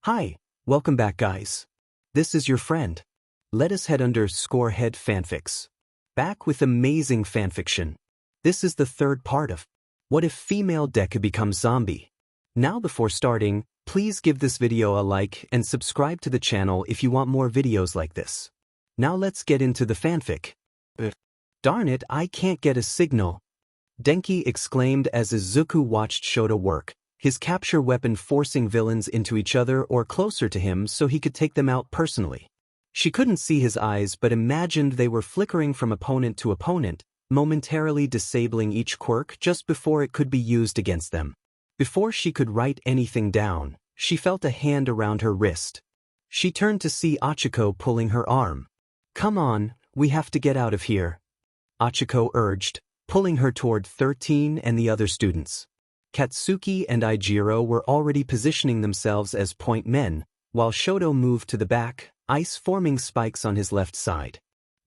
Hi, welcome back guys. This is your friend. Let us head _head fanfics. Back with amazing fanfiction. This is the third part of What if female Deku becomes zombie? Now before starting, please give this video a like and subscribe to the channel if you want more videos like this. Now let's get into the fanfic. Darn it, I can't get a signal. Denki exclaimed as Izuku watched Shoto work, his capture weapon forcing villains into each other or closer to him so he could take them out personally. She couldn't see his eyes but imagined they were flickering from opponent to opponent, momentarily disabling each quirk just before it could be used against them. Before she could write anything down, she felt a hand around her wrist. She turned to see Achiko pulling her arm. "Come on, we have to get out of here," Achiko urged, pulling her toward 13 and the other students. Katsuki and Ijiro were already positioning themselves as point men, while Shoto moved to the back, ice forming spikes on his left side.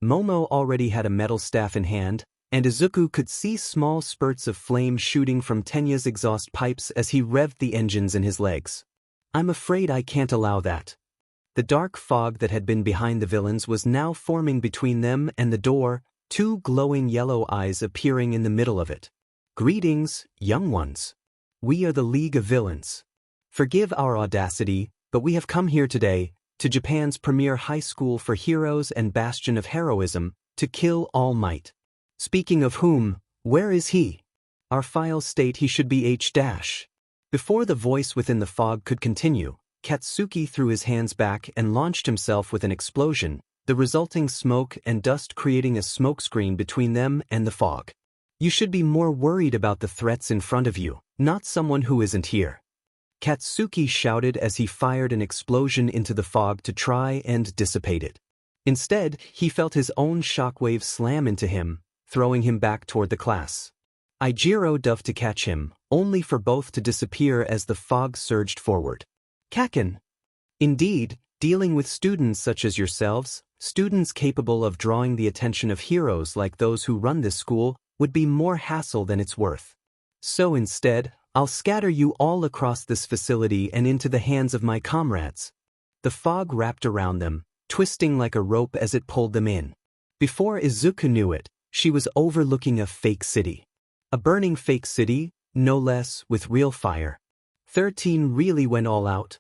Momo already had a metal staff in hand, and Izuku could see small spurts of flame shooting from Tenya's exhaust pipes as he revved the engines in his legs. "I'm afraid I can't allow that." The dark fog that had been behind the villains was now forming between them and the door, two glowing yellow eyes appearing in the middle of it. "Greetings, young ones. We are the League of Villains. Forgive our audacity, but we have come here today, to Japan's premier high school for heroes and bastion of heroism, to kill All Might. Speaking of whom, where is he? Our files state he should be H-." Before the voice within the fog could continue, Katsuki threw his hands back and launched himself with an explosion, the resulting smoke and dust creating a smokescreen between them and the fog. "You should be more worried about the threats in front of you, not someone who isn't here," Katsuki shouted as he fired an explosion into the fog to try and dissipate it. Instead, he felt his own shockwave slam into him, throwing him back toward the class. Ijiro dove to catch him, only for both to disappear as the fog surged forward. "Kaken. Indeed, dealing with students such as yourselves, students capable of drawing the attention of heroes like those who run this school, would be more hassle than it's worth. So instead, I'll scatter you all across this facility and into the hands of my comrades." The fog wrapped around them, twisting like a rope as it pulled them in. Before Izuku knew it, she was overlooking a fake city. A burning fake city, no less, with real fire. 13 really went all out.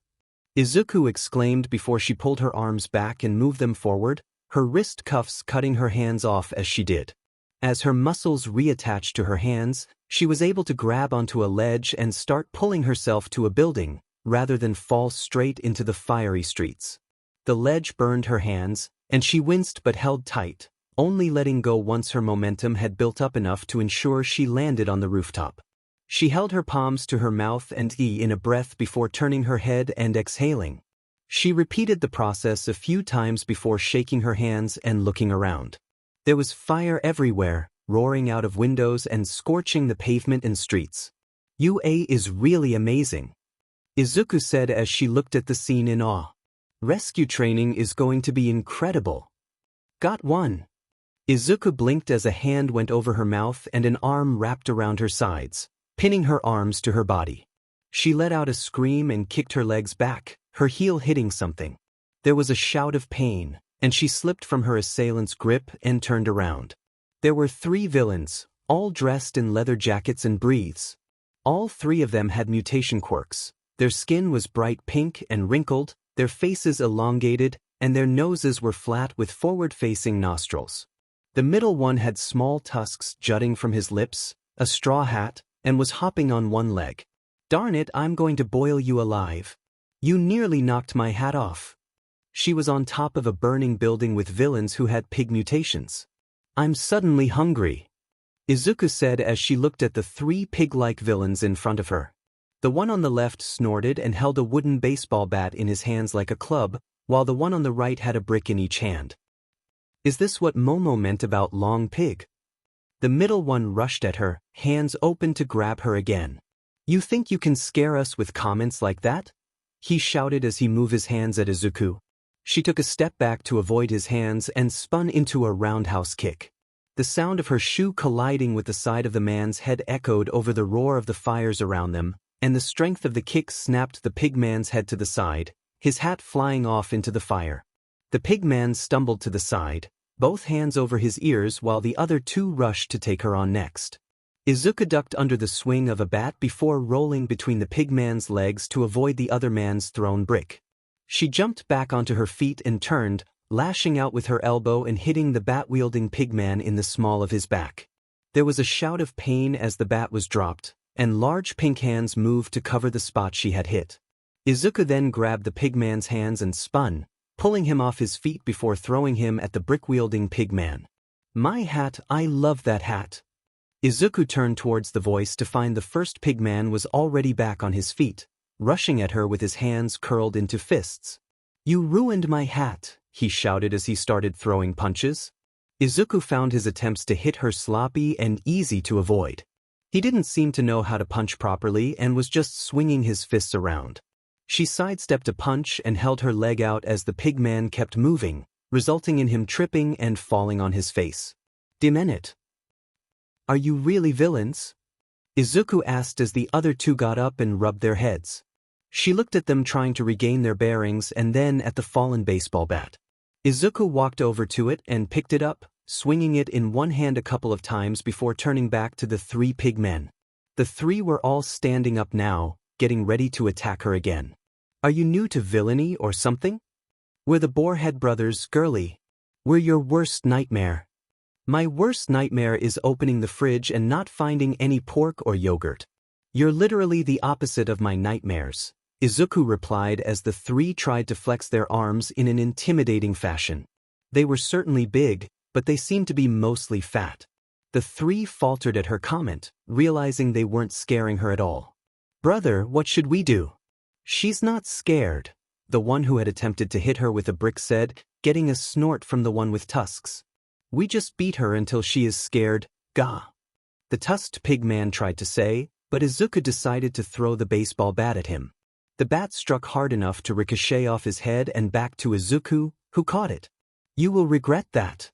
Izuku exclaimed before she pulled her arms back and moved them forward, her wrist cuffs cutting her hands off as she did. As her muscles reattached to her hands, she was able to grab onto a ledge and start pulling herself to a building, rather than fall straight into the fiery streets. The ledge burned her hands, and she winced but held tight, only letting go once her momentum had built up enough to ensure she landed on the rooftop. She held her palms to her mouth and in a breath before turning her head and exhaling. She repeated the process a few times before shaking her hands and looking around. There was fire everywhere, roaring out of windows and scorching the pavement and streets. "UA is really amazing," Izuku said as she looked at the scene in awe. "Rescue training is going to be incredible." "Got one." Izuku blinked as a hand went over her mouth and an arm wrapped around her sides, pinning her arms to her body. She let out a scream and kicked her legs back, her heel hitting something. There was a shout of pain, and she slipped from her assailant's grip and turned around. There were 3 villains, all dressed in leather jackets and breathes. All 3 of them had mutation quirks. Their skin was bright pink and wrinkled, their faces elongated, and their noses were flat with forward-facing nostrils. The middle one had small tusks jutting from his lips, a straw hat, and was hopping on one leg. "Darn it, I'm going to boil you alive. You nearly knocked my hat off." She was on top of a burning building with villains who had pig mutations. "I'm suddenly hungry," Izuku said as she looked at the 3 pig-like villains in front of her. The one on the left snorted and held a wooden baseball bat in his hands like a club, while the one on the right had a brick in each hand. "Is this what Momo meant about long pig?" The middle one rushed at her, hands open to grab her again. "You think you can scare us with comments like that?" he shouted as he moved his hands at Izuku. She took a step back to avoid his hands and spun into a roundhouse kick. The sound of her shoe colliding with the side of the man's head echoed over the roar of the fires around them, and the strength of the kick snapped the pig man's head to the side, his hat flying off into the fire. The pigman stumbled to the side, both hands over his ears while the other two rushed to take her on next. Izuku ducked under the swing of a bat before rolling between the pigman's legs to avoid the other man's thrown brick. She jumped back onto her feet and turned, lashing out with her elbow and hitting the bat-wielding pigman in the small of his back. There was a shout of pain as the bat was dropped, and large pink hands moved to cover the spot she had hit. Izuku then grabbed the pigman's hands and spun, pulling him off his feet before throwing him at the brick-wielding pigman. "My hat, I love that hat." Izuku turned towards the voice to find the first pigman was already back on his feet, rushing at her with his hands curled into fists. "You ruined my hat," he shouted as he started throwing punches. Izuku found his attempts to hit her sloppy and easy to avoid. He didn't seem to know how to punch properly and was just swinging his fists around. She sidestepped a punch and held her leg out as the pigman kept moving, resulting in him tripping and falling on his face. "Damn it. Are you really villains?" Izuku asked as the other two got up and rubbed their heads. She looked at them trying to regain their bearings and then at the fallen baseball bat. Izuku walked over to it and picked it up, swinging it in one hand a couple of times before turning back to the three pigmen. The three were all standing up now, getting ready to attack her again. "Are you new to villainy or something? We're the Borehead brothers, girly. We're your worst nightmare." "My worst nightmare is opening the fridge and not finding any pork or yogurt. You're literally the opposite of my nightmares," Izuku replied as the three tried to flex their arms in an intimidating fashion. They were certainly big, but they seemed to be mostly fat. The three faltered at her comment, realizing they weren't scaring her at all. "Brother, what should we do?" "She's not scared," the one who had attempted to hit her with a brick said, getting a snort from the one with tusks. "We just beat her until she is scared, gah," the tusked pigman tried to say, but Izuku decided to throw the baseball bat at him. The bat struck hard enough to ricochet off his head and back to Izuku, who caught it. "You will regret that."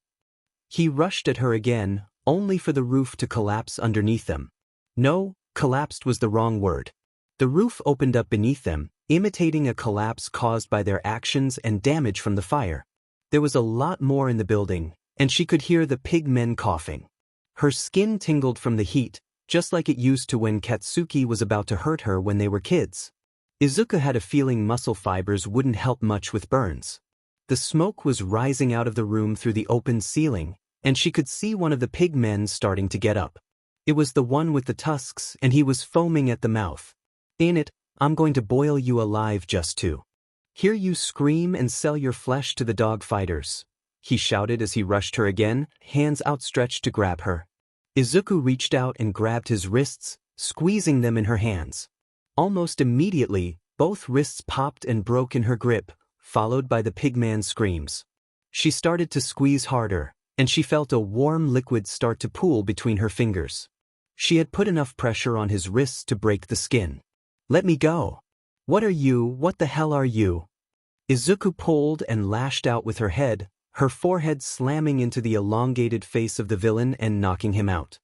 He rushed at her again, only for the roof to collapse underneath them. No, collapsed was the wrong word. The roof opened up beneath them, imitating a collapse caused by their actions and damage from the fire. There was a lot more in the building, and she could hear the pigmen coughing. Her skin tingled from the heat, just like it used to when Katsuki was about to hurt her when they were kids. Izuku had a feeling muscle fibers wouldn't help much with burns. The smoke was rising out of the room through the open ceiling, and she could see one of the pigmen starting to get up. It was the one with the tusks, and he was foaming at the mouth. "In it, I'm going to boil you alive just to hear you scream and sell your flesh to the dog fighters," he shouted as he rushed her again, hands outstretched to grab her. Izuku reached out and grabbed his wrists, squeezing them in her hands. Almost immediately, both wrists popped and broke in her grip, followed by the pigman's screams. She started to squeeze harder, and she felt a warm liquid start to pool between her fingers. She had put enough pressure on his wrists to break the skin. "Let me go. What are you? What the hell are you?" Izuku pulled and lashed out with her head, her forehead slamming into the elongated face of the villain and knocking him out.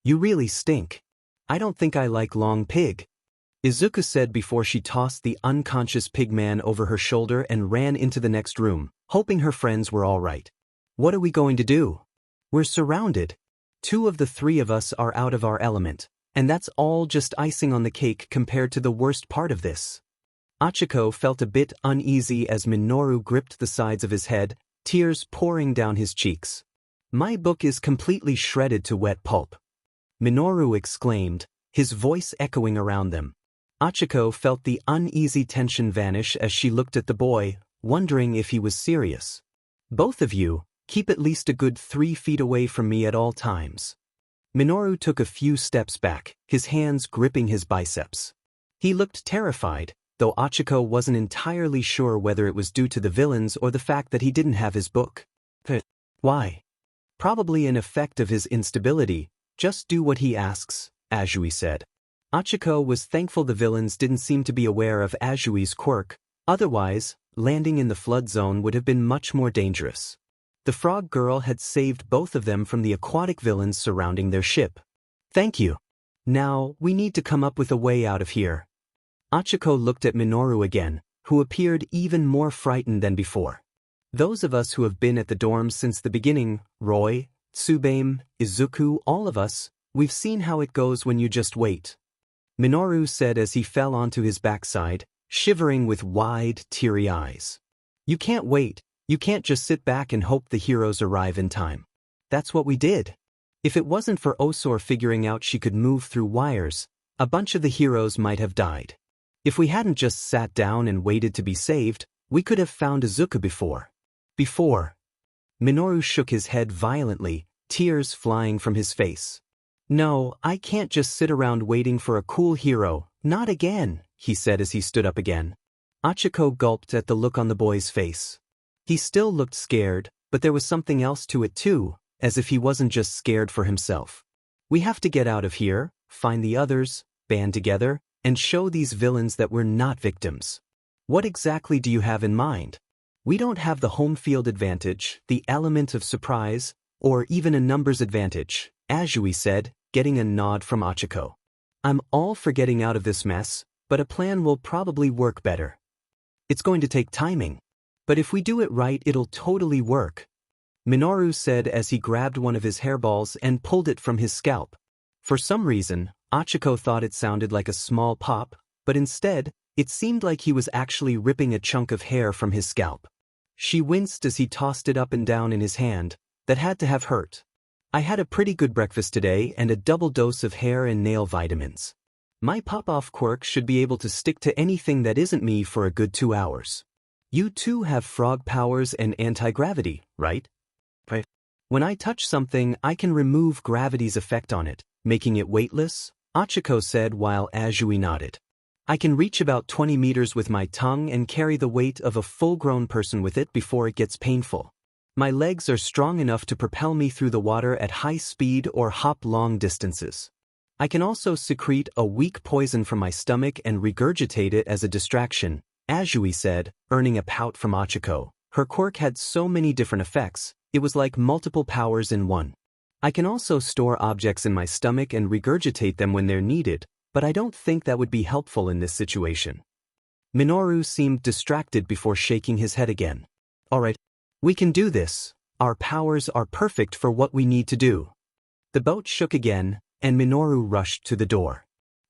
"You really stink. I don't think I like long pig," Izuku said before she tossed the unconscious pigman over her shoulder and ran into the next room, hoping her friends were all right. "What are we going to do? We're surrounded. 2 of the 3 of us are out of our element, and that's all just icing on the cake compared to the worst part of this." Achiko felt a bit uneasy as Minoru gripped the sides of his head, tears pouring down his cheeks. "My book is completely shredded to wet pulp," Minoru exclaimed, his voice echoing around them. Achiko felt the uneasy tension vanish as she looked at the boy, wondering if he was serious. "Both of you, keep at least a good 3 feet away from me at all times." Minoru took a few steps back, his hands gripping his biceps. He looked terrified, though Achiko wasn't entirely sure whether it was due to the villains or the fact that he didn't have his book. Why? Probably an effect of his instability. "Just do what he asks," Azui said. Achiko was thankful the villains didn't seem to be aware of Azui's quirk, otherwise, landing in the flood zone would have been much more dangerous. The frog girl had saved both of them from the aquatic villains surrounding their ship. "Thank you. Now, we need to come up with a way out of here." Achiko looked at Minoru again, who appeared even more frightened than before. Those of us who have been at the dorms since the beginning, Roy, Tsubame, Izuku, all of us, we've seen how it goes when you just wait. Minoru said as he fell onto his backside, shivering with wide, teary eyes. You can't wait, you can't just sit back and hope the heroes arrive in time. That's what we did. If it wasn't for Osor figuring out she could move through wires, a bunch of the heroes might have died. If we hadn't just sat down and waited to be saved, we could have found Izuku before. Minoru shook his head violently, tears flying from his face. No, I can't just sit around waiting for a cool hero, not again, he said as he stood up again. Achiko gulped at the look on the boy's face. He still looked scared, but there was something else to it too, as if he wasn't just scared for himself. We have to get out of here, find the others, band together, and show these villains that we're not victims. What exactly do you have in mind? We don't have the home field advantage, the element of surprise, or even a numbers advantage, Azui said, getting a nod from Achiko. I'm all for getting out of this mess, but a plan will probably work better. It's going to take timing. But if we do it right, it'll totally work. Minoru said as he grabbed one of his hairballs and pulled it from his scalp. For some reason, Achiko thought it sounded like a small pop, but instead, it seemed like he was actually ripping a chunk of hair from his scalp. She winced as he tossed it up and down in his hand. That had to have hurt. I had a pretty good breakfast today and a double dose of hair and nail vitamins. My pop-off quirk should be able to stick to anything that isn't me for a good 2 hours. You too have frog powers and anti-gravity, right? When I touch something, I can remove gravity's effect on it, making it weightless, Achiko said while Azui nodded. I can reach about 20 meters with my tongue and carry the weight of a full-grown person with it before it gets painful. My legs are strong enough to propel me through the water at high speed or hop long distances. I can also secrete a weak poison from my stomach and regurgitate it as a distraction, Azui said, earning a pout from Achiko. Her quirk had so many different effects, it was like multiple powers in one. I can also store objects in my stomach and regurgitate them when they're needed, but I don't think that would be helpful in this situation. Minoru seemed distracted before shaking his head again. Alright, we can do this. Our powers are perfect for what we need to do. The boat shook again, and Minoru rushed to the door.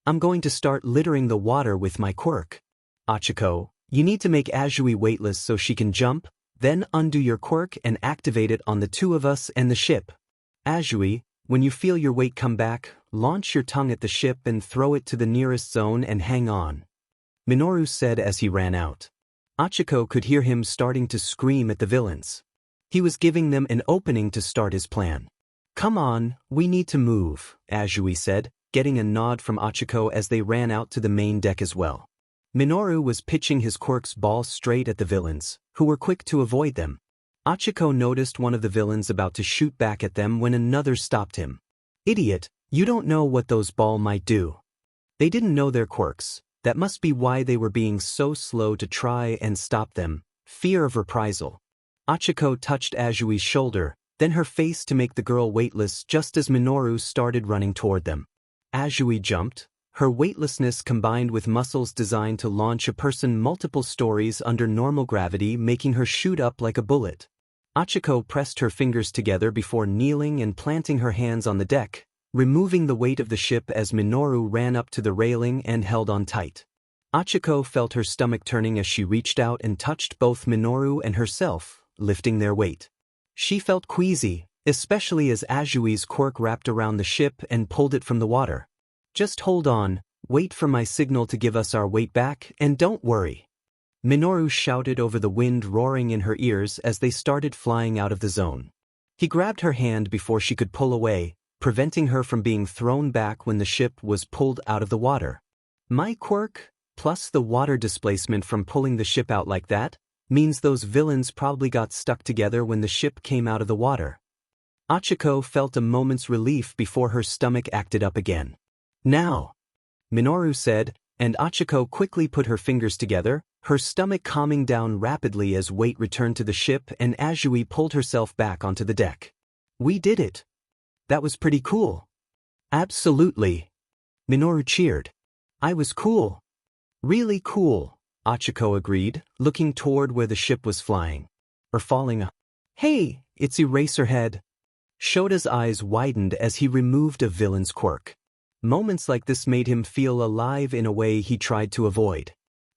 I'm going to start littering the water with my quirk. Achiko, you need to make Azui weightless so she can jump, then undo your quirk and activate it on the two of us and the ship. Azui, when you feel your weight come back, launch your tongue at the ship and throw it to the nearest zone and hang on. Minoru said as he ran out. Achiko could hear him starting to scream at the villains. He was giving them an opening to start his plan. Come on, we need to move, Azui said, getting a nod from Achiko as they ran out to the main deck as well. Minoru was pitching his quirk's ball straight at the villains, who were quick to avoid them. Achiko noticed one of the villains about to shoot back at them when another stopped him. Idiot, you don't know what those ball might do. They didn't know their quirks. That must be why they were being so slow to try and stop them. Fear of reprisal. Achiko touched Azui's shoulder, then her face to make the girl weightless just as Minoru started running toward them. Azui jumped, her weightlessness combined with muscles designed to launch a person multiple stories under normal gravity, making her shoot up like a bullet. Achiko pressed her fingers together before kneeling and planting her hands on the deck, removing the weight of the ship as Minoru ran up to the railing and held on tight. Achiko felt her stomach turning as she reached out and touched both Minoru and herself, lifting their weight. She felt queasy, especially as Azui's quirk wrapped around the ship and pulled it from the water. Just hold on, wait for my signal to give us our weight back, and don't worry. Minoru shouted over the wind roaring in her ears as they started flying out of the zone. He grabbed her hand before she could pull away, preventing her from being thrown back when the ship was pulled out of the water. My quirk, plus the water displacement from pulling the ship out like that, means those villains probably got stuck together when the ship came out of the water. Achiko felt a moment's relief before her stomach acted up again. Now, Minoru said, and Achiko quickly put her fingers together, her stomach calming down rapidly as weight returned to the ship and Azui pulled herself back onto the deck. We did it. That was pretty cool. Absolutely. Minoru cheered. I was cool. Really cool, Achiko agreed, looking toward where the ship was flying. Or falling. Hey, it's Eraserhead. Shota's eyes widened as he removed a villain's quirk. Moments like this made him feel alive in a way he tried to avoid.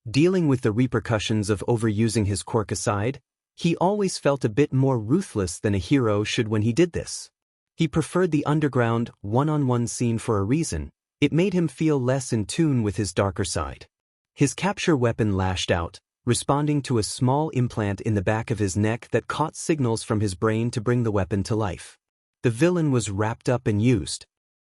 Dealing with the repercussions of overusing his quirk aside, he always felt a bit more ruthless than a hero should when he did this. He preferred the underground, one-on-one scene for a reason. It made him feel less in tune with his darker side. His capture weapon lashed out, responding to a small implant in the back of his neck that caught signals from his brain to bring the weapon to life. The villain was wrapped up and used,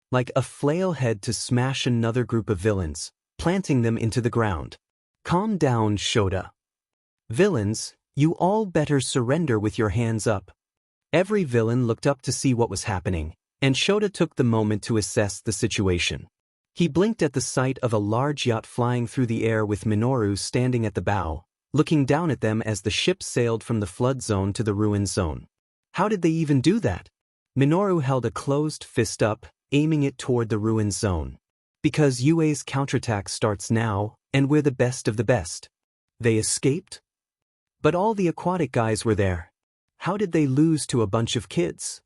like a flail head to smash another group of villains, planting them into the ground. Calm down, Shota. Villains, you all better surrender with your hands up. Every villain looked up to see what was happening, and Shota took the moment to assess the situation. He blinked at the sight of a large yacht flying through the air with Minoru standing at the bow, looking down at them as the ship sailed from the flood zone to the ruin zone. How did they even do that? Minoru held a closed fist up, aiming it toward the ruin zone. Because UA's counterattack starts now, and we're the best of the best. They escaped? But all the aquatic guys were there. How did they lose to a bunch of kids?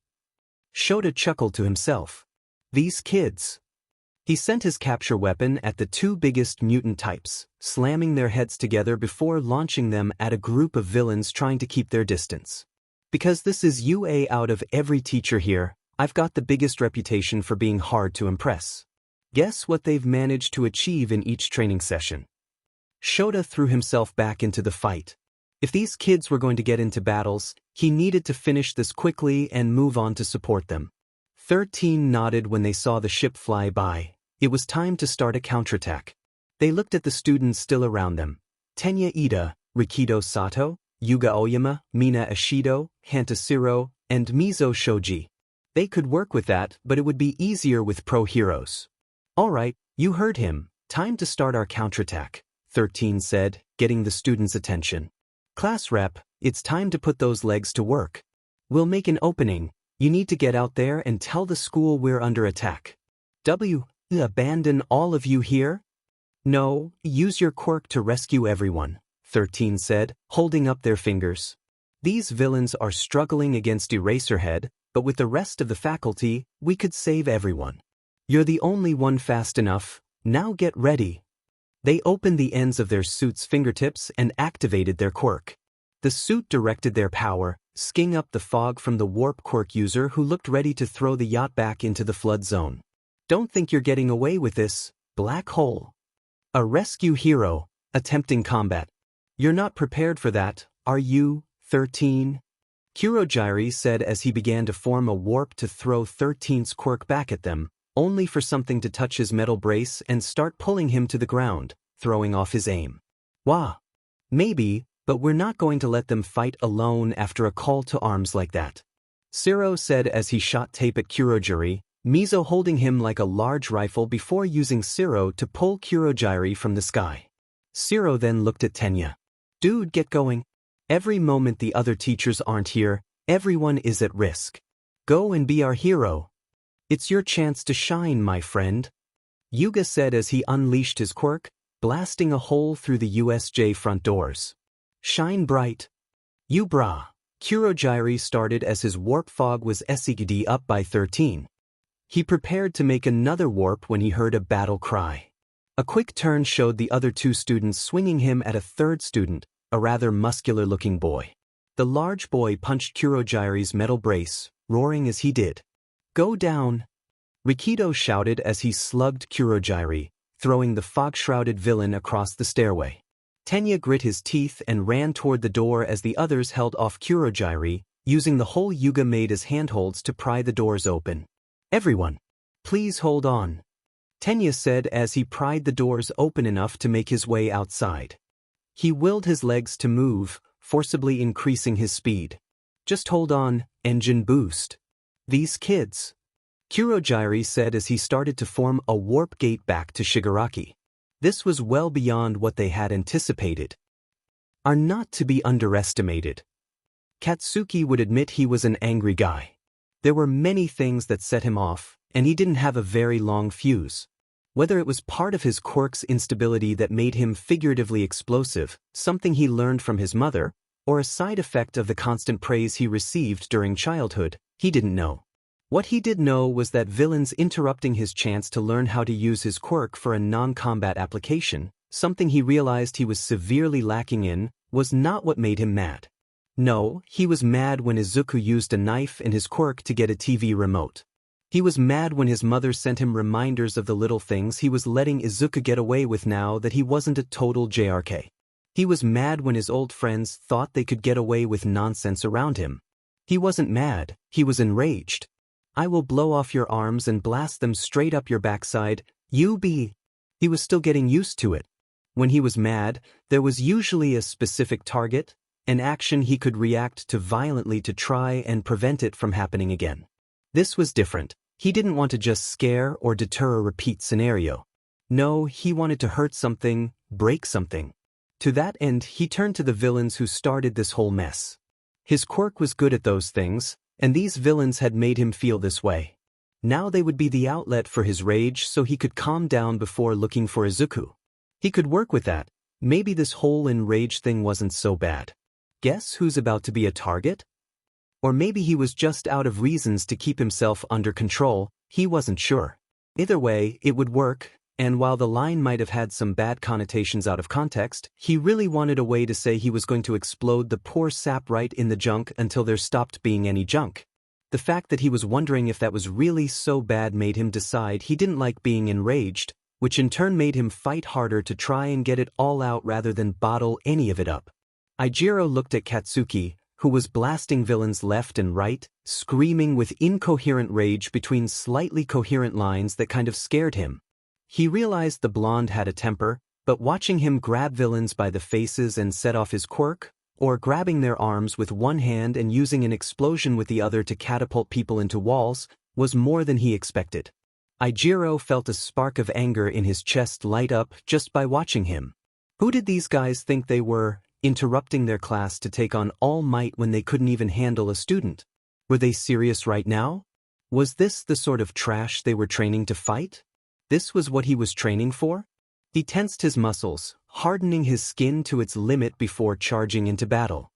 Shota chuckled to himself. These kids. He sent his capture weapon at the two biggest mutant types, slamming their heads together before launching them at a group of villains trying to keep their distance. Because this is UA, out of every teacher here, I've got the biggest reputation for being hard to impress. Guess what they've managed to achieve in each training session? Shota threw himself back into the fight. If these kids were going to get into battles, he needed to finish this quickly and move on to support them. 13 nodded when they saw the ship fly by. It was time to start a counterattack. They looked at the students still around them. Tenya Ida, Rikido Sato, Yuga Oyama, Mina Ishido, Hantashiro, and Mizo Shoji. They could work with that, but it would be easier with pro heroes. Alright, you heard him. Time to start our counterattack, 13 said, getting the students' attention. Class rep, it's time to put those legs to work. We'll make an opening. You need to get out there and tell the school we're under attack. Abandon all of you here? No, use your quirk to rescue everyone, 13 said, holding up their fingers. These villains are struggling against Eraserhead, but with the rest of the faculty, we could save everyone. You're the only one fast enough. Now get ready. They opened the ends of their suit's fingertips and activated their quirk. The suit directed their power, sking up the fog from the warp quirk user who looked ready to throw the yacht back into the flood zone. Don't think you're getting away with this, black hole. A rescue hero, attempting combat. You're not prepared for that, are you, 13? Kurogiri said as he began to form a warp to throw 13's quirk back at them, only for something to touch his metal brace and start pulling him to the ground, throwing off his aim. Wah. Maybe, but we're not going to let them fight alone after a call to arms like that. Siro said as he shot tape at Kurogiri, Mizo holding him like a large rifle before using Siro to pull Kurogiri from the sky. Siro then looked at Tenya. Dude, get going. Every moment the other teachers aren't here, everyone is at risk. Go and be our hero. It's your chance to shine, my friend. Yuga said as he unleashed his quirk, blasting a hole through the USJ front doors. Shine bright. You brah. Kurogiri started as his warp fog was SED up by 13. He prepared to make another warp when he heard a battle cry. A quick turn showed the other two students swinging him at a third student, a rather muscular-looking boy. The large boy punched Kurogiri's metal brace, roaring as he did. Go down. Rikido shouted as he slugged Kurogiri, throwing the fog-shrouded villain across the stairway. Tenya grit his teeth and ran toward the door as the others held off Kurogiri, using the hole Yuga made as handholds to pry the doors open. Everyone, please hold on, Tenya said as he pried the doors open enough to make his way outside. He willed his legs to move, forcibly increasing his speed. Just hold on, engine boost. These kids, Kurogiri said as he started to form a warp gate back to Shigaraki. This was well beyond what they had anticipated. Are not to be underestimated. Katsuki would admit he was an angry guy. There were many things that set him off, and he didn't have a very long fuse. Whether it was part of his quirk's instability that made him figuratively explosive, something he learned from his mother, or a side effect of the constant praise he received during childhood, he didn't know. What he did know was that villains interrupting his chance to learn how to use his quirk for a non-combat application, something he realized he was severely lacking in, was not what made him mad. No, he was mad when Izuku used a knife and his quirk to get a TV remote. He was mad when his mother sent him reminders of the little things he was letting Izuku get away with now that he wasn't a total JRK. He was mad when his old friends thought they could get away with nonsense around him. He wasn't mad, he was enraged. I will blow off your arms and blast them straight up your backside, you be. He was still getting used to it. When he was mad, there was usually a specific target, an action he could react to violently to try and prevent it from happening again. This was different. He didn't want to just scare or deter a repeat scenario. No, he wanted to hurt something, break something. To that end, he turned to the villains who started this whole mess. His quirk was good at those things, and these villains had made him feel this way. Now they would be the outlet for his rage so he could calm down before looking for Izuku. He could work with that. Maybe this whole enraged thing wasn't so bad. Guess who's about to be a target? Or maybe he was just out of reasons to keep himself under control, he wasn't sure. Either way, it would work, and while the line might have had some bad connotations out of context, he really wanted a way to say he was going to explode the poor sap right in the junk until there stopped being any junk. The fact that he was wondering if that was really so bad made him decide he didn't like being enraged, which in turn made him fight harder to try and get it all out rather than bottle any of it up. Ijiro looked at Katsuki, who was blasting villains left and right, screaming with incoherent rage between slightly coherent lines that kind of scared him. He realized the blonde had a temper, but watching him grab villains by the faces and set off his quirk, or grabbing their arms with one hand and using an explosion with the other to catapult people into walls, was more than he expected. Ijiro felt a spark of anger in his chest light up just by watching him. Who did these guys think they were, interrupting their class to take on All Might when they couldn't even handle a student? Were they serious right now? Was this the sort of trash they were training to fight? This was what he was training for? He tensed his muscles, hardening his skin to its limit before charging into battle.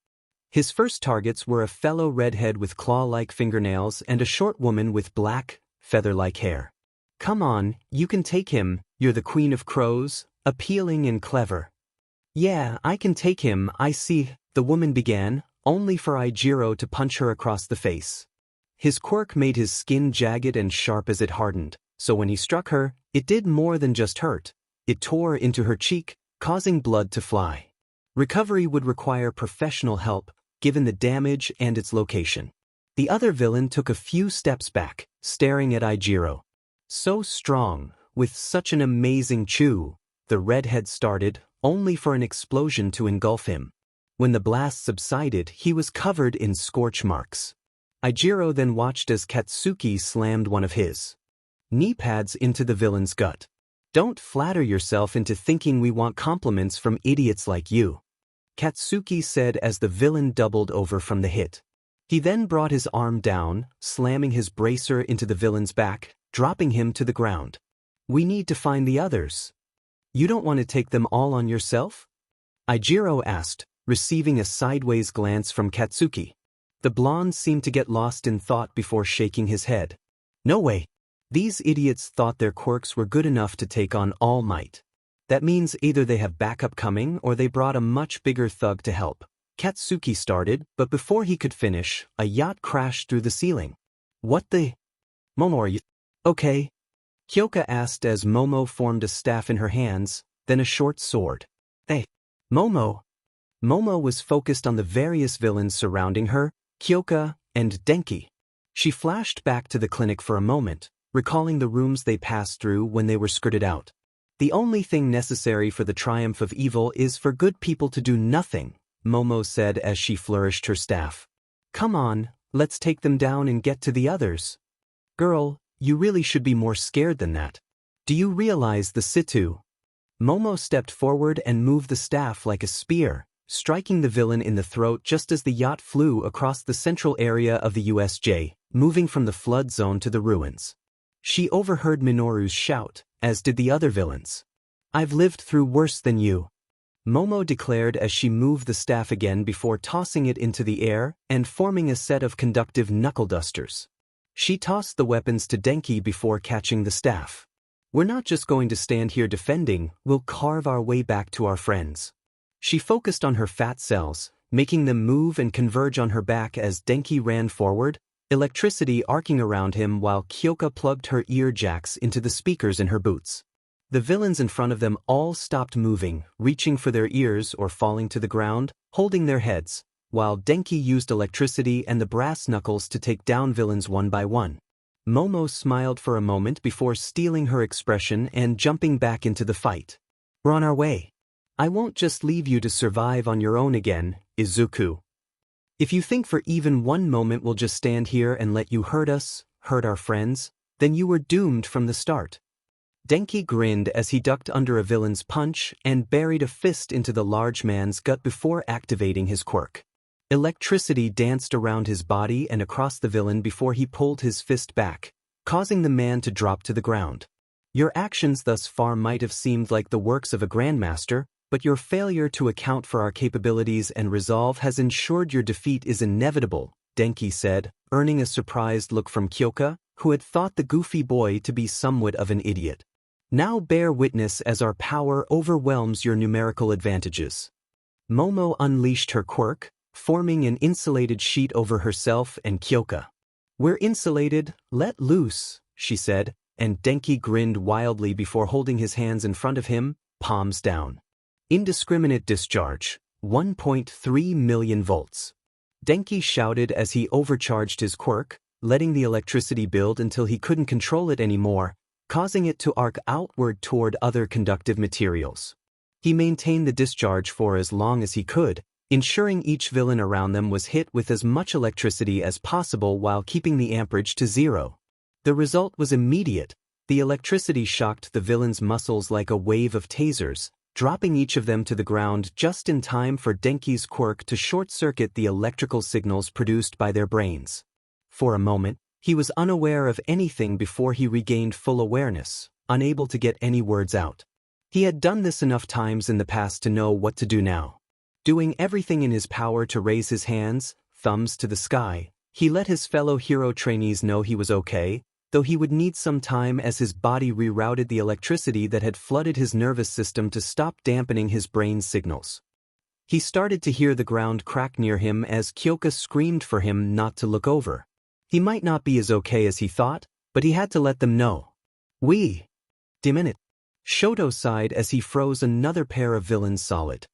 His first targets were a fellow redhead with claw-like fingernails and a short woman with black, feather-like hair. Come on, you can take him, you're the Queen of Crows, appealing and clever. Yeah, I can take him, I see, the woman began, only for Ijiro to punch her across the face. His quirk made his skin jagged and sharp as it hardened, so when he struck her, it did more than just hurt. It tore into her cheek, causing blood to fly. Recovery would require professional help, given the damage and its location. The other villain took a few steps back, staring at Ijiro. So strong, with such an amazing chew, the redhead started, only for an explosion to engulf him. When the blast subsided, he was covered in scorch marks. Ijiro then watched as Katsuki slammed one of his knee pads into the villain's gut. Don't flatter yourself into thinking we want compliments from idiots like you, Katsuki said as the villain doubled over from the hit. He then brought his arm down, slamming his bracer into the villain's back, dropping him to the ground. We need to find the others. You don't want to take them all on yourself? Ijiro asked, receiving a sideways glance from Katsuki. The blonde seemed to get lost in thought before shaking his head. No way. These idiots thought their quirks were good enough to take on All Might. That means either they have backup coming or they brought a much bigger thug to help. Katsuki started, but before he could finish, a yacht crashed through the ceiling. What the? Momo, are you okay? Kyoka asked as Momo formed a staff in her hands, then a short sword. Hey, Momo. Momo was focused on the various villains surrounding her, Kyoka, and Denki. She flashed back to the clinic for a moment, recalling the rooms they passed through when they were skirted out. The only thing necessary for the triumph of evil is for good people to do nothing, Momo said as she flourished her staff. Come on, let's take them down and get to the others. Girl, you really should be more scared than that. Do you realize the situ? Momo stepped forward and moved the staff like a spear, striking the villain in the throat just as the yacht flew across the central area of the USJ, moving from the flood zone to the ruins. She overheard Minoru's shout, as did the other villains. "I've lived through worse than you," Momo declared as she moved the staff again before tossing it into the air and forming a set of conductive knuckle dusters. She tossed the weapons to Denki before catching the staff. "We're not just going to stand here defending, we'll carve our way back to our friends." She focused on her fat cells, making them move and converge on her back as Denki ran forward, electricity arcing around him while Kyoka plugged her ear jacks into the speakers in her boots. The villains in front of them all stopped moving, reaching for their ears or falling to the ground, holding their heads, while Denki used electricity and the brass knuckles to take down villains one by one. Momo smiled for a moment before stealing her expression and jumping back into the fight. "We're on our way. I won't just leave you to survive on your own again, Izuku. If you think for even one moment we'll just stand here and let you hurt us, hurt our friends, then you were doomed from the start." Denki grinned as he ducked under a villain's punch and buried a fist into the large man's gut before activating his quirk. Electricity danced around his body and across the villain before he pulled his fist back, causing the man to drop to the ground. "Your actions thus far might have seemed like the works of a grandmaster, but your failure to account for our capabilities and resolve has ensured your defeat is inevitable," Denki said, earning a surprised look from Kyoka, who had thought the goofy boy to be somewhat of an idiot. "Now bear witness as our power overwhelms your numerical advantages." Momo unleashed her quirk, forming an insulated sheet over herself and Kyoka. "We're insulated, let loose," she said, and Denki grinned wildly before holding his hands in front of him, palms down. "Indiscriminate discharge, 1.3 million volts." Denki shouted as he overcharged his quirk, letting the electricity build until he couldn't control it anymore, causing it to arc outward toward other conductive materials. He maintained the discharge for as long as he could, ensuring each villain around them was hit with as much electricity as possible while keeping the amperage to 0. The result was immediate. The electricity shocked the villains' muscles like a wave of tasers, dropping each of them to the ground just in time for Denki's quirk to short-circuit the electrical signals produced by their brains. For a moment, he was unaware of anything before he regained full awareness, unable to get any words out. He had done this enough times in the past to know what to do now. Doing everything in his power to raise his hands, thumbs to the sky, he let his fellow hero trainees know he was okay, though he would need some time as his body rerouted the electricity that had flooded his nervous system to stop dampening his brain's signals. He started to hear the ground crack near him as Kyoka screamed for him not to look over. He might not be as okay as he thought, but he had to let them know. "We dim it." Shoto sighed as he froze another pair of villains solid.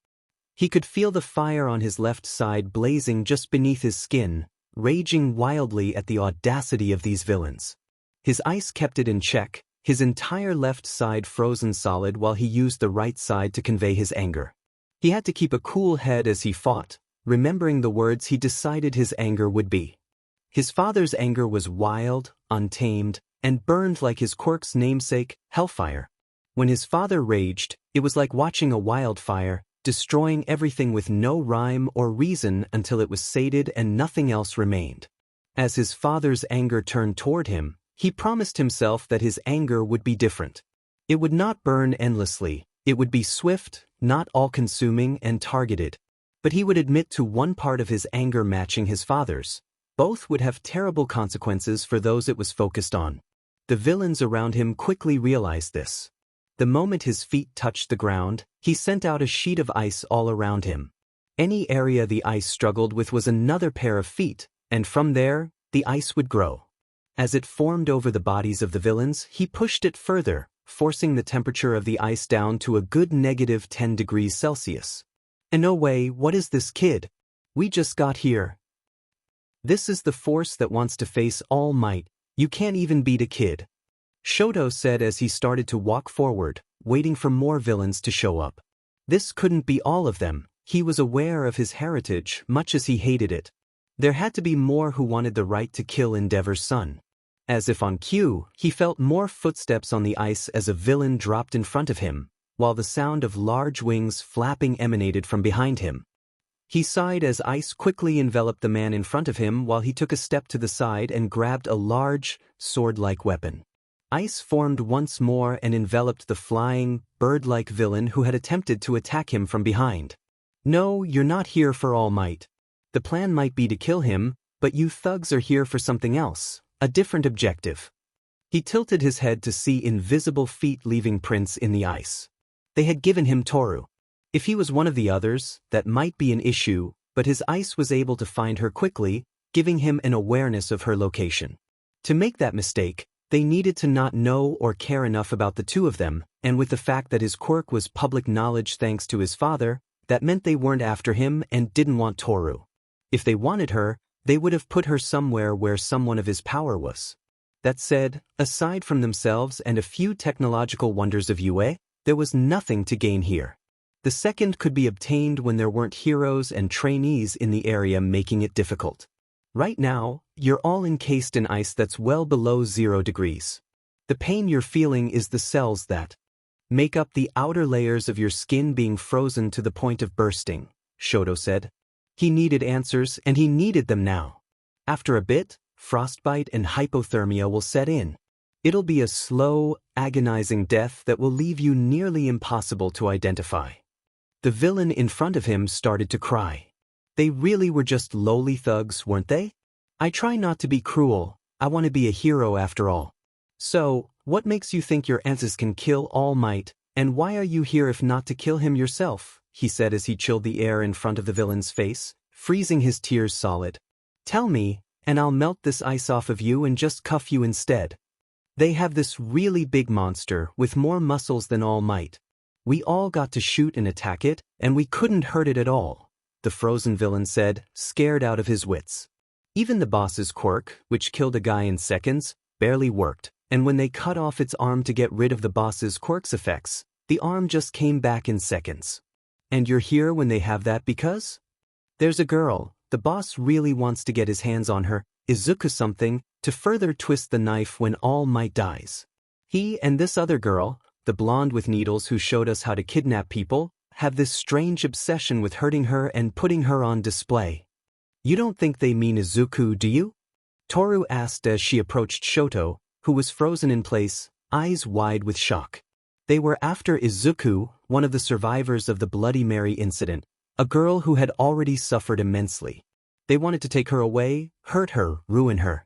He could feel the fire on his left side blazing just beneath his skin, raging wildly at the audacity of these villains. His ice kept it in check, his entire left side frozen solid while he used the right side to convey his anger. He had to keep a cool head as he fought, remembering the words he decided his anger would be. His father's anger was wild, untamed, and burned like his quirk's namesake, Hellfire. When his father raged, it was like watching a wildfire, destroying everything with no rhyme or reason until it was sated and nothing else remained. As his father's anger turned toward him, he promised himself that his anger would be different. It would not burn endlessly, it would be swift, not all-consuming and targeted. But he would admit to one part of his anger matching his father's. Both would have terrible consequences for those it was focused on. The villains around him quickly realized this. The moment his feet touched the ground, he sent out a sheet of ice all around him. Any area the ice struggled with was another pair of feet, and from there, the ice would grow. As it formed over the bodies of the villains, he pushed it further, forcing the temperature of the ice down to a good -10 degrees Celsius. "And no way, what is this, kid? We just got here. This is the force that wants to face all might, you can't even beat a kid," Shoto said as he started to walk forward, waiting for more villains to show up. This couldn't be all of them. He was aware of his heritage, much as he hated it. There had to be more who wanted the right to kill Endeavor's son. As if on cue, he felt more footsteps on the ice as a villain dropped in front of him, while the sound of large wings flapping emanated from behind him. He sighed as ice quickly enveloped the man in front of him while he took a step to the side and grabbed a large, sword-like weapon. Ice formed once more and enveloped the flying, bird-like villain who had attempted to attack him from behind. No, you're not here for All Might. The plan might be to kill him, but you thugs are here for something else, a different objective. He tilted his head to see invisible feet leaving prints in the ice. They had given him Toru. If he was one of the others, that might be an issue, but his ice was able to find her quickly, giving him an awareness of her location. To make that mistake, they needed to not know or care enough about the two of them, and with the fact that his quirk was public knowledge thanks to his father, that meant they weren't after him and didn't want Toru. If they wanted her, they would have put her somewhere where someone of his power was. That said, aside from themselves and a few technological wonders of UA, there was nothing to gain here. The second could be obtained when there weren't heroes and trainees in the area making it difficult. Right now, you're all encased in ice that's well below 0 degrees. The pain you're feeling is the cells that make up the outer layers of your skin being frozen to the point of bursting, Shoto said. He needed answers, and he needed them now. After a bit, frostbite and hypothermia will set in. It'll be a slow, agonizing death that will leave you nearly impossible to identify. The villain in front of him started to cry. They really were just lowly thugs, weren't they? I try not to be cruel, I want to be a hero after all. So, what makes you think your answers can kill All Might, and why are you here if not to kill him yourself? He said as he chilled the air in front of the villain's face, freezing his tears solid. Tell me, and I'll melt this ice off of you and just cuff you instead. They have this really big monster with more muscles than All Might. We all got to shoot and attack it, and we couldn't hurt it at all, the frozen villain said, scared out of his wits. Even the boss's quirk, which killed a guy in seconds, barely worked, and when they cut off its arm to get rid of the boss's quirk's effects, the arm just came back in seconds. And you're here when they have that because? There's a girl, the boss really wants to get his hands on her, Izuku something, to further twist the knife when All Might dies. He and this other girl, the blonde with needles who showed us how to kidnap people, have this strange obsession with hurting her and putting her on display. You don't think they mean Izuku, do you? Toru asked as she approached Shoto, who was frozen in place, eyes wide with shock. They were after Izuku, one of the survivors of the Bloody Mary incident, a girl who had already suffered immensely. They wanted to take her away, hurt her, ruin her.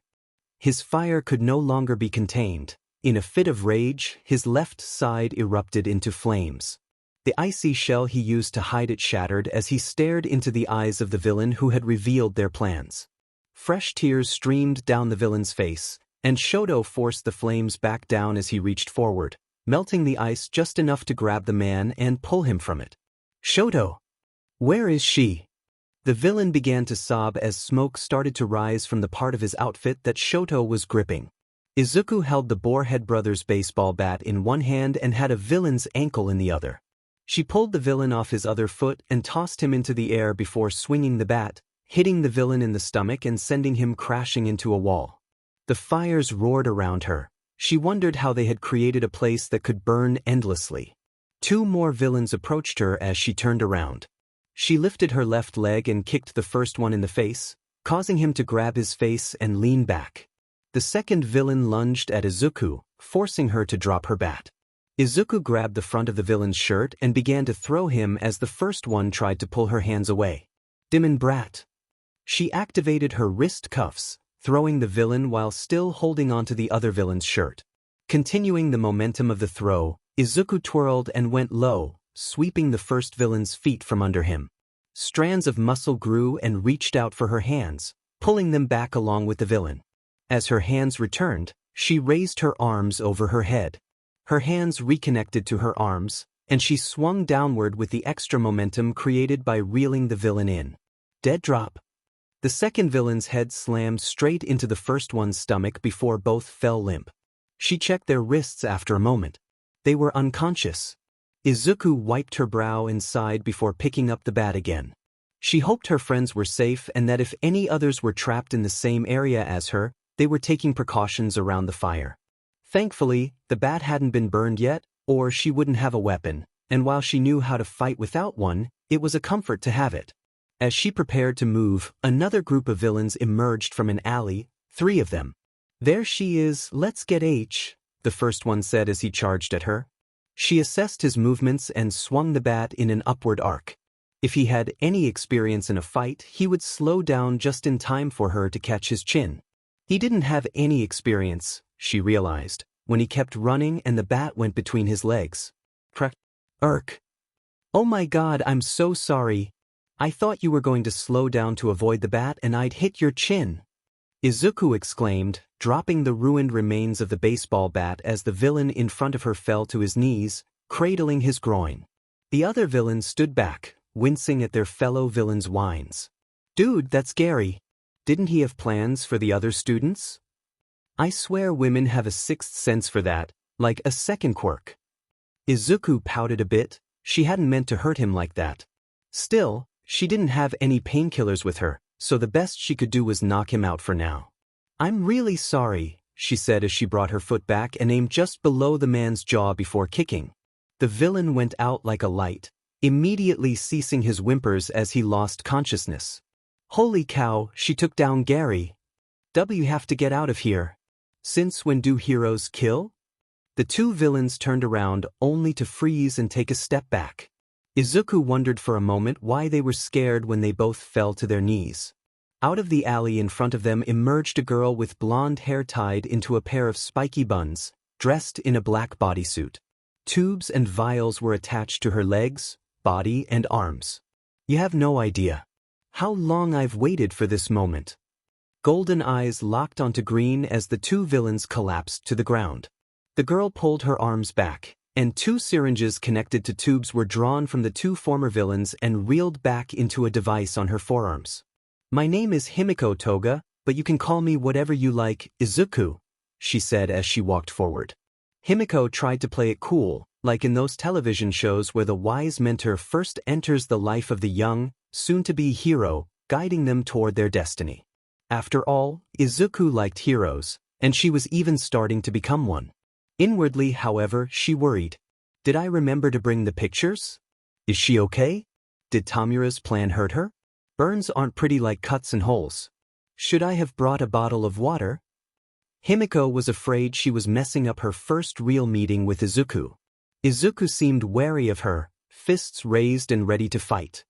His fire could no longer be contained. In a fit of rage, his left side erupted into flames. The icy shell he used to hide it shattered as he stared into the eyes of the villain who had revealed their plans. Fresh tears streamed down the villain's face, and Shoto forced the flames back down as he reached forward, melting the ice just enough to grab the man and pull him from it. Shoto! Where is she? The villain began to sob as smoke started to rise from the part of his outfit that Shoto was gripping. Izuku held the Borehead brothers' baseball bat in one hand and had a villain's ankle in the other. She pulled the villain off his other foot and tossed him into the air before swinging the bat, hitting the villain in the stomach and sending him crashing into a wall. The fires roared around her. She wondered how they had created a place that could burn endlessly. 2 more villains approached her as she turned around. She lifted her left leg and kicked the first one in the face, causing him to grab his face and lean back. The second villain lunged at Izuku, forcing her to drop her bat. Izuku grabbed the front of the villain's shirt and began to throw him as the first one tried to pull her hands away. Demon brat. She activated her wrist cuffs, throwing the villain while still holding onto the other villain's shirt. Continuing the momentum of the throw, Izuku twirled and went low, sweeping the first villain's feet from under him. Strands of muscle grew and reached out for her hands, pulling them back along with the villain. As her hands returned, she raised her arms over her head. Her hands reconnected to her arms, and she swung downward with the extra momentum created by reeling the villain in. Dead drop. The second villain's head slammed straight into the first one's stomach before both fell limp. She checked their wrists after a moment. They were unconscious. Izuku wiped her brow and sighed before picking up the bat again. She hoped her friends were safe and that if any others were trapped in the same area as her, they were taking precautions around the fire. Thankfully, the bat hadn't been burned yet, or she wouldn't have a weapon, and while she knew how to fight without one, it was a comfort to have it. As she prepared to move, another group of villains emerged from an alley, 3 of them. There she is, let's get H. the first one said as he charged at her. She assessed his movements and swung the bat in an upward arc. If he had any experience in a fight, he would slow down just in time for her to catch his chin. He didn't have any experience, she realized, when he kept running and the bat went between his legs. Irk. Oh my god, I'm so sorry. I thought you were going to slow down to avoid the bat and I'd hit your chin. Izuku exclaimed, dropping the ruined remains of the baseball bat as the villain in front of her fell to his knees, cradling his groin. The other villains stood back, wincing at their fellow villain's whines. Dude, that's Gary. Didn't he have plans for the other students? I swear women have a sixth sense for that, like a second quirk. Izuku pouted a bit. She hadn't meant to hurt him like that. Still, she didn't have any painkillers with her, so the best she could do was knock him out for now. I'm really sorry, she said as she brought her foot back and aimed just below the man's jaw before kicking. The villain went out like a light, immediately ceasing his whimpers as he lost consciousness. Holy cow, she took down Gary. W have to get out of here. Since when do heroes kill? The two villains turned around only to freeze and take a step back. Izuku wondered for a moment why they were scared when they both fell to their knees. Out of the alley in front of them emerged a girl with blonde hair tied into a pair of spiky buns, dressed in a black bodysuit. Tubes and vials were attached to her legs, body, and arms. You have no idea how long I've waited for this moment. Golden eyes locked onto green as the two villains collapsed to the ground. The girl pulled her arms back, and two syringes connected to tubes were drawn from the two former villains and reeled back into a device on her forearms. My name is Himiko Toga, but you can call me whatever you like, Izuku, she said as she walked forward. Himiko tried to play it cool, like in those television shows where the wise mentor first enters the life of the young, soon-to-be hero, guiding them toward their destiny. After all, Izuku liked heroes, and she was even starting to become one. Inwardly, however, she worried. Did I remember to bring the pictures? Is she okay? Did Tomura's plan hurt her? Burns aren't pretty like cuts and holes. Should I have brought a bottle of water? Himiko was afraid she was messing up her first real meeting with Izuku. Izuku seemed wary of her, fists raised and ready to fight.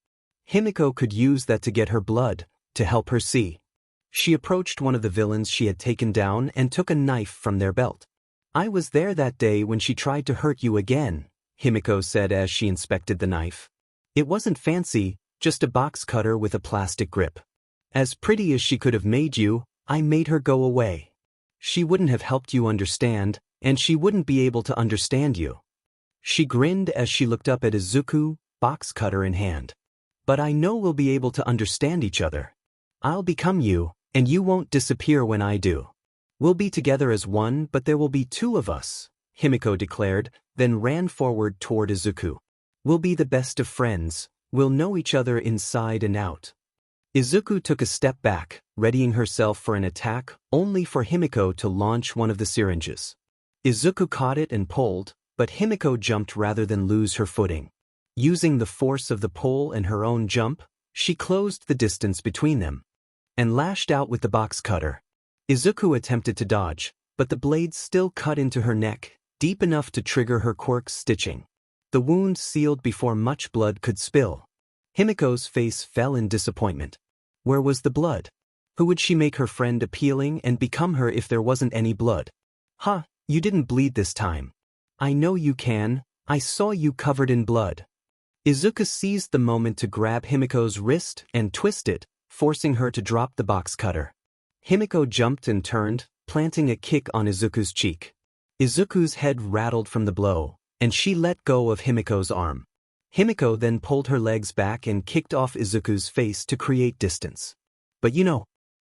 Himiko could use that to get her blood, to help her see. She approached one of the villains she had taken down and took a knife from their belt. I was there that day when she tried to hurt you again, Himiko said as she inspected the knife. It wasn't fancy, just a box cutter with a plastic grip. As pretty as she could have made you, I made her go away. She wouldn't have helped you understand, and she wouldn't be able to understand you. She grinned as she looked up at Izuku, box cutter in hand. But I know we'll be able to understand each other. I'll become you, and you won't disappear when I do. We'll be together as one, but there will be two of us, Himiko declared, then ran forward toward Izuku. We'll be the best of friends, we'll know each other inside and out. Izuku took a step back, readying herself for an attack, only for Himiko to launch one of the syringes. Izuku caught it and pulled, but Himiko jumped rather than lose her footing. Using the force of the pull and her own jump, she closed the distance between them and lashed out with the box cutter. Izuku attempted to dodge, but the blade still cut into her neck, deep enough to trigger her quirk's stitching. The wound sealed before much blood could spill. Himiko's face fell in disappointment. Where was the blood? Who would she make her friend appealing and become her if there wasn't any blood? Huh, you didn't bleed this time. I know you can, I saw you covered in blood. Izuku seized the moment to grab Himiko's wrist and twist it, forcing her to drop the box cutter. Himiko jumped and turned, planting a kick on Izuku's cheek. Izuku's head rattled from the blow, and she let go of Himiko's arm. Himiko then pulled her legs back and kicked off Izuku's face to create distance. But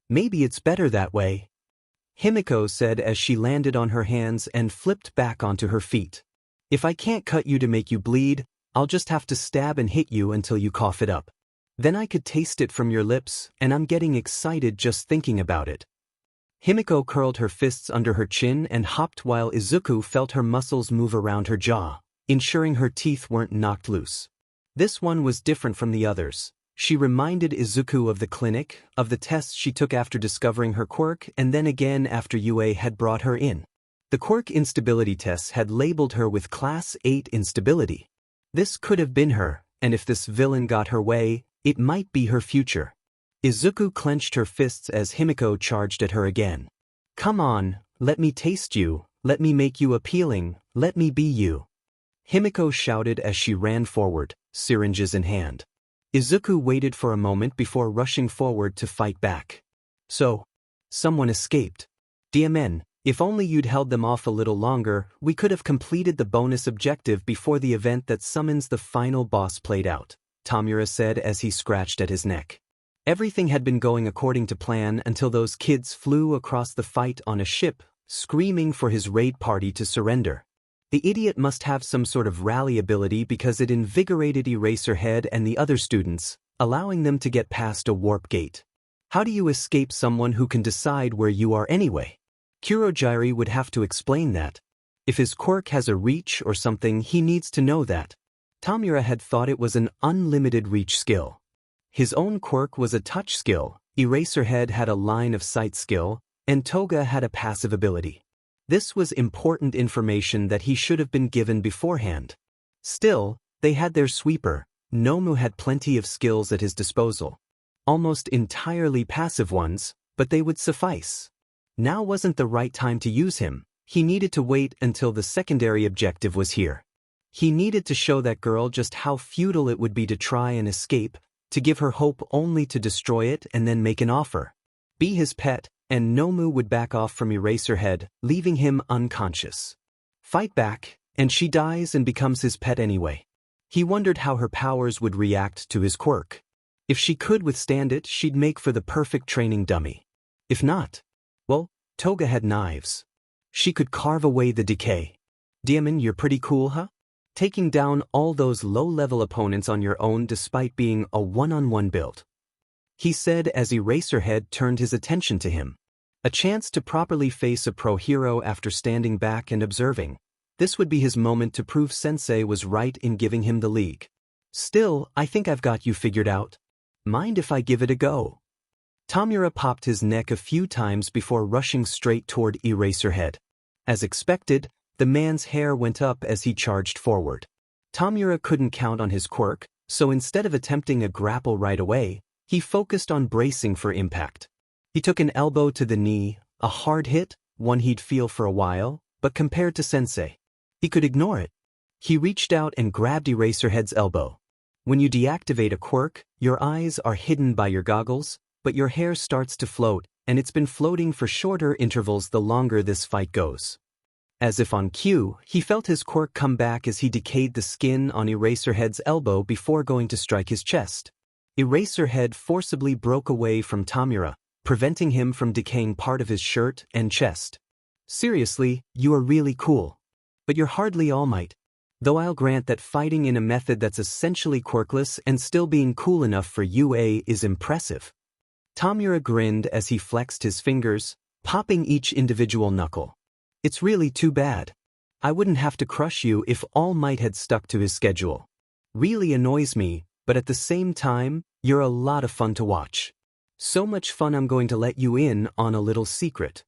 maybe it's better that way, Himiko said as she landed on her hands and flipped back onto her feet. If I can't cut you to make you bleed, I'll just have to stab and hit you until you cough it up. Then I could taste it from your lips, and I'm getting excited just thinking about it. Himiko curled her fists under her chin and hopped while Izuku felt her muscles move around her jaw, ensuring her teeth weren't knocked loose. This one was different from the others. She reminded Izuku of the clinic, of the tests she took after discovering her quirk and then again after UA had brought her in. The Quirk instability tests had labeled her with Class 8 instability. This could have been her, and if this villain got her way, it might be her future. Izuku clenched her fists as Himiko charged at her again. Come on, let me taste you, let me make you appealing, let me be you. Himiko shouted as she ran forward, syringes in hand. Izuku waited for a moment before rushing forward to fight back. So, someone escaped. DMN, if only you'd held them off a little longer, we could have completed the bonus objective before the event that summons the final boss played out, Tomura said as he scratched at his neck. Everything had been going according to plan until those kids flew across the fight on a ship, screaming for his raid party to surrender. The idiot must have some sort of rally ability because it invigorated Eraserhead and the other students, allowing them to get past a warp gate. How do you escape someone who can decide where you are anyway? Kurogiri would have to explain that. If his quirk has a reach or something, he needs to know that. Tomura had thought it was an unlimited reach skill. His own quirk was a touch skill, Eraserhead had a line of sight skill, and Toga had a passive ability. This was important information that he should have been given beforehand. Still, they had their sweeper. Nomu had plenty of skills at his disposal. Almost entirely passive ones, but they would suffice. Now wasn't the right time to use him. He needed to wait until the secondary objective was here. He needed to show that girl just how futile it would be to try and escape, to give her hope only to destroy it and then make an offer. Be his pet, and Nomu would back off from Eraserhead, leaving him unconscious. Fight back, and she dies and becomes his pet anyway. He wondered how her powers would react to his quirk. If she could withstand it, she'd make for the perfect training dummy. If not, well, Toga had knives. She could carve away the decay. Diamond, you're pretty cool, huh? Taking down all those low-level opponents on your own despite being a one-on-one build. He said as Eraserhead turned his attention to him. A chance to properly face a pro hero after standing back and observing. This would be his moment to prove Sensei was right in giving him the league. Still, I think I've got you figured out. Mind if I give it a go? Tomura popped his neck a few times before rushing straight toward Eraserhead. As expected, the man's hair went up as he charged forward. Tomura couldn't count on his quirk, so instead of attempting a grapple right away, he focused on bracing for impact. He took an elbow to the knee, a hard hit, one he'd feel for a while, but compared to Sensei, he could ignore it. He reached out and grabbed Eraserhead's elbow. When you deactivate a quirk, your eyes are hidden by your goggles, but your hair starts to float, and it's been floating for shorter intervals the longer this fight goes. As if on cue, he felt his quirk come back as he decayed the skin on Eraserhead's elbow before going to strike his chest. Eraserhead forcibly broke away from Tomura, preventing him from decaying part of his shirt and chest. Seriously, you are really cool. But you're hardly All Might. Though I'll grant that fighting in a method that's essentially quirkless and still being cool enough for UA is impressive. Tomura grinned as he flexed his fingers, popping each individual knuckle. It's really too bad. I wouldn't have to crush you if All Might had stuck to his schedule. Really annoys me, but at the same time, you're a lot of fun to watch. So much fun I'm going to let you in on a little secret.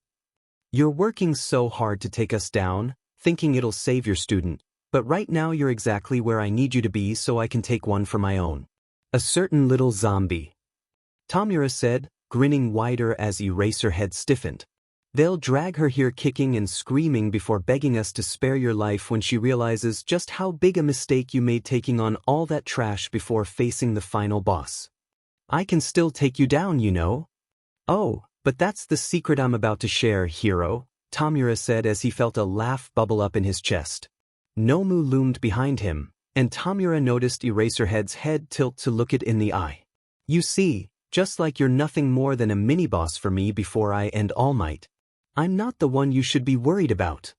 You're working so hard to take us down, thinking it'll save your student, but right now you're exactly where I need you to be so I can take one for my own. A certain little zombie. Tomura said, grinning wider as Eraserhead stiffened. They'll drag her here kicking and screaming before begging us to spare your life when she realizes just how big a mistake you made taking on all that trash before facing the final boss. I can still take you down, you know. Oh, but that's the secret I'm about to share, hero, Tomura said as he felt a laugh bubble up in his chest. Nomu loomed behind him, and Tomura noticed Eraserhead's head tilt to look it in the eye. You see, just like you're nothing more than a mini-boss for me before I end All Might, I'm not the one you should be worried about.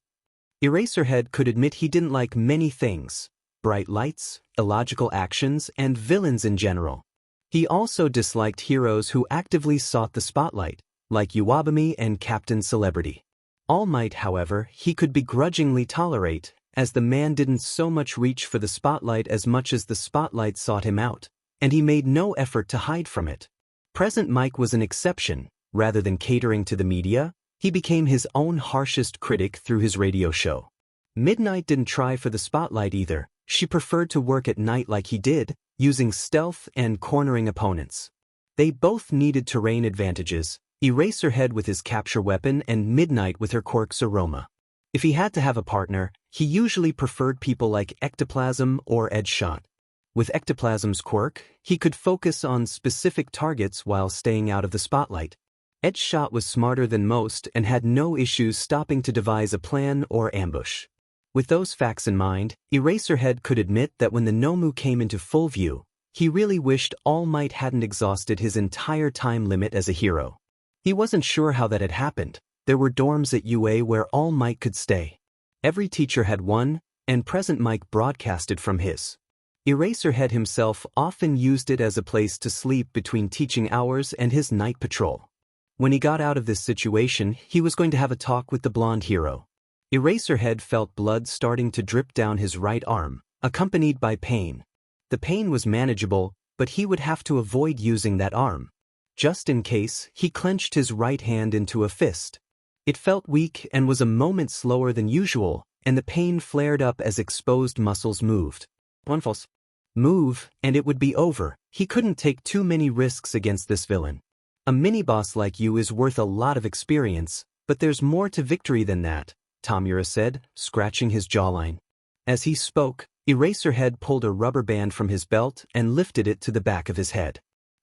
Eraserhead could admit he didn't like many things: bright lights, illogical actions, and villains in general. He also disliked heroes who actively sought the spotlight, like Iwabumi and Captain Celebrity. All Might, however, he could begrudgingly tolerate, as the man didn't so much reach for the spotlight as much as the spotlight sought him out, and he made no effort to hide from it. Present Mike was an exception. Rather than catering to the media, He became his own harshest critic through his radio show. Midnight didn't try for the spotlight either. She preferred to work at night like he did, using stealth and cornering opponents. They both needed terrain advantages, Eraserhead with his capture weapon and Midnight with her Quirk's aroma. If he had to have a partner, he usually preferred people like Ectoplasm or Edgeshot. With Ectoplasm's quirk, he could focus on specific targets while staying out of the spotlight. Edgeshot was smarter than most and had no issues stopping to devise a plan or ambush. With those facts in mind, Eraserhead could admit that when the Nomu came into full view, he really wished All Might hadn't exhausted his entire time limit as a hero. He wasn't sure how that had happened. There were dorms at UA where All Might could stay. Every teacher had one, and Present Mike broadcasted from his. Eraserhead himself often used it as a place to sleep between teaching hours and his night patrol. When he got out of this situation, he was going to have a talk with the blonde hero. Eraserhead felt blood starting to drip down his right arm, accompanied by pain. The pain was manageable, but he would have to avoid using that arm. Just in case, he clenched his right hand into a fist. It felt weak and was a moment slower than usual, and the pain flared up as exposed muscles moved. One false move, and it would be over. He couldn't take too many risks against this villain. A mini-boss like you is worth a lot of experience, but there's more to victory than that, Tomura said, scratching his jawline. As he spoke, Eraserhead pulled a rubber band from his belt and lifted it to the back of his head.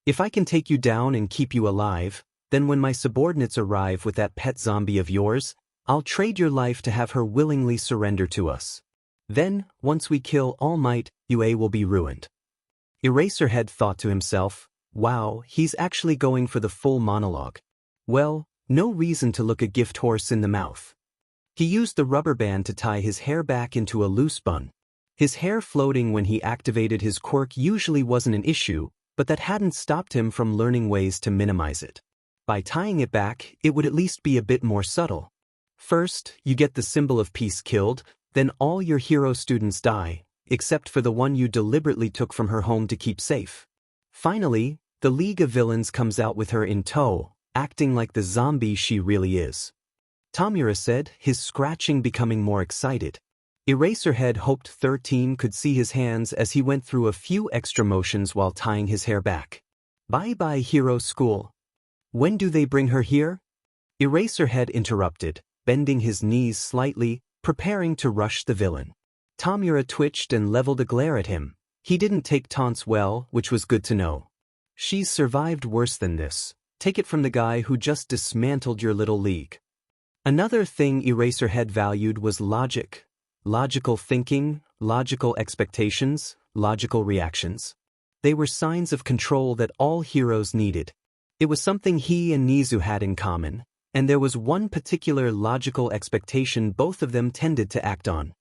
If I can take you down and keep you alive, then when my subordinates arrive with that pet zombie of yours, I'll trade your life to have her willingly surrender to us. Then, once we kill All Might, UA will be ruined. Eraserhead thought to himself, wow, he's actually going for the full monologue. Well, no reason to look a gift horse in the mouth. He used the rubber band to tie his hair back into a loose bun. His hair floating when he activated his quirk usually wasn't an issue, but that hadn't stopped him from learning ways to minimize it. By tying it back, it would at least be a bit more subtle. First, you get the symbol of peace killed, then all your hero students die, except for the one you deliberately took from her home to keep safe. Finally, the League of Villains comes out with her in tow, acting like the zombie she really is. Tomura said, his scratching becoming more excited. Eraserhead hoped 13 could see his hands as he went through a few extra motions while tying his hair back. Bye-bye, Hero School. When do they bring her here? Eraserhead interrupted, bending his knees slightly, preparing to rush the villain. Tomura twitched and leveled a glare at him. He didn't take taunts well, which was good to know. She's survived worse than this. Take it from the guy who just dismantled your little league. Another thing Eraserhead valued was logic. Logical thinking, logical expectations, logical reactions. They were signs of control that all heroes needed. It was something he and Nizu had in common, and there was one particular logical expectation both of them tended to act on.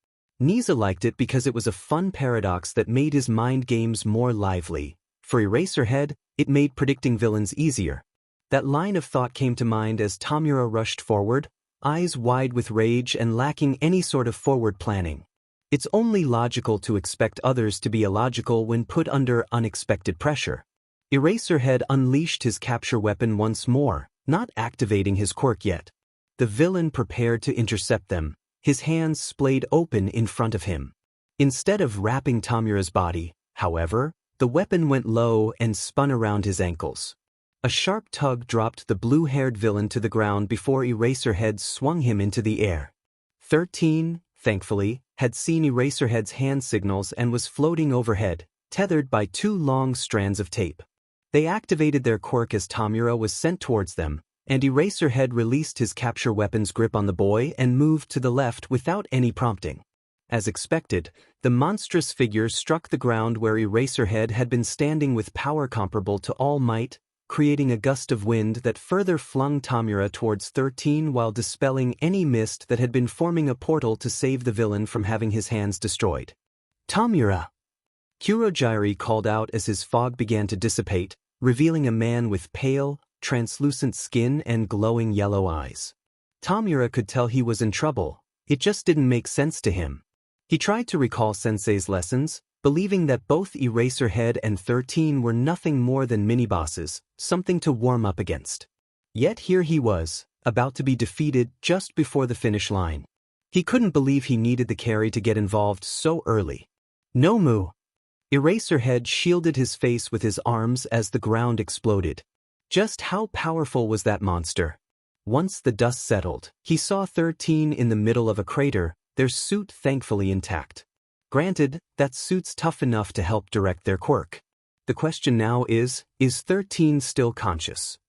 Nizu liked it because it was a fun paradox that made his mind games more lively. For Eraserhead, it made predicting villains easier. That line of thought came to mind as Tomura rushed forward, eyes wide with rage and lacking any sort of forward planning. It's only logical to expect others to be illogical when put under unexpected pressure. Eraserhead unleashed his capture weapon once more, not activating his quirk yet. The villain prepared to intercept them, his hands splayed open in front of him. Instead of wrapping Tomura's body, however, the weapon went low and spun around his ankles. A sharp tug dropped the blue-haired villain to the ground before Eraserhead swung him into the air. 13, thankfully, had seen Eraserhead's hand signals and was floating overhead, tethered by 2 long strands of tape. They activated their quirk as Tomura was sent towards them, and Eraserhead released his capture weapon's grip on the boy and moved to the left without any prompting. As expected, the monstrous figure struck the ground where Eraserhead had been standing with power comparable to All Might, creating a gust of wind that further flung Tomura towards 13 while dispelling any mist that had been forming a portal to save the villain from having his hands destroyed. Tomura! Kurogyri called out as his fog began to dissipate, revealing a man with pale, translucent skin and glowing yellow eyes. Tomura could tell he was in trouble. It just didn't make sense to him. He tried to recall Sensei's lessons, believing that both Eraserhead and 13 were nothing more than mini-bosses, something to warm up against. Yet here he was, about to be defeated just before the finish line. He couldn't believe he needed the carry to get involved so early. Nomu! Eraserhead shielded his face with his arms as the ground exploded. Just how powerful was that monster? Once the dust settled, he saw 13 in the middle of a crater, their suit thankfully intact. Granted, that suit's tough enough to help direct their quirk. The question now is 13 still conscious?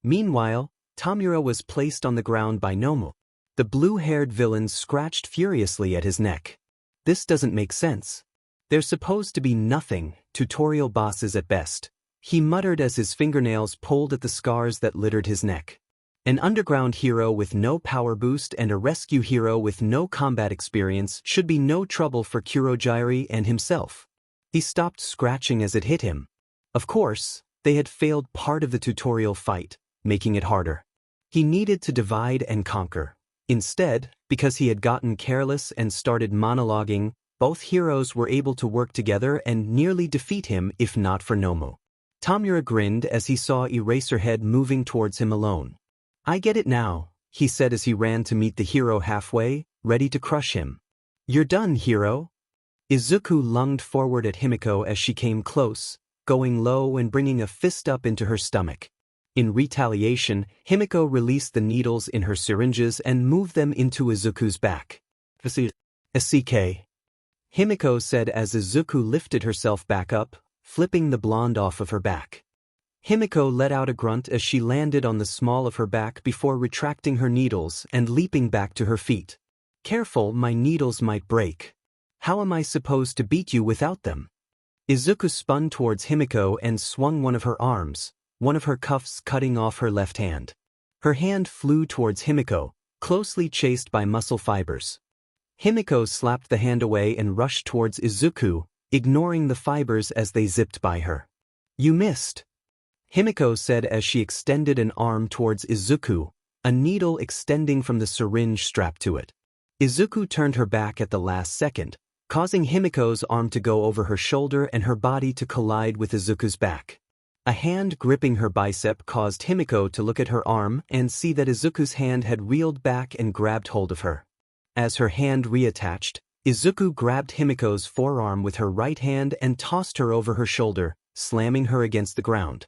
Meanwhile, Tomura was placed on the ground by Nomu. The blue-haired villain scratched furiously at his neck. This doesn't make sense. They're supposed to be nothing, tutorial bosses at best. He muttered as his fingernails pulled at the scars that littered his neck. An underground hero with no power boost and a rescue hero with no combat experience should be no trouble for Kurogiri and himself. He stopped scratching as it hit him. Of course, they had failed part of the tutorial fight, making it harder. He needed to divide and conquer. Instead, because he had gotten careless and started monologuing, both heroes were able to work together and nearly defeat him if not for Nomu. Tomura grinned as he saw Eraserhead moving towards him alone. "I get it now," he said as he ran to meet the hero halfway, ready to crush him. "You're done, hero." Izuku lunged forward at Himiko as she came close, going low and bringing a fist up into her stomach. In retaliation, Himiko released the needles in her syringes and moved them into Izuku's back. "SK." Himiko said as Izuku lifted herself back up, flipping the blonde off of her back. Himiko let out a grunt as she landed on the small of her back before retracting her needles and leaping back to her feet. "Careful, my needles might break. How am I supposed to beat you without them?" Izuku spun towards Himiko and swung one of her arms, one of her cuffs cutting off her left hand. Her hand flew towards Himiko, closely chased by muscle fibers. Himiko slapped the hand away and rushed towards Izuku, ignoring the fibers as they zipped by her. "You missed," Himiko said as she extended an arm towards Izuku, a needle extending from the syringe strapped to it. Izuku turned her back at the last second, causing Himiko's arm to go over her shoulder and her body to collide with Izuku's back. A hand gripping her bicep caused Himiko to look at her arm and see that Izuku's hand had reeled back and grabbed hold of her. As her hand reattached, Izuku grabbed Himiko's forearm with her right hand and tossed her over her shoulder, slamming her against the ground.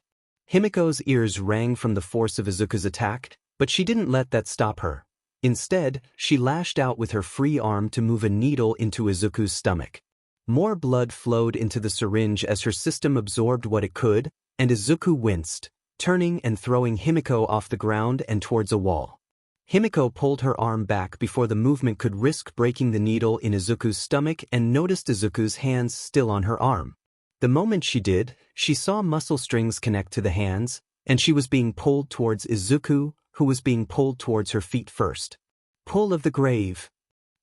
Himiko's ears rang from the force of Izuku's attack, but she didn't let that stop her. Instead, she lashed out with her free arm to move a needle into Izuku's stomach. More blood flowed into the syringe as her system absorbed what it could, and Izuku winced, turning and throwing Himiko off the ground and towards a wall. Himiko pulled her arm back before the movement could risk breaking the needle in Izuku's stomach and noticed Izuku's hands still on her arm. The moment she did, she saw muscle strings connect to the hands, and she was being pulled towards Izuku, who was being pulled towards her feet first. Pull of the grave.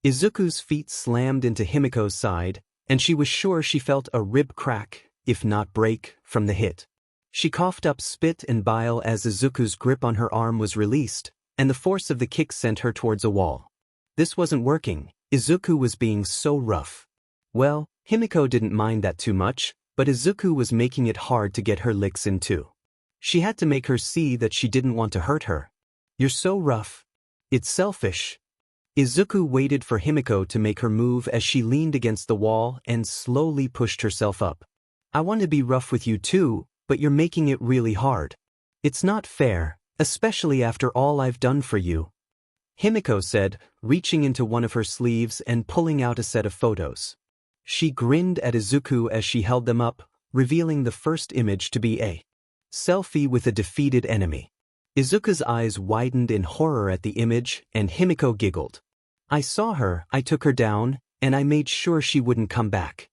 Izuku's feet slammed into Himiko's side, and she was sure she felt a rib crack, if not break, from the hit. She coughed up spit and bile as Izuku's grip on her arm was released, and the force of the kick sent her towards a wall. This wasn't working. Izuku was being so rough. Well, Himiko didn't mind that too much, but Izuku was making it hard to get her licks in too. She had to make her see that she didn't want to hurt her. "You're so rough. It's selfish." Izuku waited for Himiko to make her move as she leaned against the wall and slowly pushed herself up. "I want to be rough with you too, but you're making it really hard. It's not fair, especially after all I've done for you," Himiko said, reaching into one of her sleeves and pulling out a set of photos. She grinned at Izuku as she held them up, revealing the first image to be a selfie with a defeated enemy. Izuku's eyes widened in horror at the image, and Himiko giggled. "I saw her, I took her down, and I made sure she wouldn't come back.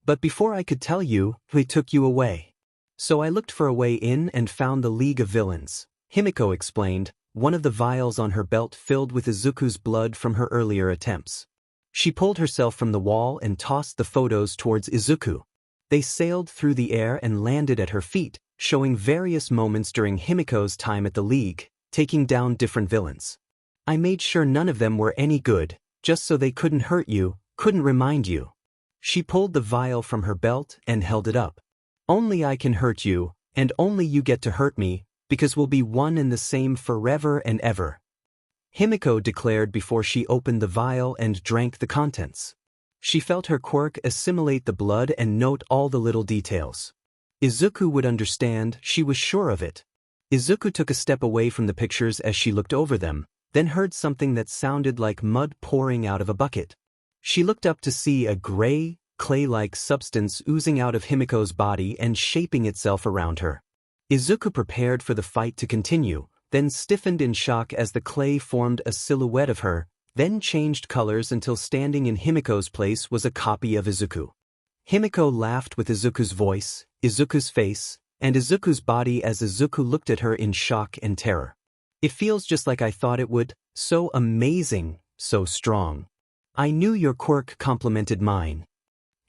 But before I could tell you, they took you away. So I looked for a way in and found the League of Villains," Himiko explained, one of the vials on her belt filled with Izuku's blood from her earlier attempts. She pulled herself from the wall and tossed the photos towards Izuku. They sailed through the air and landed at her feet, showing various moments during Himiko's time at the League, taking down different villains. "I made sure none of them were any good, just so they couldn't hurt you, couldn't remind you." She pulled the vial from her belt and held it up. "Only I can hurt you, and only you get to hurt me, because we'll be one and the same forever and ever. Himiko declared before she opened the vial and drank the contents. She felt her quirk assimilate the blood and note all the little details. Izuku would understand, she was sure of it. Izuku took a step away from the pictures as she looked over them, then heard something that sounded like mud pouring out of a bucket. She looked up to see a gray, clay-like substance oozing out of Himiko's body and shaping itself around her. Izuku prepared for the fight to continue, then stiffened in shock as the clay formed a silhouette of her, then changed colors until standing in Himiko's place was a copy of Izuku. Himiko laughed with Izuku's voice, Izuku's face, and Izuku's body as Izuku looked at her in shock and terror. It feels just like I thought it would, so amazing, so strong. I knew your quirk complemented mine.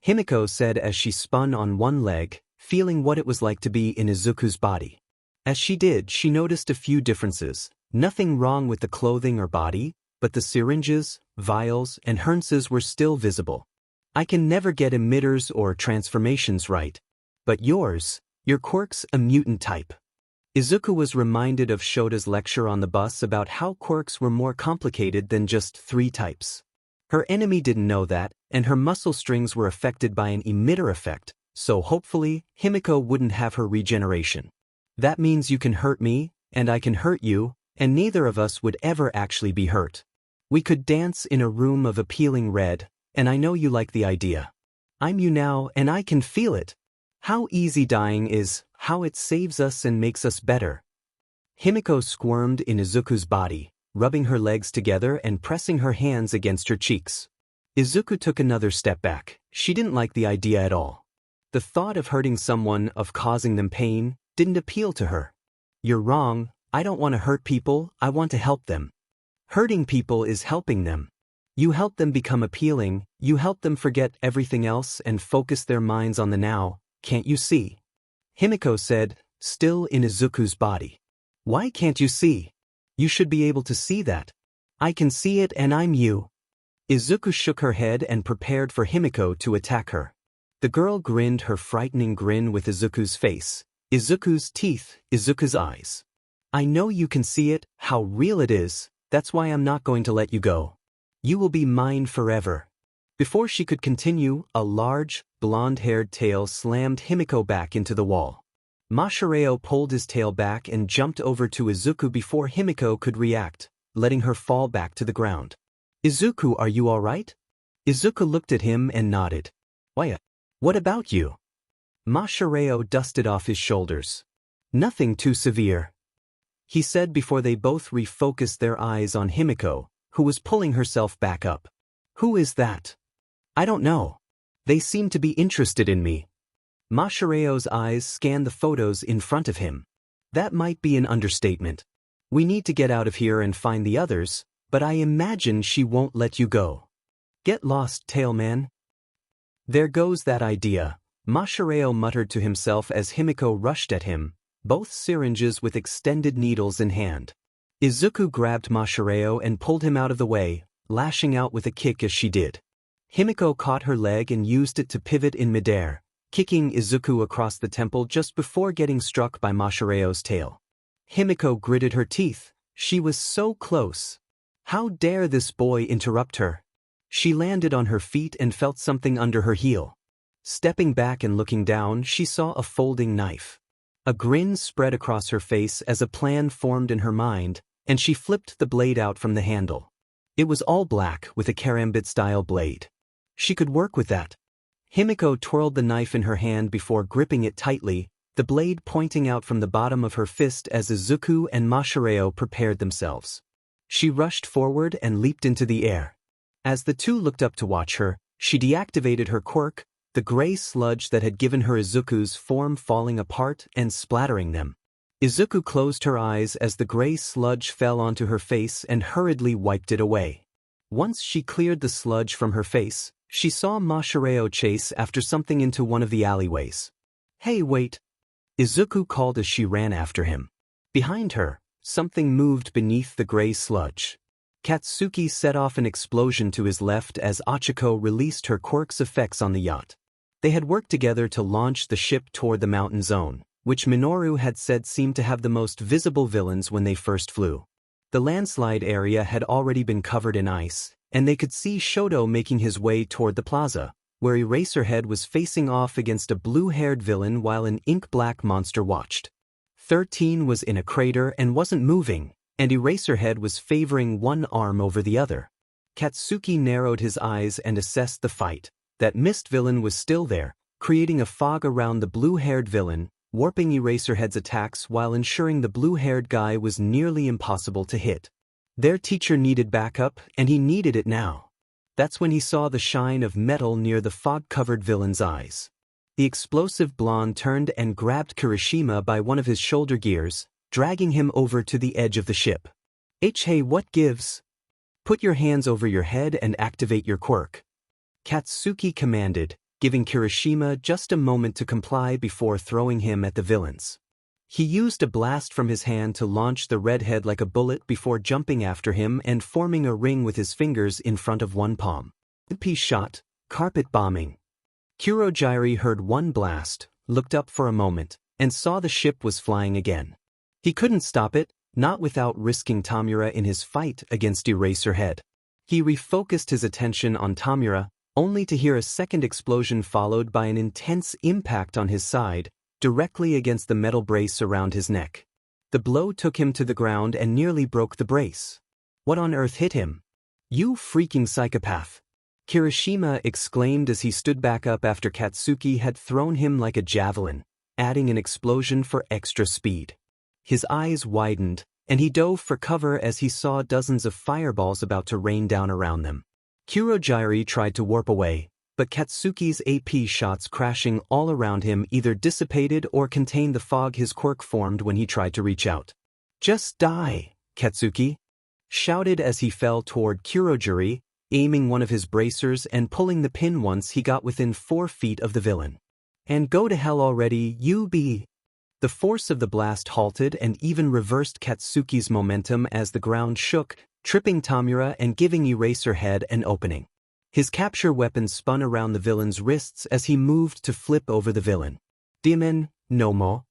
Himiko said as she spun on one leg, feeling what it was like to be in Izuku's body. As she did, she noticed a few differences. Nothing wrong with the clothing or body, but the syringes, vials, and harnesses were still visible. I can never get emitters or transformations right. But yours, your quirk's a mutant type. Izuku was reminded of Shoto's lecture on the bus about how quirks were more complicated than just 3 types. Her enemy didn't know that, and her muscle strings were affected by an emitter effect, so hopefully, Himiko wouldn't have her regeneration. That means you can hurt me, and I can hurt you, and neither of us would ever actually be hurt. We could dance in a room of appealing red, and I know you like the idea. I'm you now, and I can feel it. How easy dying is, how it saves us and makes us better. Himiko squirmed in Izuku's body, rubbing her legs together and pressing her hands against her cheeks. Izuku took another step back. She didn't like the idea at all. The thought of hurting someone, of causing them pain, didn't appeal to her. You're wrong, I don't want to hurt people, I want to help them. Hurting people is helping them. You help them become appealing, you help them forget everything else and focus their minds on the now, can't you see? Himiko said, still in Izuku's body. Why can't you see? You should be able to see that. I can see it and I'm you. Izuku shook her head and prepared for Himiko to attack her. The girl grinned her frightening grin with Izuku's face, Izuku's teeth, Izuku's eyes. I know you can see it, how real it is, that's why I'm not going to let you go. You will be mine forever. Before she could continue, a large, blonde-haired tail slammed Himiko back into the wall. Mashareo pulled his tail back and jumped over to Izuku before Himiko could react, letting her fall back to the ground. Izuku, are you all right? Izuku looked at him and nodded. Why? What about you? Mashareo dusted off his shoulders. Nothing too severe, he said before they both refocused their eyes on Himiko, who was pulling herself back up. Who is that? I don't know. They seem to be interested in me. Mashareo's eyes scanned the photos in front of him. That might be an understatement. We need to get out of here and find the others, but I imagine she won't let you go. Get lost, Tailman. There goes that idea, Mashareo muttered to himself as Himiko rushed at him, both syringes with extended needles in hand. Izuku grabbed Mashareo and pulled him out of the way, lashing out with a kick as she did. Himiko caught her leg and used it to pivot in midair, kicking Izuku across the temple just before getting struck by Mashareo's tail. Himiko gritted her teeth. She was so close. How dare this boy interrupt her? She landed on her feet and felt something under her heel. Stepping back and looking down, she saw a folding knife. A grin spread across her face as a plan formed in her mind, and she flipped the blade out from the handle. It was all black with a karambit-style blade. She could work with that. Himiko twirled the knife in her hand before gripping it tightly, the blade pointing out from the bottom of her fist as Izuku and Mashareo prepared themselves. She rushed forward and leaped into the air. As the two looked up to watch her, she deactivated her quirk, the gray sludge that had given her Izuku's form falling apart and splattering them. Izuku closed her eyes as the gray sludge fell onto her face and hurriedly wiped it away. Once she cleared the sludge from her face, she saw Mashareo chase after something into one of the alleyways. Hey, wait! Izuku called as she ran after him. Behind her, something moved beneath the gray sludge. Katsuki set off an explosion to his left as Achiko released her quirk's effects on the yacht. They had worked together to launch the ship toward the mountain zone, which Minoru had said seemed to have the most visible villains when they first flew. The landslide area had already been covered in ice, and they could see Shoto making his way toward the plaza, where Eraserhead was facing off against a blue-haired villain while an ink-black monster watched. 13 was in a crater and wasn't moving, and Eraserhead was favoring one arm over the other. Katsuki narrowed his eyes and assessed the fight. That mist villain was still there, creating a fog around the blue-haired villain, warping Eraserhead's attacks while ensuring the blue-haired guy was nearly impossible to hit. Their teacher needed backup, and he needed it now. That's when he saw the shine of metal near the fog-covered villain's eyes. The explosive blonde turned and grabbed Kirishima by one of his shoulder gears, dragging him over to the edge of the ship. Hey, what gives? Put your hands over your head and activate your quirk. Katsuki commanded, giving Kirishima just a moment to comply before throwing him at the villains. He used a blast from his hand to launch the redhead like a bullet before jumping after him and forming a ring with his fingers in front of one palm. Piece shot, carpet bombing. Kurogiri heard one blast, looked up for a moment, and saw the ship was flying again. He couldn't stop it, not without risking Tomura in his fight against Eraserhead. He refocused his attention on Tomura, only to hear a second explosion followed by an intense impact on his side, directly against the metal brace around his neck. The blow took him to the ground and nearly broke the brace. What on earth hit him? You freaking psychopath! Kirishima exclaimed as he stood back up after Katsuki had thrown him like a javelin, adding an explosion for extra speed. His eyes widened, and he dove for cover as he saw dozens of fireballs about to rain down around them. Kurogiri tried to warp away, but Katsuki's AP shots crashing all around him either dissipated or contained the fog his quirk formed when he tried to reach out. Just die, Katsuki! Shouted as he fell toward Kurogiri, aiming one of his bracers and pulling the pin once he got within 4 feet of the villain. And go to hell already, you be! The force of the blast halted and even reversed Katsuki's momentum as the ground shook, tripping Tomura and giving Eraserhead an opening. His capture weapon spun around the villain's wrists as he moved to flip over the villain. Dimen, Nomu!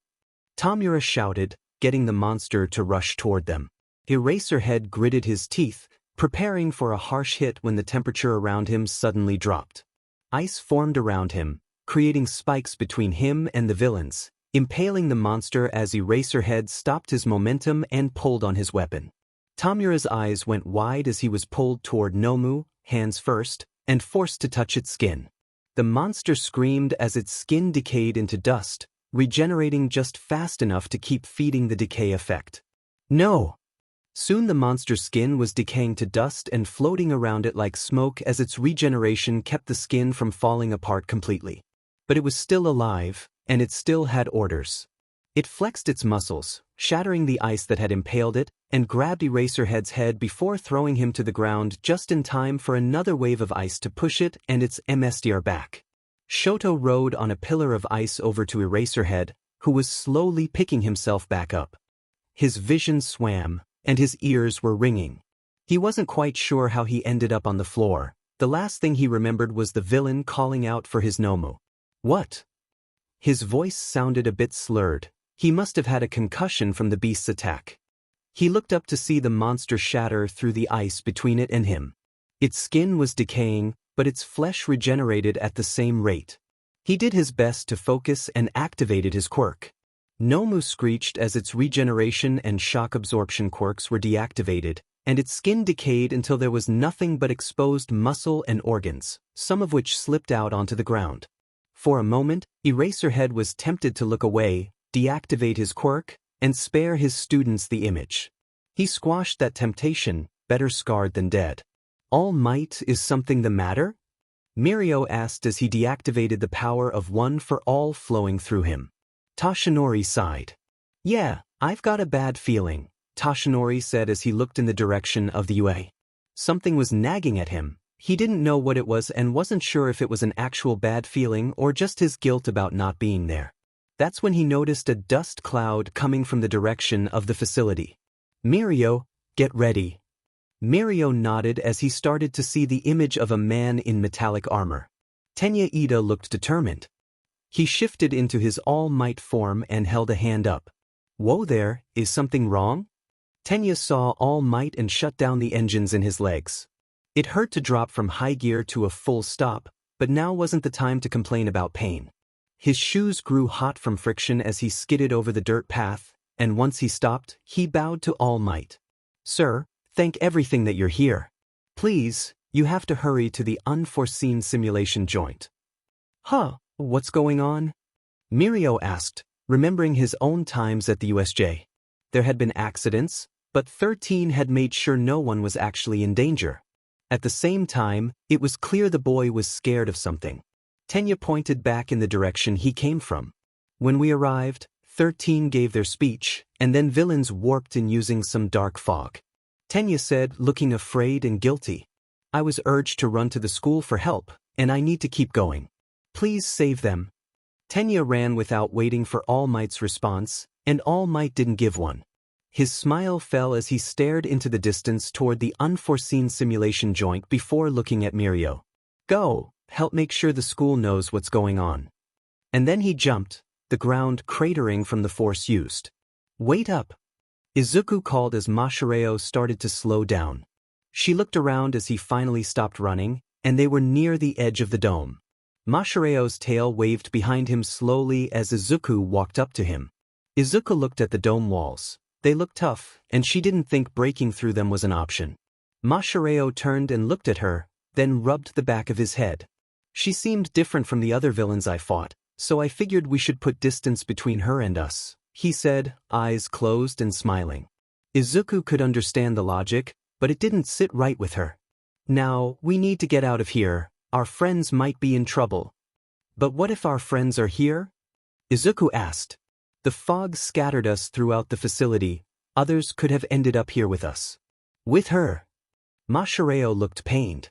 Tomura shouted, getting the monster to rush toward them. Eraserhead gritted his teeth, preparing for a harsh hit when the temperature around him suddenly dropped. Ice formed around him, creating spikes between him and the villains, impaling the monster as Eraserhead stopped his momentum and pulled on his weapon. Tomura's eyes went wide as he was pulled toward Nomu, hands first, and forced to touch its skin. The monster screamed as its skin decayed into dust, regenerating just fast enough to keep feeding the decay effect. No! Soon the monster's skin was decaying to dust and floating around it like smoke as its regeneration kept the skin from falling apart completely. But it was still alive, and it still had orders. It flexed its muscles, shattering the ice that had impaled it, and grabbed Eraserhead's head before throwing him to the ground just in time for another wave of ice to push it and its MSDR back. Shoto rode on a pillar of ice over to Eraserhead, who was slowly picking himself back up. His vision swam, and his ears were ringing. He wasn't quite sure how he ended up on the floor. The last thing he remembered was the villain calling out for his Nomu. What? His voice sounded a bit slurred. He must have had a concussion from the beast's attack. He looked up to see the monster shatter through the ice between it and him. Its skin was decaying, but its flesh regenerated at the same rate. He did his best to focus and activated his quirk. Nomu screeched as its regeneration and shock absorption quirks were deactivated, and its skin decayed until there was nothing but exposed muscle and organs, some of which slipped out onto the ground. For a moment, Eraserhead was tempted to look away, deactivate his quirk, and spare his students the image. He squashed that temptation, better scarred than dead. All might, is something the matter? Mirio asked as he deactivated the power of one for all flowing through him. Toshinori sighed. Yeah, I've got a bad feeling, Toshinori said as he looked in the direction of the UA. Something was nagging at him. He didn't know what it was and wasn't sure if it was an actual bad feeling or just his guilt about not being there. That's when he noticed a dust cloud coming from the direction of the facility. Mirio, get ready. Mirio nodded as he started to see the image of a man in metallic armor. Tenya Ida looked determined. He shifted into his All Might form and held a hand up. Whoa there, is something wrong? Tenya saw All Might and shut down the engines in his legs. It hurt to drop from high gear to a full stop, but now wasn't the time to complain about pain. His shoes grew hot from friction as he skidded over the dirt path, and once he stopped, he bowed to All Might. Sir, thank everything that you're here. Please, you have to hurry to the unforeseen simulation joint. Huh, what's going on? Mirio asked, remembering his own times at the USJ. There had been accidents, but 13 had made sure no one was actually in danger. At the same time, it was clear the boy was scared of something. Tenya pointed back in the direction he came from. When we arrived, 13 gave their speech, and then villains warped in using some dark fog. Tenya said, looking afraid and guilty. I was urged to run to the school for help, and I need to keep going. Please save them. Tenya ran without waiting for All Might's response, and All Might didn't give one. His smile fell as he stared into the distance toward the unforeseen simulation joint before looking at Mirio. Go, help make sure the school knows what's going on. And then he jumped, the ground cratering from the force used. Wait up. Izuku called as Mashireo started to slow down. She looked around as he finally stopped running, and they were near the edge of the dome. Mashireo's tail waved behind him slowly as Izuku walked up to him. Izuku looked at the dome walls. They looked tough, and she didn't think breaking through them was an option. Mashireo turned and looked at her, then rubbed the back of his head. She seemed different from the other villains I fought, so I figured we should put distance between her and us, he said, eyes closed and smiling. Izuku could understand the logic, but it didn't sit right with her. Now, we need to get out of here. Our friends might be in trouble. But what if our friends are here? Izuku asked. The fog scattered us throughout the facility. Others could have ended up here with us. With her. Mashireo looked pained.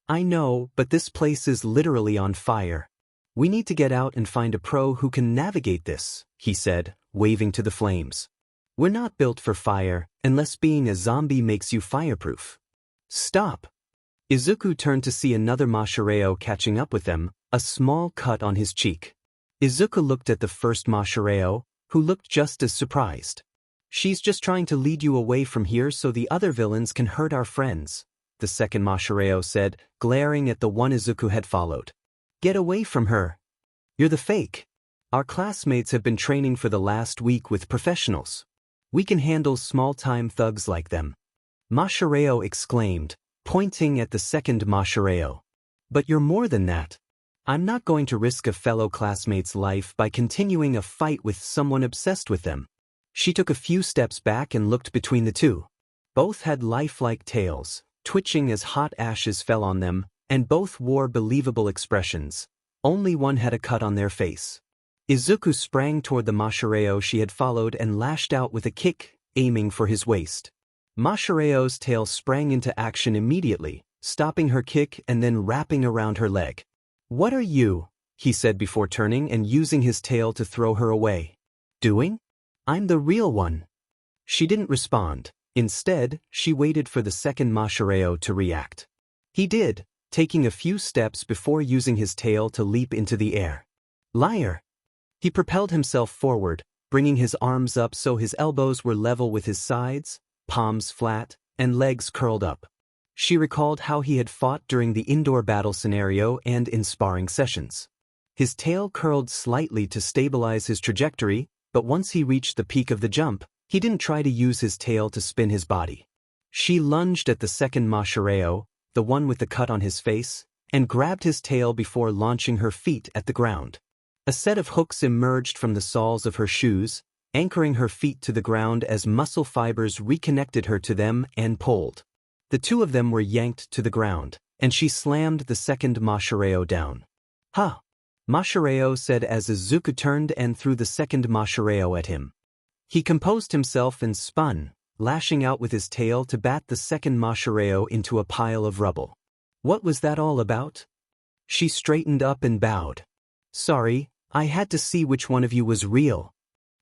I know, but this place is literally on fire. We need to get out and find a pro who can navigate this, he said, waving to the flames. We're not built for fire, unless being a zombie makes you fireproof. Stop. Izuku turned to see another Mashireo catching up with them, a small cut on his cheek. Izuku looked at the first Mashireo, who looked just as surprised. She's just trying to lead you away from here so the other villains can hurt our friends, the second Mashireo said, glaring at the one Izuku had followed. Get away from her. You're the fake. Our classmates have been training for the last week with professionals. We can handle small-time thugs like them. Mashireo exclaimed, pointing at the second Mashireo. But you're more than that. I'm not going to risk a fellow classmate's life by continuing a fight with someone obsessed with them. She took a few steps back and looked between the two. Both had lifelike tails, twitching as hot ashes fell on them, and both wore believable expressions. Only one had a cut on their face. Izuku sprang toward the Mashireo she had followed and lashed out with a kick, aiming for his waist. Mashireo's tail sprang into action immediately, stopping her kick and then wrapping around her leg. What are you? He said before turning and using his tail to throw her away. Doing? I'm the real one. She didn't respond. Instead, she waited for the second Mashireo to react. He did, taking a few steps before using his tail to leap into the air. Liar! He propelled himself forward, bringing his arms up so his elbows were level with his sides, palms flat, and legs curled up. She recalled how he had fought during the indoor battle scenario and in sparring sessions. His tail curled slightly to stabilize his trajectory, but once he reached the peak of the jump, he didn't try to use his tail to spin his body. She lunged at the second Mashireo, the one with the cut on his face, and grabbed his tail before launching her feet at the ground. A set of hooks emerged from the soles of her shoes, anchoring her feet to the ground as muscle fibers reconnected her to them and pulled. The two of them were yanked to the ground, and she slammed the second Mashireo down. Ha! Mashireo said as Izuku turned and threw the second Mashireo at him. He composed himself and spun, lashing out with his tail to bat the second Mashireo into a pile of rubble. What was that all about? She straightened up and bowed. Sorry, I had to see which one of you was real.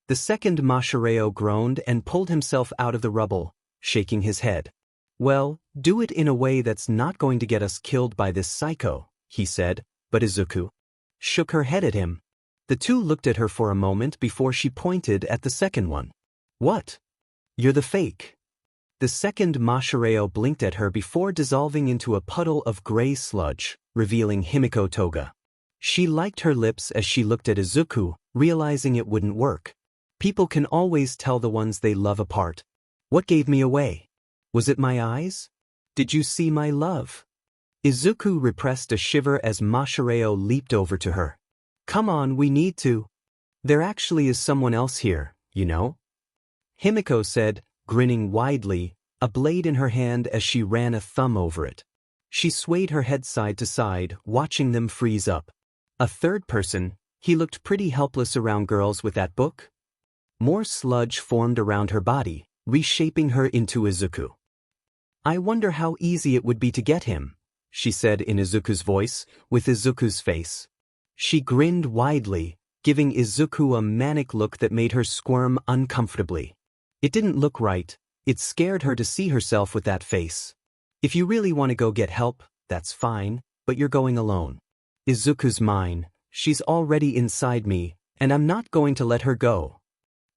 The second Mashireo groaned and pulled himself out of the rubble, shaking his head. Well, do it in a way that's not going to get us killed by this psycho, he said, but Izuku shook her head at him. The two looked at her for a moment before she pointed at the second one. What? You're the fake. The second Mashireo blinked at her before dissolving into a puddle of gray sludge, revealing Himiko Toga. She liked her lips as she looked at Izuku, realizing it wouldn't work. People can always tell the ones they love apart. What gave me away? Was it my eyes? Did you see my love? Izuku repressed a shiver as Mashireo leaped over to her. Come on, we need to. There actually is someone else here, you know? Himiko said, grinning widely, a blade in her hand as she ran a thumb over it. She swayed her head side to side, watching them freeze up. A third person, he looked pretty helpless around girls with that book. More sludge formed around her body, reshaping her into Izuku. I wonder how easy it would be to get him, she said in Izuku's voice, with Izuku's face. She grinned widely, giving Izuku a manic look that made her squirm uncomfortably. It didn't look right, it scared her to see herself with that face. If you really want to go get help, that's fine, but you're going alone. Izuku's mine, she's already inside me, and I'm not going to let her go.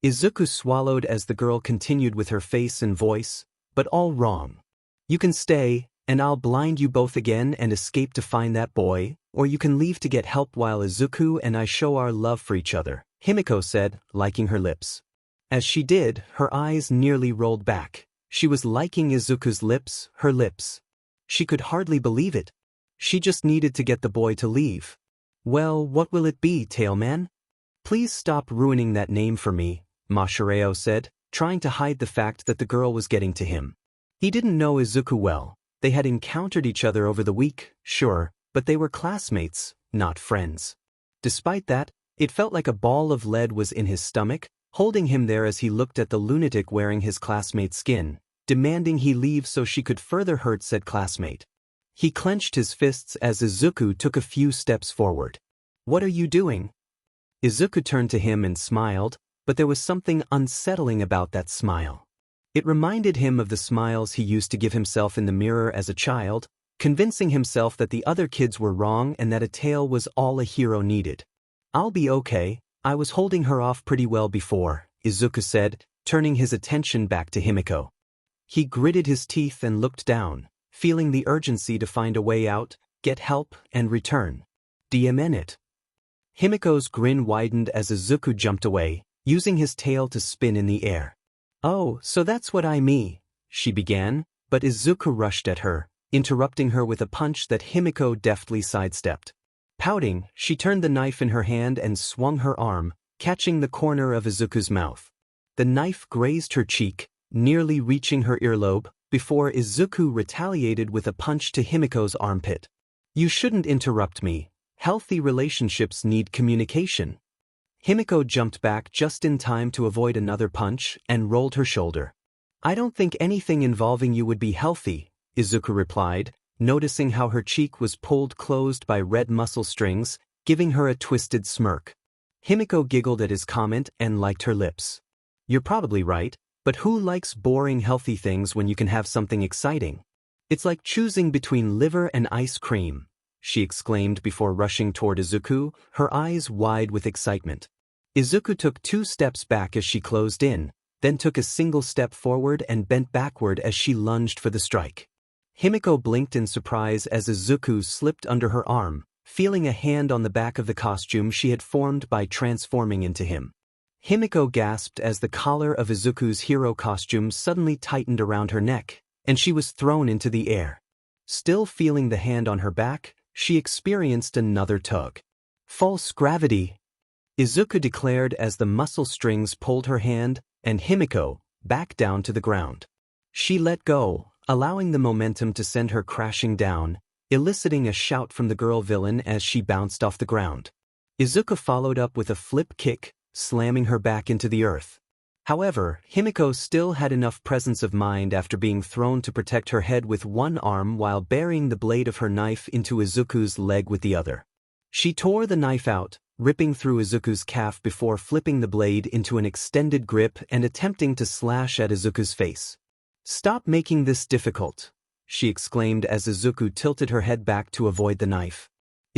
Izuku swallowed as the girl continued with her face and voice, but all wrong. You can stay, and I'll blind you both again and escape to find that boy, or you can leave to get help while Izuku and I show our love for each other, Himiko said, liking her lips. As she did, her eyes nearly rolled back. She was liking Izuku's lips, her lips. She could hardly believe it. She just needed to get the boy to leave. Well, what will it be, Tailman? Please stop ruining that name for me, Mashireo said, trying to hide the fact that the girl was getting to him. He didn't know Izuku well. They had encountered each other over the week, sure, but they were classmates, not friends. Despite that, it felt like a ball of lead was in his stomach, holding him there as he looked at the lunatic wearing his classmate's skin, demanding he leave so she could further hurt said classmate. He clenched his fists as Izuku took a few steps forward. What are you doing? Izuku turned to him and smiled, but there was something unsettling about that smile. It reminded him of the smiles he used to give himself in the mirror as a child, convincing himself that the other kids were wrong and that a tail was all a hero needed. I'll be okay, I was holding her off pretty well before, Izuku said, turning his attention back to Himiko. He gritted his teeth and looked down, feeling the urgency to find a way out, get help, and return. DM it. Himiko's grin widened as Izuku jumped away, using his tail to spin in the air. Oh, so that's what I mean, she began, but Izuku rushed at her, interrupting her with a punch that Himiko deftly sidestepped. Pouting, she turned the knife in her hand and swung her arm, catching the corner of Izuku's mouth. The knife grazed her cheek, nearly reaching her earlobe, before Izuku retaliated with a punch to Himiko's armpit. You shouldn't interrupt me. Healthy relationships need communication. Himiko jumped back just in time to avoid another punch and rolled her shoulder. I don't think anything involving you would be healthy, Izuku replied, noticing how her cheek was pulled closed by red muscle strings, giving her a twisted smirk. Himiko giggled at his comment and liked her lips. You're probably right, but who likes boring healthy things when you can have something exciting? It's like choosing between liver and ice cream, she exclaimed before rushing toward Izuku, her eyes wide with excitement. Izuku took 2 steps back as she closed in, then took a single step forward and bent backward as she lunged for the strike. Himiko blinked in surprise as Izuku slipped under her arm, feeling a hand on the back of the costume she had formed by transforming into him. Himiko gasped as the collar of Izuku's hero costume suddenly tightened around her neck, and she was thrown into the air. Still feeling the hand on her back, she experienced another tug. False gravity, Izuku declared as the muscle strings pulled her hand and Himiko back down to the ground. She let go, allowing the momentum to send her crashing down, eliciting a shout from the girl villain as she bounced off the ground. Izuku followed up with a flip kick, slamming her back into the earth. However, Himiko still had enough presence of mind after being thrown to protect her head with one arm while burying the blade of her knife into Izuku's leg with the other. She tore the knife out, ripping through Izuku's calf before flipping the blade into an extended grip and attempting to slash at Izuku's face. Stop making this difficult, she exclaimed as Izuku tilted her head back to avoid the knife.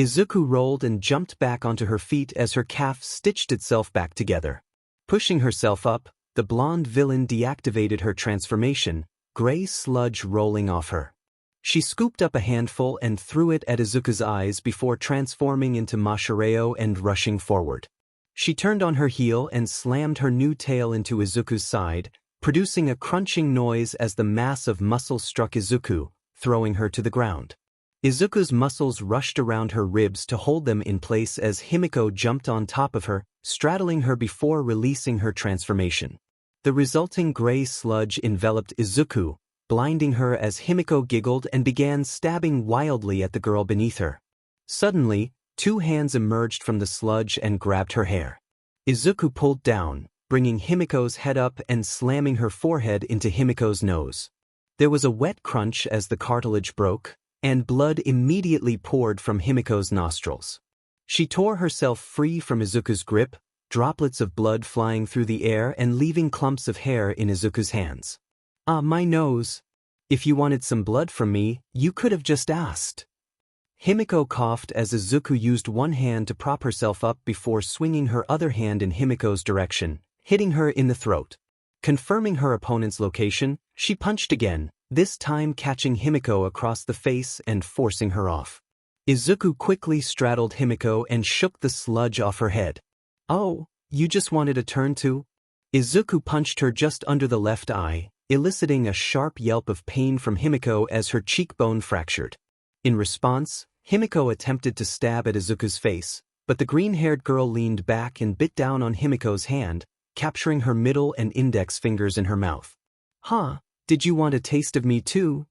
Izuku rolled and jumped back onto her feet as her calf stitched itself back together. Pushing herself up, the blonde villain deactivated her transformation, gray sludge rolling off her. She scooped up a handful and threw it at Izuku's eyes before transforming into Mashireo and rushing forward. She turned on her heel and slammed her new tail into Izuku's side, producing a crunching noise as the mass of muscle struck Izuku, throwing her to the ground. Izuku's muscles rushed around her ribs to hold them in place as Himiko jumped on top of her, straddling her before releasing her transformation. The resulting gray sludge enveloped Izuku, blinding her as Himiko giggled and began stabbing wildly at the girl beneath her. Suddenly, two hands emerged from the sludge and grabbed her hair. Izuku pulled down, bringing Himiko's head up and slamming her forehead into Himiko's nose. There was a wet crunch as the cartilage broke, and blood immediately poured from Himiko's nostrils. She tore herself free from Izuku's grip, droplets of blood flying through the air and leaving clumps of hair in Izuku's hands. "Ah, my nose. If you wanted some blood from me, you could have just asked." Himiko coughed as Izuku used one hand to prop herself up before swinging her other hand in Himiko's direction, hitting her in the throat. Confirming her opponent's location, she punched again, this time catching Himiko across the face and forcing her off. Izuku quickly straddled Himiko and shook the sludge off her head. "Oh, you just wanted a turn too?" Izuku punched her just under the left eye, eliciting a sharp yelp of pain from Himiko as her cheekbone fractured. In response, Himiko attempted to stab at Izuku's face, but the green-haired girl leaned back and bit down on Himiko's hand, capturing her middle and index fingers in her mouth. "Huh? Did you want a taste of me too?"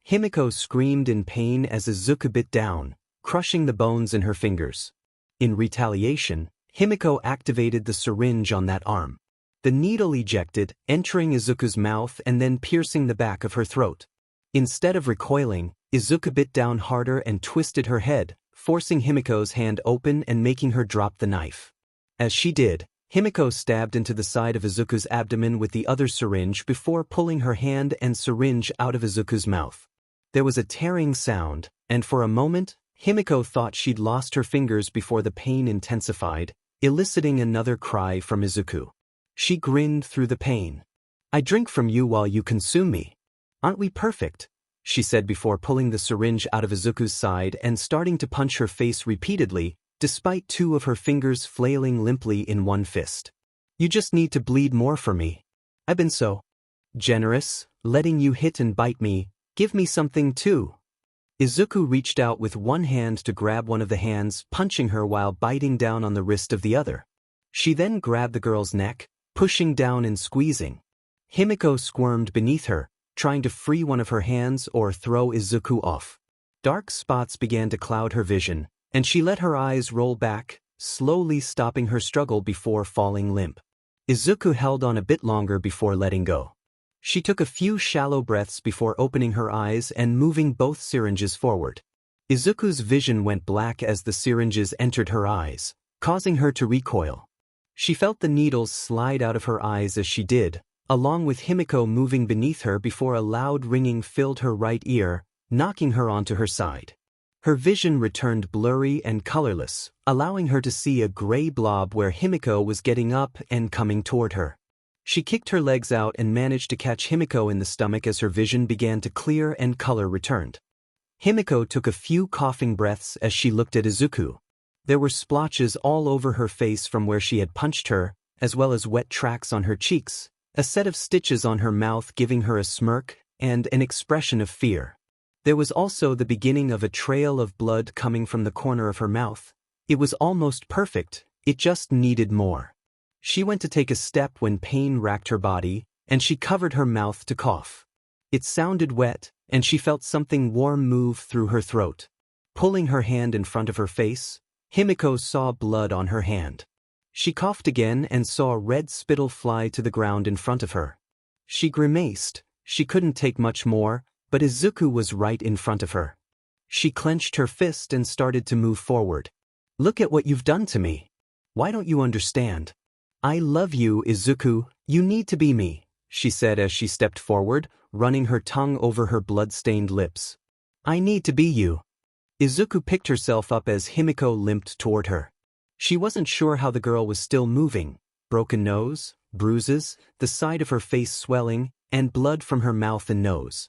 Himiko screamed in pain as Izuku bit down, crushing the bones in her fingers. In retaliation, Himiko activated the syringe on that arm. The needle ejected, entering Izuku's mouth and then piercing the back of her throat. Instead of recoiling, Izuku bit down harder and twisted her head, forcing Himiko's hand open and making her drop the knife. As she did, Himiko stabbed into the side of Izuku's abdomen with the other syringe before pulling her hand and syringe out of Izuku's mouth. There was a tearing sound, and for a moment, Himiko thought she'd lost her fingers before the pain intensified, eliciting another cry from Izuku. She grinned through the pain. "I drink from you while you consume me. Aren't we perfect?" she said before pulling the syringe out of Izuku's side and starting to punch her face repeatedly, despite two of her fingers flailing limply in one fist. "You just need to bleed more for me. I've been so generous, letting you hit and bite me. Give me something too." Izuku reached out with one hand to grab one of the hands, punching her while biting down on the wrist of the other. She then grabbed the girl's neck, pushing down and squeezing. Himiko squirmed beneath her, trying to free one of her hands or throw Izuku off. Dark spots began to cloud her vision, and she let her eyes roll back, slowly stopping her struggle before falling limp. Izuku held on a bit longer before letting go. She took a few shallow breaths before opening her eyes and moving both syringes forward. Izuku's vision went black as the syringes entered her eyes, causing her to recoil. She felt the needles slide out of her eyes as she did, along with Himiko moving beneath her before a loud ringing filled her right ear, knocking her onto her side. Her vision returned blurry and colorless, allowing her to see a gray blob where Himiko was getting up and coming toward her. She kicked her legs out and managed to catch Himiko in the stomach as her vision began to clear and color returned. Himiko took a few coughing breaths as she looked at Izuku. There were splotches all over her face from where she had punched her, as well as wet tracks on her cheeks, a set of stitches on her mouth giving her a smirk, and an expression of fear. There was also the beginning of a trail of blood coming from the corner of her mouth. It was almost perfect, it just needed more. She went to take a step when pain racked her body, and she covered her mouth to cough. It sounded wet, and she felt something warm move through her throat. Pulling her hand in front of her face, Himiko saw blood on her hand. She coughed again and saw red spittle fly to the ground in front of her. She grimaced. She couldn't take much more, but Izuku was right in front of her. She clenched her fist and started to move forward. "Look at what you've done to me. Why don't you understand? I love you, Izuku. You need to be me," she said as she stepped forward, running her tongue over her blood-stained lips. "I need to be you." Izuku picked herself up as Himiko limped toward her. She wasn't sure how the girl was still moving. Broken nose, bruises, the side of her face swelling, and blood from her mouth and nose.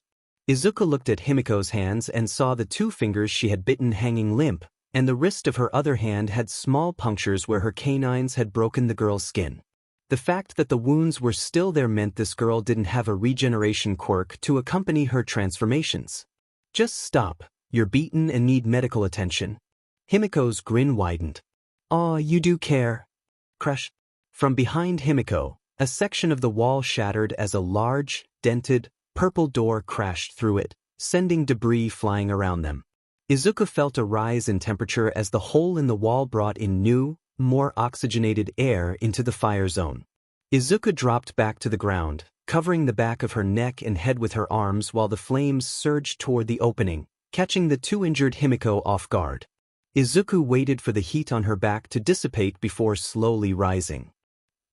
Izuku looked at Himiko's hands and saw the 2 fingers she had bitten hanging limp, and the wrist of her other hand had small punctures where her canines had broken the girl's skin. The fact that the wounds were still there meant this girl didn't have a regeneration quirk to accompany her transformations. Just stop, you're beaten and need medical attention. Himiko's grin widened. Aw, you do care. Crash. From behind Himiko, a section of the wall shattered as a large, dented, purple door crashed through it, sending debris flying around them. Izuku felt a rise in temperature as the hole in the wall brought in new, more oxygenated air into the fire zone. Izuku dropped back to the ground, covering the back of her neck and head with her arms while the flames surged toward the opening, catching the 2 injured Himiko off guard. Izuku waited for the heat on her back to dissipate before slowly rising.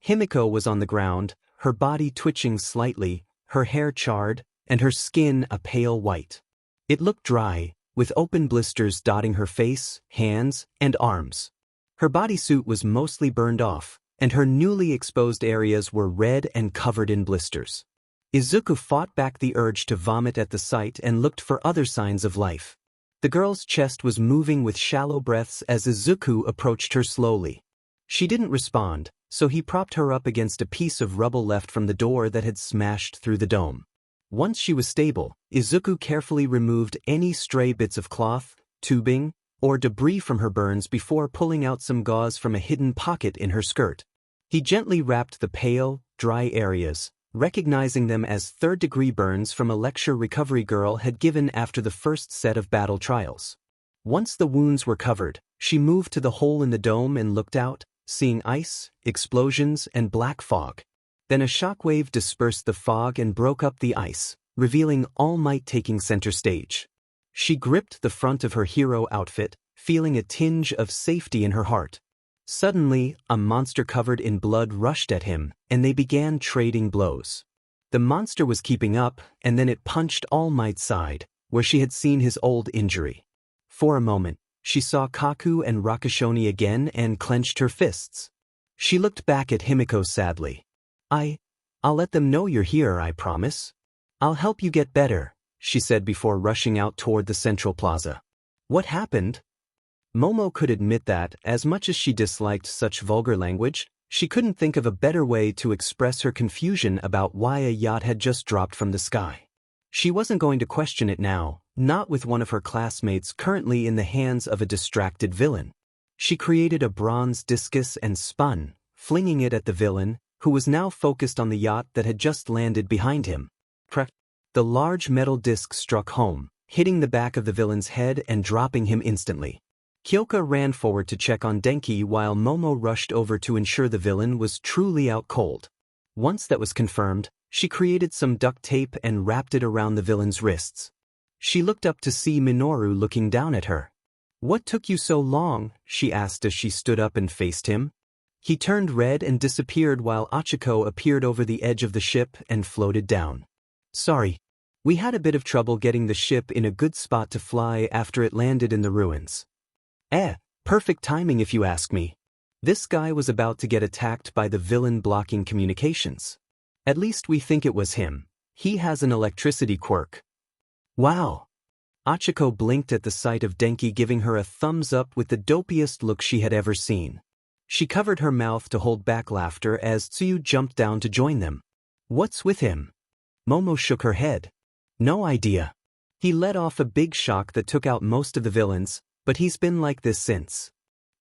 Himiko was on the ground, her body twitching slightly, her hair charred, and her skin a pale white. It looked dry, with open blisters dotting her face, hands, and arms. Her bodysuit was mostly burned off, and her newly exposed areas were red and covered in blisters. Izuku fought back the urge to vomit at the sight and looked for other signs of life. The girl's chest was moving with shallow breaths as Izuku approached her slowly. She didn't respond, so he propped her up against a piece of rubble left from the door that had smashed through the dome. Once she was stable, Izuku carefully removed any stray bits of cloth, tubing, or debris from her burns before pulling out some gauze from a hidden pocket in her skirt. He gently wrapped the pale, dry areas, recognizing them as 3rd-degree burns from a lecture recovery girl had given after the first set of battle trials. Once the wounds were covered, she moved to the hole in the dome and looked out, seeing ice, explosions, and black fog. Then a shockwave dispersed the fog and broke up the ice, revealing All Might taking center stage. She gripped the front of her hero outfit, feeling a tinge of safety in her heart. Suddenly, a monster covered in blood rushed at him, and they began trading blows. The monster was keeping up, and then it punched All Might's side, where she had seen his old injury. For a moment, she saw Kaku and Rakashoni again and clenched her fists. She looked back at Himiko sadly. I'll let them know you're here, I promise. I'll help you get better, she said before rushing out toward the central plaza. What happened? Momo could admit that, as much as she disliked such vulgar language, she couldn't think of a better way to express her confusion about why a yacht had just dropped from the sky. She wasn't going to question it now, not with one of her classmates currently in the hands of a distracted villain. She created a bronze discus and spun, flinging it at the villain, who was now focused on the yacht that had just landed behind him. The large metal disc struck home, hitting the back of the villain's head and dropping him instantly. Kyoka ran forward to check on Denki while Momo rushed over to ensure the villain was truly out cold. Once that was confirmed, she created some duct tape and wrapped it around the villain's wrists. She looked up to see Minoru looking down at her. "What took you so long?" she asked as she stood up and faced him. He turned red and disappeared while Achiko appeared over the edge of the ship and floated down. "Sorry. We had a bit of trouble getting the ship in a good spot to fly after it landed in the ruins." Perfect timing if you ask me. This guy was about to get attacked by the villain blocking communications. At least we think it was him. He has an electricity quirk. Wow. Achiko blinked at the sight of Denki giving her a thumbs up with the dopiest look she had ever seen. She covered her mouth to hold back laughter as Tsuyu jumped down to join them. "What's with him?" Momo shook her head. "No idea. He let off a big shock that took out most of the villains, but he's been like this since."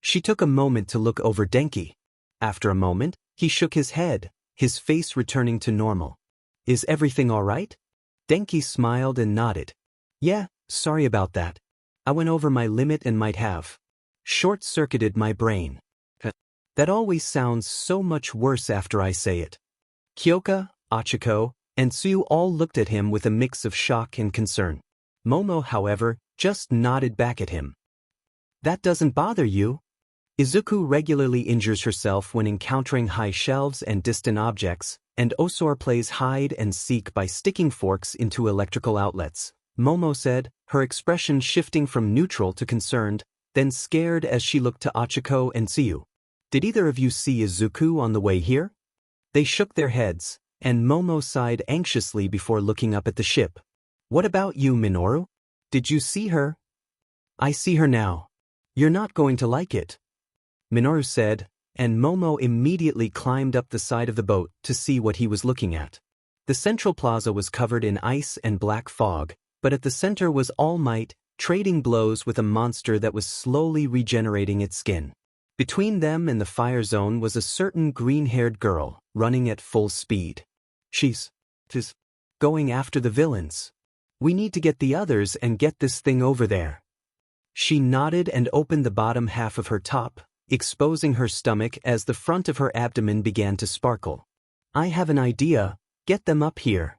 She took a moment to look over Denki. After a moment, he shook his head, his face returning to normal. "Is everything all right?" Denki smiled and nodded. "Yeah, sorry about that. I went over my limit and might have short-circuited my brain. That always sounds so much worse after I say it." Kyoka, Achiko, and Tsuyu all looked at him with a mix of shock and concern. Momo, however, just nodded back at him. "That doesn't bother you?" Izuku regularly injures herself when encountering high shelves and distant objects, and Osor plays hide and seek by sticking forks into electrical outlets. Momo said, her expression shifting from neutral to concerned, then scared as she looked to Achiko and Tsuyu. Did either of you see Izuku on the way here? They shook their heads, and Momo sighed anxiously before looking up at the ship. What about you, Minoru? Did you see her? I see her now. You're not going to like it, Minoru said, and Momo immediately climbed up the side of the boat to see what he was looking at. The central plaza was covered in ice and black fog, but at the center was All Might, trading blows with a monster that was slowly regenerating its skin. Between them and the fire zone was a certain green-haired girl, running at full speed. She's going after the villains. We need to get the others and get this thing over there. She nodded and opened the bottom half of her top, exposing her stomach as the front of her abdomen began to sparkle. I have an idea, get them up here.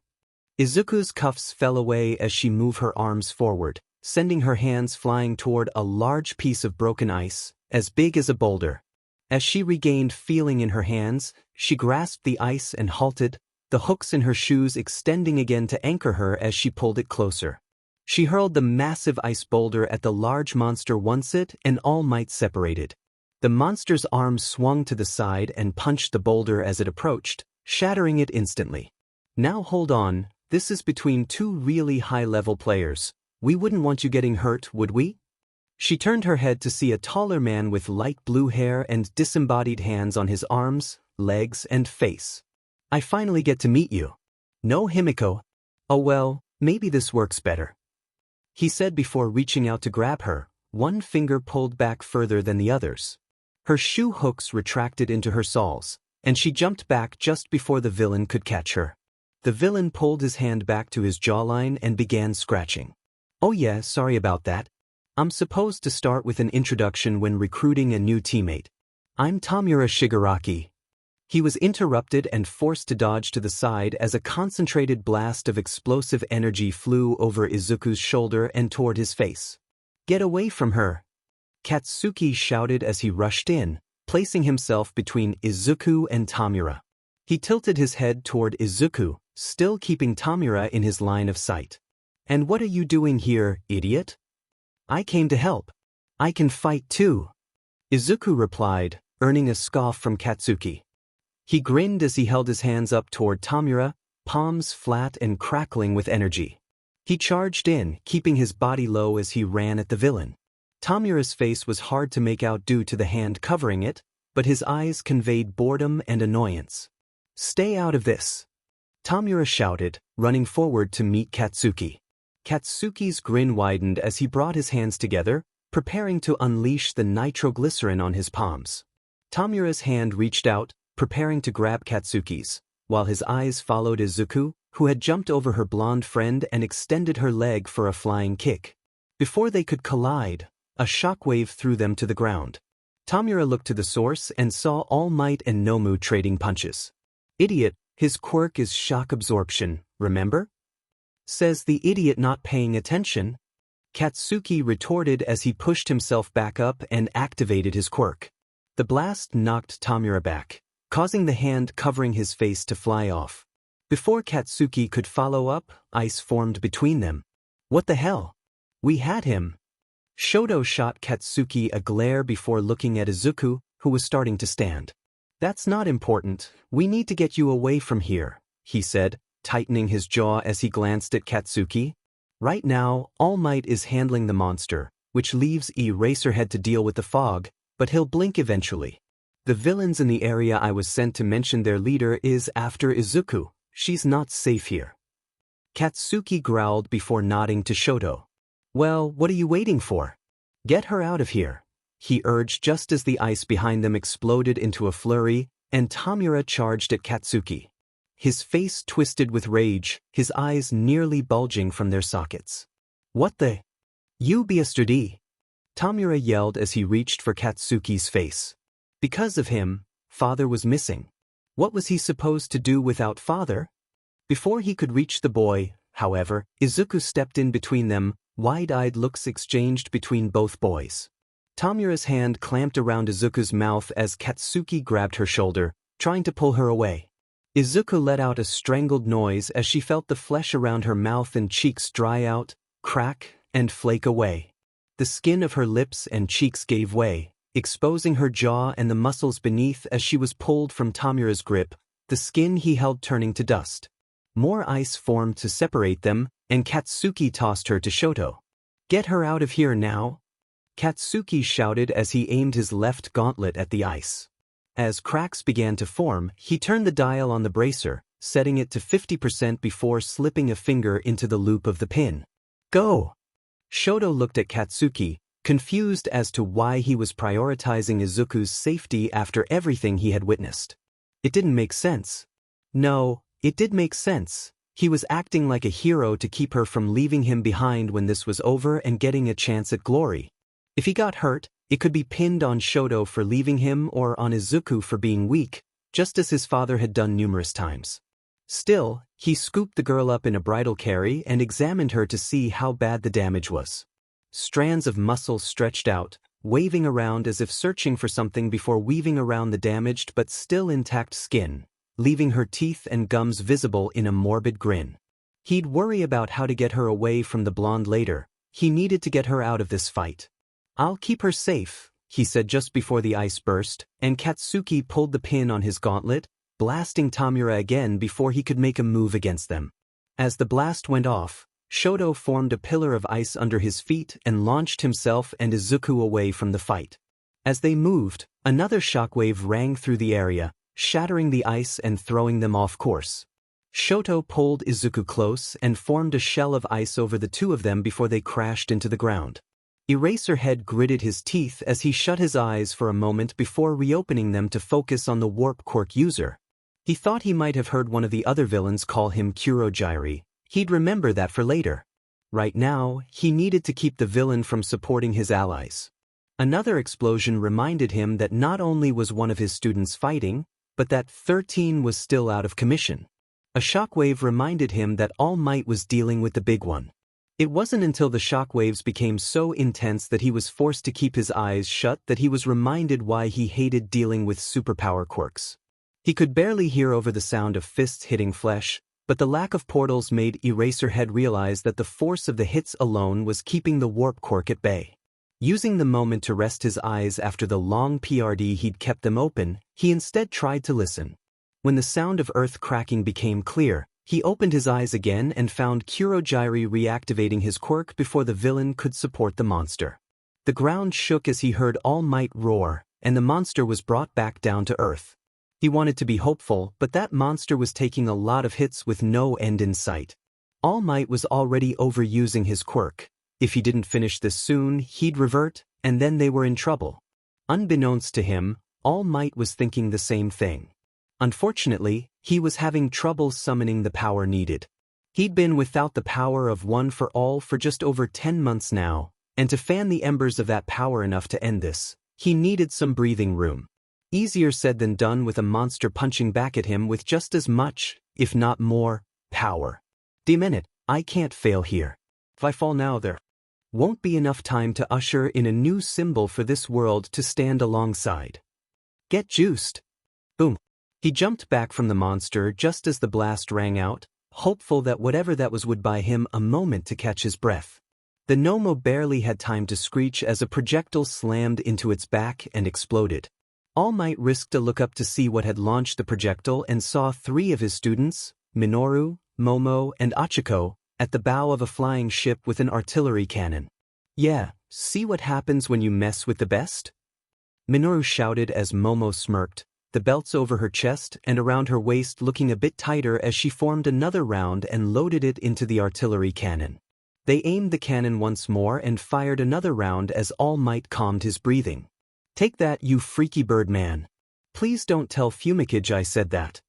Izuku's cuffs fell away as she moved her arms forward, sending her hands flying toward a large piece of broken ice, as big as a boulder. As she regained feeling in her hands, she grasped the ice and halted, the hooks in her shoes extending again to anchor her as she pulled it closer. She hurled the massive ice boulder at the large monster once it and All Might separated. The monster's arms swung to the side and punched the boulder as it approached, shattering it instantly. Now hold on, this is between two really high-level players. We wouldn't want you getting hurt, would we? She turned her head to see a taller man with light blue hair and disembodied hands on his arms, legs, and face. I finally get to meet you. No, Himiko. Oh well, maybe this works better, he said before reaching out to grab her, one finger pulled back further than the others. Her shoe hooks retracted into her soles, and she jumped back just before the villain could catch her. The villain pulled his hand back to his jawline and began scratching. Oh yeah, sorry about that. I'm supposed to start with an introduction when recruiting a new teammate. I'm Tomura Shigaraki. He was interrupted and forced to dodge to the side as a concentrated blast of explosive energy flew over Izuku's shoulder and toward his face. Get away from her! Katsuki shouted as he rushed in, placing himself between Izuku and Tomura. He tilted his head toward Izuku, still keeping Tomura in his line of sight. And what are you doing here, idiot? I came to help. I can fight too, Izuku replied, earning a scoff from Katsuki. He grinned as he held his hands up toward Tomura, palms flat and crackling with energy. He charged in, keeping his body low as he ran at the villain. Tomura's face was hard to make out due to the hand covering it, but his eyes conveyed boredom and annoyance. Stay out of this, Tomura shouted, running forward to meet Katsuki. Katsuki's grin widened as he brought his hands together, preparing to unleash the nitroglycerin on his palms. Tomura's hand reached out, preparing to grab Katsuki's, while his eyes followed Izuku, who had jumped over her blonde friend and extended her leg for a flying kick. Before they could collide, a shockwave threw them to the ground. Tomura looked to the source and saw All Might and Nomu trading punches. Idiot, his quirk is shock absorption, remember? Says the idiot not paying attention. Katsuki retorted as he pushed himself back up and activated his quirk. The blast knocked Tomura back, causing the hand covering his face to fly off. Before Katsuki could follow up, ice formed between them. What the hell? We had him. Shoto shot Katsuki a glare before looking at Izuku, who was starting to stand. That's not important, we need to get you away from here, he said, tightening his jaw as he glanced at Katsuki. Right now, All Might is handling the monster, which leaves Eraserhead to deal with the fog, but he'll blink eventually. The villains in the area I was sent to mention their leader is after Izuku. She's not safe here. Katsuki growled before nodding to Shoto. Well, what are you waiting for? Get her out of here, he urged just as the ice behind them exploded into a flurry, and Tomura charged at Katsuki. His face twisted with rage, his eyes nearly bulging from their sockets. What the? You bastard! Tomura yelled as he reached for Katsuki's face. Because of him, Father was missing. What was he supposed to do without Father? Before he could reach the boy, however, Izuku stepped in between them, wide-eyed looks exchanged between both boys. Tomura's hand clamped around Izuku's mouth as Katsuki grabbed her shoulder, trying to pull her away. Izuku let out a strangled noise as she felt the flesh around her mouth and cheeks dry out, crack, and flake away. The skin of her lips and cheeks gave way, exposing her jaw and the muscles beneath as she was pulled from Tomura's grip, the skin he held turning to dust. More ice formed to separate them, and Katsuki tossed her to Shoto. "Get her out of here now!" Katsuki shouted as he aimed his left gauntlet at the ice. As cracks began to form, he turned the dial on the bracer, setting it to 50% before slipping a finger into the loop of the pin. "Go!" Shoto looked at Katsuki, confused as to why he was prioritizing Izuku's safety after everything he had witnessed. It didn't make sense. No, it did make sense. He was acting like a hero to keep her from leaving him behind when this was over and getting a chance at glory. If he got hurt, it could be pinned on Shoto for leaving him or on Izuku for being weak, just as his father had done numerous times. Still, he scooped the girl up in a bridal carry and examined her to see how bad the damage was. Strands of muscle stretched out, waving around as if searching for something before weaving around the damaged but still intact skin, leaving her teeth and gums visible in a morbid grin. He'd worry about how to get her away from the blonde later. He needed to get her out of this fight. "I'll keep her safe," he said just before the ice burst, and Katsuki pulled the pin on his gauntlet, blasting Tomura again before he could make a move against them. As the blast went off, Shoto formed a pillar of ice under his feet and launched himself and Izuku away from the fight. As they moved, another shockwave rang through the area, shattering the ice and throwing them off course. Shoto pulled Izuku close and formed a shell of ice over the two of them before they crashed into the ground. Eraserhead gritted his teeth as he shut his eyes for a moment before reopening them to focus on the warp quirk user. He thought he might have heard one of the other villains call him Kurogiri. He'd remember that for later. Right now, he needed to keep the villain from supporting his allies. Another explosion reminded him that not only was one of his students fighting, but that 13 was still out of commission. A shockwave reminded him that All Might was dealing with the big one. It wasn't until the shockwaves became so intense that he was forced to keep his eyes shut that he was reminded why he hated dealing with superpower quirks. He could barely hear over the sound of fists hitting flesh, but the lack of portals made Eraserhead realize that the force of the hits alone was keeping the warp quirk at bay. Using the moment to rest his eyes after the long PRD he'd kept them open, he instead tried to listen. When the sound of earth cracking became clear, he opened his eyes again and found Kurogiri reactivating his quirk before the villain could support the monster. The ground shook as he heard All Might roar, and the monster was brought back down to earth. He wanted to be hopeful, but that monster was taking a lot of hits with no end in sight. All Might was already overusing his quirk. If he didn't finish this soon, he'd revert, and then they were in trouble. Unbeknownst to him, All Might was thinking the same thing. Unfortunately, he was having trouble summoning the power needed. He'd been without the power of One for All for just over 10 months now, and to fan the embers of that power enough to end this, he needed some breathing room. Easier said than done with a monster punching back at him with just as much, if not more, power. Damn it, I can't fail here. If I fall now there won't be enough time to usher in a new symbol for this world to stand alongside. Get juiced. Boom. He jumped back from the monster just as the blast rang out, hopeful that whatever that was would buy him a moment to catch his breath. The Nomu barely had time to screech as a projectile slammed into its back and exploded. All Might risked a look up to see what had launched the projectile and saw 3 of his students, Minoru, Momo, and Achiko, at the bow of a flying ship with an artillery cannon. "Yeah, see what happens when you mess with the best?" Minoru shouted as Momo smirked, the belts over her chest and around her waist looking a bit tighter as she formed another round and loaded it into the artillery cannon. They aimed the cannon once more and fired another round as All Might calmed his breathing. "Take that, you freaky bird man. Please don't tell Fumikage I said that."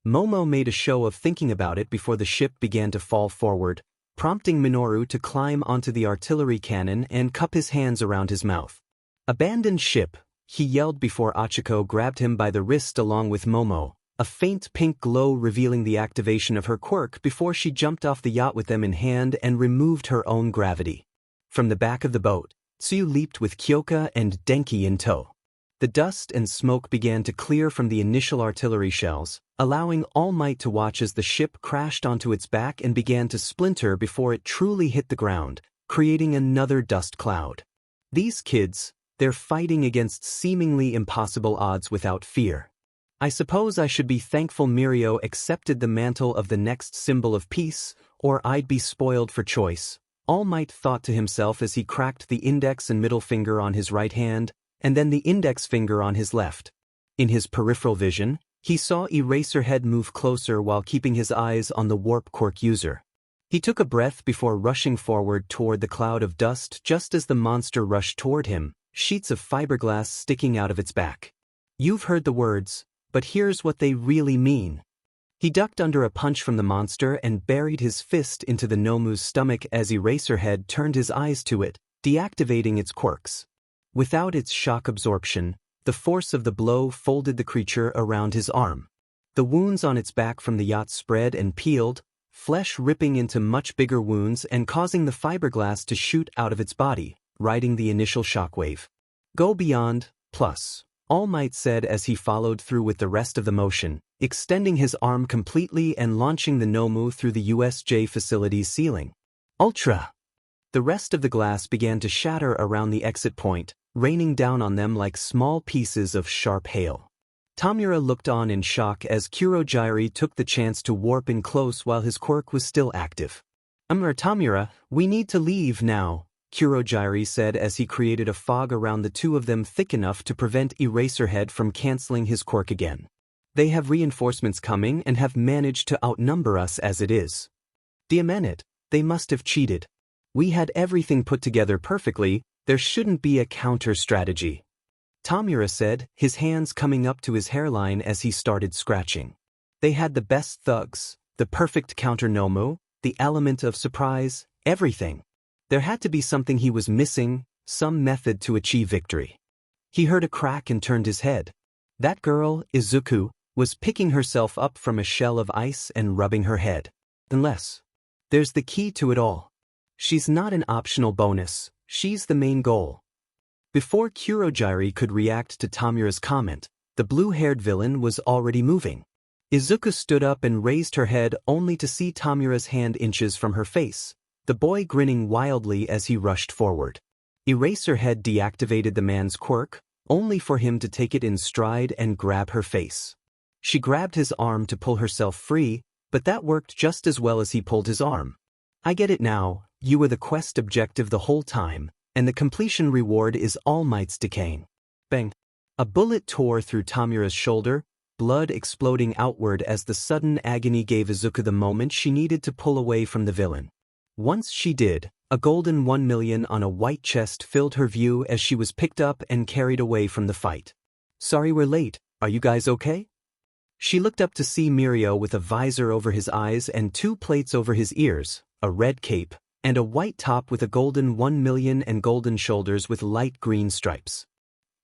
Momo made a show of thinking about it before the ship began to fall forward, prompting Minoru to climb onto the artillery cannon and cup his hands around his mouth. "Abandon ship," he yelled before Achiko grabbed him by the wrist along with Momo, a faint pink glow revealing the activation of her quirk before she jumped off the yacht with them in hand and removed her own gravity. From the back of the boat, Tsuyu leaped with Kyoka and Denki in tow. The dust and smoke began to clear from the initial artillery shells, allowing All Might to watch as the ship crashed onto its back and began to splinter before it truly hit the ground, creating another dust cloud. These kids, they're fighting against seemingly impossible odds without fear. I suppose I should be thankful Mirio accepted the mantle of the next symbol of peace, or I'd be spoiled for choice, All Might thought to himself as he cracked the index and middle finger on his right hand, and then the index finger on his left. In his peripheral vision, he saw Eraserhead move closer while keeping his eyes on the warp quirk user. He took a breath before rushing forward toward the cloud of dust just as the monster rushed toward him, sheets of fiberglass sticking out of its back. You've heard the words, but here's what they really mean. He ducked under a punch from the monster and buried his fist into the Nomu's stomach as Eraserhead turned his eyes to it, deactivating its quirks. Without its shock absorption, the force of the blow folded the creature around his arm. The wounds on its back from the yacht spread and peeled, flesh ripping into much bigger wounds and causing the fiberglass to shoot out of its body, riding the initial shockwave. Go beyond, plus, All Might said as he followed through with the rest of the motion, extending his arm completely and launching the Nomu through the USJ facility's ceiling. Ultra! The rest of the glass began to shatter around the exit point, raining down on them like small pieces of sharp hail. Tomura looked on in shock as Kurogyari took the chance to warp in close while his quirk was still active. Tomura, we need to leave now, Kurogyari said as he created a fog around the two of them thick enough to prevent Eraserhead from canceling his quirk again. They have reinforcements coming and have managed to outnumber us as it is. Damn it, they must have cheated. We had everything put together perfectly, there shouldn't be a counter-strategy. Tomura said, his hands coming up to his hairline as he started scratching. They had the best thugs, the perfect counter-Nomu, the element of surprise, everything. There had to be something he was missing, some method to achieve victory. He heard a crack and turned his head. That girl, Izuku, was picking herself up from a shell of ice and rubbing her head. Unless. There's the key to it all. She's not an optional bonus, she's the main goal. Before Kurogyari could react to Tomura's comment, the blue-haired villain was already moving. Izuku stood up and raised her head only to see Tomura's hand inches from her face, the boy grinning wildly as he rushed forward. Eraserhead deactivated the man's quirk, only for him to take it in stride and grab her face. She grabbed his arm to pull herself free, but that worked just as well as he pulled his arm. I get it now, you were the quest objective the whole time, and the completion reward is All Might's decaying. Bang! A bullet tore through Tomura's shoulder, blood exploding outward as the sudden agony gave Izuku the moment she needed to pull away from the villain. Once she did, a golden 1 million on a white chest filled her view as she was picked up and carried away from the fight. Sorry we're late, are you guys okay? She looked up to see Mirio with a visor over his eyes and 2 plates over his ears, a red cape, and a white top with a golden 1 million and golden shoulders with light green stripes.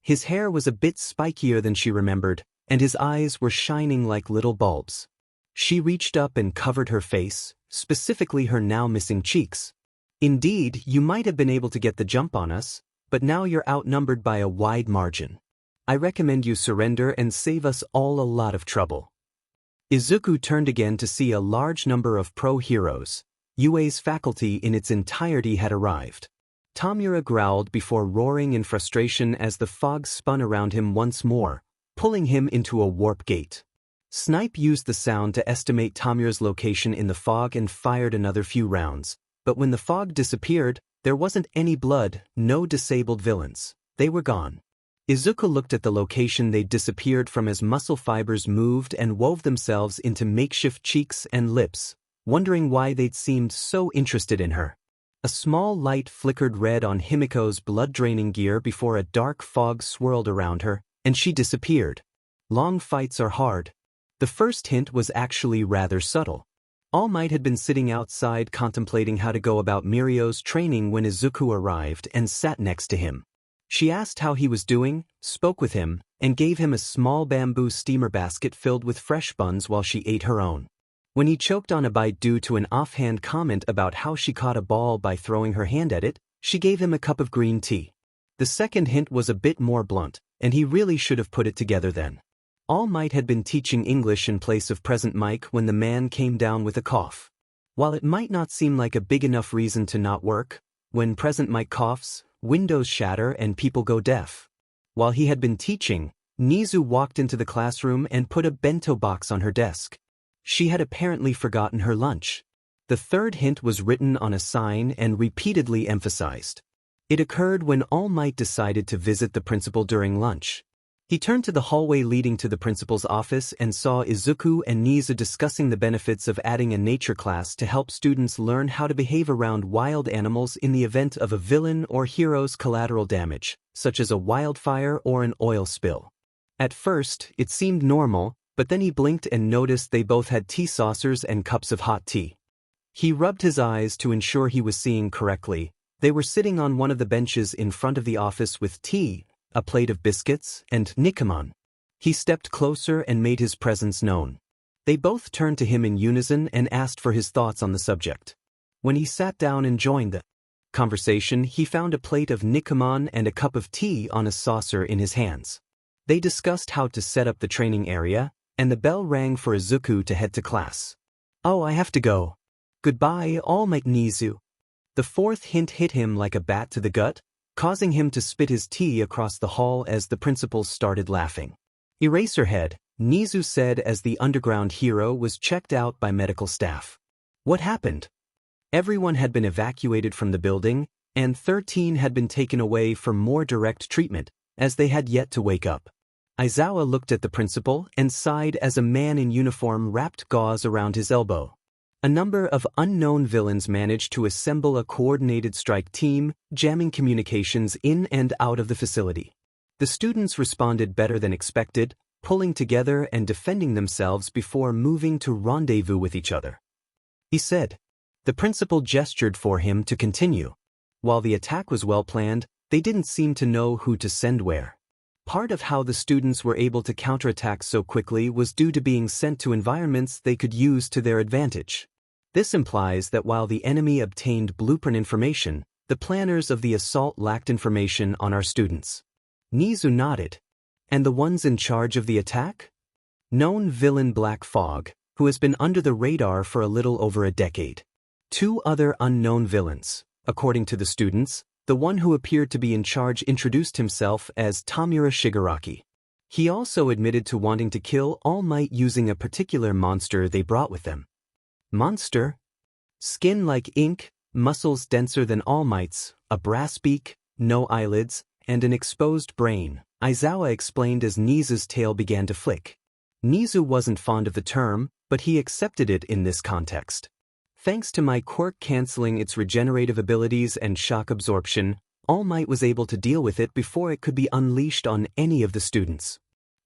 His hair was a bit spikier than she remembered, and his eyes were shining like little bulbs. She reached up and covered her face, specifically her now missing cheeks. Indeed, you might have been able to get the jump on us, but now you're outnumbered by a wide margin. I recommend you surrender and save us all a lot of trouble. Izuku turned again to see a large number of pro-heroes. UA's faculty in its entirety had arrived. Tomura growled before roaring in frustration as the fog spun around him once more, pulling him into a warp gate. Snipe used the sound to estimate Tomura's location in the fog and fired another few rounds, but when the fog disappeared, there wasn't any blood, no disabled villains. They were gone. Izuku looked at the location they'd disappeared from as muscle fibers moved and wove themselves into makeshift cheeks and lips, wondering why they'd seemed so interested in her. A small light flickered red on Himiko's blood-draining gear before a dark fog swirled around her, and she disappeared. Long fights are hard. The first hint was actually rather subtle. All Might had been sitting outside contemplating how to go about Mirio's training when Izuku arrived and sat next to him. She asked how he was doing, spoke with him, and gave him a small bamboo steamer basket filled with fresh buns while she ate her own. When he choked on a bite due to an offhand comment about how she caught a ball by throwing her hand at it, she gave him a cup of green tea. The second hint was a bit more blunt, and he really should have put it together then. All Might had been teaching English in place of Present Mike when the man came down with a cough. While it might not seem like a big enough reason to not work, when Present Mike coughs, windows shatter and people go deaf. While he had been teaching, Nizu walked into the classroom and put a bento box on her desk. She had apparently forgotten her lunch. The third hint was written on a sign and repeatedly emphasized. It occurred when All Might decided to visit the principal during lunch. He turned to the hallway leading to the principal's office and saw Izuku and Nizu discussing the benefits of adding a nature class to help students learn how to behave around wild animals in the event of a villain or hero's collateral damage, such as a wildfire or an oil spill. At first, it seemed normal, but then he blinked and noticed they both had tea saucers and cups of hot tea. He rubbed his eyes to ensure he was seeing correctly. They were sitting on one of the benches in front of the office with tea, a plate of biscuits, and Nikamon. He stepped closer and made his presence known. They both turned to him in unison and asked for his thoughts on the subject. When he sat down and joined the conversation, he found a plate of Nikamon and a cup of tea on a saucer in his hands. They discussed how to set up the training area, and the bell rang for Izuku to head to class. "Oh, I have to go. Goodbye, All Might Nizu." The fourth hint hit him like a bat to the gut, causing him to spit his tea across the hall as the principal started laughing. "Eraserhead," Nizu said as the underground hero was checked out by medical staff. "What happened?" Everyone had been evacuated from the building, and 13 had been taken away for more direct treatment, as they had yet to wake up. Aizawa looked at the principal and sighed as a man in uniform wrapped gauze around his elbow. A number of unknown villains managed to assemble a coordinated strike team, jamming communications in and out of the facility. The students responded better than expected, pulling together and defending themselves before moving to rendezvous with each other. He said. The principal gestured for him to continue. While the attack was well planned, they didn't seem to know who to send where. Part of how the students were able to counterattack so quickly was due to being sent to environments they could use to their advantage. This implies that while the enemy obtained blueprint information, the planners of the assault lacked information on our students. Nizu nodded. And the ones in charge of the attack? Known villain Black Fog, who has been under the radar for a little over a decade. 2 other unknown villains, according to the students. The one who appeared to be in charge introduced himself as Tomura Shigaraki. He also admitted to wanting to kill All Might using a particular monster they brought with them. Monster? Skin like ink, muscles denser than All Might's, a brass beak, no eyelids, and an exposed brain, Aizawa explained as Nizu's tail began to flick. Nizu wasn't fond of the term, but he accepted it in this context. Thanks to my quirk canceling its regenerative abilities and shock absorption, All Might was able to deal with it before it could be unleashed on any of the students.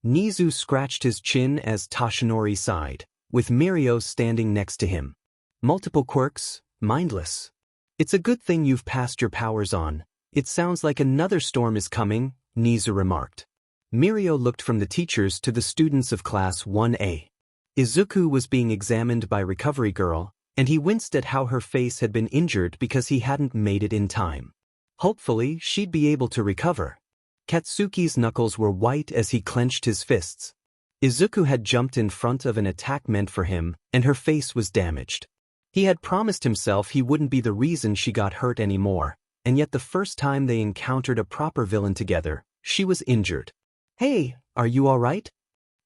Nizu scratched his chin as Toshinori sighed, with Mirio standing next to him. Multiple quirks, mindless. It's a good thing you've passed your powers on. It sounds like another storm is coming, Nizu remarked. Mirio looked from the teachers to the students of Class 1A. Izuku was being examined by Recovery Girl, and he winced at how her face had been injured because he hadn't made it in time. Hopefully, she'd be able to recover. Katsuki's knuckles were white as he clenched his fists. Izuku had jumped in front of an attack meant for him, and her face was damaged. He had promised himself he wouldn't be the reason she got hurt anymore, and yet the first time they encountered a proper villain together, she was injured. "Hey, are you all right?"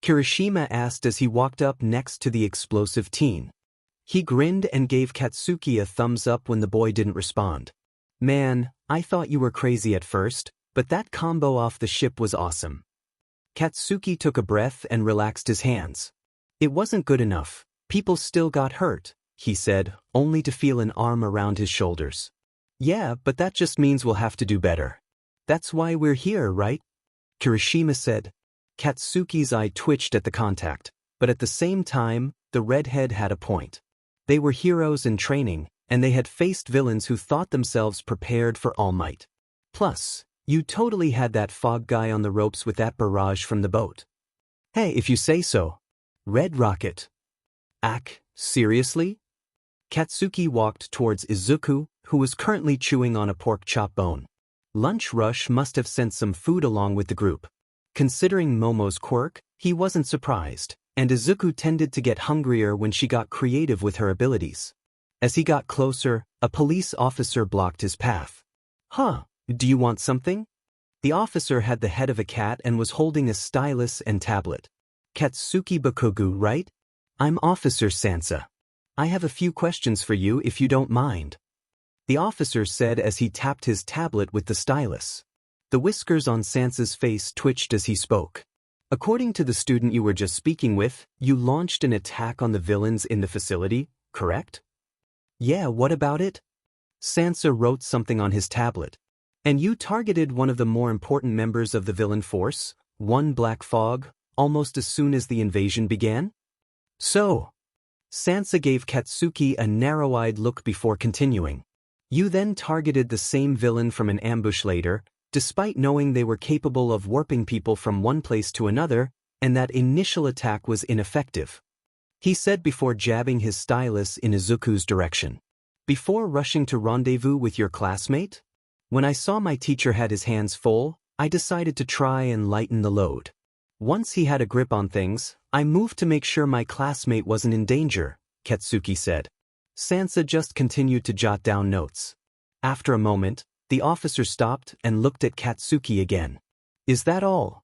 Kirishima asked as he walked up next to the explosive teen. He grinned and gave Katsuki a thumbs up when the boy didn't respond. "Man, I thought you were crazy at first, but that combo off the ship was awesome." Katsuki took a breath and relaxed his hands. "It wasn't good enough. People still got hurt," he said, only to feel an arm around his shoulders. "Yeah, but that just means we'll have to do better. That's why we're here, right?" Kirishima said. Katsuki's eye twitched at the contact, but at the same time, the redhead had a point. They were heroes in training, and they had faced villains who thought themselves prepared for All Might. Plus, you totally had that fog guy on the ropes with that barrage from the boat. "Hey, if you say so." Red Rocket. "Ack, seriously?" Katsuki walked towards Izuku, who was currently chewing on a pork chop bone. Lunch rush must have sent some food along with the group. Considering Momo's quirk, he wasn't surprised, and Izuku tended to get hungrier when she got creative with her abilities. As he got closer, a police officer blocked his path. "Huh, do you want something?" The officer had the head of a cat and was holding a stylus and tablet. "Katsuki Bakugu, right? I'm Officer Sansa. I have a few questions for you if you don't mind," the officer said as he tapped his tablet with the stylus. The whiskers on Sansa's face twitched as he spoke. "According to the student you were just speaking with, you launched an attack on the villains in the facility, correct?" "Yeah, what about it?" Sansa wrote something on his tablet. "And you targeted one of the more important members of the villain force, one Black Fog, almost as soon as the invasion began?" "So?" Sansa gave Katsuki a narrow-eyed look before continuing. "You then targeted the same villain from an ambush later, despite knowing they were capable of warping people from one place to another, and that initial attack was ineffective," he said before jabbing his stylus in Izuku's direction. "Before rushing to rendezvous with your classmate? When I saw my teacher had his hands full, I decided to try and lighten the load. Once he had a grip on things, I moved to make sure my classmate wasn't in danger," Katsuki said. Sansa just continued to jot down notes. After a moment, the officer stopped and looked at Katsuki again. "Is that all?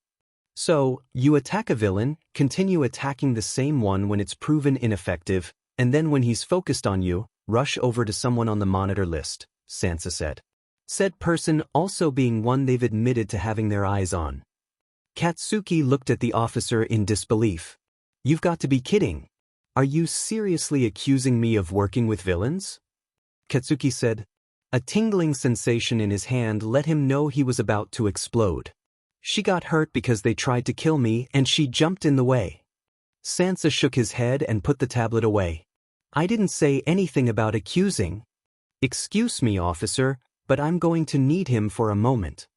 So, you attack a villain, continue attacking the same one when it's proven ineffective, and then when he's focused on you, rush over to someone on the monitor list," Sansa said. Said person also being one they've admitted to having their eyes on. Katsuki looked at the officer in disbelief. "You've got to be kidding. Are you seriously accusing me of working with villains?" Katsuki said. A tingling sensation in his hand let him know he was about to explode. "She got hurt because they tried to kill me and she jumped in the way." Sansa shook his head and put the tablet away. "I didn't say anything about accusing." "Excuse me, officer, but I'm going to need him for a moment,"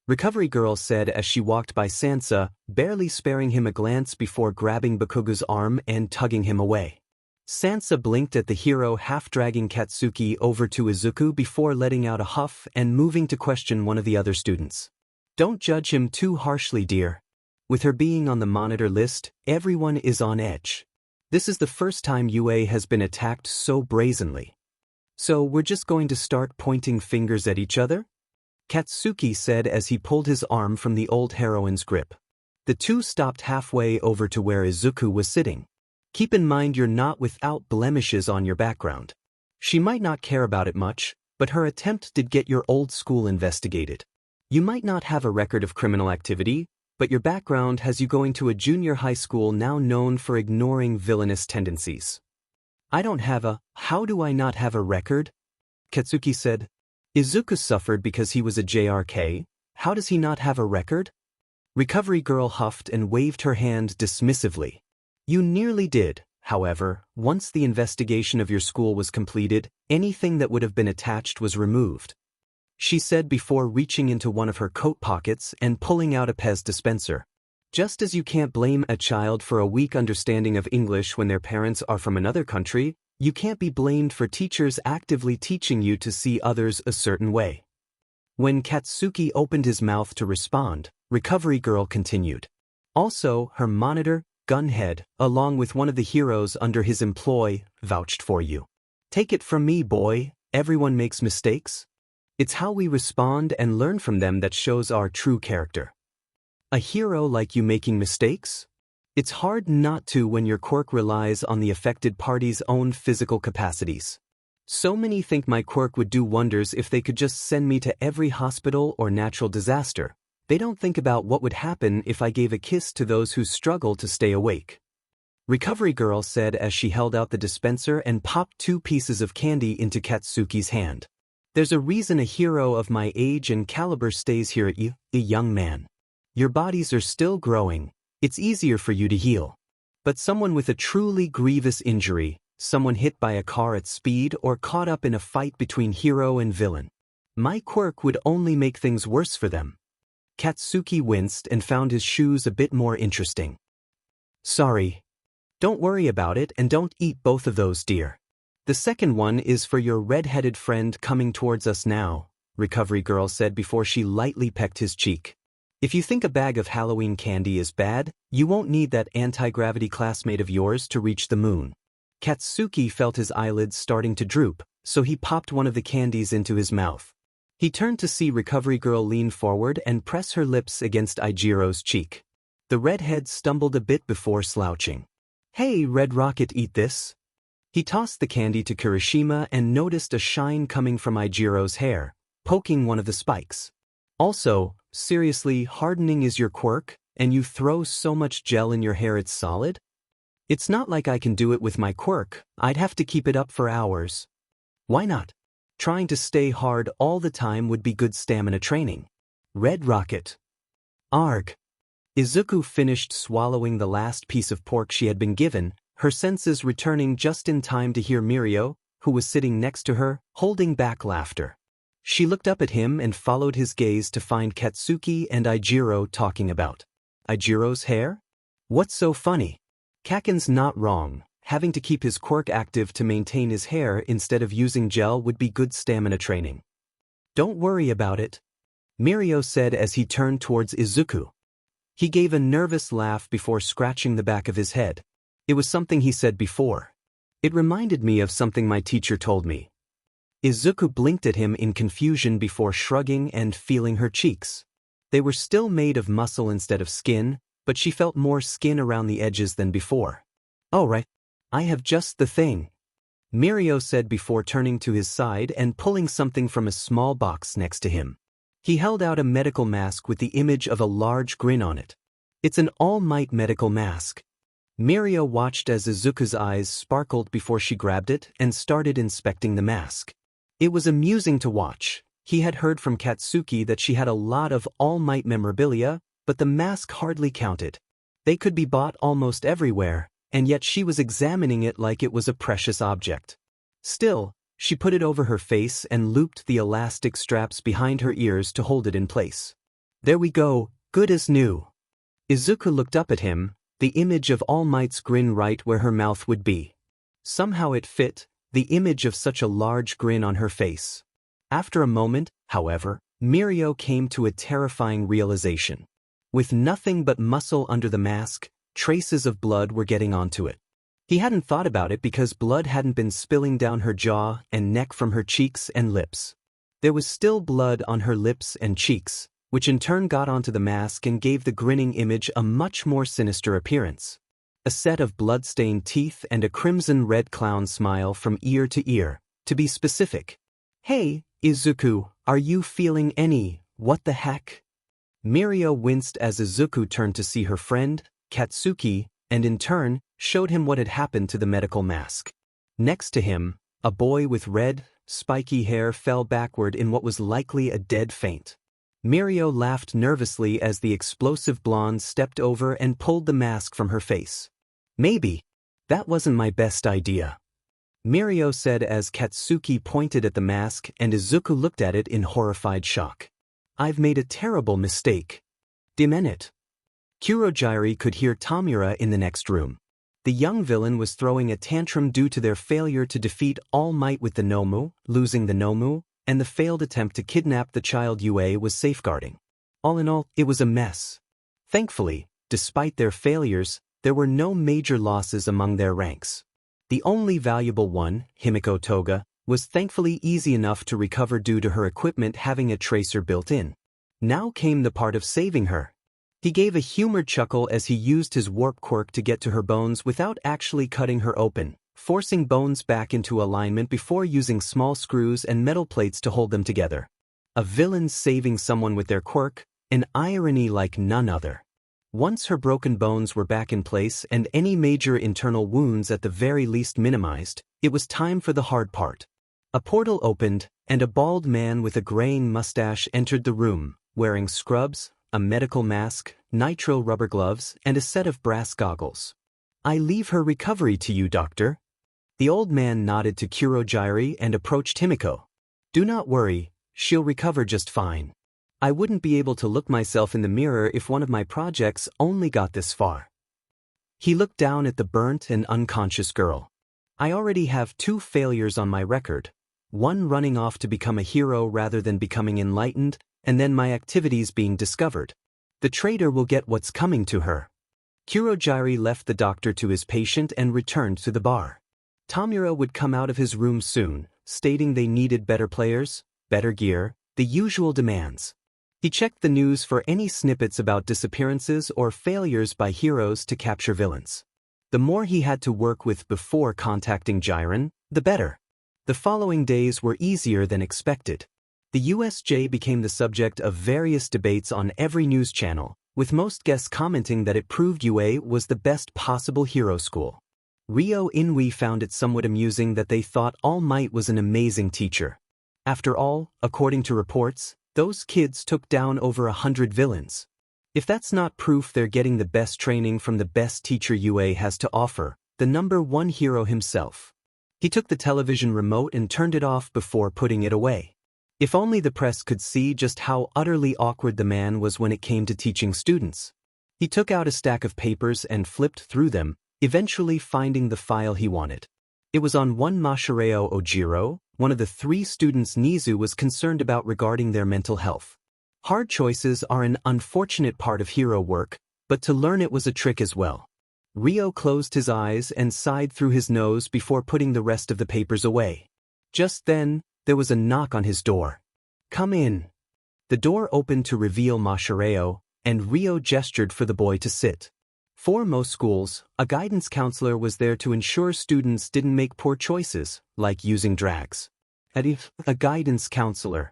Recovery Girl said as she walked by Sansa, barely sparing him a glance before grabbing Bakugu's arm and tugging him away. Sansa blinked at the hero, half-dragging Katsuki over to Izuku before letting out a huff and moving to question one of the other students. "Don't judge him too harshly, dear. With her being on the monitor list, everyone is on edge. This is the first time UA has been attacked so brazenly. So we're just going to start pointing fingers at each other?" Katsuki said as he pulled his arm from the old heroine's grip. The two stopped halfway over to where Izuku was sitting. "Keep in mind you're not without blemishes on your background. She might not care about it much, but her attempt did get your old school investigated. You might not have a record of criminal activity, but your background has you going to a junior high school now known for ignoring villainous tendencies." "I don't have a, how do I not have a record?" Katsuki said. "Izuku suffered because he was a JRK, how does he not have a record?" Recovery Girl huffed and waved her hand dismissively. "You nearly did, however. Once the investigation of your school was completed, anything that would have been attached was removed," she said before reaching into one of her coat pockets and pulling out a Pez dispenser. "Just as you can't blame a child for a weak understanding of English when their parents are from another country, you can't be blamed for teachers actively teaching you to see others a certain way." When Katsuki opened his mouth to respond, Recovery Girl continued. "Also, her monitor, Gunhead, along with one of the heroes under his employ, vouched for you. Take it from me, boy, everyone makes mistakes. It's how we respond and learn from them that shows our true character." "A hero like you making mistakes? It's hard not to when your quirk relies on the affected party's own physical capacities. So many think my quirk would do wonders if they could just send me to every hospital or natural disaster. They don't think about what would happen if I gave a kiss to those who struggle to stay awake," Recovery Girl said as she held out the dispenser and popped 2 pieces of candy into Katsuki's hand. "There's a reason a hero of my age and caliber stays here at you, a young man. Your bodies are still growing. It's easier for you to heal. But someone with a truly grievous injury, someone hit by a car at speed or caught up in a fight between hero and villain, my quirk would only make things worse for them." Katsuki winced and found his shoes a bit more interesting. "Sorry. Don't worry about it and don't eat both of those, dear. The second one is for your red-headed friend coming towards us now," Recovery Girl said before she lightly pecked his cheek. If you think a bag of Halloween candy is bad, you won't need that anti-gravity classmate of yours to reach the moon. Katsuki felt his eyelids starting to droop, so he popped one of the candies into his mouth. He turned to see Recovery Girl lean forward and press her lips against Ijiro's cheek. The redhead stumbled a bit before slouching. Hey, Red Rocket, eat this. He tossed the candy to Kirishima and noticed a shine coming from Ijiro's hair, poking one of the spikes. Also, seriously, hardening is your quirk, and you throw so much gel in your hair it's solid? It's not like I can do it with my quirk, I'd have to keep it up for hours. Why not? Trying to stay hard all the time would be good stamina training. Red Rocket. Arg. Izuku finished swallowing the last piece of pork she had been given, her senses returning just in time to hear Mirio, who was sitting next to her, holding back laughter. She looked up at him and followed his gaze to find Katsuki and Ijiro talking about Ijiro's hair? What's so funny? Kaken's not wrong. Having to keep his quirk active to maintain his hair instead of using gel would be good stamina training. Don't worry about it, Mirio said as he turned towards Izuku. He gave a nervous laugh before scratching the back of his head. It was something he said before. It reminded me of something my teacher told me. Izuku blinked at him in confusion before shrugging and feeling her cheeks. They were still made of muscle instead of skin, but she felt more skin around the edges than before. Oh right. I have just the thing, Mirio said before turning to his side and pulling something from a small box next to him. He held out a medical mask with the image of a large grin on it. It's an All Might medical mask. Mirio watched as Izuku's eyes sparkled before she grabbed it and started inspecting the mask. It was amusing to watch. He had heard from Katsuki that she had a lot of All Might memorabilia, but the mask hardly counted. They could be bought almost everywhere, and yet she was examining it like it was a precious object. Still, she put it over her face and looped the elastic straps behind her ears to hold it in place. There we go, good as new. Izuku looked up at him, the image of All Might's grin right where her mouth would be. Somehow it fit, the image of such a large grin on her face. After a moment, however, Mirio came to a terrifying realization. With nothing but muscle under the mask, traces of blood were getting onto it. He hadn't thought about it because blood hadn't been spilling down her jaw and neck from her cheeks and lips. There was still blood on her lips and cheeks, which in turn got onto the mask and gave the grinning image a much more sinister appearance. A set of blood-stained teeth and a crimson-red clown smile from ear to ear, to be specific. Hey, Izuku, are you feeling any, what the heck? Mirio winced as Izuku turned to see her friend, Katsuki, and in turn, showed him what had happened to the medical mask. Next to him, a boy with red, spiky hair fell backward in what was likely a dead faint. Mirio laughed nervously as the explosive blonde stepped over and pulled the mask from her face. Maybe. That wasn't my best idea, Mirio said as Katsuki pointed at the mask and Izuku looked at it in horrified shock. I've made a terrible mistake. Demen it. Kurogiri could hear Tomura in the next room. The young villain was throwing a tantrum due to their failure to defeat All Might with the Nomu, losing the Nomu, and the failed attempt to kidnap the child Yue was safeguarding. All in all, it was a mess. Thankfully, despite their failures, there were no major losses among their ranks. The only valuable one, Himiko Toga, was thankfully easy enough to recover due to her equipment having a tracer built in. Now came the part of saving her. He gave a humored chuckle as he used his warp quirk to get to her bones without actually cutting her open, forcing bones back into alignment before using small screws and metal plates to hold them together. A villain saving someone with their quirk, an irony like none other. Once her broken bones were back in place and any major internal wounds at the very least minimized, it was time for the hard part. A portal opened, and a bald man with a graying mustache entered the room, wearing scrubs, a medical mask, nitro rubber gloves, and a set of brass goggles. I leave her recovery to you, doctor. The old man nodded to Kurogiri and approached Himiko. Do not worry, she'll recover just fine. I wouldn't be able to look myself in the mirror if one of my projects only got this far. He looked down at the burnt and unconscious girl. I already have 2 failures on my record. one running off to become a hero rather than becoming enlightened, and then my activities being discovered. The traitor will get what's coming to her. Kurogiri left the doctor to his patient and returned to the bar. Tomura would come out of his room soon, stating they needed better players, better gear, the usual demands. He checked the news for any snippets about disappearances or failures by heroes to capture villains. The more he had to work with before contacting Jiren, the better. The following days were easier than expected. The USJ became the subject of various debates on every news channel, with most guests commenting that it proved UA was the best possible hero school. Ryo Inui found it somewhat amusing that they thought All Might was an amazing teacher. After all, according to reports, those kids took down over 100 villains. If that's not proof they're getting the best training from the best teacher UA has to offer, the #1 hero himself. He took the television remote and turned it off before putting it away. If only the press could see just how utterly awkward the man was when it came to teaching students. He took out a stack of papers and flipped through them, eventually finding the file he wanted. It was on one Masahiro Ojiro, one of the 3 students Nizu was concerned about regarding their mental health. Hard choices are an unfortunate part of hero work, but to learn it was a trick as well. Ryo closed his eyes and sighed through his nose before putting the rest of the papers away. Just then, there was a knock on his door. "Come in." The door opened to reveal Masahiro, and Ryo gestured for the boy to sit. For most schools, a guidance counselor was there to ensure students didn't make poor choices, like using drags. And if a guidance counselor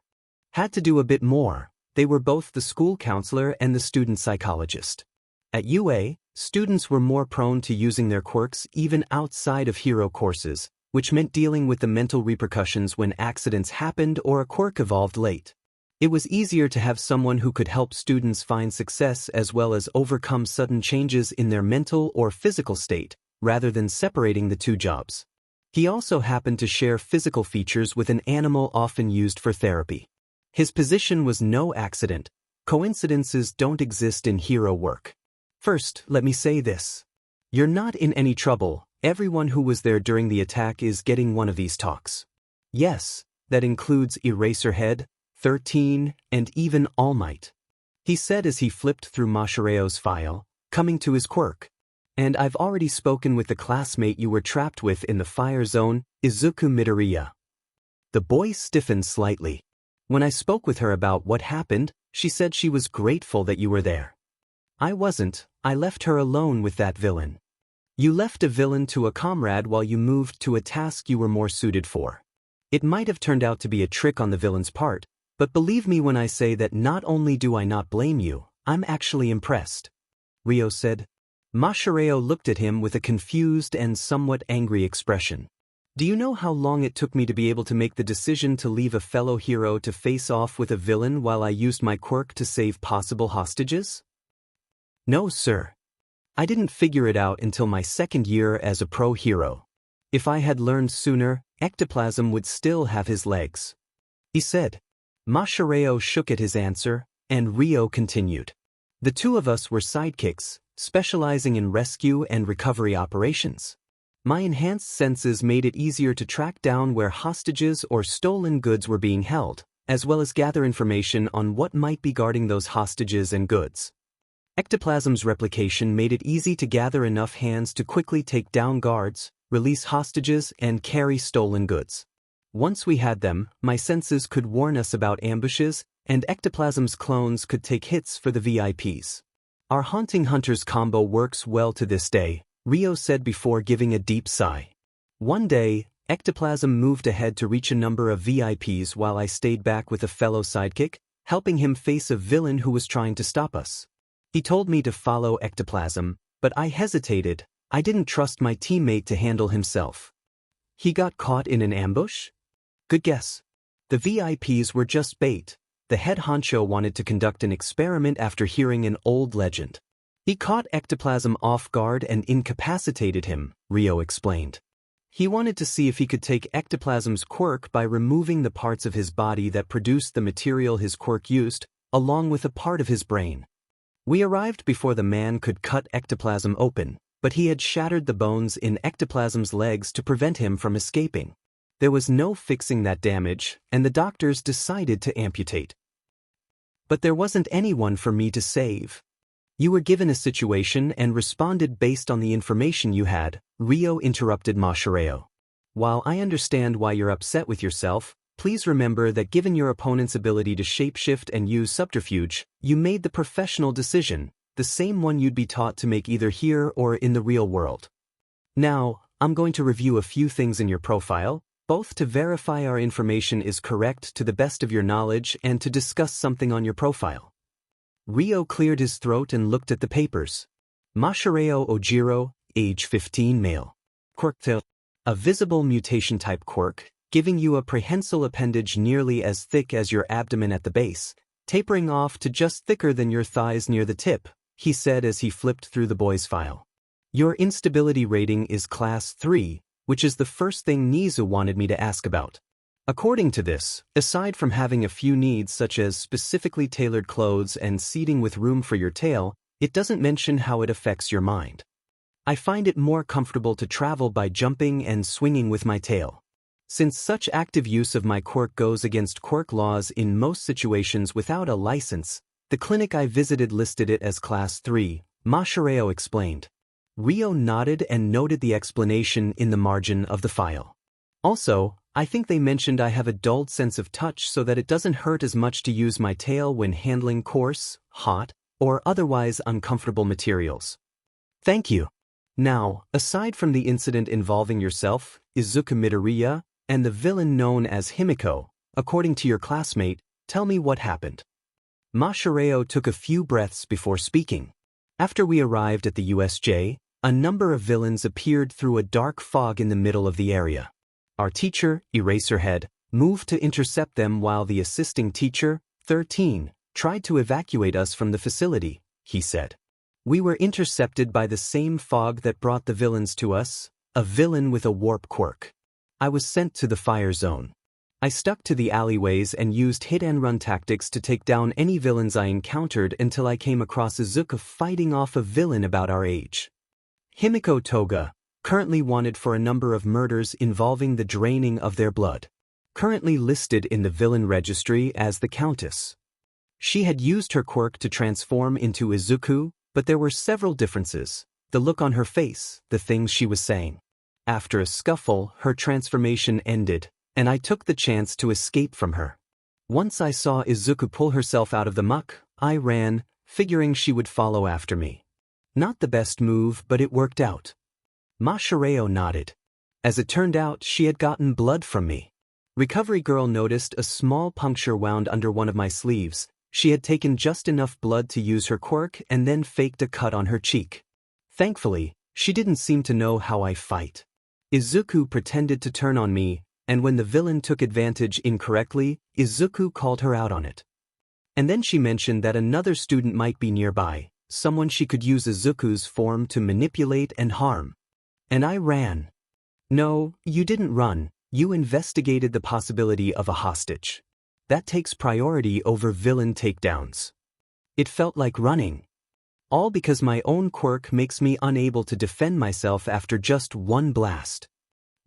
had to do a bit more, they were both the school counselor and the student psychologist. At UA, students were more prone to using their quirks even outside of hero courses, which meant dealing with the mental repercussions when accidents happened or a quirk evolved late. It was easier to have someone who could help students find success as well as overcome sudden changes in their mental or physical state, rather than separating the two jobs. He also happened to share physical features with an animal often used for therapy. His position was no accident. Coincidences don't exist in hero work. First, let me say this. You're not in any trouble. Everyone who was there during the attack is getting one of these talks. Yes, that includes Eraserhead, 13, and even All Might. He said as he flipped through Masahirio's file, coming to his quirk. And I've already spoken with the classmate you were trapped with in the fire zone, Izuku Midoriya. The boy stiffened slightly. When I spoke with her about what happened, she said she was grateful that you were there. I wasn't. I left her alone with that villain. You left a villain to a comrade while you moved to a task you were more suited for. It might have turned out to be a trick on the villain's part, but believe me when I say that not only do I not blame you, I'm actually impressed. Ryo said. Masahiro looked at him with a confused and somewhat angry expression. Do you know how long it took me to be able to make the decision to leave a fellow hero to face off with a villain while I used my quirk to save possible hostages? No, sir. I didn't figure it out until my 2nd year as a pro hero. If I had learned sooner, ectoplasm would still have his legs. He said. Masahiro shook at his answer, and Ryo continued. The two of us were sidekicks, specializing in rescue and recovery operations. My enhanced senses made it easier to track down where hostages or stolen goods were being held, as well as gather information on what might be guarding those hostages and goods. Ectoplasm's replication made it easy to gather enough hands to quickly take down guards, release hostages, and carry stolen goods. Once we had them, my senses could warn us about ambushes, and Ectoplasm's clones could take hits for the VIPs. Our Haunting Hunters combo works well to this day, Ryo said before giving a deep sigh. One day, Ectoplasm moved ahead to reach a number of VIPs while I stayed back with a fellow sidekick, helping him face a villain who was trying to stop us. He told me to follow Ectoplasm, but I hesitated. I didn't trust my teammate to handle himself. He got caught in an ambush? Good guess. The VIPs were just bait. The head honcho wanted to conduct an experiment after hearing an old legend. He caught Ectoplasm off guard and incapacitated him, Ryo explained. He wanted to see if he could take Ectoplasm's quirk by removing the parts of his body that produced the material his quirk used, along with a part of his brain. We arrived before the man could cut Ectoplasm open, but he had shattered the bones in Ectoplasm's legs to prevent him from escaping. There was no fixing that damage, and the doctors decided to amputate. But there wasn't anyone for me to save. You were given a situation and responded based on the information you had, Ryo interrupted Mashareo. While I understand why you're upset with yourself, please remember that given your opponent's ability to shapeshift and use subterfuge, you made the professional decision, the same one you'd be taught to make either here or in the real world. Now, I'm going to review a few things in your profile, both to verify our information is correct to the best of your knowledge and to discuss something on your profile. Ryo cleared his throat and looked at the papers. Mashareo Ojiro, age 15 male. Quirk, a visible mutation type quirk, giving you a prehensile appendage nearly as thick as your abdomen at the base, tapering off to just thicker than your thighs near the tip, he said as he flipped through the boy's file. Your instability rating is class 3, which is the first thing Nizu wanted me to ask about. According to this, aside from having a few needs such as specifically tailored clothes and seating with room for your tail, it doesn't mention how it affects your mind. I find it more comfortable to travel by jumping and swinging with my tail. Since such active use of my quirk goes against quirk laws in most situations without a license, the clinic I visited listed it as class 3, Mashareo explained. Ryo nodded and noted the explanation in the margin of the file. Also, I think they mentioned I have a dulled sense of touch so that it doesn't hurt as much to use my tail when handling coarse, hot, or otherwise uncomfortable materials. Thank you. Now, aside from the incident involving yourself, Izuku Midoriya, and the villain known as Himiko, according to your classmate, tell me what happened. Mashareo took a few breaths before speaking. After we arrived at the USJ, a number of villains appeared through a dark fog in the middle of the area. Our teacher, Eraserhead, moved to intercept them while the assisting teacher, 13, tried to evacuate us from the facility, he said. We were intercepted by the same fog that brought the villains to us, a villain with a warp quirk. I was sent to the fire zone. I stuck to the alleyways and used hit-and-run tactics to take down any villains I encountered until I came across Izuku fighting off a villain about our age. Himiko Toga, currently wanted for a number of murders involving the draining of their blood. Currently listed in the villain registry as the Countess. She had used her quirk to transform into Izuku, but there were several differences, the look on her face, the things she was saying. After a scuffle, her transformation ended, and I took the chance to escape from her. Once I saw Izuku pull herself out of the muck, I ran, figuring she would follow after me. Not the best move, but it worked out. Mashareo nodded. As it turned out, she had gotten blood from me. Recovery Girl noticed a small puncture wound under one of my sleeves. She had taken just enough blood to use her quirk and then faked a cut on her cheek. Thankfully, she didn't seem to know how I fight. Izuku pretended to turn on me, and when the villain took advantage incorrectly, Izuku called her out on it. And then she mentioned that another student might be nearby, someone she could use Izuku's form to manipulate and harm. And I ran. No, you didn't run, you investigated the possibility of a hostage. That takes priority over villain takedowns. It felt like running. All because my own quirk makes me unable to defend myself after just one blast.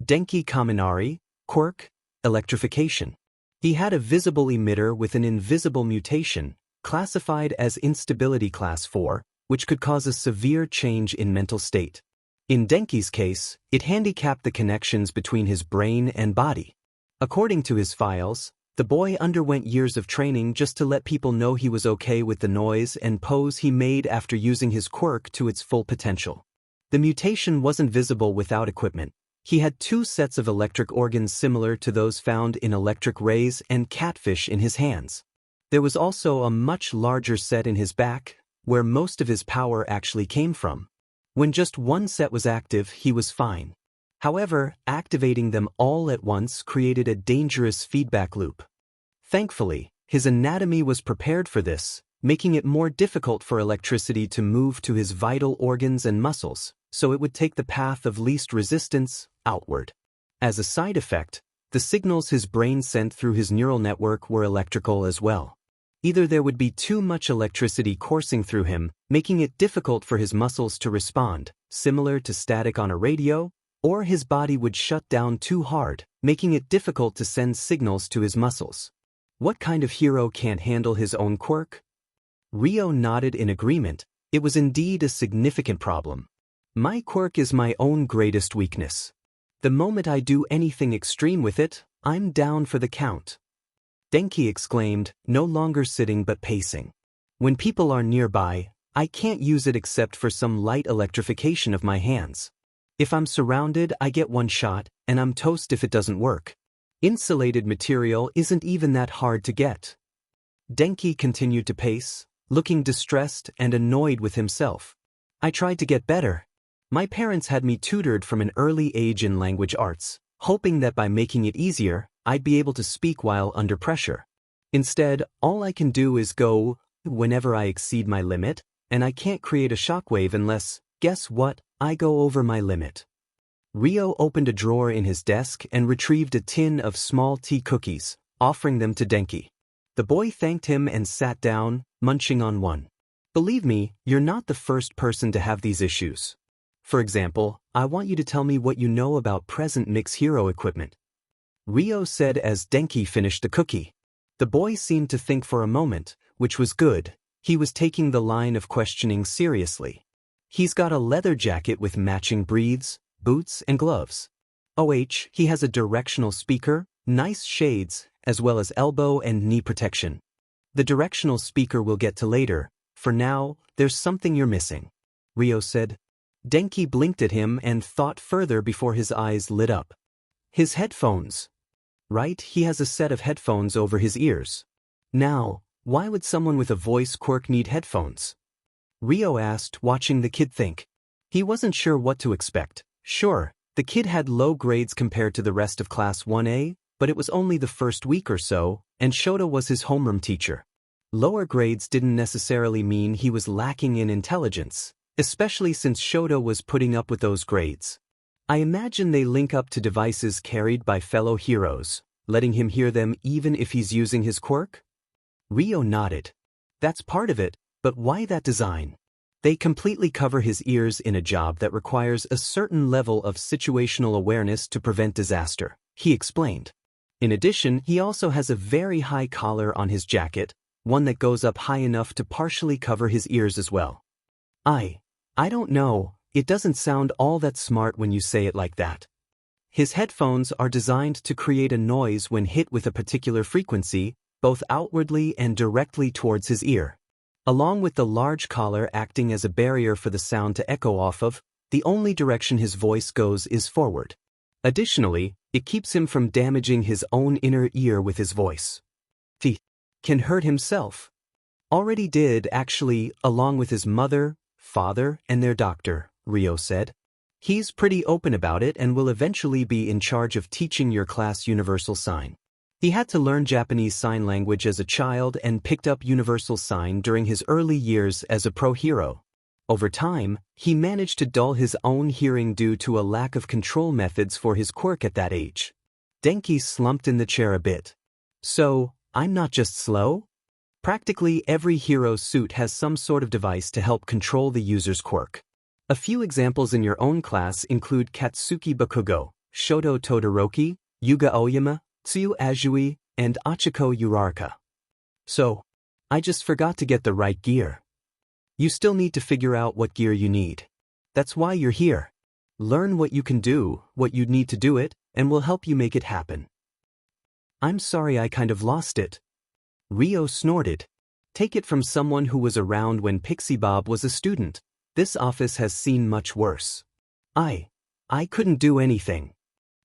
Denki Kaminari, quirk, electrification. He had a visible emitter with an invisible mutation, classified as instability class 4, which could cause a severe change in mental state. In Denki's case, it handicapped the connections between his brain and body. According to his files, the boy underwent years of training just to let people know he was okay with the noise and pose he made after using his quirk to its full potential. The mutation wasn't visible without equipment. He had 2 sets of electric organs similar to those found in electric rays and catfish in his hands. There was also a much larger set in his back, where most of his power actually came from. When just one set was active, he was fine. However, activating them all at once created a dangerous feedback loop. Thankfully, his anatomy was prepared for this, making it more difficult for electricity to move to his vital organs and muscles, so it would take the path of least resistance, outward. As a side effect, the signals his brain sent through his neural network were electrical as well. Either there would be too much electricity coursing through him, making it difficult for his muscles to respond, similar to static on a radio, or his body would shut down too hard, making it difficult to send signals to his muscles. What kind of hero can't handle his own quirk? Ryo nodded in agreement. It was indeed a significant problem. My quirk is my own greatest weakness. The moment I do anything extreme with it, I'm down for the count. Denki exclaimed, no longer sitting but pacing. When people are nearby, I can't use it except for some light electrification of my hands. If I'm surrounded, I get one shot, and I'm toast if it doesn't work. Insulated material isn't even that hard to get. Denki continued to pace, looking distressed and annoyed with himself. I tried to get better. My parents had me tutored from an early age in language arts, hoping that by making it easier, I'd be able to speak while under pressure. Instead, all I can do is go whenever I exceed my limit, and I can't create a shockwave unless, guess what, I go over my limit. Ryo opened a drawer in his desk and retrieved a tin of small tea cookies, offering them to Denki. The boy thanked him and sat down, munching on one. Believe me, you're not the first person to have these issues. For example, I want you to tell me what you know about present mix hero equipment. Ryo said as Denki finished the cookie. The boy seemed to think for a moment, which was good. He was taking the line of questioning seriously. He's got a leather jacket with matching breathes, boots, and gloves. He has a directional speaker, nice shades, as well as elbow and knee protection. The directional speaker we'll get to later. For now, there's something you're missing, Ryo said. Denki blinked at him and thought further before his eyes lit up. His headphones. Right, he has a set of headphones over his ears. Now, why would someone with a voice quirk need headphones? Ryo asked, watching the kid think. He wasn't sure what to expect. Sure, the kid had low grades compared to the rest of Class 1A, but it was only the first week or so, and Shoto was his homeroom teacher. Lower grades didn't necessarily mean he was lacking in intelligence, especially since Shoto was putting up with those grades. I imagine they link up to devices carried by fellow heroes, letting him hear them even if he's using his quirk? Ryo nodded. That's part of it, but why that design? They completely cover his ears in a job that requires a certain level of situational awareness to prevent disaster, he explained. In addition, he also has a very high collar on his jacket, one that goes up high enough to partially cover his ears as well. I don't know, it doesn't sound all that smart when you say it like that. His headphones are designed to create a noise when hit with a particular frequency, both outwardly and directly towards his ear. Along with the large collar acting as a barrier for the sound to echo off of, the only direction his voice goes is forward. Additionally, it keeps him from damaging his own inner ear with his voice. He can hurt himself. Already did, actually, along with his mother, father, and their doctor, Ryo said. He's pretty open about it and will eventually be in charge of teaching your class Universal Sign. He had to learn Japanese Sign Language as a child and picked up Universal Sign during his early years as a pro hero. Over time, he managed to dull his own hearing due to a lack of control methods for his quirk at that age. Denki slumped in the chair a bit. So, I'm not just slow? Practically every hero suit has some sort of device to help control the user's quirk. A few examples in your own class include Katsuki Bakugo, Shoto Todoroki, Yuga Oyama, Tsuyu Azui, and Achiko Uraraka. So, I just forgot to get the right gear. You still need to figure out what gear you need. That's why you're here. Learn what you can do, what you need to do it, and we'll help you make it happen. I'm sorry I kind of lost it. Ryo snorted. Take it from someone who was around when Pixie Bob was a student. This office has seen much worse. I couldn't do anything.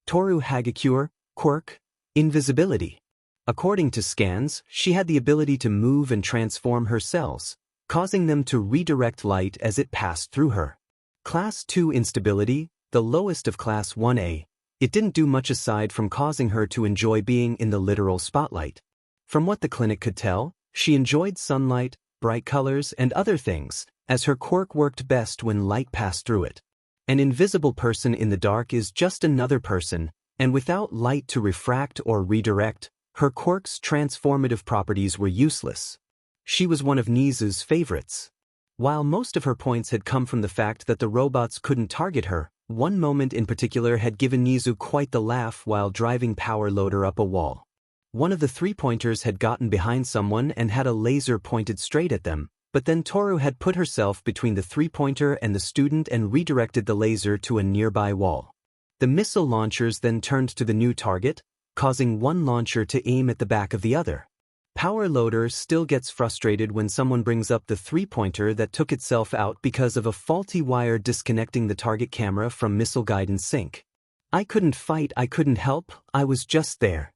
Toru Hagakure, quirk, invisibility. According to scans, she had the ability to move and transform her cells, causing them to redirect light as it passed through her. Class 2 instability, the lowest of Class 1A. It didn't do much aside from causing her to enjoy being in the literal spotlight. From what the clinic could tell, she enjoyed sunlight, bright colors, and other things, as her quirk worked best when light passed through it. An invisible person in the dark is just another person, and without light to refract or redirect, her quirk's transformative properties were useless. She was one of Nizu's favorites. While most of her points had come from the fact that the robots couldn't target her, One moment in particular had given Nizu quite the laugh while driving Power Loader up a wall. One of the three-pointers had gotten behind someone and had a laser pointed straight at them, but then Toru had put herself between the three-pointer and the student and redirected the laser to a nearby wall. The missile launchers then turned to the new target, causing one launcher to aim at the back of the other. Power Loader still gets frustrated when someone brings up the three-pointer that took itself out because of a faulty wire disconnecting the target camera from missile guidance sync. "I couldn't fight, I couldn't help, I was just there,"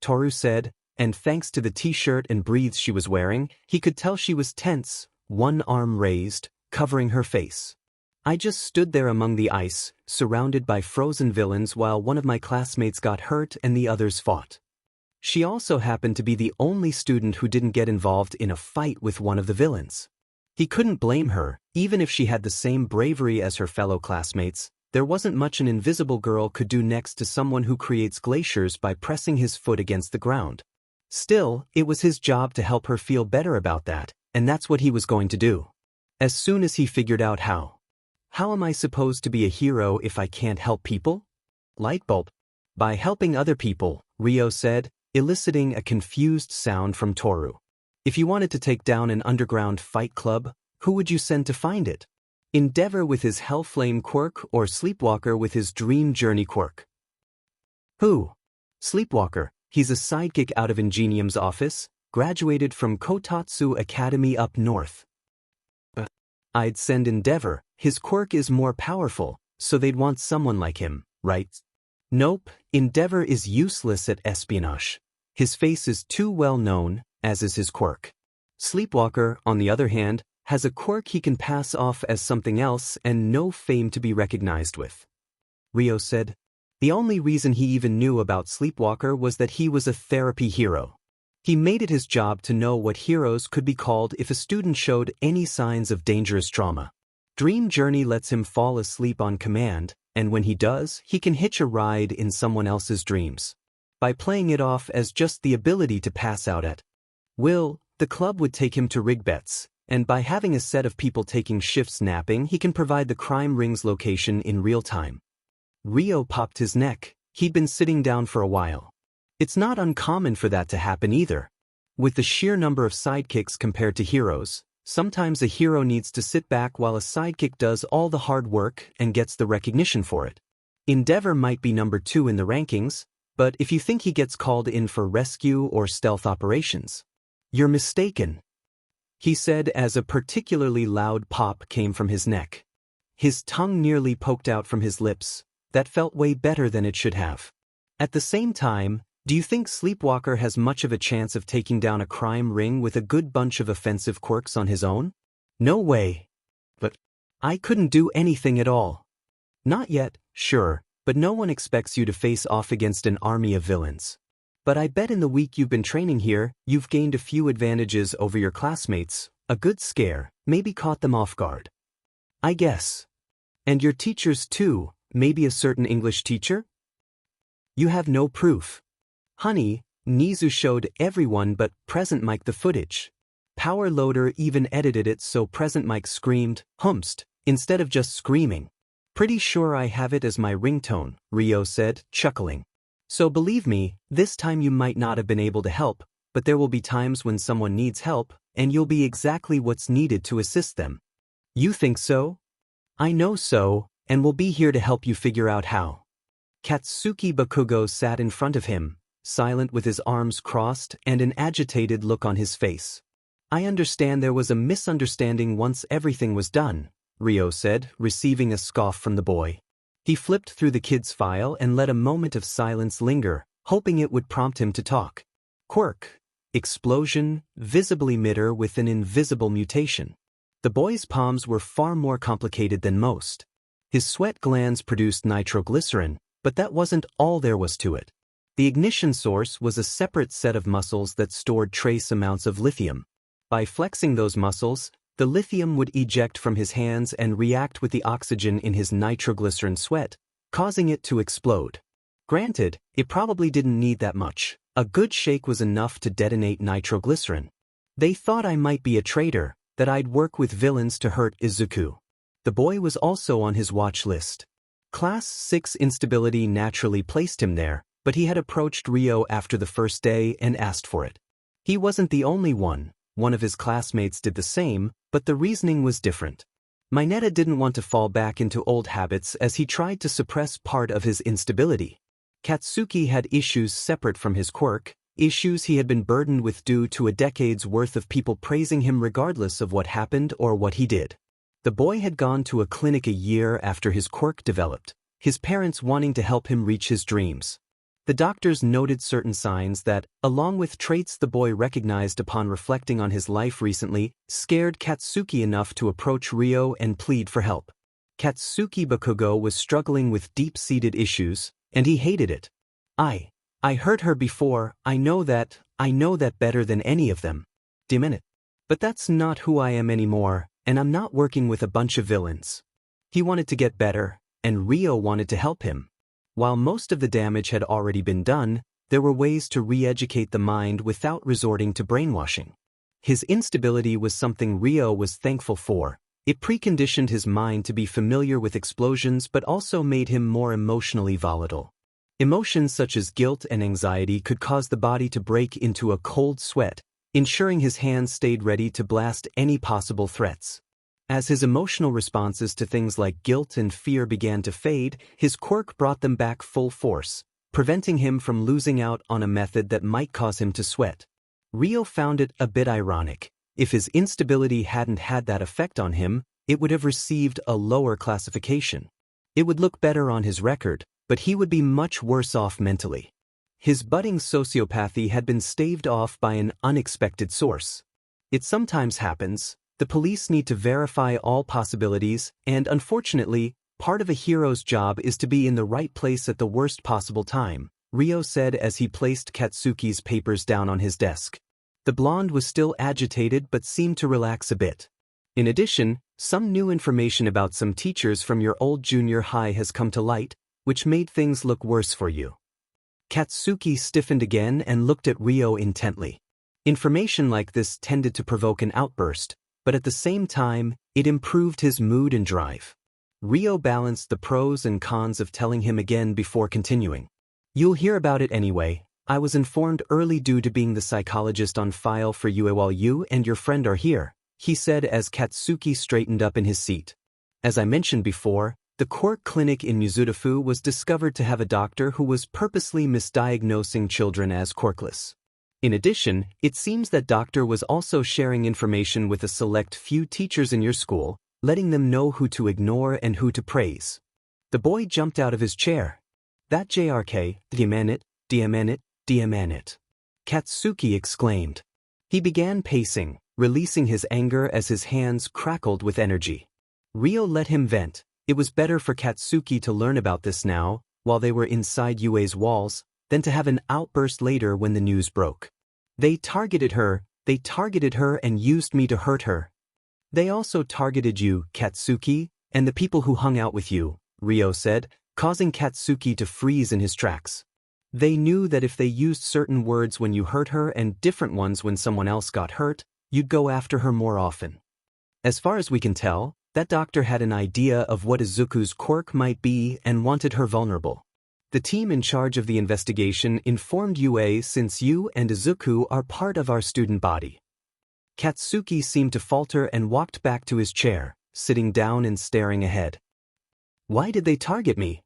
Toru said, and thanks to the t-shirt and breathes she was wearing, he could tell she was tense, one arm raised, covering her face. "I just stood there among the ice, surrounded by frozen villains while one of my classmates got hurt and the others fought." She also happened to be the only student who didn't get involved in a fight with one of the villains. He couldn't blame her, even if she had the same bravery as her fellow classmates. There wasn't much an invisible girl could do next to someone who creates glaciers by pressing his foot against the ground. Still, it was his job to help her feel better about that, and that's what he was going to do. As soon as he figured out how. "How am I supposed to be a hero if I can't help people?" Lightbulb. "By helping other people," Ryo said, eliciting a confused sound from Toru. "If you wanted to take down an underground fight club, who would you send to find it? Endeavor with his Hellflame quirk or Sleepwalker with his Dream Journey quirk?" "Who?" "Sleepwalker. He's a sidekick out of Ingenium's office, graduated from Kotatsu Academy up north." "I'd send Endeavor. His quirk is more powerful, so they'd want someone like him, right?" "Nope, Endeavor is useless at espionage. His face is too well known, as is his quirk. Sleepwalker, on the other hand, has a quirk he can pass off as something else and no fame to be recognized with." Ryo said. The only reason he even knew about Sleepwalker was that he was a therapy hero. He made it his job to know what heroes could be called if a student showed any signs of dangerous trauma. Dream Journey lets him fall asleep on command, and when he does, he can hitch a ride in someone else's dreams. By playing it off as just the ability to pass out at will, the club would take him to rig bets, and by having a set of people taking shifts napping, he can provide the crime ring's location in real time. Ryo popped his neck. He'd been sitting down for a while. It's not uncommon for that to happen either. With the sheer number of sidekicks compared to heroes, sometimes a hero needs to sit back while a sidekick does all the hard work and gets the recognition for it. Endeavor might be number 2 in the rankings, but if you think he gets called in for rescue or stealth operations, you're mistaken, he said as a particularly loud pop came from his neck. His tongue nearly poked out from his lips. That felt way better than it should have. At the same time, do you think Sleepwalker has much of a chance of taking down a crime ring with a good bunch of offensive quirks on his own? No way. But I couldn't do anything at all. Not yet, sure, but no one expects you to face off against an army of villains. But I bet in the week you've been training here, you've gained a few advantages over your classmates, a good scare, maybe caught them off guard. I guess. And your teachers too, maybe a certain English teacher? You have no proof. Honey, Nizu showed everyone but Present Mike the footage. Power Loader even edited it so Present Mike screamed, "Humst," instead of just screaming. Pretty sure I have it as my ringtone, Ryo said, chuckling. So believe me, this time you might not have been able to help, but there will be times when someone needs help, and you'll be exactly what's needed to assist them. You think so? I know so, and will be here to help you figure out how. Katsuki Bakugo sat in front of him, silent with his arms crossed and an agitated look on his face. I understand there was a misunderstanding once everything was done, Ryo said, receiving a scoff from the boy. He flipped through the kid's file and let a moment of silence linger, hoping it would prompt him to talk. Quirk. Explosion, visible emitter with an invisible mutation. The boy's palms were far more complicated than most. His sweat glands produced nitroglycerin, but that wasn't all there was to it. The ignition source was a separate set of muscles that stored trace amounts of lithium. By flexing those muscles, the lithium would eject from his hands and react with the oxygen in his nitroglycerin sweat, causing it to explode. Granted, it probably didn't need that much. A good shake was enough to detonate nitroglycerin. They thought I might be a traitor, that I'd work with villains to hurt Izuku. The boy was also on his watch list. Class 6 instability naturally placed him there, but he had approached Ryo after the first day and asked for it. He wasn't the only one of his classmates did the same, but the reasoning was different. Mineta didn't want to fall back into old habits as he tried to suppress part of his instability. Katsuki had issues separate from his quirk, issues he had been burdened with due to a decade's worth of people praising him regardless of what happened or what he did. The boy had gone to a clinic a year after his quirk developed, his parents wanting to help him reach his dreams. The doctors noted certain signs that, along with traits the boy recognized upon reflecting on his life recently, scared Katsuki enough to approach Ryo and plead for help. Katsuki Bakugo was struggling with deep-seated issues, and he hated it. I hurt her before, I know that better than any of them. Damn it. But that's not who I am anymore, and I'm not working with a bunch of villains. He wanted to get better, and Ryo wanted to help him. While most of the damage had already been done, there were ways to re-educate the mind without resorting to brainwashing. His instability was something Ryo was thankful for. It preconditioned his mind to be familiar with explosions but also made him more emotionally volatile. Emotions such as guilt and anxiety could cause the body to break into a cold sweat, ensuring his hands stayed ready to blast any possible threats. As his emotional responses to things like guilt and fear began to fade, his quirk brought them back full force, preventing him from losing out on a method that might cause him to sweat. Ryo found it a bit ironic. If his instability hadn't had that effect on him, it would have received a lower classification. It would look better on his record, but he would be much worse off mentally. His budding sociopathy had been staved off by an unexpected source. It sometimes happens. The police need to verify all possibilities, and unfortunately, part of a hero's job is to be in the right place at the worst possible time, Ryo said as he placed Katsuki's papers down on his desk. The blonde was still agitated but seemed to relax a bit. In addition, some new information about some teachers from your old junior high has come to light, which made things look worse for you. Katsuki stiffened again and looked at Ryo intently. Information like this tended to provoke an outburst, but at the same time, it improved his mood and drive. Ryo balanced the pros and cons of telling him again before continuing. You'll hear about it anyway. I was informed early due to being the psychologist on file for you while you and your friend are here, he said as Katsuki straightened up in his seat. As I mentioned before, the Quirk clinic in Mizudafu was discovered to have a doctor who was purposely misdiagnosing children as quirkless. In addition, it seems that doctor was also sharing information with a select few teachers in your school, letting them know who to ignore and who to praise. The boy jumped out of his chair. That JRK, Diamanit. Katsuki exclaimed. He began pacing, releasing his anger as his hands crackled with energy. Ryo let him vent. It was better for Katsuki to learn about this now, while they were inside UA's walls, than to have an outburst later when the news broke. They targeted her and used me to hurt her. They also targeted you, Katsuki, and the people who hung out with you, Ryo said, causing Katsuki to freeze in his tracks. They knew that if they used certain words when you hurt her and different ones when someone else got hurt, you'd go after her more often. As far as we can tell, that doctor had an idea of what Izuku's quirk might be and wanted her vulnerable. The team in charge of the investigation informed UA since you and Izuku are part of our student body. Katsuki seemed to falter and walked back to his chair, sitting down and staring ahead. Why did they target me?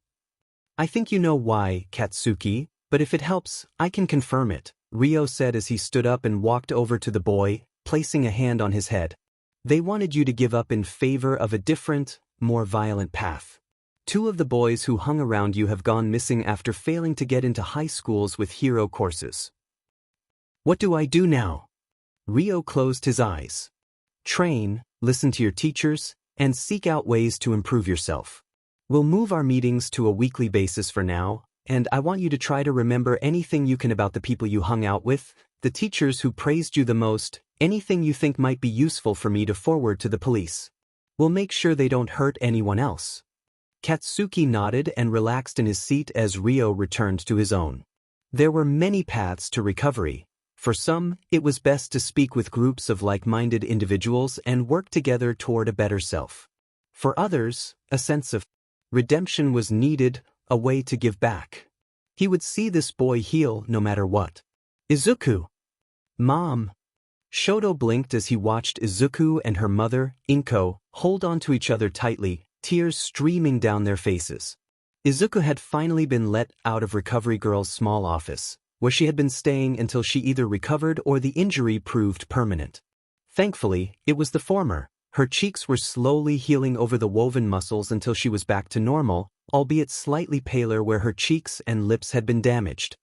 I think you know why, Katsuki, but if it helps, I can confirm it, Ryo said as he stood up and walked over to the boy, placing a hand on his head. They wanted you to give up in favor of a different, more violent path. 2 of the boys who hung around you have gone missing after failing to get into high schools with hero courses. What do I do now? Ryo closed his eyes. Train, listen to your teachers, and seek out ways to improve yourself. We'll move our meetings to a weekly basis for now, and I want you to try to remember anything you can about the people you hung out with, the teachers who praised you the most, anything you think might be useful for me to forward to the police. We'll make sure they don't hurt anyone else. Katsuki nodded and relaxed in his seat as Ryo returned to his own. There were many paths to recovery. For some, it was best to speak with groups of like-minded individuals and work together toward a better self. For others, a sense of Redemption was needed, a way to give back. He would see this boy heal no matter what. Izuku! Mom! Shoto blinked as he watched Izuku and her mother, Inko, hold on to each other tightly, tears streaming down their faces. Izuku had finally been let out of Recovery Girl's small office, where she had been staying until she either recovered or the injury proved permanent. Thankfully, it was the former. Her cheeks were slowly healing over the woven muscles until she was back to normal, albeit slightly paler where her cheeks and lips had been damaged.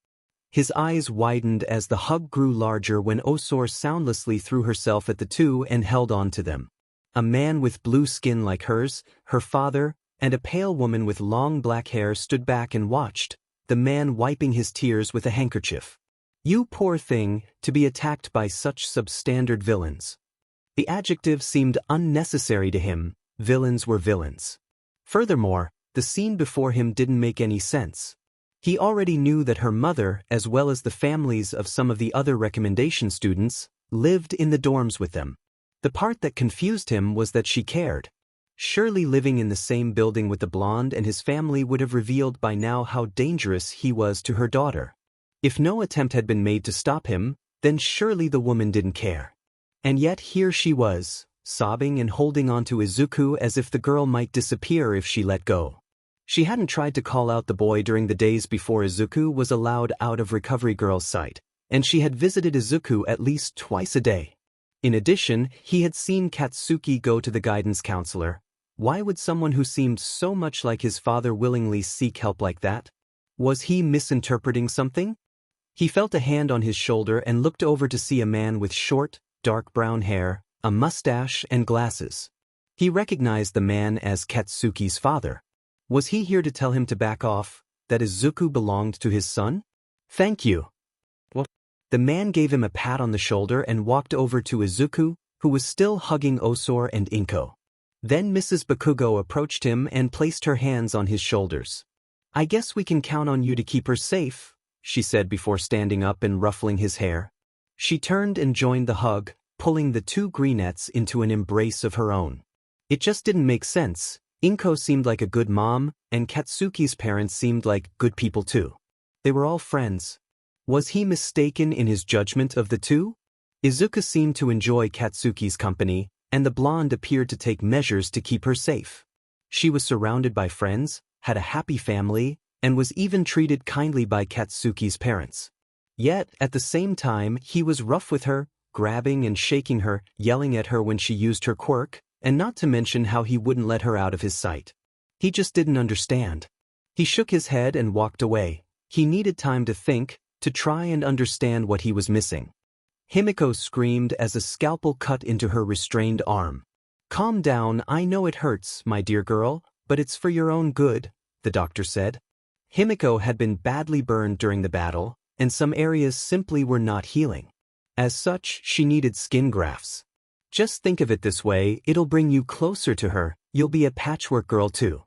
His eyes widened as the hug grew larger when Osor soundlessly threw herself at the two and held on to them. A man with blue skin like hers, her father, and a pale woman with long black hair stood back and watched, the man wiping his tears with a handkerchief. You poor thing, to be attacked by such substandard villains. The adjective seemed unnecessary to him. Villains were villains. Furthermore, the scene before him didn't make any sense. He already knew that her mother, as well as the families of some of the other recommendation students, lived in the dorms with them. The part that confused him was that she cared. Surely living in the same building with the blonde and his family would have revealed by now how dangerous he was to her daughter. If no attempt had been made to stop him, then surely the woman didn't care. And yet here she was, sobbing and holding on to Izuku as if the girl might disappear if she let go. She hadn't tried to call out the boy during the days before Izuku was allowed out of Recovery Girl's sight, and she had visited Izuku at least twice a day. In addition, he had seen Katsuki go to the guidance counselor. Why would someone who seemed so much like his father willingly seek help like that? Was he misinterpreting something? He felt a hand on his shoulder and looked over to see a man with short, dark brown hair, a mustache, and glasses. He recognized the man as Katsuki's father. Was he here to tell him to back off, that Izuku belonged to his son? Thank you. Well, the man gave him a pat on the shoulder and walked over to Izuku, who was still hugging Osor and Inko. Then Mrs. Bakugo approached him and placed her hands on his shoulders. I guess we can count on you to keep her safe, she said before standing up and ruffling his hair. She turned and joined the hug, pulling the two greenettes into an embrace of her own. It just didn't make sense. Inko seemed like a good mom, and Katsuki's parents seemed like good people too. They were all friends. Was he mistaken in his judgment of the two? Izuku seemed to enjoy Katsuki's company, and the blonde appeared to take measures to keep her safe. She was surrounded by friends, had a happy family, and was even treated kindly by Katsuki's parents. Yet, at the same time, he was rough with her, grabbing and shaking her, yelling at her when she used her quirk, and not to mention how he wouldn't let her out of his sight. He just didn't understand. He shook his head and walked away. He needed time to think, to try and understand what he was missing. Himiko screamed as a scalpel cut into her restrained arm. Calm down, I know it hurts, my dear girl, but it's for your own good, the doctor said. Himiko had been badly burned during the battle, and some areas simply were not healing. As such, she needed skin grafts. Just think of it this way, it'll bring you closer to her, you'll be a patchwork girl too.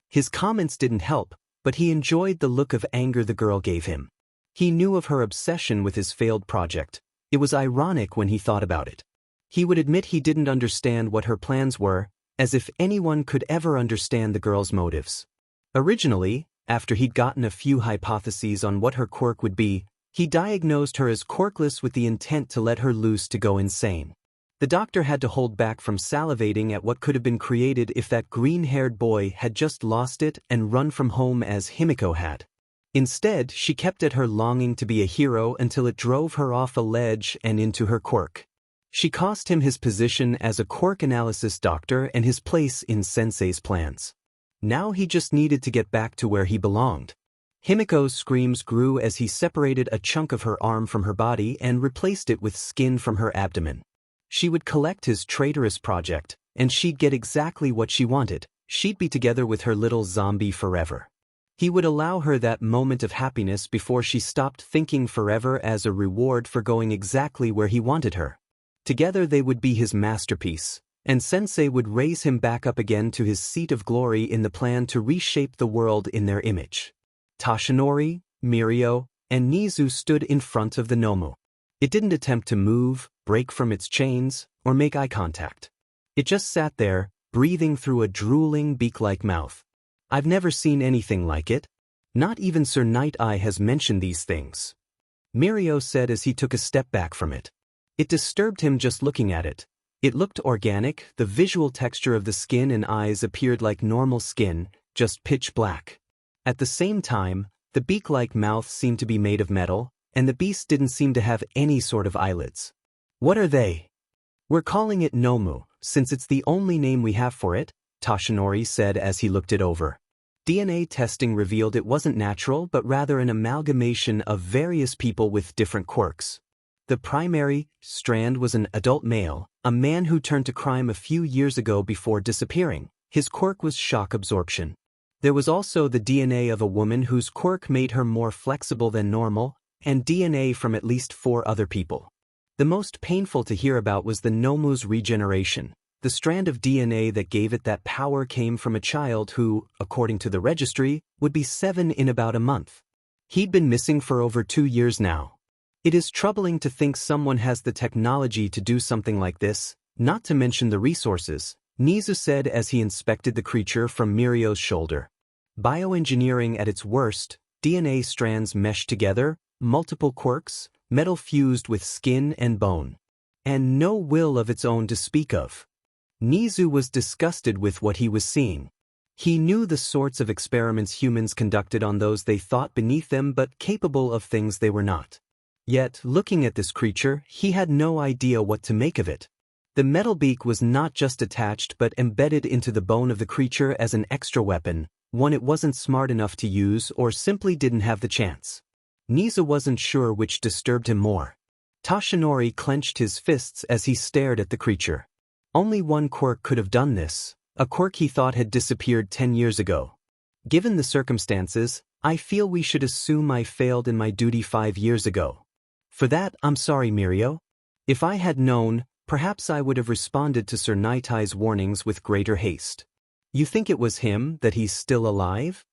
His comments didn't help, but he enjoyed the look of anger the girl gave him. He knew of her obsession with his failed project. It was ironic when he thought about it. He would admit he didn't understand what her plans were, as if anyone could ever understand the girl's motives. Originally, after he'd gotten a few hypotheses on what her quirk would be, he diagnosed her as quirkless with the intent to let her loose to go insane. The doctor had to hold back from salivating at what could have been created if that green-haired boy had just lost it and run from home as Himiko had. Instead, she kept at her longing to be a hero until it drove her off a ledge and into her quirk. She cost him his position as a quirk analysis doctor and his place in Sensei's plans. Now he just needed to get back to where he belonged. Himiko's screams grew as he separated a chunk of her arm from her body and replaced it with skin from her abdomen. She would collect his traitorous project, and she'd get exactly what she wanted. She'd be together with her little zombie forever. He would allow her that moment of happiness before she stopped thinking forever as a reward for going exactly where he wanted her. Together they would be his masterpiece, and Sensei would raise him back up again to his seat of glory in the plan to reshape the world in their image. Tashinori, Mirio, and Nizu stood in front of the Nomu. It didn't attempt to move, break from its chains, or make eye contact. It just sat there, breathing through a drooling beak-like mouth. I've never seen anything like it. Not even Sir Night Eye has mentioned these things. Mirio said as he took a step back from it. It disturbed him just looking at it. It looked organic, the visual texture of the skin and eyes appeared like normal skin, just pitch black. At the same time, the beak-like mouth seemed to be made of metal, and the beast didn't seem to have any sort of eyelids. What are they? We're calling it Nomu, since it's the only name we have for it, Toshinori said as he looked it over. DNA testing revealed it wasn't natural but rather an amalgamation of various people with different quirks. The primary strand was an adult male, a man who turned to crime a few years ago before disappearing. His quirk was shock absorption. There was also the DNA of a woman whose quirk made her more flexible than normal, and DNA from at least 4 other people. The most painful to hear about was the Nomu's regeneration. The strand of DNA that gave it that power came from a child who, according to the registry, would be 7 in about a month. He'd been missing for over 2 years now. It is troubling to think someone has the technology to do something like this, not to mention the resources, Nizu said as he inspected the creature from Mirio's shoulder. Bioengineering at its worst, DNA strands meshed together, multiple quirks, metal fused with skin and bone. And no will of its own to speak of. Nizu was disgusted with what he was seeing. He knew the sorts of experiments humans conducted on those they thought beneath them but capable of things they were not. Yet, looking at this creature, he had no idea what to make of it. The metal beak was not just attached but embedded into the bone of the creature as an extra weapon, one it wasn't smart enough to use or simply didn't have the chance. Nizu wasn't sure which disturbed him more. Toshinori clenched his fists as he stared at the creature. Only one quirk could have done this, a quirk he thought had disappeared 10 years ago. Given the circumstances, I feel we should assume I failed in my duty 5 years ago. For that, I'm sorry, Mirio. If I had known, perhaps I would have responded to Sir Night Eye's warnings with greater haste. You think it was him, that he's still alive?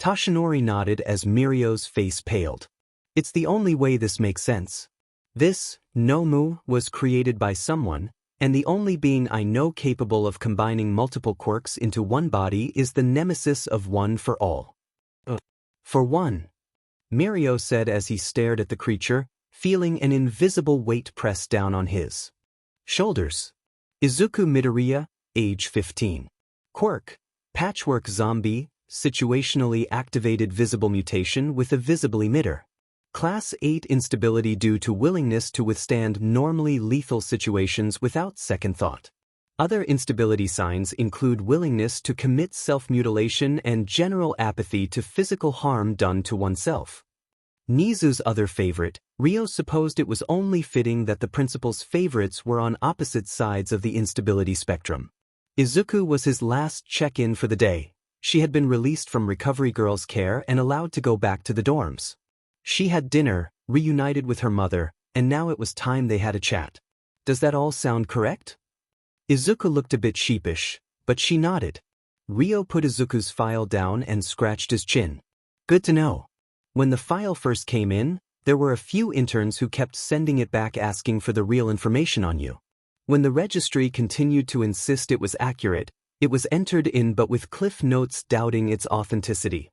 Toshinori nodded as Mirio's face paled. It's the only way this makes sense. This, Nomu, was created by someone, and the only being I know capable of combining multiple quirks into one body is the nemesis of One for All. For one, Mirio said as he stared at the creature, feeling an invisible weight press down on his shoulders. Izuku Midoriya, age 15. Quirk, patchwork zombie, situationally activated visible mutation with a visible emitter. Class 8 instability due to willingness to withstand normally lethal situations without second thought. Other instability signs include willingness to commit self-mutilation and general apathy to physical harm done to oneself. Nizu's other favorite, Ryo supposed it was only fitting that the principal's favorites were on opposite sides of the instability spectrum. Izuku was his last check-in for the day. She had been released from Recovery Girl's care and allowed to go back to the dorms. She had dinner, reunited with her mother, and now it was time they had a chat. Does that all sound correct? Izuku looked a bit sheepish, but she nodded. Ryo put Izuku's file down and scratched his chin. Good to know. When the file first came in, there were a few interns who kept sending it back asking for the real information on you. When the registry continued to insist it was accurate, it was entered in but with cliff notes doubting its authenticity.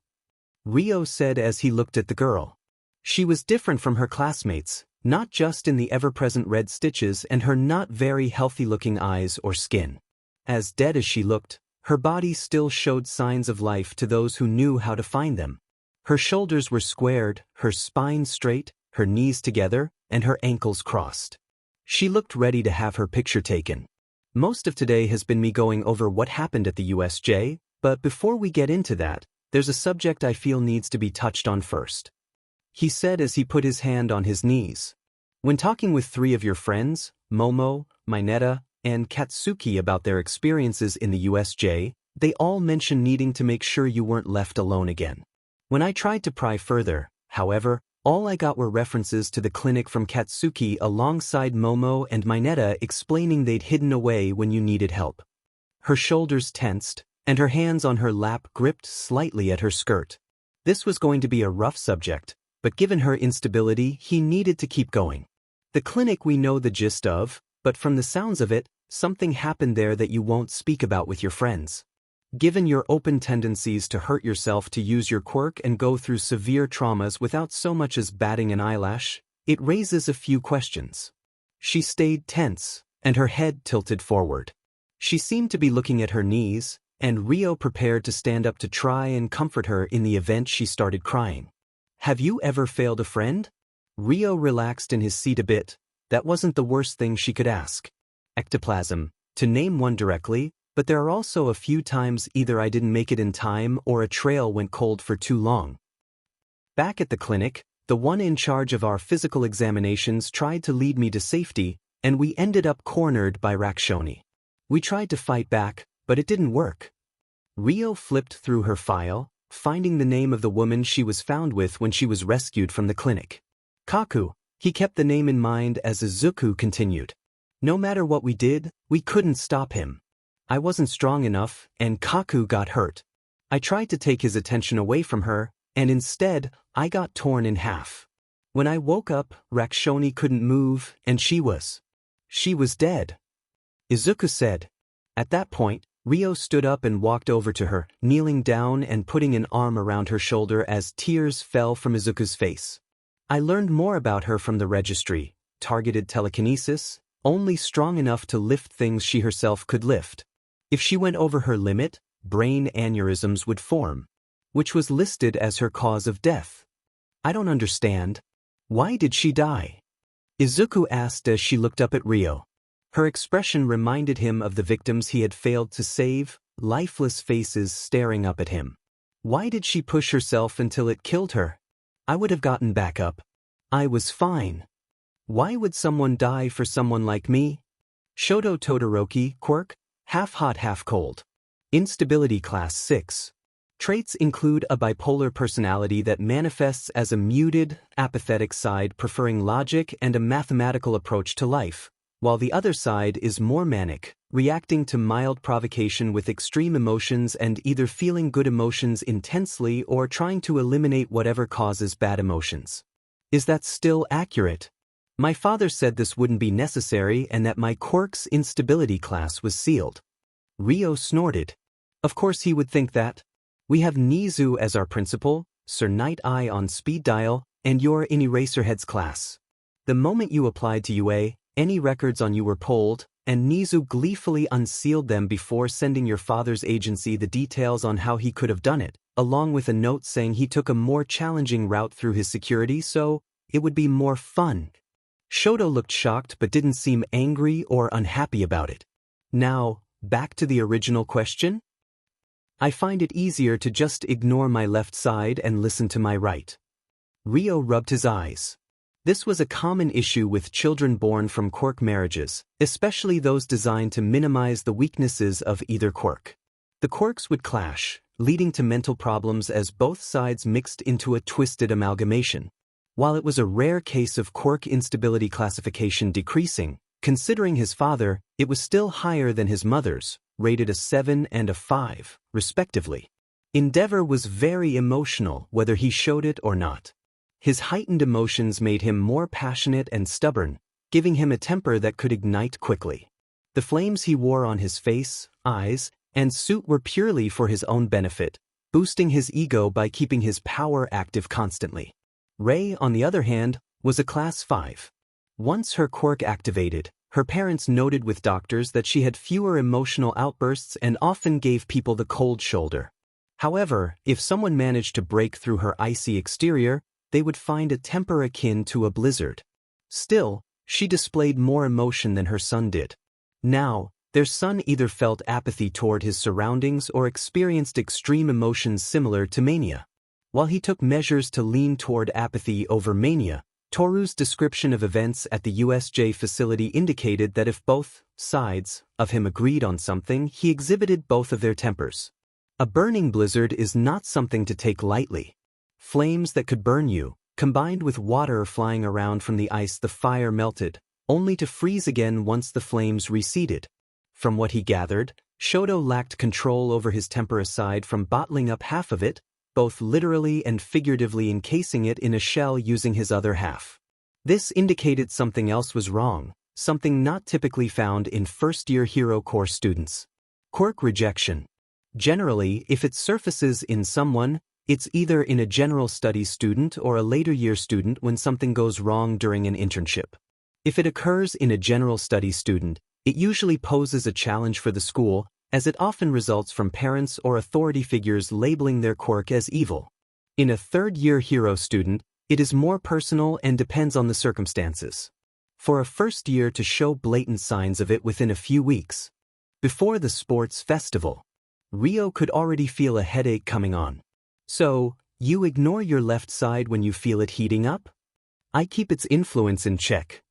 Ryo said as he looked at the girl. She was different from her classmates, not just in the ever-present red stitches and her not very healthy-looking eyes or skin. As dead as she looked, her body still showed signs of life to those who knew how to find them. Her shoulders were squared, her spine straight, her knees together, and her ankles crossed. She looked ready to have her picture taken. Most of today has been me going over what happened at the USJ, but before we get into that, there's a subject I feel needs to be touched on first. He said as he put his hand on his knees. When talking with 3 of your friends, Momo, Mineta, and Katsuki about their experiences in the USJ, they all mentioned needing to make sure you weren't left alone again. When I tried to pry further, however, all I got were references to the clinic from Katsuki alongside Momo and Mineta explaining they'd hidden away when you needed help. Her shoulders tensed, and her hands on her lap gripped slightly at her skirt. This was going to be a rough subject, but given her instability, he needed to keep going. The clinic we know the gist of, but from the sounds of it, something happened there that you won't speak about with your friends. Given your open tendencies to hurt yourself to use your quirk and go through severe traumas without so much as batting an eyelash, it raises a few questions. She stayed tense, and her head tilted forward. She seemed to be looking at her knees, and Rio prepared to stand up to try and comfort her in the event she started crying. Have you ever failed a friend? Rio relaxed in his seat a bit. That wasn't the worst thing she could ask. Ectoplasm, to name one directly, but there are also a few times either I didn't make it in time or a trail went cold for too long. Back at the clinic, the one in charge of our physical examinations tried to lead me to safety, and we ended up cornered by Rakshoni. We tried to fight back, but it didn't work. Rio flipped through her file, finding the name of the woman she was found with when she was rescued from the clinic. Kaku, he kept the name in mind as Izuku continued. No matter what we did, we couldn't stop him. I wasn't strong enough, and Kaku got hurt. I tried to take his attention away from her, and instead, I got torn in half. When I woke up, Rakshoni couldn't move, and she was dead. Izuku said. At that point, Rio stood up and walked over to her, kneeling down and putting an arm around her shoulder as tears fell from Izuku's face. I learned more about her from the registry. Targeted telekinesis, only strong enough to lift things she herself could lift. If she went over her limit, brain aneurysms would form, which was listed as her cause of death. I don't understand. Why did she die? Izuku asked as she looked up at Rio. Her expression reminded him of the victims he had failed to save, lifeless faces staring up at him. Why did she push herself until it killed her? I would have gotten back up. I was fine. Why would someone die for someone like me? Shoto Todoroki, Quirk, half hot half cold. Instability class 6. Traits include a bipolar personality that manifests as a muted, apathetic side preferring logic and a mathematical approach to life, while the other side is more manic, reacting to mild provocation with extreme emotions and either feeling good emotions intensely or trying to eliminate whatever causes bad emotions. Is that still accurate? My father said this wouldn't be necessary and that my quirk's instability class was sealed. Rio snorted. Of course he would think that. We have Nizu as our principal, Sir Night Eye on speed dial, and you're in Eraserhead's class. The moment you applied to UA, any records on you were pulled, and Nizu gleefully unsealed them before sending your father's agency the details on how he could have done it, along with a note saying he took a more challenging route through his security so it would be more fun. Shoto looked shocked but didn't seem angry or unhappy about it. Now, back to the original question? I find it easier to just ignore my left side and listen to my right. Rio rubbed his eyes. This was a common issue with children born from quirk marriages, especially those designed to minimize the weaknesses of either quirk. The quirks would clash, leading to mental problems as both sides mixed into a twisted amalgamation. While it was a rare case of quirk instability classification decreasing, considering his father, it was still higher than his mother's, rated a 7 and a 5, respectively. Endeavor was very emotional whether he showed it or not. His heightened emotions made him more passionate and stubborn, giving him a temper that could ignite quickly. The flames he wore on his face, eyes, and suit were purely for his own benefit, boosting his ego by keeping his power active constantly. Rei, on the other hand, was a class 5. Once her quirk activated, her parents noted with doctors that she had fewer emotional outbursts and often gave people the cold shoulder. However, if someone managed to break through her icy exterior, they would find a temper akin to a blizzard. Still, she displayed more emotion than her son did. Now, their son either felt apathy toward his surroundings or experienced extreme emotions similar to mania. While he took measures to lean toward apathy over mania, Toru's description of events at the USJ facility indicated that if both sides of him agreed on something, he exhibited both of their tempers. A burning blizzard is not something to take lightly. Flames that could burn you, combined with water flying around from the ice, the fire melted, only to freeze again once the flames receded. From what he gathered, Shoto lacked control over his temper aside from bottling up half of it, both literally and figuratively encasing it in a shell using his other half. This indicated something else was wrong, something not typically found in first-year Hero Corps students. Quirk rejection. Generally, if it surfaces in someone, it's either in a general studies student or a later year student when something goes wrong during an internship. If it occurs in a general studies student, it usually poses a challenge for the school, as it often results from parents or authority figures labeling their quirk as evil. In a third-year hero student, it is more personal and depends on the circumstances. For a first year to show blatant signs of it within a few weeks. Before the sports festival, Rio could already feel a headache coming on. So, you ignore your left side when you feel it heating up? I keep its influence in check.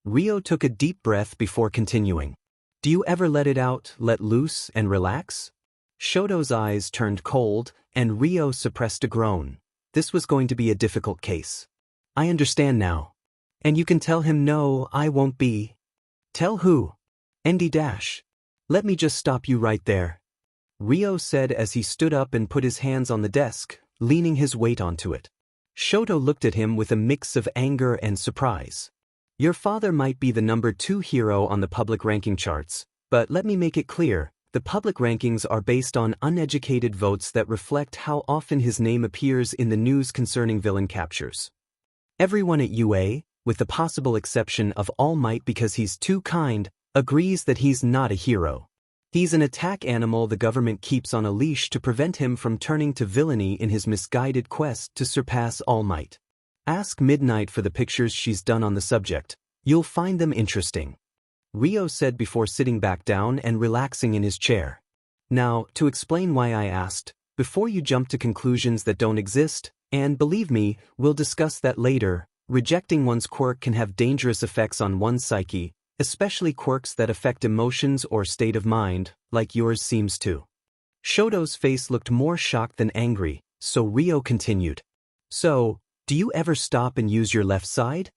Rio took a deep breath before continuing. Do you ever let it out, let loose, and relax? Shoto's eyes turned cold, and Rio suppressed a groan. This was going to be a difficult case. I understand now. And you can tell him no, I won't be. Tell who? ND-. Let me just stop you right there. Rio said as he stood up and put his hands on the desk, leaning his weight onto it. Shoto looked at him with a mix of anger and surprise. Your father might be the number 2 hero on the public ranking charts, but let me make it clear, the public rankings are based on uneducated votes that reflect how often his name appears in the news concerning villain captures. Everyone at UA, with the possible exception of All Might because he's too kind, agrees that he's not a hero. He's an attack animal the government keeps on a leash to prevent him from turning to villainy in his misguided quest to surpass All Might. Ask Midnight for the pictures she's done on the subject. You'll find them interesting. Rio said before sitting back down and relaxing in his chair. Now, to explain why I asked, before you jump to conclusions that don't exist, and believe me, we'll discuss that later, rejecting one's quirk can have dangerous effects on one's psyche, especially quirks that affect emotions or state of mind, like yours seems to. Shoto's face looked more shocked than angry, so Rio continued. So, do you ever stop and use your left side?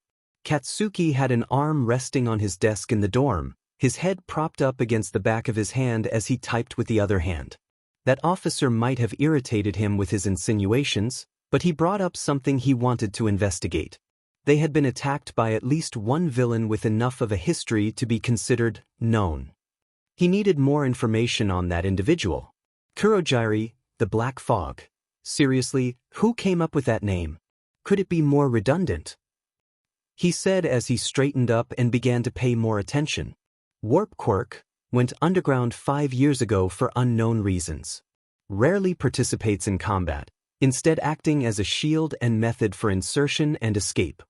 Katsuki had an arm resting on his desk in the dorm, his head propped up against the back of his hand as he typed with the other hand. That officer might have irritated him with his insinuations, but he brought up something he wanted to investigate. They had been attacked by at least one villain with enough of a history to be considered known. He needed more information on that individual. Kurogiri, the Black Fog. Seriously, who came up with that name? Could it be more redundant? He said as he straightened up and began to pay more attention. Warp Quirk went underground 5 years ago for unknown reasons. Rarely participates in combat, instead acting as a shield and method for insertion and escape.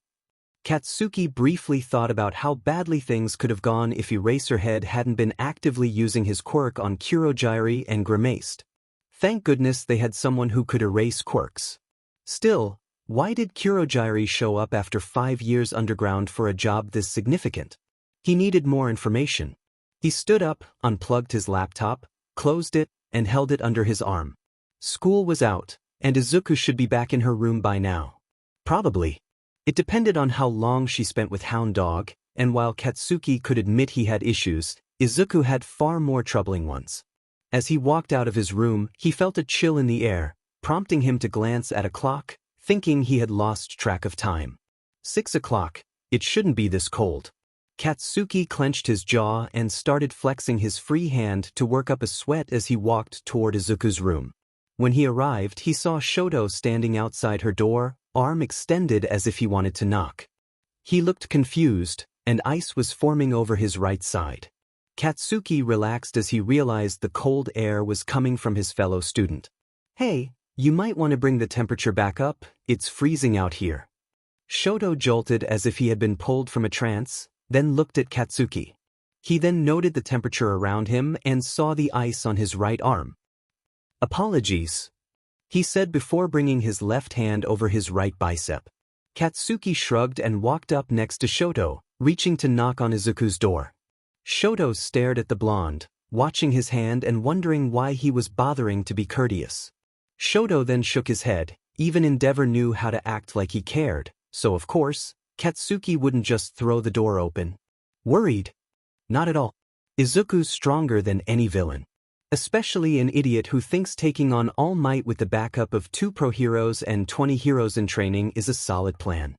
Katsuki briefly thought about how badly things could have gone if Eraserhead hadn't been actively using his quirk on Kurogiri and Grimaced. Thank goodness they had someone who could erase quirks. Still, why did Kurogiri show up after 5 years underground for a job this significant? He needed more information. He stood up, unplugged his laptop, closed it, and held it under his arm. School was out, and Izuku should be back in her room by now. Probably. It depended on how long she spent with Hound Dog, and while Katsuki could admit he had issues, Izuku had far more troubling ones. As he walked out of his room, he felt a chill in the air, prompting him to glance at a clock, thinking he had lost track of time. 6 o'clock, it shouldn't be this cold. Katsuki clenched his jaw and started flexing his free hand to work up a sweat as he walked toward Izuku's room. When he arrived, he saw Shoto standing outside her door, arm extended as if he wanted to knock. He looked confused, and ice was forming over his right side. Katsuki relaxed as he realized the cold air was coming from his fellow student. Hey, you might want to bring the temperature back up, it's freezing out here. Shoto jolted as if he had been pulled from a trance, then looked at Katsuki. He then noted the temperature around him and saw the ice on his right arm. Apologies, he said before bringing his left hand over his right bicep. Katsuki shrugged and walked up next to Shoto, reaching to knock on Izuku's door. Shoto stared at the blonde, watching his hand and wondering why he was bothering to be courteous. Shoto then shook his head. Even Endeavor knew how to act like he cared, so of course, Katsuki wouldn't just throw the door open. Worried? Not at all. Izuku's stronger than any villain. Especially an idiot who thinks taking on All Might with the backup of 2 pro heroes and 20 heroes in training is a solid plan.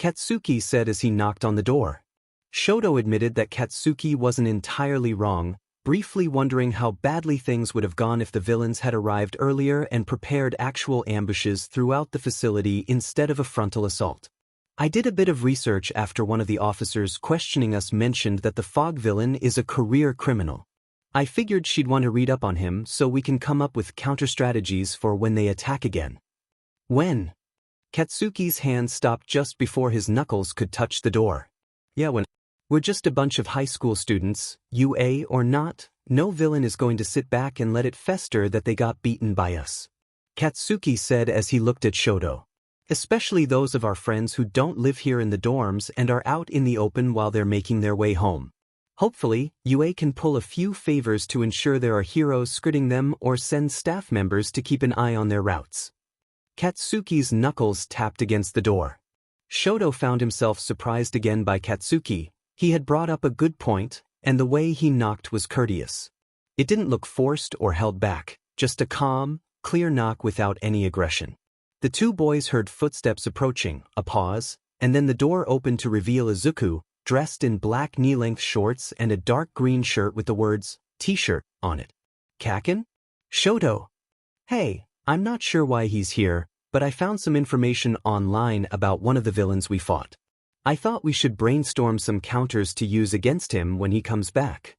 Katsuki said as he knocked on the door. Shoto admitted that Katsuki wasn't entirely wrong, briefly wondering how badly things would have gone if the villains had arrived earlier and prepared actual ambushes throughout the facility instead of a frontal assault. I did a bit of research after one of the officers questioning us mentioned that the fog villain is a career criminal. I figured she'd want to read up on him so we can come up with counter-strategies for when they attack again. When? Katsuki's hand stopped just before his knuckles could touch the door. Yeah, when. We're just a bunch of high school students, UA or not, no villain is going to sit back and let it fester that they got beaten by us. Katsuki said as he looked at Shoto. Especially those of our friends who don't live here in the dorms and are out in the open while they're making their way home. Hopefully, UA can pull a few favors to ensure there are heroes skirting them or send staff members to keep an eye on their routes. Katsuki's knuckles tapped against the door. Shoto found himself surprised again by Katsuki. He had brought up a good point, and the way he knocked was courteous. It didn't look forced or held back, just a calm, clear knock without any aggression. The two boys heard footsteps approaching, a pause, and then the door opened to reveal Izuku, dressed in black knee-length shorts and a dark green shirt with the words, "T-shirt," on it. Kakin? Shoto. Hey, I'm not sure why he's here, but I found some information online about one of the villains we fought. I thought we should brainstorm some counters to use against him when he comes back.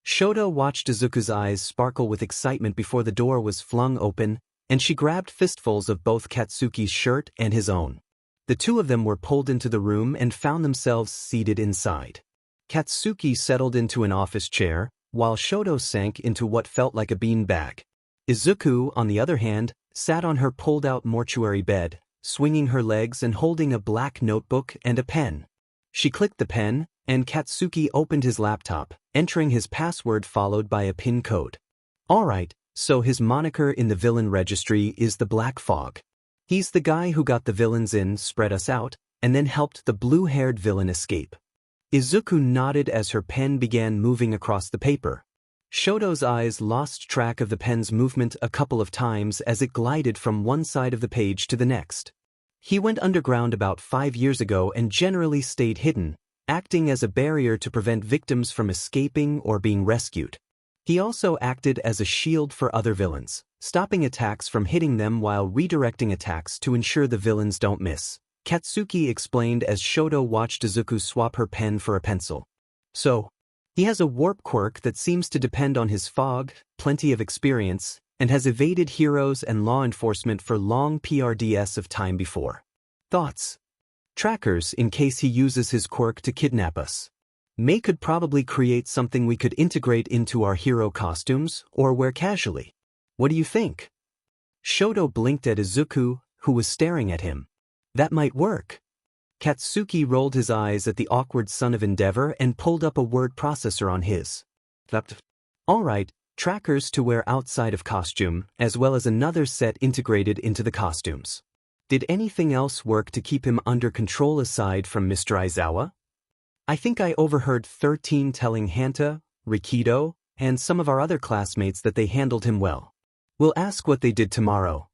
Shoto watched Izuku's eyes sparkle with excitement before the door was flung open, and she grabbed fistfuls of both Katsuki's shirt and his own. The two of them were pulled into the room and found themselves seated inside. Katsuki settled into an office chair, while Shoto sank into what felt like a bean bag. Izuku, on the other hand, sat on her pulled-out mortuary bed, swinging her legs and holding a black notebook and a pen. She clicked the pen, and Katsuki opened his laptop, entering his password followed by a PIN code. Alright, so his moniker in the villain registry is the Black Fog. He's the guy who got the villains in, spread us out, and then helped the blue-haired villain escape. Izuku nodded as her pen began moving across the paper. Shoto's eyes lost track of the pen's movement a couple of times as it glided from one side of the page to the next. He went underground about 5 years ago and generally stayed hidden, acting as a barrier to prevent victims from escaping or being rescued. He also acted as a shield for other villains, stopping attacks from hitting them while redirecting attacks to ensure the villains don't miss. Katsuki explained as Shoto watched Izuku swap her pen for a pencil. So, he has a warp quirk that seems to depend on his fog, plenty of experience, and has evaded heroes and law enforcement for long PRDS of time before. Thoughts? Trackers in case he uses his quirk to kidnap us. May could probably create something we could integrate into our hero costumes or wear casually. What do you think? Shoto blinked at Izuku, who was staring at him. That might work. Katsuki rolled his eyes at the awkward son of Endeavor and pulled up a word processor on his. Alright, trackers to wear outside of costume, as well as another set integrated into the costumes. Did anything else work to keep him under control aside from Mr. Aizawa? I think I overheard 13 telling Hanta, Rikido, and some of our other classmates that they handled him well. We'll ask what they did tomorrow.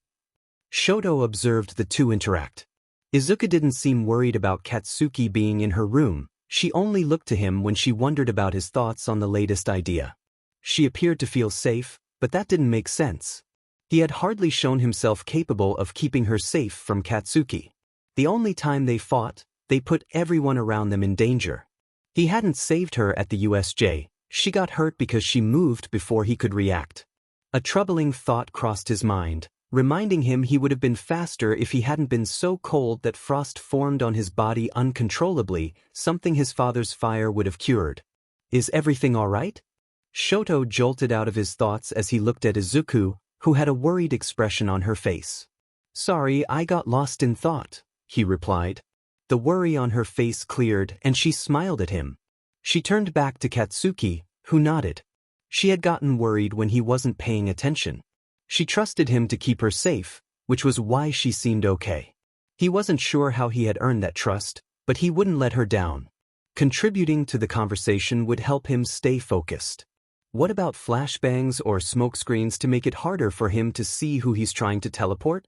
Shoto observed the two interact. Izuku didn't seem worried about Katsuki being in her room. She only looked to him when she wondered about his thoughts on the latest idea. She appeared to feel safe, but that didn't make sense. He had hardly shown himself capable of keeping her safe from Katsuki. The only time they fought, they put everyone around them in danger. He hadn't saved her at the USJ. She got hurt because she moved before he could react. A troubling thought crossed his mind, reminding him he would have been faster if he hadn't been so cold that frost formed on his body uncontrollably, something his father's fire would have cured. Is everything all right? Shoto jolted out of his thoughts as he looked at Izuku, who had a worried expression on her face. Sorry, I got lost in thought, he replied. The worry on her face cleared and she smiled at him. She turned back to Katsuki, who nodded. She had gotten worried when he wasn't paying attention. She trusted him to keep her safe, which was why she seemed okay. He wasn't sure how he had earned that trust, but he wouldn't let her down. Contributing to the conversation would help him stay focused. What about flashbangs or smokescreens to make it harder for him to see who he's trying to teleport?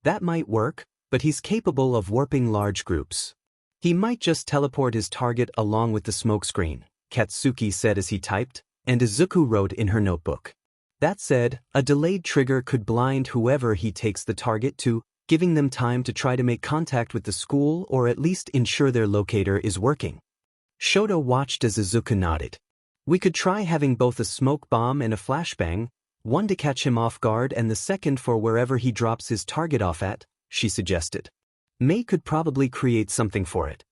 That might work, but he's capable of warping large groups. He might just teleport his target along with the smokescreen, Katsuki said as he typed, and Izuku wrote in her notebook. That said, a delayed trigger could blind whoever he takes the target to, giving them time to try to make contact with the school or at least ensure their locator is working. Shoto watched as Izuku nodded. We could try having both a smoke bomb and a flashbang, one to catch him off guard and the second for wherever he drops his target off at, she suggested. Mei could probably create something for it.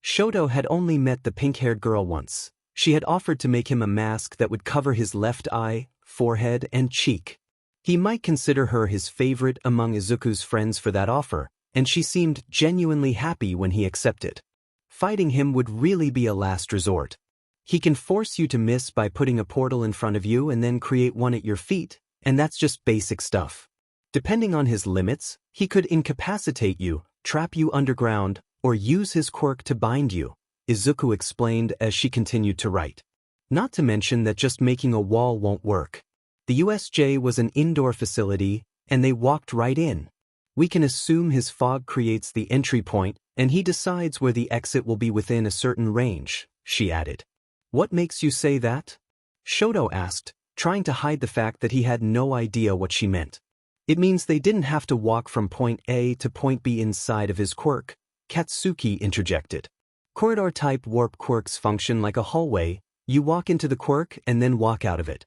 Shoto had only met the pink-haired girl once. She had offered to make him a mask that would cover his left eye, forehead, and cheek. He might consider her his favorite among Izuku's friends for that offer, and she seemed genuinely happy when he accepted. Fighting him would really be a last resort. He can force you to miss by putting a portal in front of you and then create one at your feet, and that's just basic stuff. Depending on his limits, he could incapacitate you, trap you underground, or use his quirk to bind you, Izuku explained as she continued to write. Not to mention that just making a wall won't work. The USJ was an indoor facility, and they walked right in. We can assume his fog creates the entry point, and he decides where the exit will be within a certain range, she added. What makes you say that? Shoto asked, trying to hide the fact that he had no idea what she meant. It means they didn't have to walk from point A to point B inside of his quirk, Katsuki interjected. Corridor-type warp quirks function like a hallway. You walk into the quirk and then walk out of it.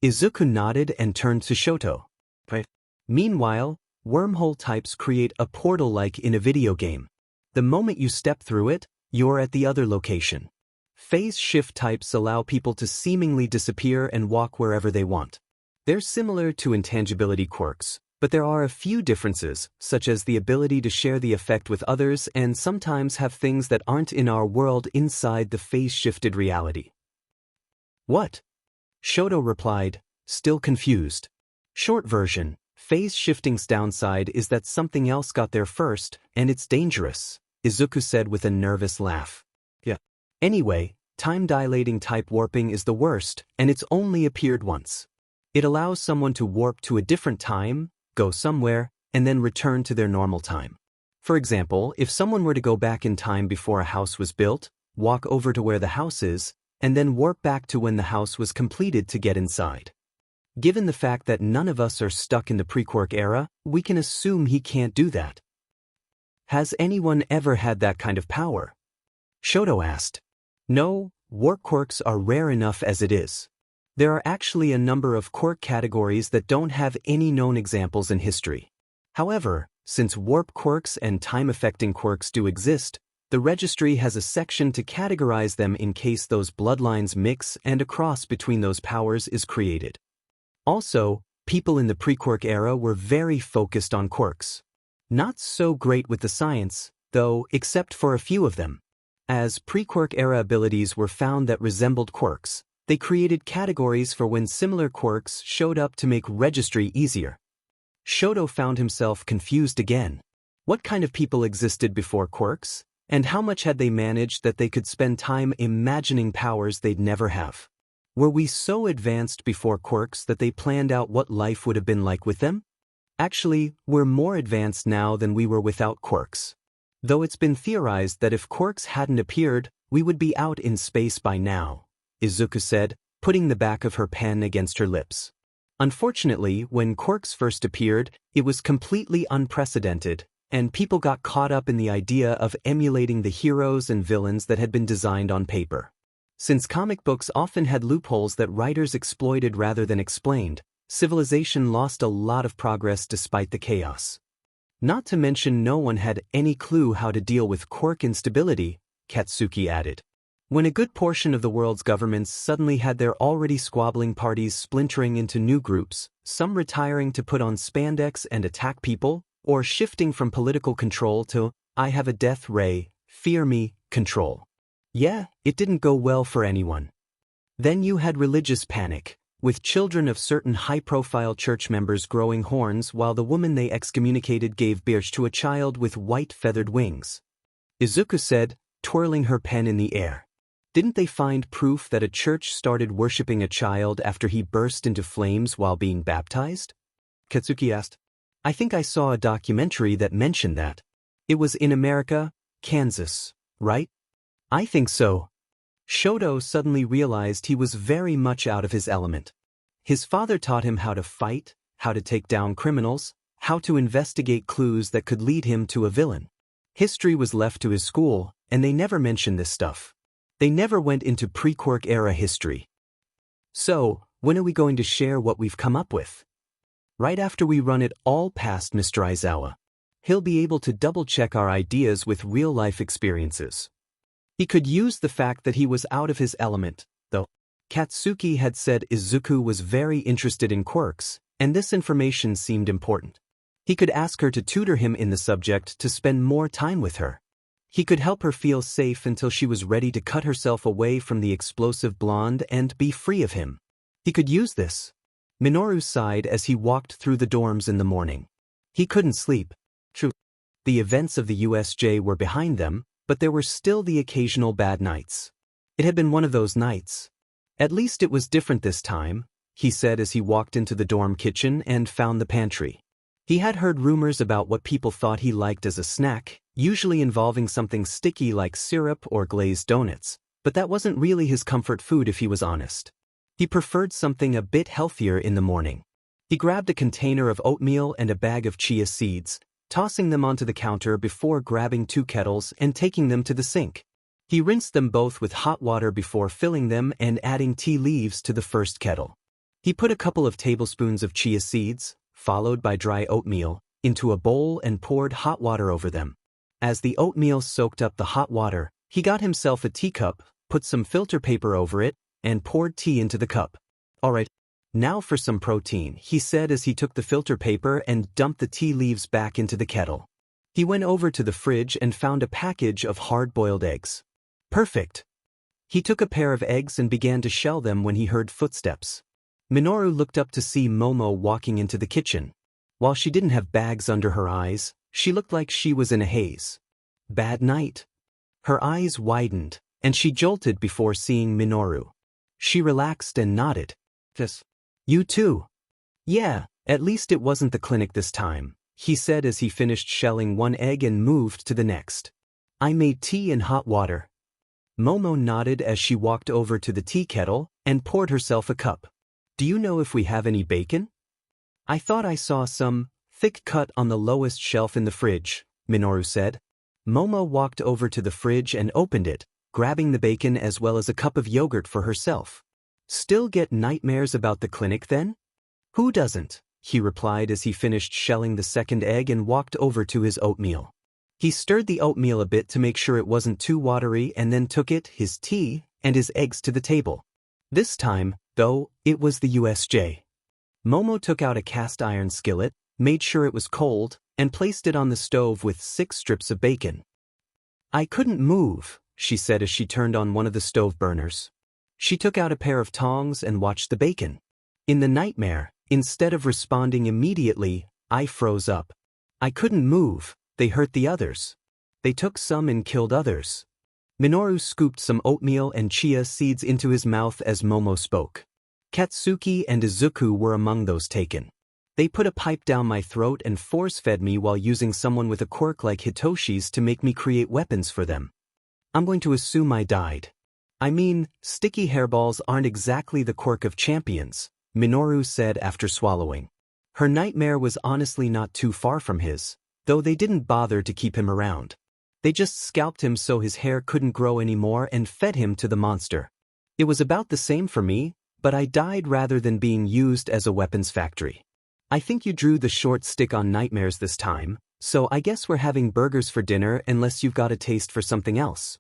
Izuku nodded and turned to Shoto. Meanwhile, wormhole types create a portal like in a video game. The moment you step through it, you're at the other location. Phase shift types allow people to seemingly disappear and walk wherever they want. They're similar to intangibility quirks, but there are a few differences, such as the ability to share the effect with others and sometimes have things that aren't in our world inside the phase-shifted reality. What? Shoto replied, still confused. Short version, phase-shifting's downside is that something else got there first, and it's dangerous, Izuku said with a nervous laugh. Yeah. Anyway, time-dilating type warping is the worst, and it's only appeared once. It allows someone to warp to a different time, go somewhere, and then return to their normal time. For example, if someone were to go back in time before a house was built, walk over to where the house is, and then warp back to when the house was completed to get inside. Given the fact that none of us are stuck in the pre-quirk era, we can assume he can't do that. Has anyone ever had that kind of power? Shoto asked. No, warp quirks are rare enough as it is. There are actually a number of quirk categories that don't have any known examples in history. However, since warp quirks and time-affecting quirks do exist, the registry has a section to categorize them in case those bloodlines mix and a cross between those powers is created. Also, people in the pre-quirk era were very focused on quirks. Not so great with the science, though, except for a few of them. As pre-quirk era abilities were found that resembled quirks, they created categories for when similar quirks showed up to make registry easier. Shoto found himself confused again. What kind of people existed before quirks? And how much had they managed that they could spend time imagining powers they'd never have? Were we so advanced before quirks that they planned out what life would have been like with them? Actually, we're more advanced now than we were without quirks. Though it's been theorized that if quirks hadn't appeared, we would be out in space by now, Izuku said, putting the back of her pen against her lips. Unfortunately, when quirks first appeared, it was completely unprecedented, and people got caught up in the idea of emulating the heroes and villains that had been designed on paper. Since comic books often had loopholes that writers exploited rather than explained, civilization lost a lot of progress despite the chaos. Not to mention no one had any clue how to deal with quirk instability, Katsuki added. When a good portion of the world's governments suddenly had their already squabbling parties splintering into new groups, some retiring to put on spandex and attack people, or shifting from political control to, I have a death ray, fear me, control. Yeah, it didn't go well for anyone. Then you had religious panic, with children of certain high-profile church members growing horns while the woman they excommunicated gave birth to a child with white feathered wings. Izuku said, twirling her pen in the air. Didn't they find proof that a church started worshipping a child after he burst into flames while being baptized? Katsuki asked. I think I saw a documentary that mentioned that. It was in America, Kansas, right? I think so. Shoto suddenly realized he was very much out of his element. His father taught him how to fight, how to take down criminals, how to investigate clues that could lead him to a villain. History was left to his school, and they never mentioned this stuff. They never went into pre-Quirk era history. So, when are we going to share what we've come up with? Right after we run it all past Mr. Aizawa. He'll be able to double-check our ideas with real-life experiences. He could use the fact that he was out of his element, though. Katsuki had said Izuku was very interested in quirks, and this information seemed important. He could ask her to tutor him in the subject to spend more time with her. He could help her feel safe until she was ready to cut herself away from the explosive blonde and be free of him. He could use this. Minoru sighed as he walked through the dorms in the morning. He couldn't sleep. True. The events of the USJ were behind them, but there were still the occasional bad nights. It had been one of those nights. At least it was different this time, he said as he walked into the dorm kitchen and found the pantry. He had heard rumors about what people thought he liked as a snack, usually involving something sticky like syrup or glazed donuts, but that wasn't really his comfort food if he was honest. He preferred something a bit healthier in the morning. He grabbed a container of oatmeal and a bag of chia seeds, tossing them onto the counter before grabbing 2 kettles and taking them to the sink. He rinsed them both with hot water before filling them and adding tea leaves to the first kettle. He put a couple of tablespoons of chia seeds, followed by dry oatmeal, into a bowl and poured hot water over them. As the oatmeal soaked up the hot water, he got himself a teacup, put some filter paper over it, and poured tea into the cup. Alright, now for some protein, he said as he took the filter paper and dumped the tea leaves back into the kettle. He went over to the fridge and found a package of hard-boiled eggs. Perfect. He took a pair of eggs and began to shell them when he heard footsteps. Minoru looked up to see Momo walking into the kitchen. While she didn't have bags under her eyes, she looked like she was in a haze. Bad night. Her eyes widened, and she jolted before seeing Minoru. She relaxed and nodded. Just, you too. Yeah, at least it wasn't the clinic this time, he said as he finished shelling one egg and moved to the next. I made tea and hot water. Momo nodded as she walked over to the tea kettle and poured herself a cup. Do you know if we have any bacon? I thought I saw some, thick cut on the lowest shelf in the fridge, Minoru said. Momo walked over to the fridge and opened it, grabbing the bacon as well as a cup of yogurt for herself. Still get nightmares about the clinic then? Who doesn't? He replied as he finished shelling the second egg and walked over to his oatmeal. He stirred the oatmeal a bit to make sure it wasn't too watery and then took it, his tea, and his eggs to the table. This time, though, it was the USJ. Momo took out a cast iron skillet, made sure it was cold, and placed it on the stove with 6 strips of bacon. I couldn't move, she said as she turned on one of the stove burners. She took out a pair of tongs and watched the bacon. In the nightmare, instead of responding immediately, I froze up. I couldn't move. They hurt the others. They took some and killed others. Minoru scooped some oatmeal and chia seeds into his mouth as Momo spoke. Katsuki and Izuku were among those taken. They put a pipe down my throat and force-fed me while using someone with a quirk like Hitoshi's to make me create weapons for them. I'm going to assume I died. I mean, sticky hairballs aren't exactly the quirk of champions, Minoru said after swallowing. Her nightmare was honestly not too far from his, though they didn't bother to keep him around. They just scalped him so his hair couldn't grow anymore and fed him to the monster. It was about the same for me, but I died rather than being used as a weapons factory. I think you drew the short stick on nightmares this time, so I guess we're having burgers for dinner unless you've got a taste for something else.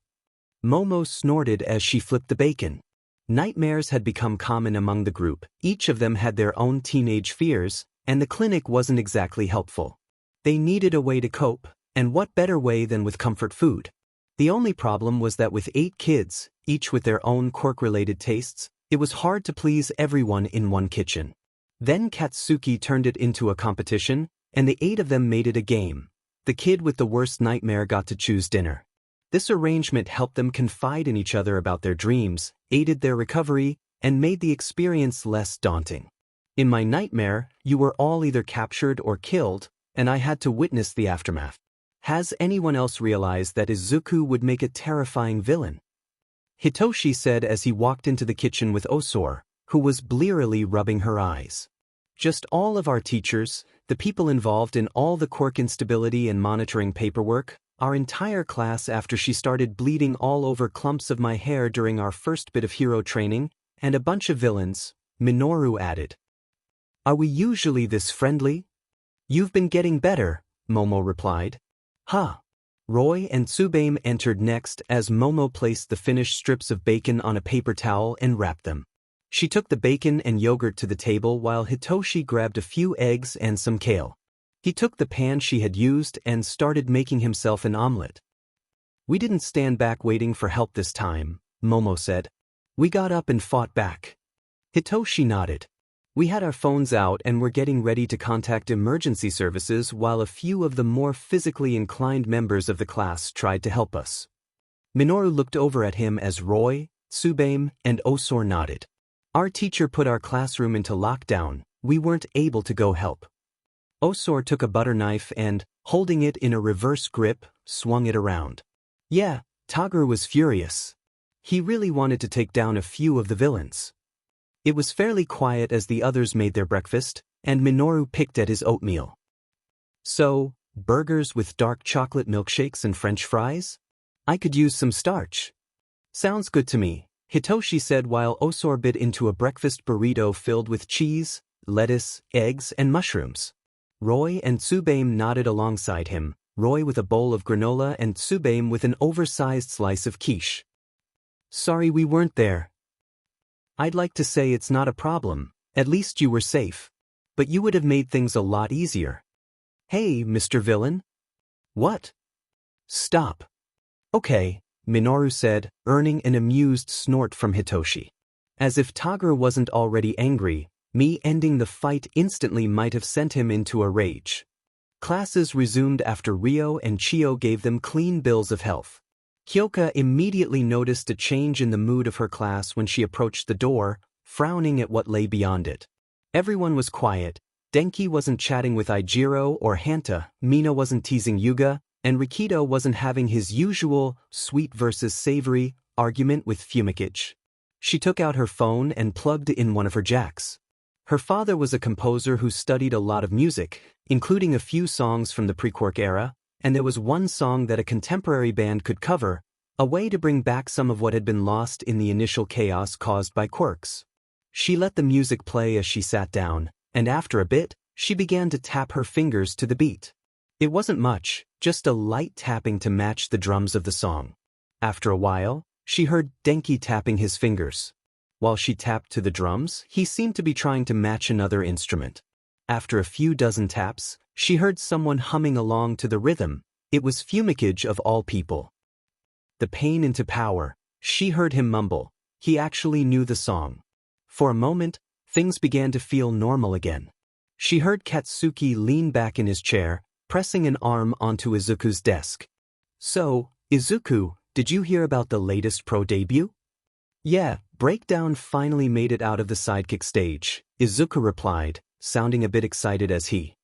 Momo snorted as she flipped the bacon. Nightmares had become common among the group, each of them had their own teenage fears, and the clinic wasn't exactly helpful. They needed a way to cope, and what better way than with comfort food? The only problem was that with 8 kids, each with their own quirk-related tastes, it was hard to please everyone in one kitchen. Then Katsuki turned it into a competition, and the 8 of them made it a game. The kid with the worst nightmare got to choose dinner. This arrangement helped them confide in each other about their dreams, aided their recovery, and made the experience less daunting. In my nightmare, you were all either captured or killed, and I had to witness the aftermath. Has anyone else realized that Izuku would make a terrifying villain? Hitoshi said as he walked into the kitchen with Osor, who was blearily rubbing her eyes. Just all of our teachers, the people involved in all the quirk instability and monitoring paperwork, our entire class after she started bleeding all over clumps of my hair during our first bit of hero training, and a bunch of villains, Minoru added. Are we usually this friendly? You've been getting better, Momo replied. Huh. Roy and Tsubame entered next as Momo placed the finished strips of bacon on a paper towel and wrapped them. She took the bacon and yogurt to the table while Hitoshi grabbed a few eggs and some kale. He took the pan she had used and started making himself an omelet. We didn't stand back waiting for help this time, Momo said. We got up and fought back. Hitoshi nodded. We had our phones out and were getting ready to contact emergency services while a few of the more physically inclined members of the class tried to help us. Minoru looked over at him as Roy, Tsubame, and Osor nodded. Our teacher put our classroom into lockdown. We weren't able to go help. Osor took a butter knife and, holding it in a reverse grip, swung it around. Yeah, Toga was furious. He really wanted to take down a few of the villains. It was fairly quiet as the others made their breakfast, and Minoru picked at his oatmeal. So, burgers with dark chocolate milkshakes and French fries? I could use some starch. Sounds good to me, Hitoshi said while Osor bit into a breakfast burrito filled with cheese, lettuce, eggs, and mushrooms. Roy and Tsubame nodded alongside him, Roy with a bowl of granola and Tsubame with an oversized slice of quiche. Sorry we weren't there. I'd like to say it's not a problem, at least you were safe. But you would have made things a lot easier. Hey, Mr. Villain? What? Stop. Okay, Minoru said, earning an amused snort from Hitoshi. As if Toga wasn't already angry, me ending the fight instantly might have sent him into a rage. Classes resumed after Ryo and Chio gave them clean bills of health. Kyoka immediately noticed a change in the mood of her class when she approached the door, frowning at what lay beyond it. Everyone was quiet. Denki wasn't chatting with Ijiro or Hanta, Mina wasn't teasing Yuga, and Rikido wasn't having his usual sweet versus savory argument with Fumikage. She took out her phone and plugged in one of her jacks. Her father was a composer who studied a lot of music, including a few songs from the pre-Quirk era, and there was one song that a contemporary band could cover, a way to bring back some of what had been lost in the initial chaos caused by quirks. She let the music play as she sat down, and after a bit, she began to tap her fingers to the beat. It wasn't much, just a light tapping to match the drums of the song. After a while, she heard Denki tapping his fingers. While she tapped to the drums, he seemed to be trying to match another instrument. After a few dozen taps, she heard someone humming along to the rhythm. It was Fumikage of all people. The pain into power, she heard him mumble. He actually knew the song. For a moment, things began to feel normal again. She heard Katsuki lean back in his chair, pressing an arm onto Izuku's desk. So, Izuku, did you hear about the latest pro debut? Yeah, Breakdown finally made it out of the sidekick stage, Izuku replied, sounding a bit excited as he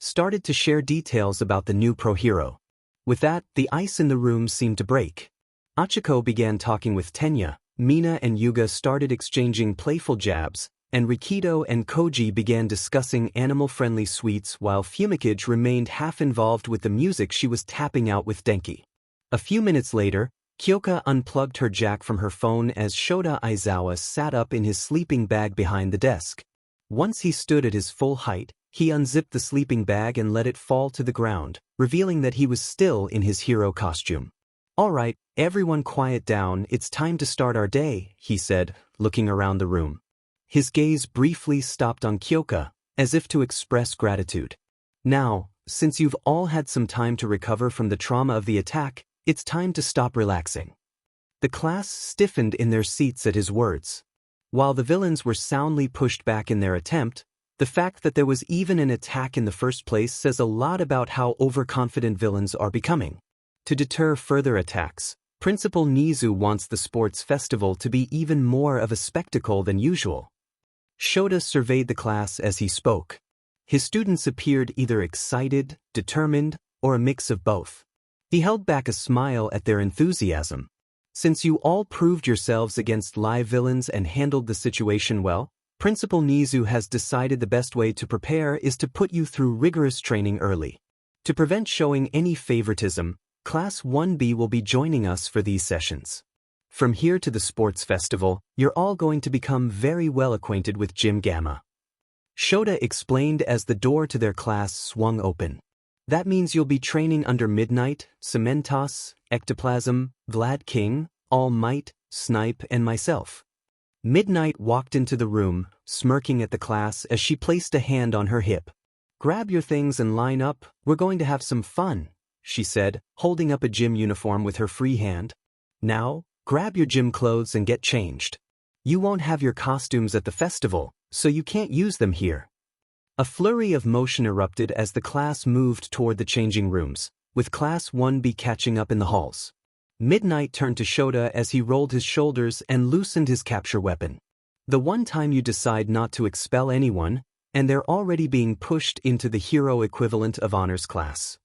started to share details about the new pro hero. With that, the ice in the room seemed to break. Achiko began talking with Tenya, Mina and Yuga started exchanging playful jabs, and Rikido and Koji began discussing animal-friendly sweets while Fumikage remained half-involved with the music she was tapping out with Denki. A few minutes later, Kyoka unplugged her jack from her phone as Shota Aizawa sat up in his sleeping bag behind the desk. Once he stood at his full height, he unzipped the sleeping bag and let it fall to the ground, revealing that he was still in his hero costume. All right, everyone quiet down, it's time to start our day, he said, looking around the room. His gaze briefly stopped on Kyoka, as if to express gratitude. Now, since you've all had some time to recover from the trauma of the attack, it's time to stop relaxing. The class stiffened in their seats at his words. While the villains were soundly pushed back in their attempt, the fact that there was even an attack in the first place says a lot about how overconfident villains are becoming. To deter further attacks, Principal Nizu wants the sports festival to be even more of a spectacle than usual. Shota surveyed the class as he spoke. His students appeared either excited, determined, or a mix of both. He held back a smile at their enthusiasm. Since you all proved yourselves against live villains and handled the situation well, Principal Nizu has decided the best way to prepare is to put you through rigorous training early. To prevent showing any favoritism, Class 1B will be joining us for these sessions. From here to the sports festival, you're all going to become very well acquainted with Gym Gamma. Shoto explained as the door to their class swung open. That means you'll be training under Midnight, Cementos, Ectoplasm, Vlad King, All Might, Snipe, and myself. Midnight walked into the room, smirking at the class as she placed a hand on her hip. "Grab your things and line up, we're going to have some fun," she said, holding up a gym uniform with her free hand. "Now, grab your gym clothes and get changed. You won't have your costumes at the festival, so you can't use them here." A flurry of motion erupted as the class moved toward the changing rooms, with Class 1B catching up in the halls. Midnight turned to Shoto as he rolled his shoulders and loosened his capture weapon. The one time you decide not to expel anyone, and they're already being pushed into the hero equivalent of honors class.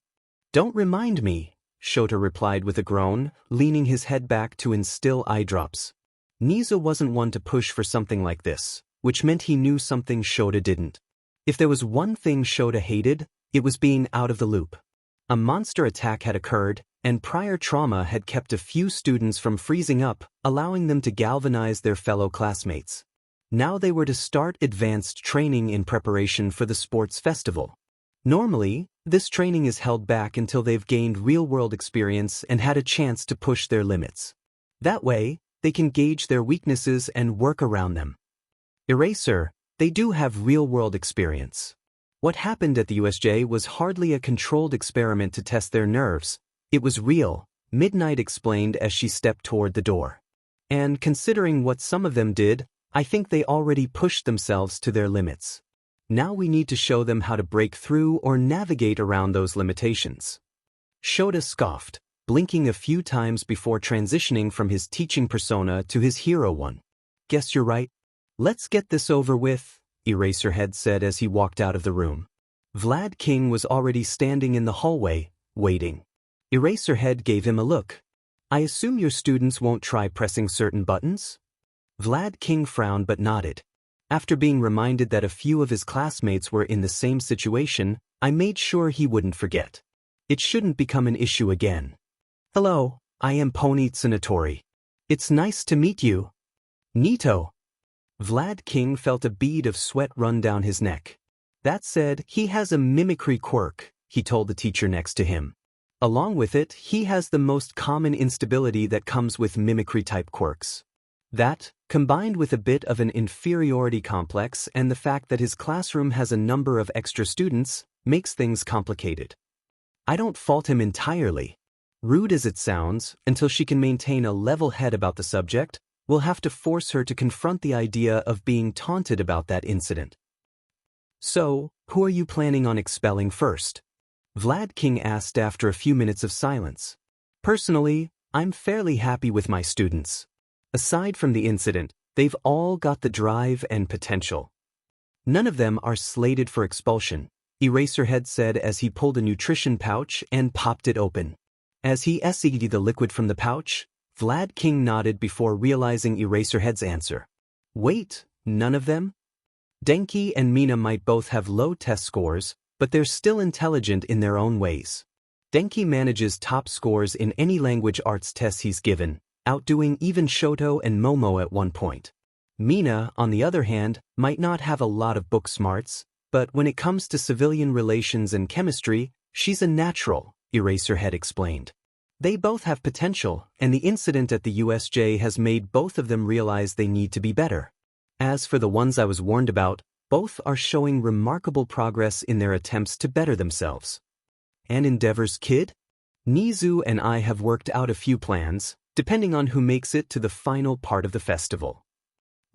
"Don't remind me," Shoto replied with a groan, leaning his head back to instill eye drops. Nizu wasn't one to push for something like this, which meant he knew something Shoto didn't. If there was one thing Shoto hated, it was being out of the loop. A monster attack had occurred, and prior trauma had kept a few students from freezing up, allowing them to galvanize their fellow classmates. Now they were to start advanced training in preparation for the sports festival. Normally, this training is held back until they've gained real-world experience and had a chance to push their limits. That way, they can gauge their weaknesses and work around them. Eraser, they do have real-world experience. What happened at the USJ was hardly a controlled experiment to test their nerves. It was real, Midnight explained as she stepped toward the door. And considering what some of them did, I think they already pushed themselves to their limits. Now we need to show them how to break through or navigate around those limitations. Shoto scoffed, blinking a few times before transitioning from his teaching persona to his hero one. "Guess you're right. Let's get this over with," Eraserhead said as he walked out of the room. Vlad King was already standing in the hallway, waiting. Eraserhead gave him a look. "I assume your students won't try pressing certain buttons?" Vlad King frowned but nodded. After being reminded that a few of his classmates were in the same situation, I made sure he wouldn't forget. It shouldn't become an issue again. "Hello, I am Pony Tsunatori. It's nice to meet you." "Nito." Vlad King felt a bead of sweat run down his neck. "That said, he has a mimicry quirk," he told the teacher next to him. Along with it, he has the most common instability that comes with mimicry-type quirks. That, combined with a bit of an inferiority complex and the fact that his classroom has a number of extra students, makes things complicated. I don't fault him entirely. Rude as it sounds, until she can maintain a level head about the subject, we'll have to force her to confront the idea of being taunted about that incident. "So, who are you planning on expelling first?" Vlad King asked after a few minutes of silence. "Personally, I'm fairly happy with my students. Aside from the incident, they've all got the drive and potential. None of them are slated for expulsion," Eraserhead said as he pulled a nutrition pouch and popped it open. As he essayed the liquid from the pouch, Vlad King nodded before realizing Eraserhead's answer. "Wait, none of them? Denki and Mina might both have low test scores, but they're still intelligent in their own ways. Denki manages top scores in any language arts tests he's given, outdoing even Shoto and Momo at one point. Mina, on the other hand, might not have a lot of book smarts, but when it comes to civilian relations and chemistry, she's a natural," Eraserhead explained. "They both have potential, and the incident at the USJ has made both of them realize they need to be better. As for the ones I was warned about, both are showing remarkable progress in their attempts to better themselves." "And Endeavor's kid?" "Nizu and I have worked out a few plans, depending on who makes it to the final part of the festival."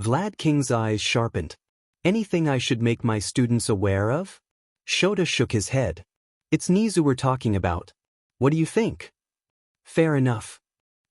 Vlad King's eyes sharpened. "Anything I should make my students aware of?" Shoto shook his head. "It's Nizu we're talking about. What do you think?" "Fair enough."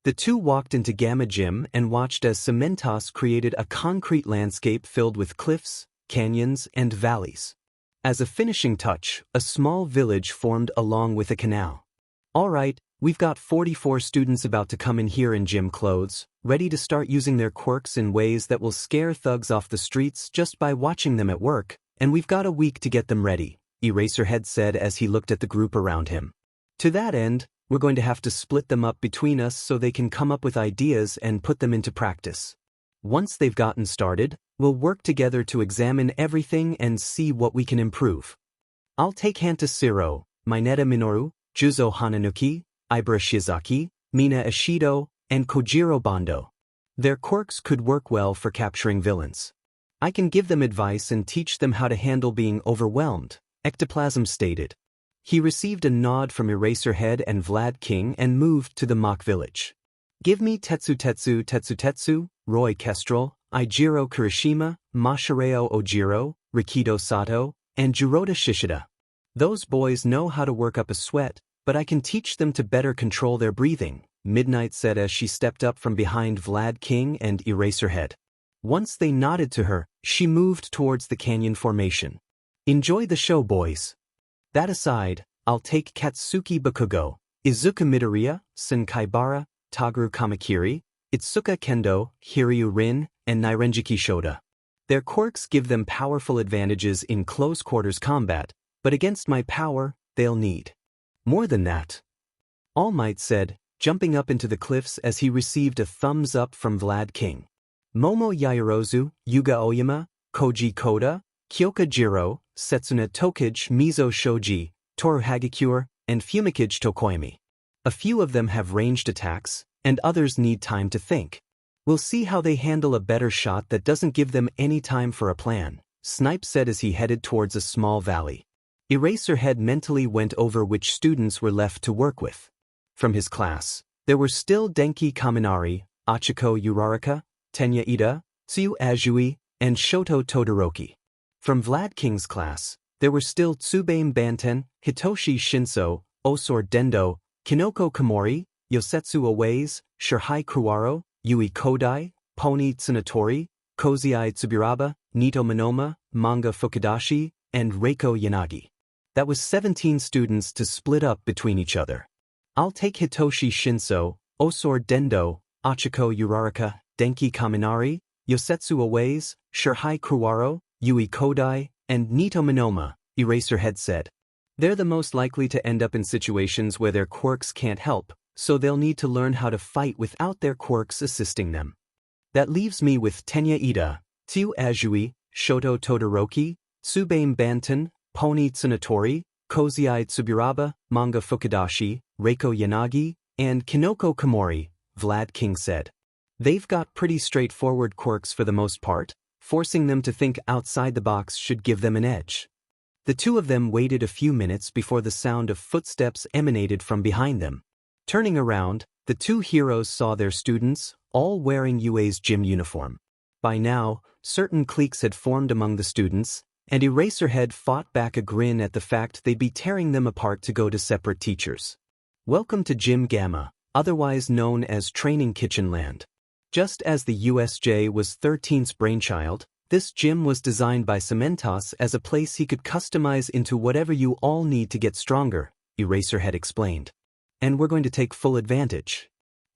The two walked into Gamma Gym and watched as Cementos created a concrete landscape filled with cliffs, canyons, and valleys. As a finishing touch, a small village formed along with a canal. "All right, We've got 44 students about to come in here in gym clothes, ready to start using their quirks in ways that will scare thugs off the streets just by watching them at work, and we've got a week to get them ready, Eraserhead said as he looked at the group around him. To that end, we're going to have to split them up between us so they can come up with ideas and put them into practice. Once they've gotten started, we'll work together to examine everything and see what we can improve. I'll take Hanta Siro, Mineta Minoru, Juzo Hananuki, Ibara Shizaki, Mina Ishido, and Kojiro Bando. Their quirks could work well for capturing villains. I can give them advice and teach them how to handle being overwhelmed, Ectoplasm stated. He received a nod from Eraserhead and Vlad King and moved to the mock village. Give me Tetsu, Roy Kestrel, Ijiro Kirishima, Mashareo Ojiro, Rikido Sato, and Jirota Shishida. Those boys know how to work up a sweat, but I can teach them to better control their breathing, Midnight said as she stepped up from behind Vlad King and Eraserhead. Once they nodded to her, she moved towards the canyon formation. Enjoy the show, boys. That aside, I'll take Katsuki Bakugo, Izuku Midoriya, Senkaibara, Taguru Kamakiri, Itsuka Kendo, Hiryu Rin, and Nirenjiki Shota. Their quirks give them powerful advantages in close-quarters combat, but against my power, they'll need more than that. All Might said, jumping up into the cliffs as he received a thumbs up from Vlad King. Momo Yaoyorozu, Yuga Oyama, Koji Koda, Kyoka Jiro, Setsuna Tokage, Mizo Shoji, Toru Hagakure, and Fumikage Tokoyami. A few of them have ranged attacks, and others need time to think. We'll see how they handle a better shot that doesn't give them any time for a plan, Snipe said as he headed towards a small valley. Eraserhead mentally went over which students were left to work with. From his class, there were still Denki Kaminari, Achiko Uraraka, Tenya Ida, Tsuyu Azui, and Shoto Todoroki. From Vlad King's class, there were still Tsubame Banten, Hitoshi Shinso, Osor Dendo, Kinoko Komori, Yosetsu Owaze, Shirhai Kuwaro, Yui Kodai, Pony Tsunatori, Kozai Tsuburaba, Nito Monoma, Manga Fukudashi, and Reiko Yanagi. That was 17 students to split up between each other. I'll take Hitoshi Shinso, Osor Dendo, Achiko Uraraka, Denki Kaminari, Yosetsu Owaze, Shirhai Kuwaro, Yui Kodai, and Nito Monoma, Eraserhead said. They're the most likely to end up in situations where their quirks can't help, so they'll need to learn how to fight without their quirks assisting them. That leaves me with Tenya Ida, Tsuyu Azui, Shoto Todoroki, Tsubame Banten, Pony Tsunatori, Kozai Tsuburaba, Manga Fukudashi, Reiko Yanagi, and Kinoko Komori, Vlad King said. They've got pretty straightforward quirks for the most part, forcing them to think outside the box should give them an edge. The two of them waited a few minutes before the sound of footsteps emanated from behind them. Turning around, the two heroes saw their students, all wearing UA's gym uniform. By now, certain cliques had formed among the students, and Eraserhead fought back a grin at the fact they'd be tearing them apart to go to separate teachers. Welcome to Gym Gamma, otherwise known as Training Kitchen Land. Just as the USJ was 13's brainchild, this gym was designed by Cementos as a place he could customize into whatever you all need to get stronger, Eraserhead explained. And we're going to take full advantage.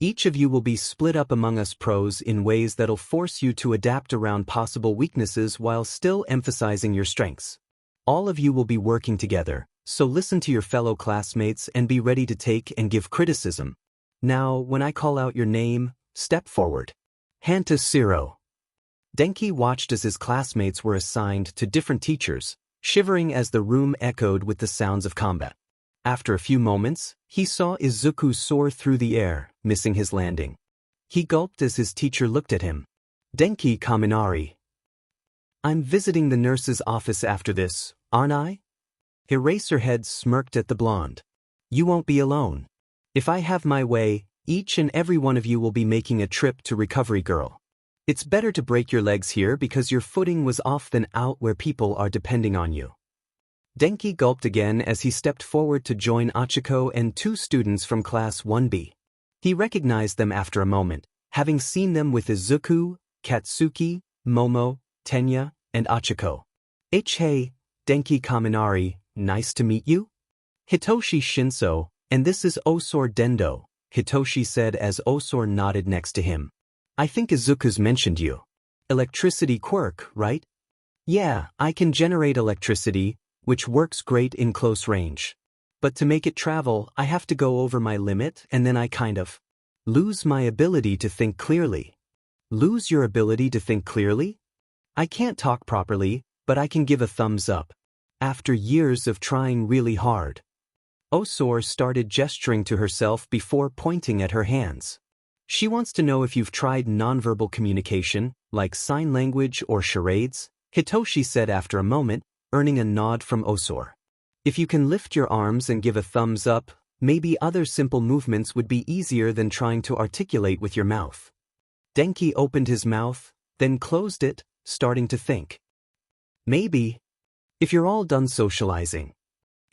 Each of you will be split up among us pros in ways that'll force you to adapt around possible weaknesses while still emphasizing your strengths. All of you will be working together, so listen to your fellow classmates and be ready to take and give criticism. Now, when I call out your name, step forward. Hanta Siro. Denki watched as his classmates were assigned to different teachers, shivering as the room echoed with the sounds of combat. After a few moments, he saw Izuku soar through the air, missing his landing. He gulped as his teacher looked at him. Denki Kaminari. I'm visiting the nurse's office after this, aren't I? Eraserhead smirked at the blonde. You won't be alone. If I have my way, each and every one of you will be making a trip to Recovery Girl. It's better to break your legs here because your footing was off than out where people are depending on you. Denki gulped again as he stepped forward to join Achiko and two students from Class 1B. He recognized them after a moment, having seen them with Izuku, Katsuki, Momo, Tenya, and Achiko. Hey, Denki Kaminari, nice to meet you? Hitoshi Shinso, And this is Osor Dendo, Hitoshi said as Osor nodded next to him. I think Izuku's mentioned you. Electricity quirk, right? Yeah, I can generate electricity, which works great in close range. But to make it travel, I have to go over my limit and then I kind of lose my ability to think clearly. Lose your ability to think clearly? I can't talk properly, but I can give a thumbs up. After years of trying really hard. Osor started gesturing to herself before pointing at her hands. She wants to know if you've tried nonverbal communication, like sign language or charades, Hitoshi said after a moment, earning a nod from Osor. If you can lift your arms and give a thumbs up, maybe other simple movements would be easier than trying to articulate with your mouth. Denki opened his mouth, then closed it, starting to think. Maybe. If you're all done socializing.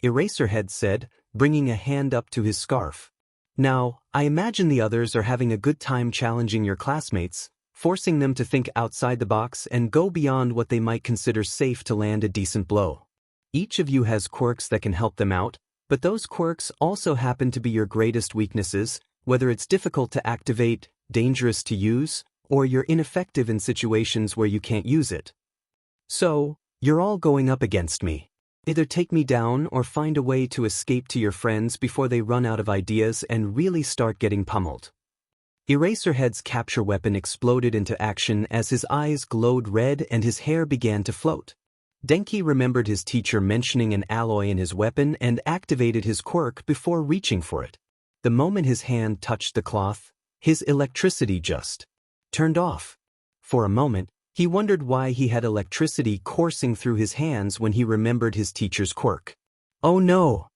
Eraserhead said, bringing a hand up to his scarf. Now, I imagine the others are having a good time challenging your classmates, forcing them to think outside the box and go beyond what they might consider safe to land a decent blow. Each of you has quirks that can help them out, but those quirks also happen to be your greatest weaknesses, whether it's difficult to activate, dangerous to use, or you're ineffective in situations where you can't use it. So, you're all going up against me. Either take me down or find a way to escape to your friends before they run out of ideas and really start getting pummeled. Eraserhead's capture weapon exploded into action as his eyes glowed red and his hair began to float. Denki remembered his teacher mentioning an alloy in his weapon and activated his quirk before reaching for it. The moment his hand touched the cloth, his electricity just turned off. For a moment, he wondered why he had electricity coursing through his hands when he remembered his teacher's quirk. Oh no!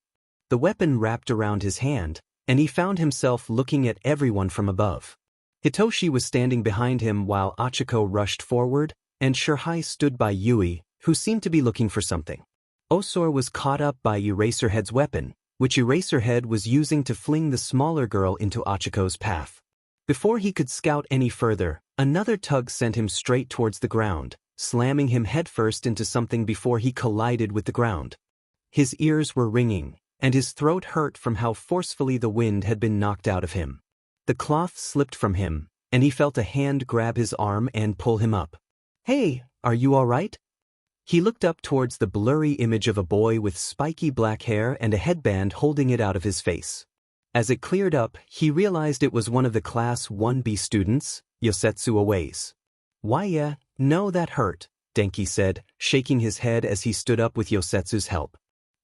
The weapon wrapped around his hand, and he found himself looking at everyone from above. Hitoshi was standing behind him while Achiko rushed forward, and Shirhai stood by Yui, who seemed to be looking for something. Osor was caught up by Eraserhead's weapon, which Eraserhead was using to fling the smaller girl into Achiko's path. Before he could scout any further, another tug sent him straight towards the ground, slamming him headfirst into something before he collided with the ground. His ears were ringing, and his throat hurt from how forcefully the wind had been knocked out of him. The cloth slipped from him, and he felt a hand grab his arm and pull him up. Hey, are you all right? He looked up towards the blurry image of a boy with spiky black hair and a headband holding it out of his face. As it cleared up, he realized it was one of the Class 1B students, Yosetsu Aways. Why yeah, no that hurt, Denki said, shaking his head as he stood up with Yosetsu's help.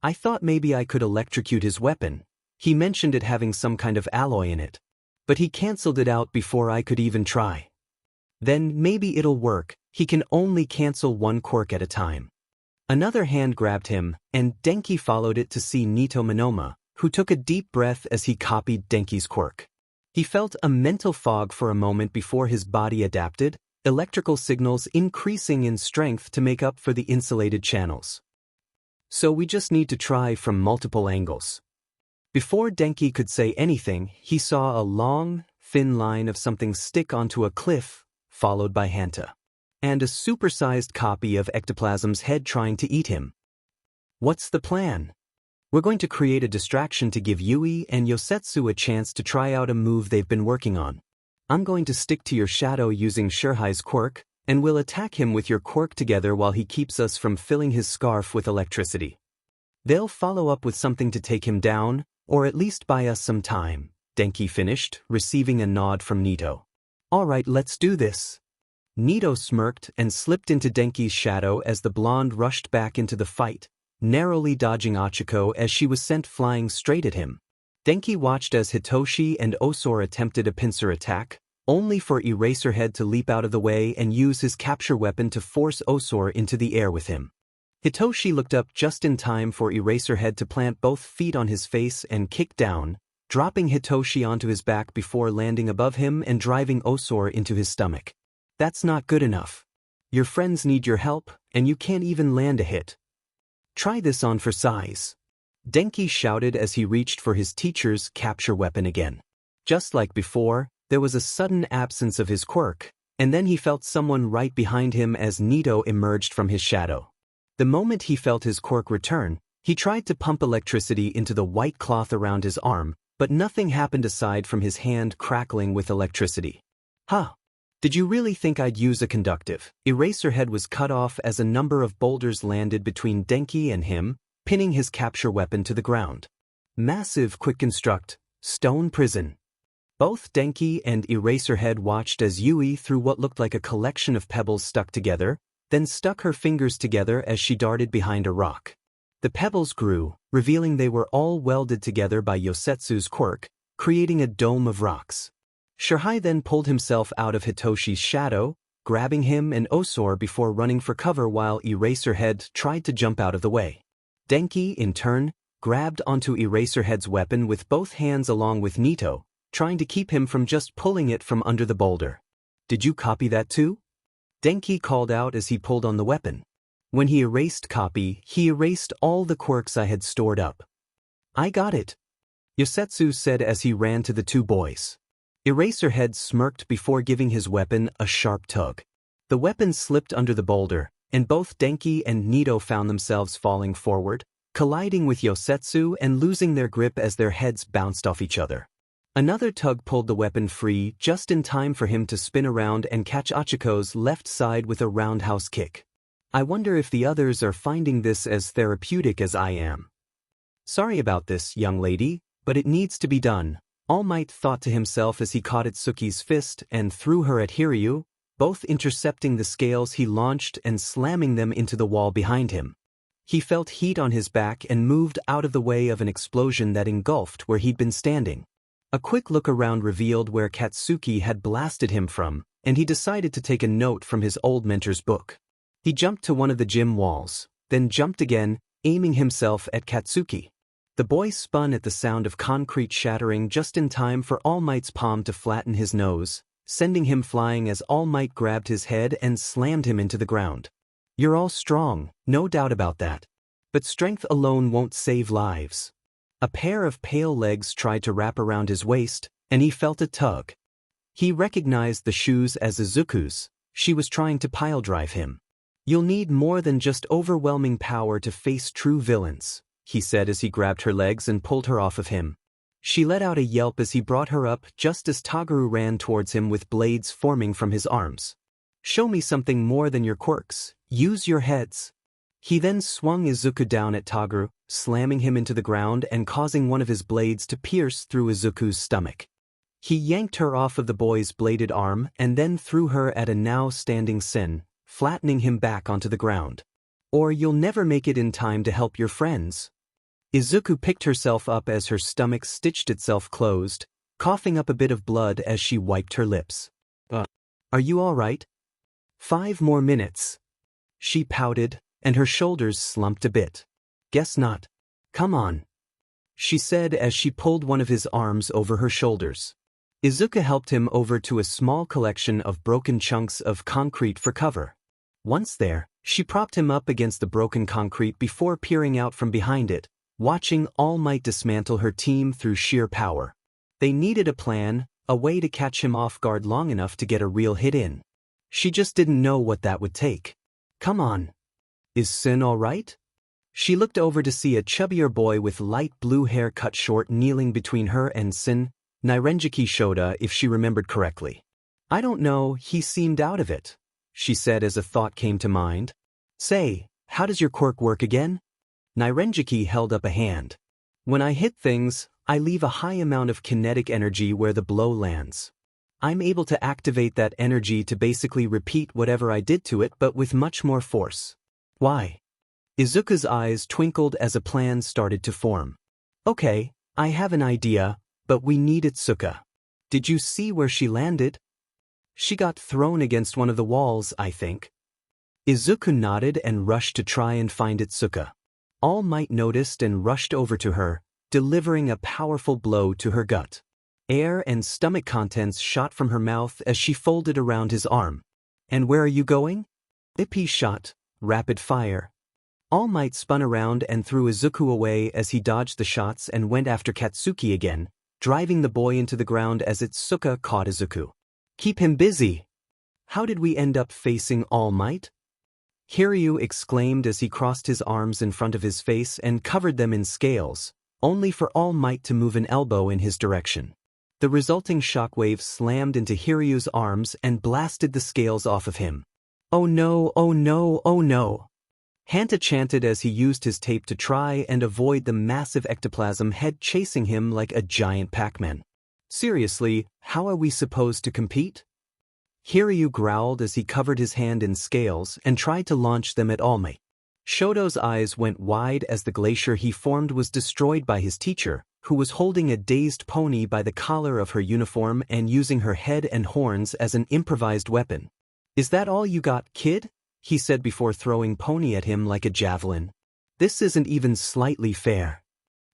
I thought maybe I could electrocute his weapon. He mentioned it having some kind of alloy in it. But he cancelled it out before I could even try. Then maybe it'll work, he can only cancel one quirk at a time. Another hand grabbed him, and Denki followed it to see Nito Monoma, who took a deep breath as he copied Denki's quirk. He felt a mental fog for a moment before his body adapted, electrical signals increasing in strength to make up for the insulated channels. So we just need to try from multiple angles. Before Denki could say anything, he saw a long, thin line of something stick onto a cliff, followed by Hanta. And a supersized copy of Ectoplasm's head trying to eat him. What's the plan? We're going to create a distraction to give Yui and Yosetsu a chance to try out a move they've been working on. I'm going to stick to your shadow using Shirhai's quirk, and we'll attack him with your quirk together while he keeps us from filling his scarf with electricity. They'll follow up with something to take him down, or at least buy us some time, Denki finished, receiving a nod from Nito. Alright, let's do this. Nito smirked and slipped into Denki's shadow as the blonde rushed back into the fight, narrowly dodging Achiko as she was sent flying straight at him. Denki watched as Hitoshi and Osor attempted a pincer attack, only for Eraserhead to leap out of the way and use his capture weapon to force Osor into the air with him. Hitoshi looked up just in time for Eraserhead to plant both feet on his face and kick down, dropping Hitoshi onto his back before landing above him and driving Osor into his stomach. That's not good enough. Your friends need your help, and you can't even land a hit. Try this on for size. Denki shouted as he reached for his teacher's capture weapon again. Just like before, there was a sudden absence of his quirk, and then he felt someone right behind him as Nito emerged from his shadow. The moment he felt his quirk return, He tried to pump electricity into the white cloth around his arm, but nothing happened aside from his hand crackling with electricity. Huh. Did you really think I'd use a conductive? Eraserhead was cut off as a number of boulders landed between Denki and him, pinning his capture weapon to the ground. Massive quick construct, stone prison. Both Denki and Eraserhead watched as Yui threw what looked like a collection of pebbles stuck together, then stuck her fingers together as she darted behind a rock. The pebbles grew, revealing they were all welded together by Yosetsu's quirk, creating a dome of rocks. Shirhai then pulled himself out of Hitoshi's shadow, grabbing him and Osor before running for cover while Eraserhead tried to jump out of the way. Denki, in turn, grabbed onto Eraserhead's weapon with both hands along with Nito, trying to keep him from just pulling it from under the boulder. Did you copy that too? Denki called out as he pulled on the weapon. When he erased copy, he erased all the quirks I had stored up. I got it, Yosetsu said as he ran to the two boys. Eraserhead smirked before giving his weapon a sharp tug. The weapon slipped under the boulder, and both Denki and Nito found themselves falling forward, colliding with Yosetsu and losing their grip as their heads bounced off each other. Another tug pulled the weapon free just in time for him to spin around and catch Achiko's left side with a roundhouse kick. I wonder if the others are finding this as therapeutic as I am. Sorry about this, young lady, but it needs to be done, All Might thought to himself as he caught Itsuki's fist and threw her at Hiryu, both intercepting the scales he launched and slamming them into the wall behind him. He felt heat on his back and moved out of the way of an explosion that engulfed where he'd been standing. A quick look around revealed where Katsuki had blasted him from, and he decided to take a note from his old mentor's book. He jumped to one of the gym walls, then jumped again, aiming himself at Katsuki. The boy spun at the sound of concrete shattering just in time for All Might's palm to flatten his nose, sending him flying as All Might grabbed his head and slammed him into the ground. You're all strong, no doubt about that. But strength alone won't save lives. A pair of pale legs tried to wrap around his waist, and he felt a tug. He recognized the shoes as Izuku's. She was trying to pile-drive him. You'll need more than just overwhelming power to face true villains, he said as he grabbed her legs and pulled her off of him. She let out a yelp as he brought her up just as Toguru ran towards him with blades forming from his arms. Show me something more than your quirks. Use your heads. He then swung Izuku down at Toguru, slamming him into the ground and causing one of his blades to pierce through Izuku's stomach. He yanked her off of the boy's bladed arm and then threw her at a now standing Sin, flattening him back onto the ground. Or you'll never make it in time to help your friends. Izuku picked herself up as her stomach stitched itself closed, coughing up a bit of blood as she wiped her lips. Are you all right? 5 more minutes. She pouted, and her shoulders slumped a bit. Guess not. Come on, she said as she pulled one of his arms over her shoulders. Izuku helped him over to a small collection of broken chunks of concrete for cover. Once there, she propped him up against the broken concrete before peering out from behind it, watching All Might dismantle her team through sheer power. They needed a plan, a way to catch him off guard long enough to get a real hit in. She just didn't know what that would take. Come on. Is Sin all right? She looked over to see a chubbier boy with light blue hair cut short kneeling between her and Sin, Nirenjiki Shoto if she remembered correctly. I don't know, he seemed out of it, she said as a thought came to mind. Say, how does your quirk work again? Nirenjiki held up a hand. When I hit things, I leave a high amount of kinetic energy where the blow lands. I'm able to activate that energy to basically repeat whatever I did to it but with much more force. Why? Izuku's eyes twinkled as a plan started to form. Okay, I have an idea, but we need Itsuka. Did you see where she landed? She got thrown against one of the walls, I think. Izuku nodded and rushed to try and find Itsuka. All Might noticed and rushed over to her, delivering a powerful blow to her gut. Air and stomach contents shot from her mouth as she folded around his arm. And where are you going? Ippy shot, rapid fire. All Might spun around and threw Izuku away as he dodged the shots and went after Katsuki again, driving the boy into the ground as Itsuka caught Izuku. Keep him busy. How did we end up facing All Might? Hiryu exclaimed as he crossed his arms in front of his face and covered them in scales, only for All Might to move an elbow in his direction. The resulting shockwave slammed into Hiryu's arms and blasted the scales off of him. "Oh no, oh no, oh no!" Hanta chanted as he used his tape to try and avoid the massive ectoplasm head chasing him like a giant Pac-Man. "Seriously, how are we supposed to compete?" Hiryu growled as he covered his hand in scales and tried to launch them at All Might. Shoto's eyes went wide as the glacier he formed was destroyed by his teacher, who was holding a dazed pony by the collar of her uniform and using her head and horns as an improvised weapon. "Is that all you got, kid?" he said before throwing Pony at him like a javelin. "This isn't even slightly fair."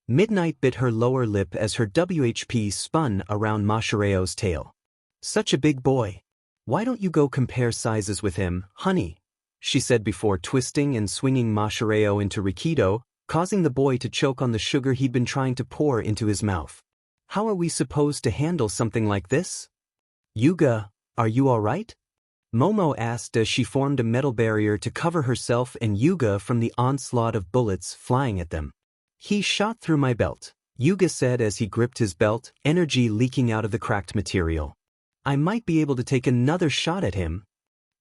Midnight bit her lower lip as her WHP spun around Mashireo's tail. "Such a big boy. Why don't you go compare sizes with him, honey?" she said before twisting and swinging Mashireo into Rikido, causing the boy to choke on the sugar he'd been trying to pour into his mouth. "How are we supposed to handle something like this?" "Yuga, are you alright?" Momo asked as she formed a metal barrier to cover herself and Yuga from the onslaught of bullets flying at them. "He shot through my belt," Yuga said as he gripped his belt, energy leaking out of the cracked material. "I might be able to take another shot at him."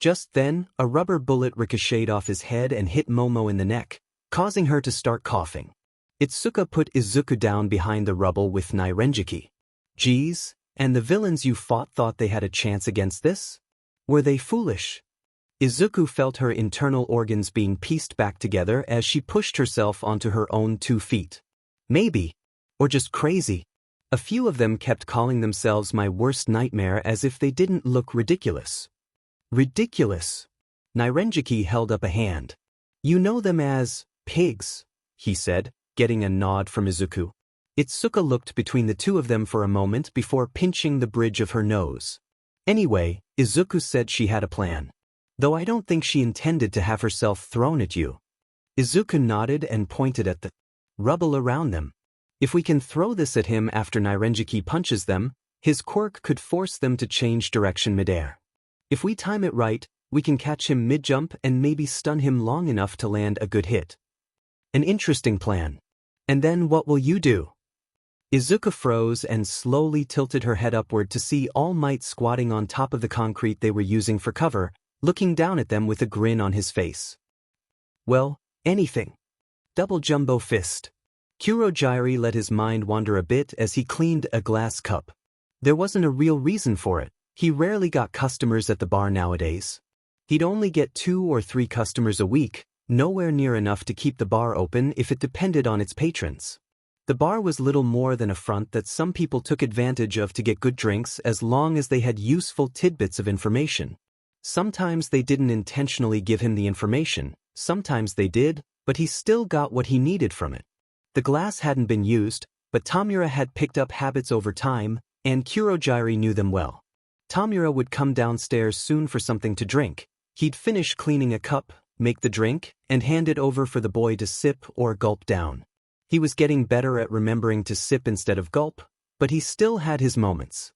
Just then, a rubber bullet ricocheted off his head and hit Momo in the neck, causing her to start coughing. Itsuka put Izuku down behind the rubble with Nairenjiki. "Geez, and the villains you fought thought they had a chance against this? Were they foolish?" Izuku felt her internal organs being pieced back together as she pushed herself onto her own 2 feet. "Maybe. Or just crazy. A few of them kept calling themselves my worst nightmare as if they didn't look ridiculous." "Ridiculous?" Nairenjiki held up a hand. "You know them as pigs," he said, getting a nod from Izuku. Itsuka looked between the two of them for a moment before pinching the bridge of her nose. "Anyway," Izuku said she had a plan. "Though I don't think she intended to have herself thrown at you." Izuku nodded and pointed at the rubble around them. "If we can throw this at him after Nairenjiki punches them, his quirk could force them to change direction midair. If we time it right, we can catch him mid-jump and maybe stun him long enough to land a good hit." "An interesting plan. And then what will you do?" Izuku froze and slowly tilted her head upward to see All Might squatting on top of the concrete they were using for cover, looking down at them with a grin on his face. "Well, anything. Double jumbo fist." Kurogyri let his mind wander a bit as he cleaned a glass cup. There wasn't a real reason for it. He rarely got customers at the bar nowadays. He'd only get 2 or 3 customers a week, nowhere near enough to keep the bar open if it depended on its patrons. The bar was little more than a front that some people took advantage of to get good drinks as long as they had useful tidbits of information. Sometimes they didn't intentionally give him the information, sometimes they did, but he still got what he needed from it. The glass hadn't been used, but Tomura had picked up habits over time, and Kurogyri knew them well. Tomura would come downstairs soon for something to drink. He'd finish cleaning a cup, make the drink, and hand it over for the boy to sip or gulp down. He was getting better at remembering to sip instead of gulp, but he still had his moments.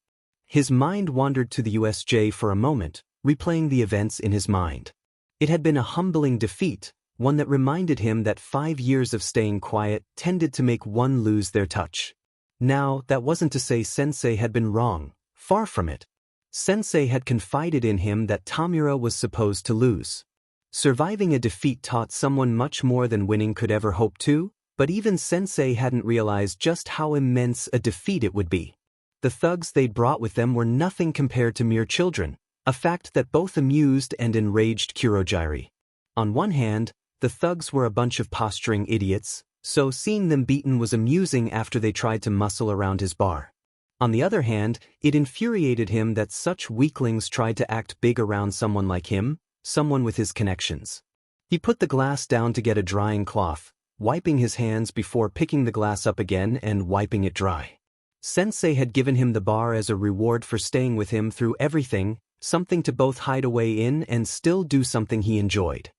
His mind wandered to the USJ for a moment, replaying the events in his mind. It had been a humbling defeat, one that reminded him that 5 years of staying quiet tended to make one lose their touch. Now, that wasn't to say Sensei had been wrong, far from it. Sensei had confided in him that Tomura was supposed to lose. Surviving a defeat taught someone much more than winning could ever hope to, but even Sensei hadn't realized just how immense a defeat it would be. The thugs they'd brought with them were nothing compared to mere children, a fact that both amused and enraged Kurogyri. On one hand, the thugs were a bunch of posturing idiots, so seeing them beaten was amusing after they tried to muscle around his bar. On the other hand, it infuriated him that such weaklings tried to act big around someone like him, someone with his connections. He put the glass down to get a drying cloth, wiping his hands before picking the glass up again and wiping it dry. Sensei had given him the bar as a reward for staying with him through everything, something to both hide away in and still do something he enjoyed.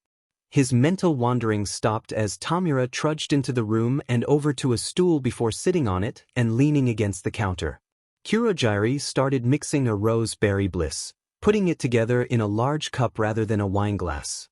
His mental wanderings stopped as Tomura trudged into the room and over to a stool before sitting on it and leaning against the counter. Kurogyri started mixing a rose berry bliss, putting it together in a large cup rather than a wine glass.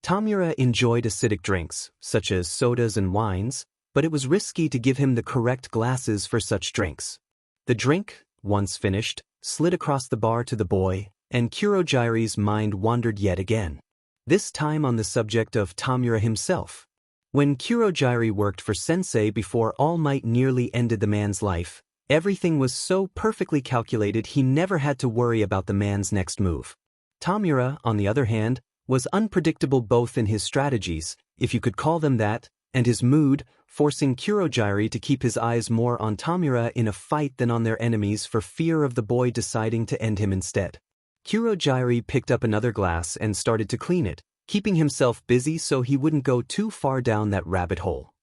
Tomura enjoyed acidic drinks, such as sodas and wines, but it was risky to give him the correct glasses for such drinks. The drink, once finished, slid across the bar to the boy, and Kurogiri's mind wandered yet again. This time on the subject of Tomura himself. When Kurogiri worked for Sensei before All Might nearly ended the man's life, everything was so perfectly calculated he never had to worry about the man's next move. Tomura, on the other hand, was unpredictable both in his strategies, if you could call them that, and his mood, forcing Kurogiri to keep his eyes more on Tomura in a fight than on their enemies for fear of the boy deciding to end him instead. Kurogiri picked up another glass and started to clean it, keeping himself busy so he wouldn't go too far down that rabbit hole.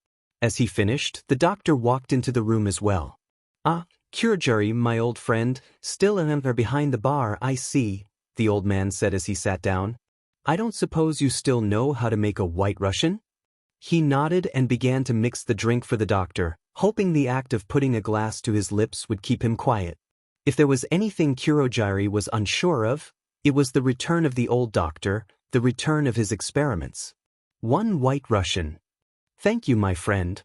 As he finished, the doctor walked into the room as well. "Ah, Kurogiri, my old friend, still an emperor behind the bar, I see," the old man said as he sat down. "I don't suppose you still know how to make a White Russian?" He nodded and began to mix the drink for the doctor, hoping the act of putting a glass to his lips would keep him quiet. If there was anything Kurogiri was unsure of, it was the return of the old doctor, the return of his experiments. One White Russian. Thank you, my friend.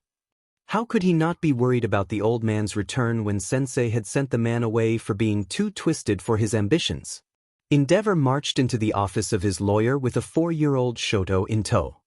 How could he not be worried about the old man's return when Sensei had sent the man away for being too twisted for his ambitions? Endeavor marched into the office of his lawyer with a 4-year-old Shoto in tow.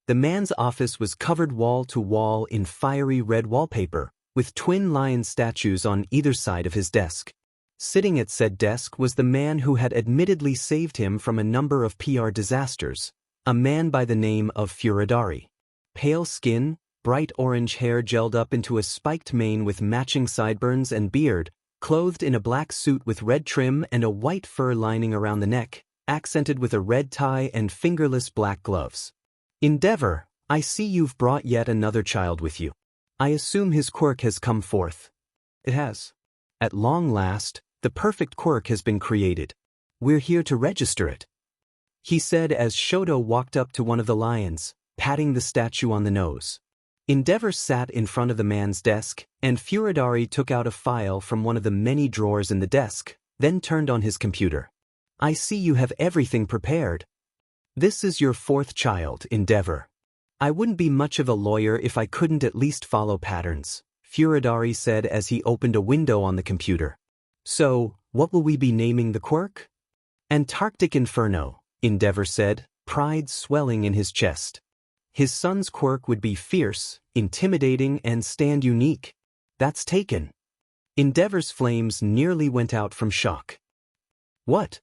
The man's office was covered wall to wall in fiery red wallpaper, with twin lion statues on either side of his desk. Sitting at said desk was the man who had admittedly saved him from a number of PR disasters, a man by the name of Furadari. Pale skin, bright orange hair gelled up into a spiked mane with matching sideburns and beard, clothed in a black suit with red trim and a white fur lining around the neck, accented with a red tie and fingerless black gloves. "Endeavor, I see you've brought yet another child with you. I assume his quirk has come forth." "It has. At long last, the perfect quirk has been created. We're here to register it," he said as Shoto walked up to one of the lions, patting the statue on the nose. Endeavor sat in front of the man's desk, and Furadari took out a file from one of the many drawers in the desk, then turned on his computer. "I see you have everything prepared. This is your 4th child, Endeavor. I wouldn't be much of a lawyer if I couldn't at least follow patterns," Furadari said as he opened a window on the computer. "So, what will we be naming the quirk?" "Antarctic Inferno," Endeavor said, pride swelling in his chest. His son's quirk would be fierce, intimidating, and stand unique. That's taken. Endeavor's flames nearly went out from shock. "What?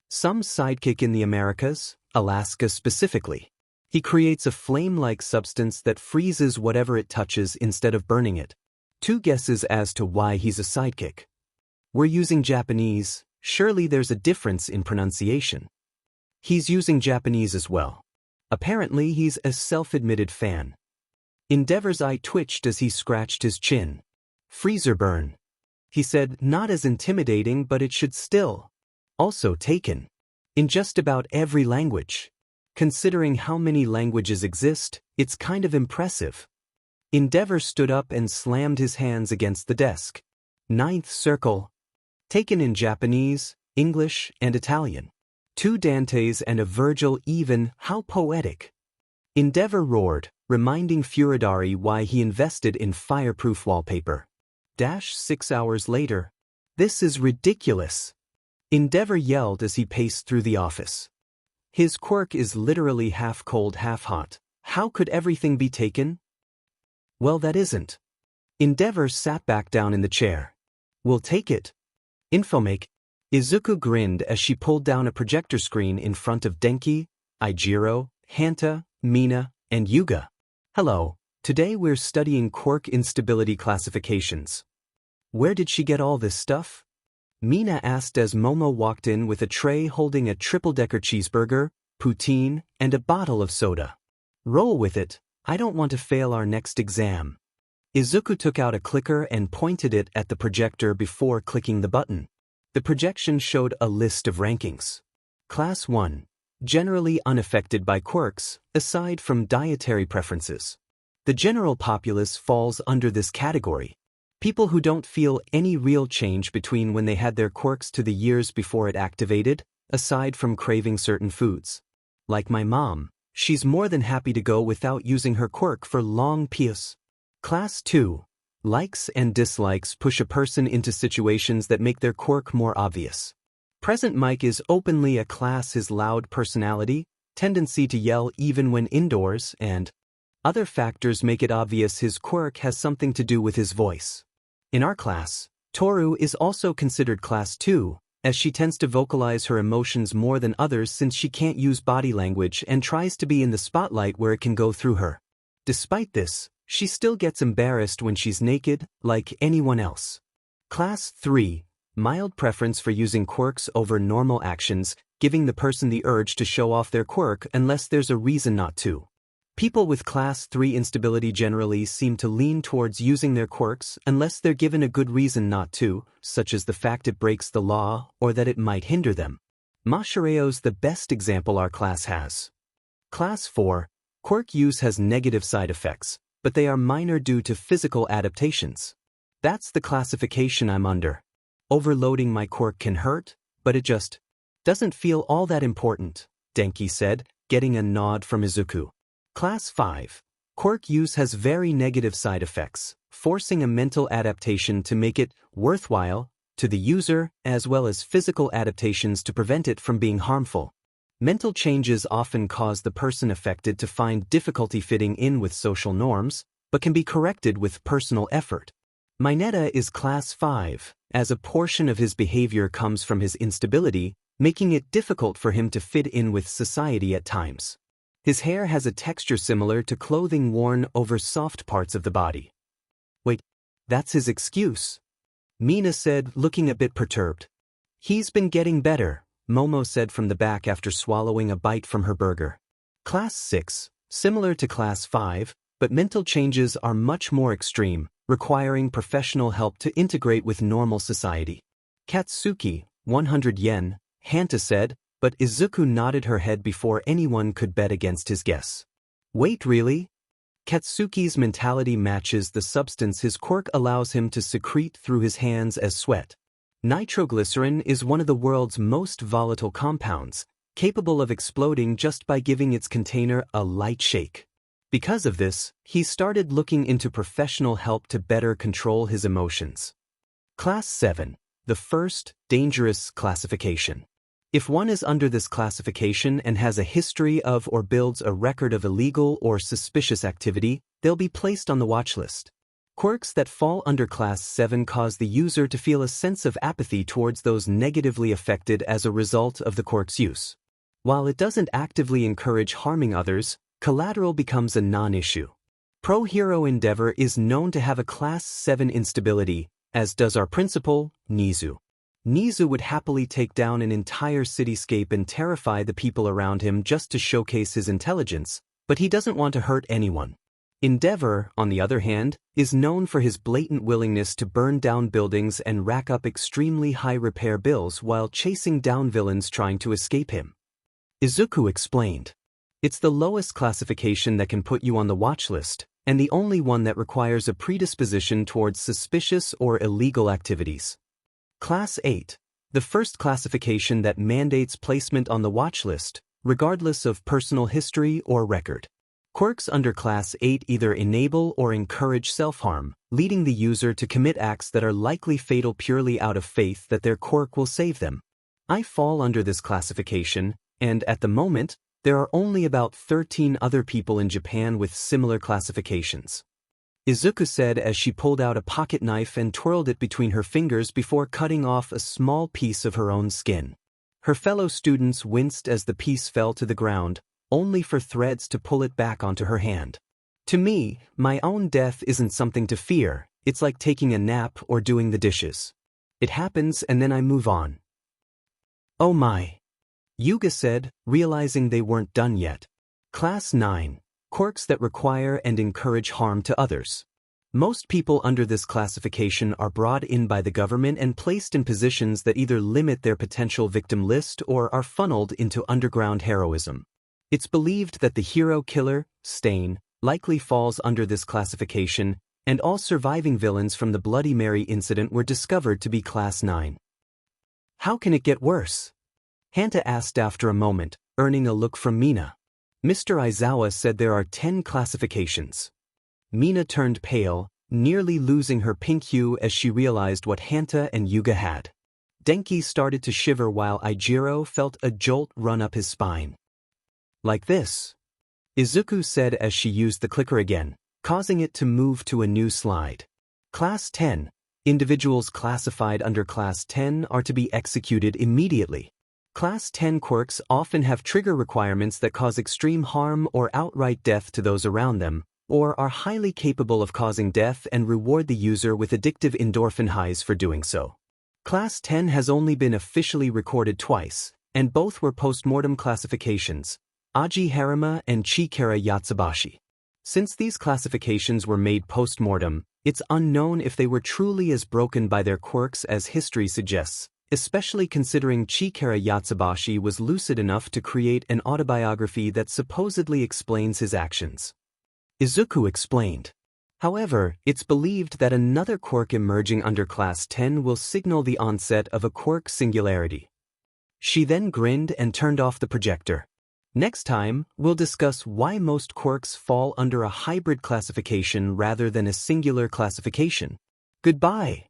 Some sidekick in the Americas, Alaska specifically. He creates a flame-like substance that freezes whatever it touches instead of burning it. 2 guesses as to why he's a sidekick. We're using Japanese, surely there's a difference in pronunciation." "He's using Japanese as well. Apparently he's a self-admitted fan." Endeavor's eye twitched as he scratched his chin. "Freezer burn," he said, not as intimidating, but it should still. "Also taken. In just about every language. Considering how many languages exist, it's kind of impressive." Endeavor stood up and slammed his hands against the desk. "9th circle. Taken in Japanese, English, and Italian. 2 Dantes and a Virgil even, how poetic." Endeavor roared, reminding Furadari why he invested in fireproof wallpaper. 6 hours later. "This is ridiculous," Endeavor yelled as he paced through the office. "His quirk is literally half cold, half hot. How could everything be taken?" "Well, that isn't." Endeavor sat back down in the chair. "We'll take it. Infomake." Izuku grinned as she pulled down a projector screen in front of Denki, Ijiro, Hanta, Mina, and Yuga. "Hello, today we're studying quirk instability classifications." "Where did she get all this stuff?" Mina asked as Momo walked in with a tray holding a triple-decker cheeseburger, poutine, and a bottle of soda. "Roll with it, I don't want to fail our next exam." Izuku took out a clicker and pointed it at the projector before clicking the button. The projection showed a list of rankings. Class 1. Generally unaffected by quirks, aside from dietary preferences. The general populace falls under this category. People who don't feel any real change between when they had their quirks to the years before it activated, aside from craving certain foods. Like my mom, She's more than happy to go without using her quirk for long periods. Class 2. Likes and dislikes push a person into situations that make their quirk more obvious. Present Mike is openly a class. His loud personality, tendency to yell even when indoors, and other factors make it obvious his quirk has something to do with his voice. In our class, Toru is also considered Class 2, as she tends to vocalize her emotions more than others since she can't use body language and tries to be in the spotlight where it can go through her. Despite this, she still gets embarrassed when she's naked, like anyone else. Class 3. Mild preference for using quirks over normal actions, giving the person the urge to show off their quirk unless there's a reason not to. People with Class 3 instability generally seem to lean towards using their quirks unless they're given a good reason not to, such as the fact it breaks the law or that it might hinder them. Mashireo's the best example our class has. Class 4. Quirk use has negative side effects, but they are minor due to physical adaptations. That's the classification I'm under. Overloading my quirk can hurt, but it just doesn't feel all that important, Denki said, getting a nod from Izuku. Class 5. Quirk use has very negative side effects, forcing a mental adaptation to make it worthwhile to the user as well as physical adaptations to prevent it from being harmful. Mental changes often cause the person affected to find difficulty fitting in with social norms, but can be corrected with personal effort. Mineta is Class 5, as a portion of his behavior comes from his instability, making it difficult for him to fit in with society at times. His hair has a texture similar to clothing worn over soft parts of the body. Wait, that's his excuse? Mina said, looking a bit perturbed. He's been getting better, Momo said from the back after swallowing a bite from her burger. Class 6, similar to Class 5, but mental changes are much more extreme, requiring professional help to integrate with normal society. Katsuki, 100 yen, Hanta said, but Izuku nodded her head before anyone could bet against his guess. Wait, really? Katsuki's mentality matches the substance his quirk allows him to secrete through his hands as sweat. Nitroglycerin is one of the world's most volatile compounds, capable of exploding just by giving its container a light shake. Because of this, he started looking into professional help to better control his emotions. Class 7. The first, dangerous classification. If one is under this classification and has a history of or builds a record of illegal or suspicious activity, they'll be placed on the watch list. Quirks that fall under Class 7 cause the user to feel a sense of apathy towards those negatively affected as a result of the quirk's use. While it doesn't actively encourage harming others, collateral becomes a non-issue. Pro-hero Endeavor is known to have a Class 7 instability, as does our principal, Nizu. Nizu would happily take down an entire cityscape and terrify the people around him just to showcase his intelligence, but he doesn't want to hurt anyone. Endeavor, on the other hand, is known for his blatant willingness to burn down buildings and rack up extremely high repair bills while chasing down villains trying to escape him. Izuku explained. It's the lowest classification that can put you on the watch list, and the only one that requires a predisposition towards suspicious or illegal activities. Class 8, the first classification that mandates placement on the watch list, regardless of personal history or record. Quirks under Class 8 either enable or encourage self-harm, leading the user to commit acts that are likely fatal purely out of faith that their quirk will save them. I fall under this classification, and at the moment, there are only about 13 other people in Japan with similar classifications. Izuku said as she pulled out a pocket knife and twirled it between her fingers before cutting off a small piece of her own skin. Her fellow students winced as the piece fell to the ground, only for threads to pull it back onto her hand. To me, my own death isn't something to fear, it's like taking a nap or doing the dishes. It happens and then I move on. Oh my. Yuga said, realizing they weren't done yet. Class 9. Quirks that require and encourage harm to others. Most people under this classification are brought in by the government and placed in positions that either limit their potential victim list or are funneled into underground heroism. It's believed that the hero killer, Stain, likely falls under this classification, and all surviving villains from the Bloody Mary incident were discovered to be Class 9. How can it get worse? Hanta asked after a moment, earning a look from Mina. Mr. Aizawa said there are 10 classifications. Mina turned pale, nearly losing her pink hue as she realized what Hanta and Yuga had. Denki started to shiver while Ijiro felt a jolt run up his spine. Like this, Izuku said as she used the clicker again, causing it to move to a new slide. Class 10. Individuals classified under Class 10 are to be executed immediately. Class 10 quirks often have trigger requirements that cause extreme harm or outright death to those around them, or are highly capable of causing death and reward the user with addictive endorphin highs for doing so. Class 10 has only been officially recorded twice, and both were post-mortem classifications, Aji Harima and Chikara Yatsubashi. Since these classifications were made post-mortem, it's unknown if they were truly as broken by their quirks as history suggests, especially considering Chikara Yatsubashi was lucid enough to create an autobiography that supposedly explains his actions. Izuku explained. However, it's believed that another quirk emerging under Class 10 will signal the onset of a quirk singularity. She then grinned and turned off the projector. Next time, we'll discuss why most quirks fall under a hybrid classification rather than a singular classification. Goodbye.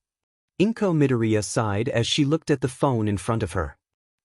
Inko Midoriya sighed as she looked at the phone in front of her.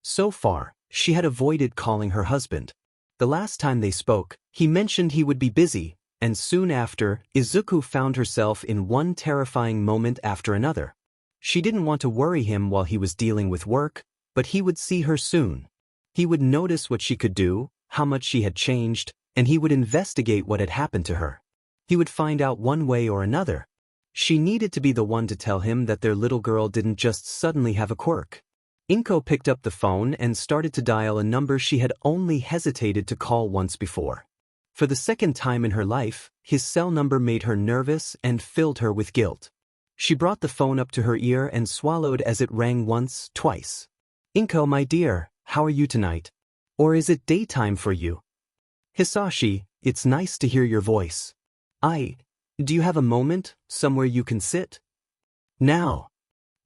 So far, she had avoided calling her husband. The last time they spoke, he mentioned he would be busy, and soon after, Izuku found herself in one terrifying moment after another. She didn't want to worry him while he was dealing with work, but he would see her soon. He would notice what she could do, how much she had changed, and he would investigate what had happened to her. He would find out one way or another. She needed to be the one to tell him that their little girl didn't just suddenly have a quirk. Inko picked up the phone and started to dial a number she had only hesitated to call once before. For the second time in her life, his cell number made her nervous and filled her with guilt. She brought the phone up to her ear and swallowed as it rang once, twice. Inko, my dear, how are you tonight? Or is it daytime for you? Hisashi, it's nice to hear your voice. Do you have a moment, somewhere you can sit? Now.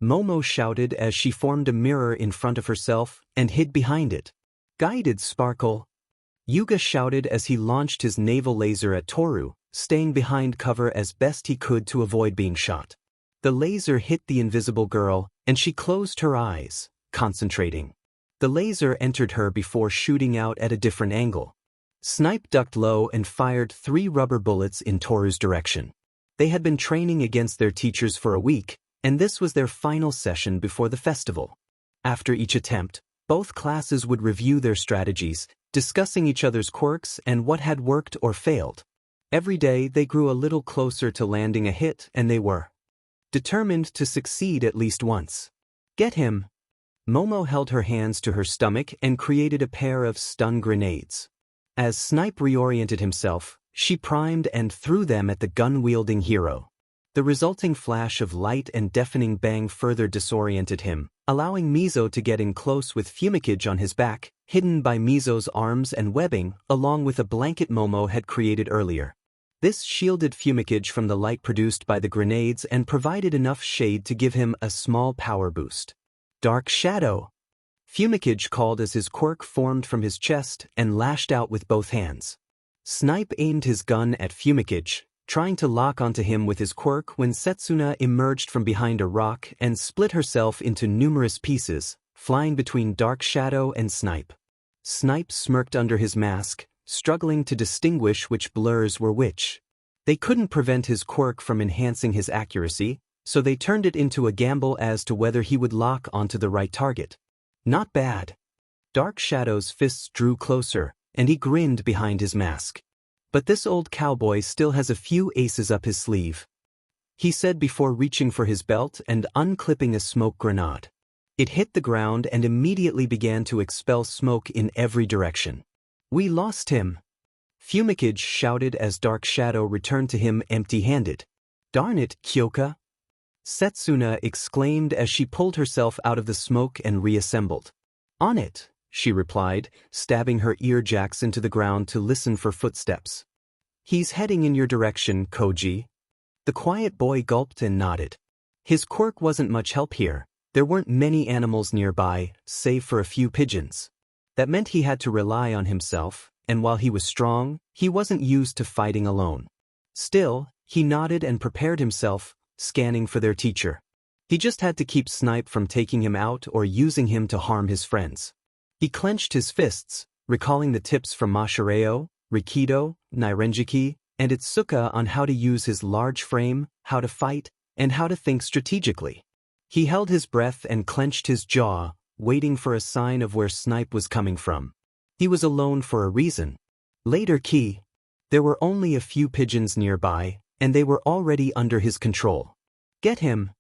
Momo shouted as she formed a mirror in front of herself and hid behind it. Guided sparkle. Yuga shouted as he launched his naval laser at Toru, staying behind cover as best he could to avoid being shot. The laser hit the invisible girl, and she closed her eyes, concentrating. The laser entered her before shooting out at a different angle. Snipe ducked low and fired 3 rubber bullets in Toru's direction. They had been training against their teachers for a week, and this was their final session before the festival. After each attempt, both classes would review their strategies, discussing each other's quirks and what had worked or failed. Every day they grew a little closer to landing a hit, and they were determined to succeed at least once. Get him! Momo held her hands to her stomach and created a pair of stun grenades. As Snipe reoriented himself, she primed and threw them at the gun-wielding hero. The resulting flash of light and deafening bang further disoriented him, allowing Mizo to get in close with Fumikage on his back, hidden by Mizo's arms and webbing, along with a blanket Momo had created earlier. This shielded Fumikage from the light produced by the grenades and provided enough shade to give him a small power boost. Dark Shadow! Fumikage called as his quirk formed from his chest and lashed out with both hands. Snipe aimed his gun at Fumikage, trying to lock onto him with his quirk when Setsuna emerged from behind a rock and split herself into numerous pieces, flying between Dark Shadow and Snipe. Snipe smirked under his mask, struggling to distinguish which blurs were which. They couldn't prevent his quirk from enhancing his accuracy, so they turned it into a gamble as to whether he would lock onto the right target. Not bad. Dark Shadow's fists drew closer, and he grinned behind his mask. But this old cowboy still has a few aces up his sleeve, he said before reaching for his belt and unclipping a smoke grenade. It hit the ground and immediately began to expel smoke in every direction. We lost him. Fumikage shouted as Dark Shadow returned to him empty-handed. Darn it, Kyoka! Setsuna exclaimed as she pulled herself out of the smoke and reassembled. On it, she replied, stabbing her earjacks into the ground to listen for footsteps. He's heading in your direction, Koji. The quiet boy gulped and nodded. His quirk wasn't much help here. There weren't many animals nearby, save for a few pigeons. That meant he had to rely on himself, and while he was strong, he wasn't used to fighting alone. Still, he nodded and prepared himself, scanning for their teacher. He just had to keep Snipe from taking him out or using him to harm his friends. He clenched his fists, recalling the tips from Mashireo, Rikido, Nairenjiki, and Itsuka on how to use his large frame, how to fight, and how to think strategically. He held his breath and clenched his jaw, waiting for a sign of where Snipe was coming from. He was alone for a reason. Later key. There were only a few pigeons nearby, and they were already under his control. Get him!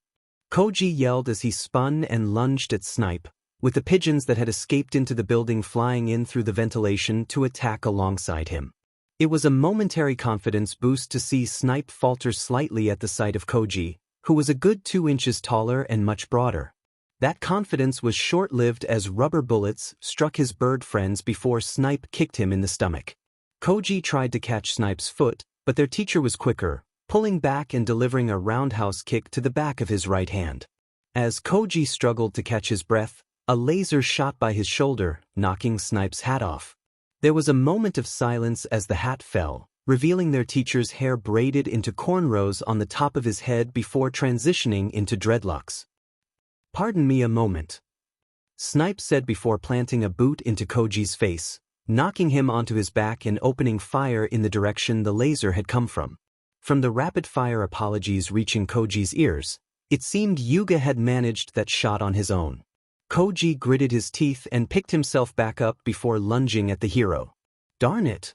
Koji yelled as he spun and lunged at Snipe, with the pigeons that had escaped into the building flying in through the ventilation to attack alongside him. It was a momentary confidence boost to see Snipe falter slightly at the sight of Koji, who was a good 2 inches taller and much broader. That confidence was short-lived as rubber bullets struck his bird friends before Snipe kicked him in the stomach. Koji tried to catch Snipe's foot, but their teacher was quicker, pulling back and delivering a roundhouse kick to the back of his right hand. As Koji struggled to catch his breath, a laser shot by his shoulder, knocking Snipe's hat off. There was a moment of silence as the hat fell, revealing their teacher's hair braided into cornrows on the top of his head before transitioning into dreadlocks. "Pardon me a moment," Snipe said before planting a boot into Koji's face, knocking him onto his back and opening fire in the direction the laser had come from. From the rapid-fire apologies reaching Koji's ears, it seemed Yuga had managed that shot on his own. Koji gritted his teeth and picked himself back up before lunging at the hero. "Darn it!"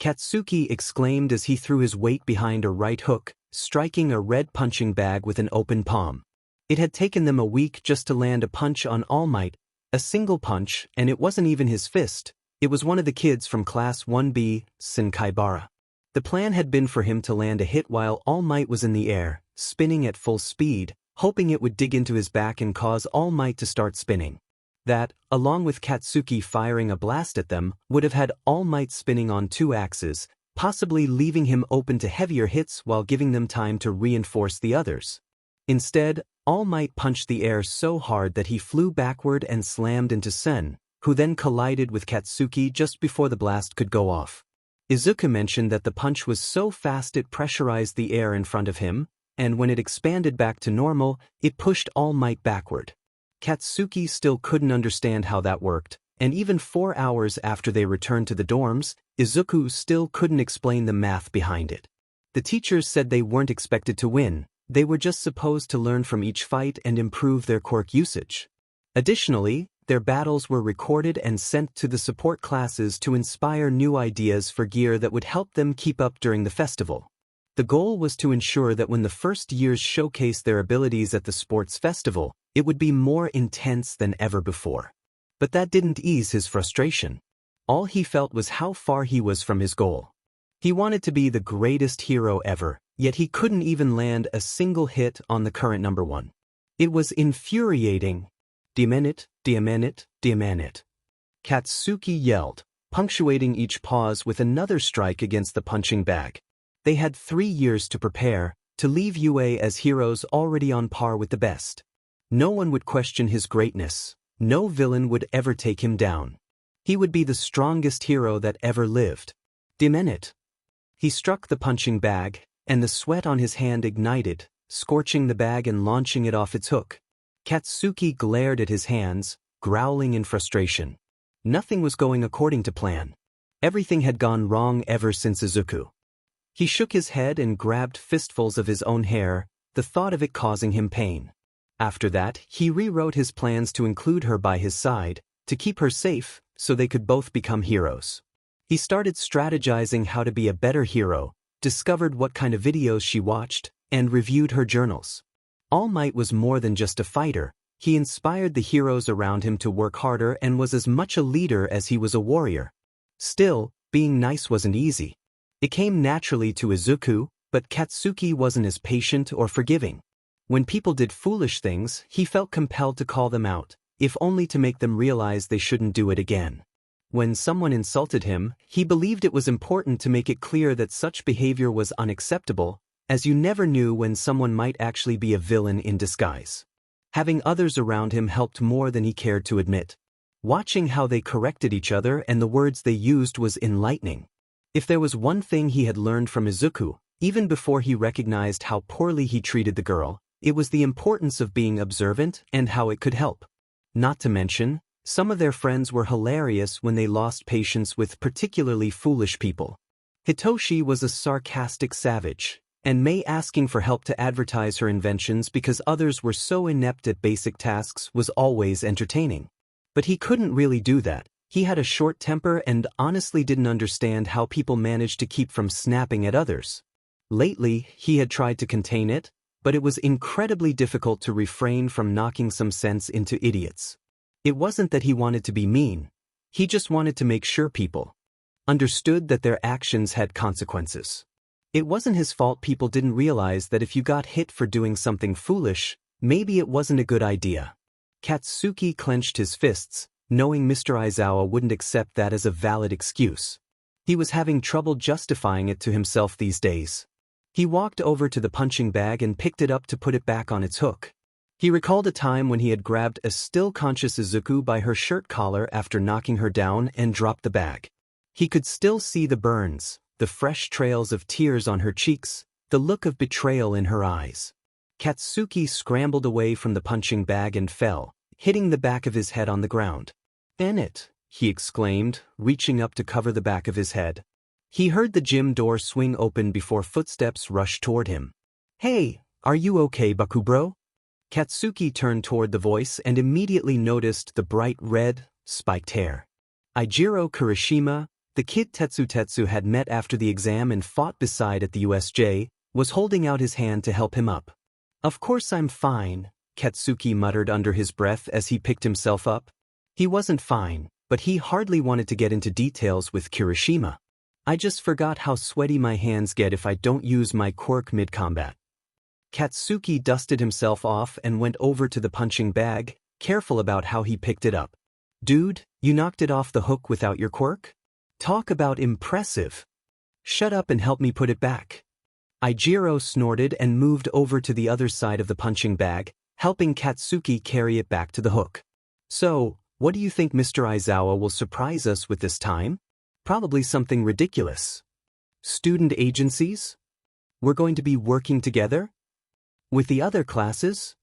Katsuki exclaimed as he threw his weight behind a right hook, striking a red punching bag with an open palm. It had taken them a week just to land a punch on All Might, a single punch, and it wasn't even his fist. It was one of the kids from Class 1B, Senkaibara. The plan had been for him to land a hit while All Might was in the air, spinning at full speed, hoping it would dig into his back and cause All Might to start spinning. That, along with Katsuki firing a blast at them, would have had All Might spinning on 2 axes, possibly leaving him open to heavier hits while giving them time to reinforce the others. Instead, All Might punched the air so hard that he flew backward and slammed into Sen, who then collided with Katsuki just before the blast could go off. Izuku mentioned that the punch was so fast it pressurized the air in front of him, and when it expanded back to normal, it pushed All Might backward. Katsuki still couldn't understand how that worked, and even 4 hours after they returned to the dorms, Izuku still couldn't explain the math behind it. The teachers said they weren't expected to win, they were just supposed to learn from each fight and improve their quirk usage. Additionally, their battles were recorded and sent to the support classes to inspire new ideas for gear that would help them keep up during the festival. The goal was to ensure that when the first years showcased their abilities at the sports festival, it would be more intense than ever before. But that didn't ease his frustration. All he felt was how far he was from his goal. He wanted to be the greatest hero ever, yet he couldn't even land a single hit on the current number 1. It was infuriating. "Diamanit, diamanit, diamanit," Katsuki yelled, punctuating each pause with another strike against the punching bag. They had 3 years to prepare, to leave UA as heroes already on par with the best. No one would question his greatness, no villain would ever take him down. He would be the strongest hero that ever lived. "Diamanit." He struck the punching bag, and the sweat on his hand ignited, scorching the bag and launching it off its hook. Katsuki glared at his hands, growling in frustration. Nothing was going according to plan. Everything had gone wrong ever since Izuku. He shook his head and grabbed fistfuls of his own hair, the thought of it causing him pain. After that, he rewrote his plans to include her by his side, to keep her safe, so they could both become heroes. He started strategizing how to be a better hero, discovered what kind of videos she watched, and reviewed her journals. All Might was more than just a fighter, he inspired the heroes around him to work harder and was as much a leader as he was a warrior. Still, being nice wasn't easy. It came naturally to Izuku, but Katsuki wasn't as patient or forgiving. When people did foolish things, he felt compelled to call them out, if only to make them realize they shouldn't do it again. When someone insulted him, he believed it was important to make it clear that such behavior was unacceptable, as you never knew when someone might actually be a villain in disguise. Having others around him helped more than he cared to admit. Watching how they corrected each other and the words they used was enlightening. If there was one thing he had learned from Izuku, even before he recognized how poorly he treated the girl, it was the importance of being observant and how it could help. Not to mention, some of their friends were hilarious when they lost patience with particularly foolish people. Hitoshi was a sarcastic savage, and Mei asking for help to advertise her inventions because others were so inept at basic tasks was always entertaining. But he couldn't really do that. He had a short temper and honestly didn't understand how people managed to keep from snapping at others. Lately, he had tried to contain it, but it was incredibly difficult to refrain from knocking some sense into idiots. It wasn't that he wanted to be mean. He just wanted to make sure people understood that their actions had consequences. It wasn't his fault people didn't realize that if you got hit for doing something foolish, maybe it wasn't a good idea. Katsuki clenched his fists, knowing Mr. Aizawa wouldn't accept that as a valid excuse. He was having trouble justifying it to himself these days. He walked over to the punching bag and picked it up to put it back on its hook. He recalled a time when he had grabbed a still-conscious Izuku by her shirt collar after knocking her down and dropped the bag. He could still see the burns, the fresh trails of tears on her cheeks, the look of betrayal in her eyes. Katsuki scrambled away from the punching bag and fell, hitting the back of his head on the ground. "Bennett," he exclaimed, reaching up to cover the back of his head. He heard the gym door swing open before footsteps rushed toward him. "Hey, are you okay, Bakubro?" Katsuki turned toward the voice and immediately noticed the bright red, spiked hair. Eijiro Kirishima, the kid Tetsu had met after the exam and fought beside at the USJ, was holding out his hand to help him up. "Of course I'm fine," Katsuki muttered under his breath as he picked himself up. He wasn't fine, but he hardly wanted to get into details with Kirishima. "I just forgot how sweaty my hands get if I don't use my quirk mid-combat." Katsuki dusted himself off and went over to the punching bag, careful about how he picked it up. "Dude, you knocked it off the hook without your quirk? Talk about impressive. Shut up and help me put it back." Eijiro snorted and moved over to the other side of the punching bag, helping Katsuki carry it back to the hook. "So, what do you think Mr. Aizawa will surprise us with this time? Probably something ridiculous. Student agencies? We're going to be working together? With the other classes?"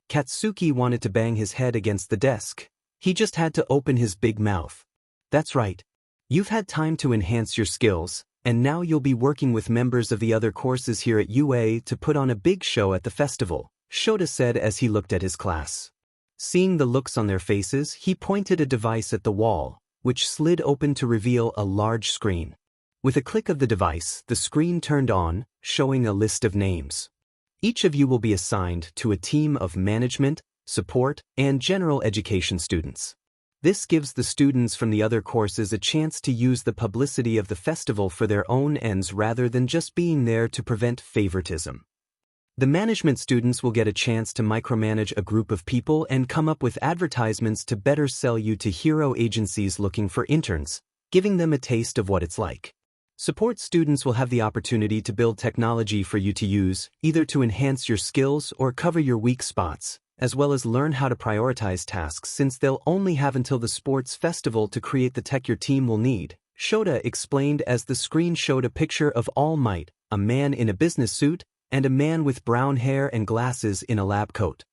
Katsuki wanted to bang his head against the desk. He just had to open his big mouth. "That's right. You've had time to enhance your skills, and now you'll be working with members of the other courses here at UA to put on a big show at the festival," Shoto said as he looked at his class. Seeing the looks on their faces, he pointed a device at the wall, which slid open to reveal a large screen. With a click of the device, the screen turned on, showing a list of names. Each of you will be assigned to a team of management, support, and general education students. This gives the students from the other courses a chance to use the publicity of the festival for their own ends rather than just being there to prevent favoritism. The management students will get a chance to micromanage a group of people and come up with advertisements to better sell you to hero agencies looking for interns, giving them a taste of what it's like. Support students will have the opportunity to build technology for you to use, either to enhance your skills or cover your weak spots, as well as learn how to prioritize tasks since they'll only have until the sports festival to create the tech your team will need, Shoto explained as the screen showed a picture of All Might, a man in a business suit, and a man with brown hair and glasses in a lab coat.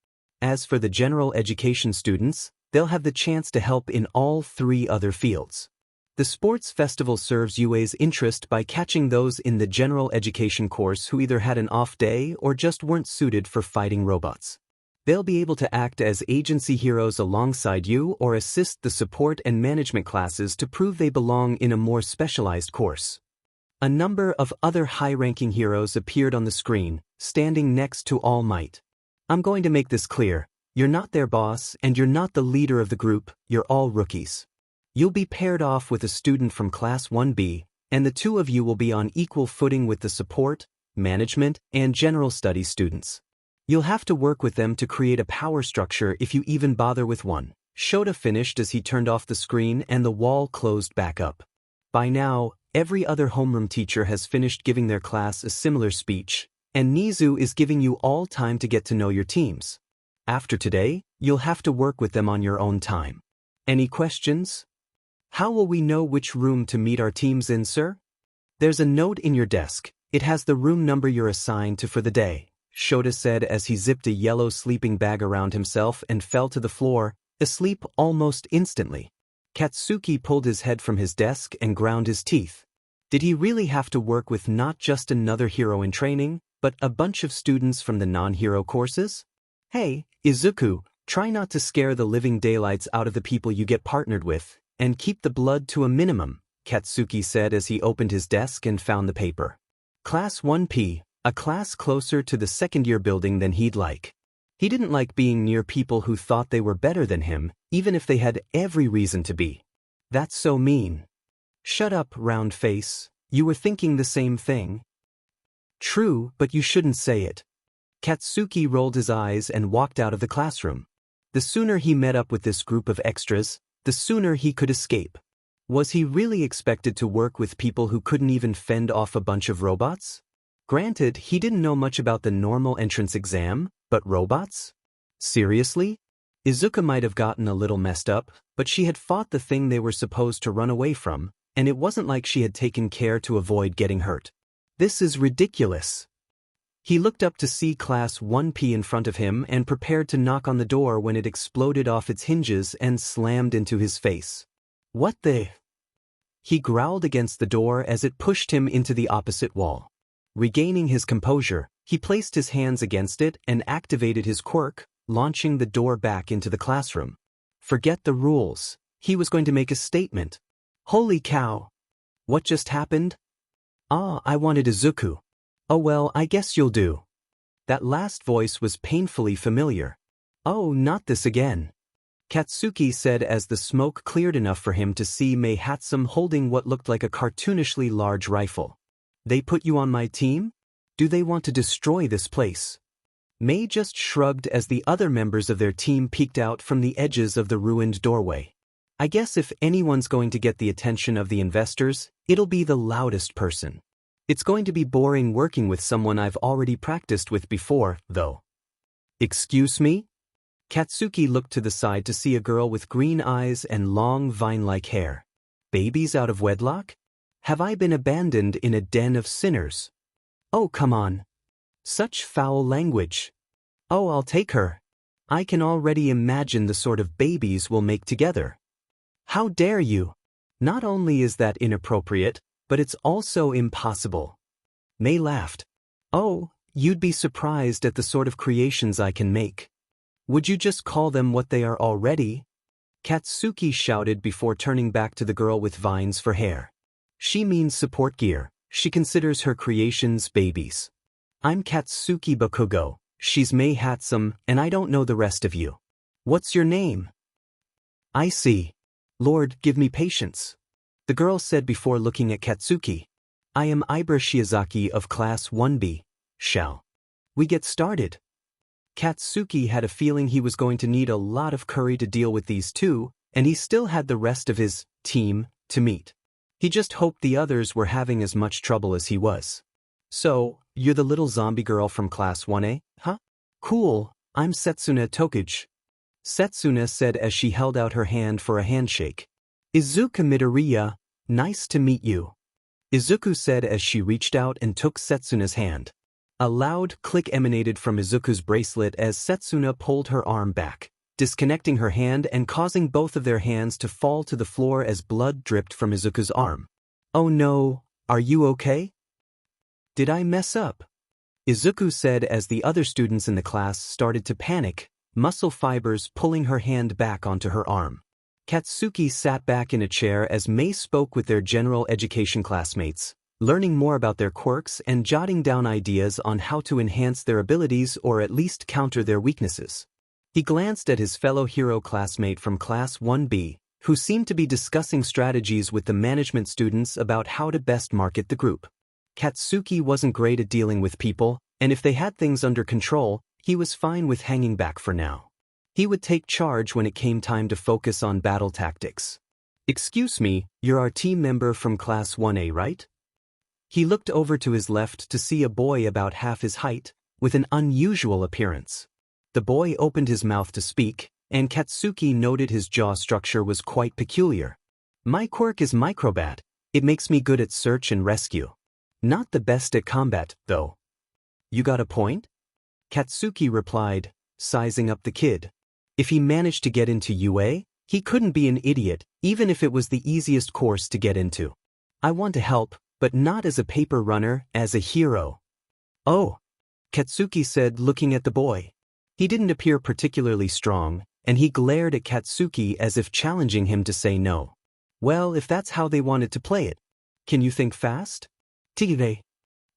As for the general education students, they'll have the chance to help in all three other fields. The sports festival serves UA's interest by catching those in the general education course who either had an off day or just weren't suited for fighting robots. They'll be able to act as agency heroes alongside you or assist the support and management classes to prove they belong in a more specialized course. A number of other high-ranking heroes appeared on the screen, standing next to All Might. "I'm going to make this clear. You're not their boss and you're not the leader of the group, you're all rookies. You'll be paired off with a student from Class 1B, and the two of you will be on equal footing with the support, management, and general studies students. You'll have to work with them to create a power structure if you even bother with one." Shoto finished as he turned off the screen and the wall closed back up. By now, every other homeroom teacher has finished giving their class a similar speech, and Nizu is giving you all time to get to know your teams. After today, you'll have to work with them on your own time. Any questions? How will we know which room to meet our teams in, sir? There's a note in your desk. It has the room number you're assigned to for the day, Shoto said as he zipped a yellow sleeping bag around himself and fell to the floor, asleep almost instantly. Katsuki pulled his head from his desk and ground his teeth. Did he really have to work with not just another hero in training, but a bunch of students from the non-hero courses? Hey, Izuku, try not to scare the living daylights out of the people you get partnered with, and keep the blood to a minimum, Katsuki said as he opened his desk and found the paper. Class 1P, a class closer to the second-year building than he'd like. He didn't like being near people who thought they were better than him, even if they had every reason to be. That's so mean. Shut up, round face. You were thinking the same thing. True, but you shouldn't say it. Katsuki rolled his eyes and walked out of the classroom. The sooner he met up with this group of extras, the sooner he could escape. Was he really expected to work with people who couldn't even fend off a bunch of robots? Granted, he didn't know much about the normal entrance exam, but robots? Seriously? Izuku might have gotten a little messed up, but she had fought the thing they were supposed to run away from, and it wasn't like she had taken care to avoid getting hurt. This is ridiculous. He looked up to see Class 1P in front of him and prepared to knock on the door when it exploded off its hinges and slammed into his face. What the? He growled against the door as it pushed him into the opposite wall. Regaining his composure, he placed his hands against it and activated his quirk, launching the door back into the classroom. Forget the rules. He was going to make a statement. Holy cow! What just happened? Ah, I wanted Izuku. Oh well, I guess you'll do. That last voice was painfully familiar. Oh, not this again. Katsuki said as the smoke cleared enough for him to see Mei Hatsum holding what looked like a cartoonishly large rifle. They put you on my team? Do they want to destroy this place? Mei just shrugged as the other members of their team peeked out from the edges of the ruined doorway. I guess if anyone's going to get the attention of the investors, it'll be the loudest person. It's going to be boring working with someone I've already practiced with before, though. Excuse me? Katsuki looked to the side to see a girl with green eyes and long vine-like hair. Babies out of wedlock? Have I been abandoned in a den of sinners? Oh, come on. Such foul language. Oh, I'll take her. I can already imagine the sort of babies we'll make together. How dare you? Not only is that inappropriate, but it's also impossible. Mei laughed. Oh, you'd be surprised at the sort of creations I can make. Would you just call them what they are already? Katsuki shouted before turning back to the girl with vines for hair. She means support gear. She considers her creations babies. I'm Katsuki Bakugo, she's Mei Hatsum, and I don't know the rest of you. What's your name? I see. Lord, give me patience. The girl said before looking at Katsuki. I am Ibra Shiozaki of Class 1B. Shall we get started? Katsuki had a feeling he was going to need a lot of curry to deal with these two, and he still had the rest of his team to meet. He just hoped the others were having as much trouble as he was. So, you're the little zombie girl from Class 1A, huh? Cool, I'm Setsuna Tokuge. Setsuna said as she held out her hand for a handshake. Izuku Midoriya, nice to meet you. Izuku said as she reached out and took Setsuna's hand. A loud click emanated from Izuku's bracelet as Setsuna pulled her arm back, disconnecting her hand and causing both of their hands to fall to the floor as blood dripped from Izuku's arm. Oh no, are you okay? Did I mess up? Izuku said as the other students in the class started to panic, muscle fibers pulling her hand back onto her arm. Katsuki sat back in a chair as Mei spoke with their general education classmates, learning more about their quirks and jotting down ideas on how to enhance their abilities or at least counter their weaknesses. He glanced at his fellow hero classmate from Class 1B, who seemed to be discussing strategies with the management students about how to best market the group. Katsuki wasn't great at dealing with people, and if they had things under control, he was fine with hanging back for now. He would take charge when it came time to focus on battle tactics. Excuse me, you're our team member from Class 1A, right? He looked over to his left to see a boy about half his height, with an unusual appearance. The boy opened his mouth to speak, and Katsuki noted his jaw structure was quite peculiar. My quirk is microbat. It makes me good at search and rescue. Not the best at combat, though. You got a point? Katsuki replied, sizing up the kid. If he managed to get into UA, he couldn't be an idiot, even if it was the easiest course to get into. I want to help, but not as a paper runner, as a hero. Oh, Katsuki said, looking at the boy. He didn't appear particularly strong, and he glared at Katsuki as if challenging him to say no. Well, if that's how they wanted to play it. Can you think fast? Tigre.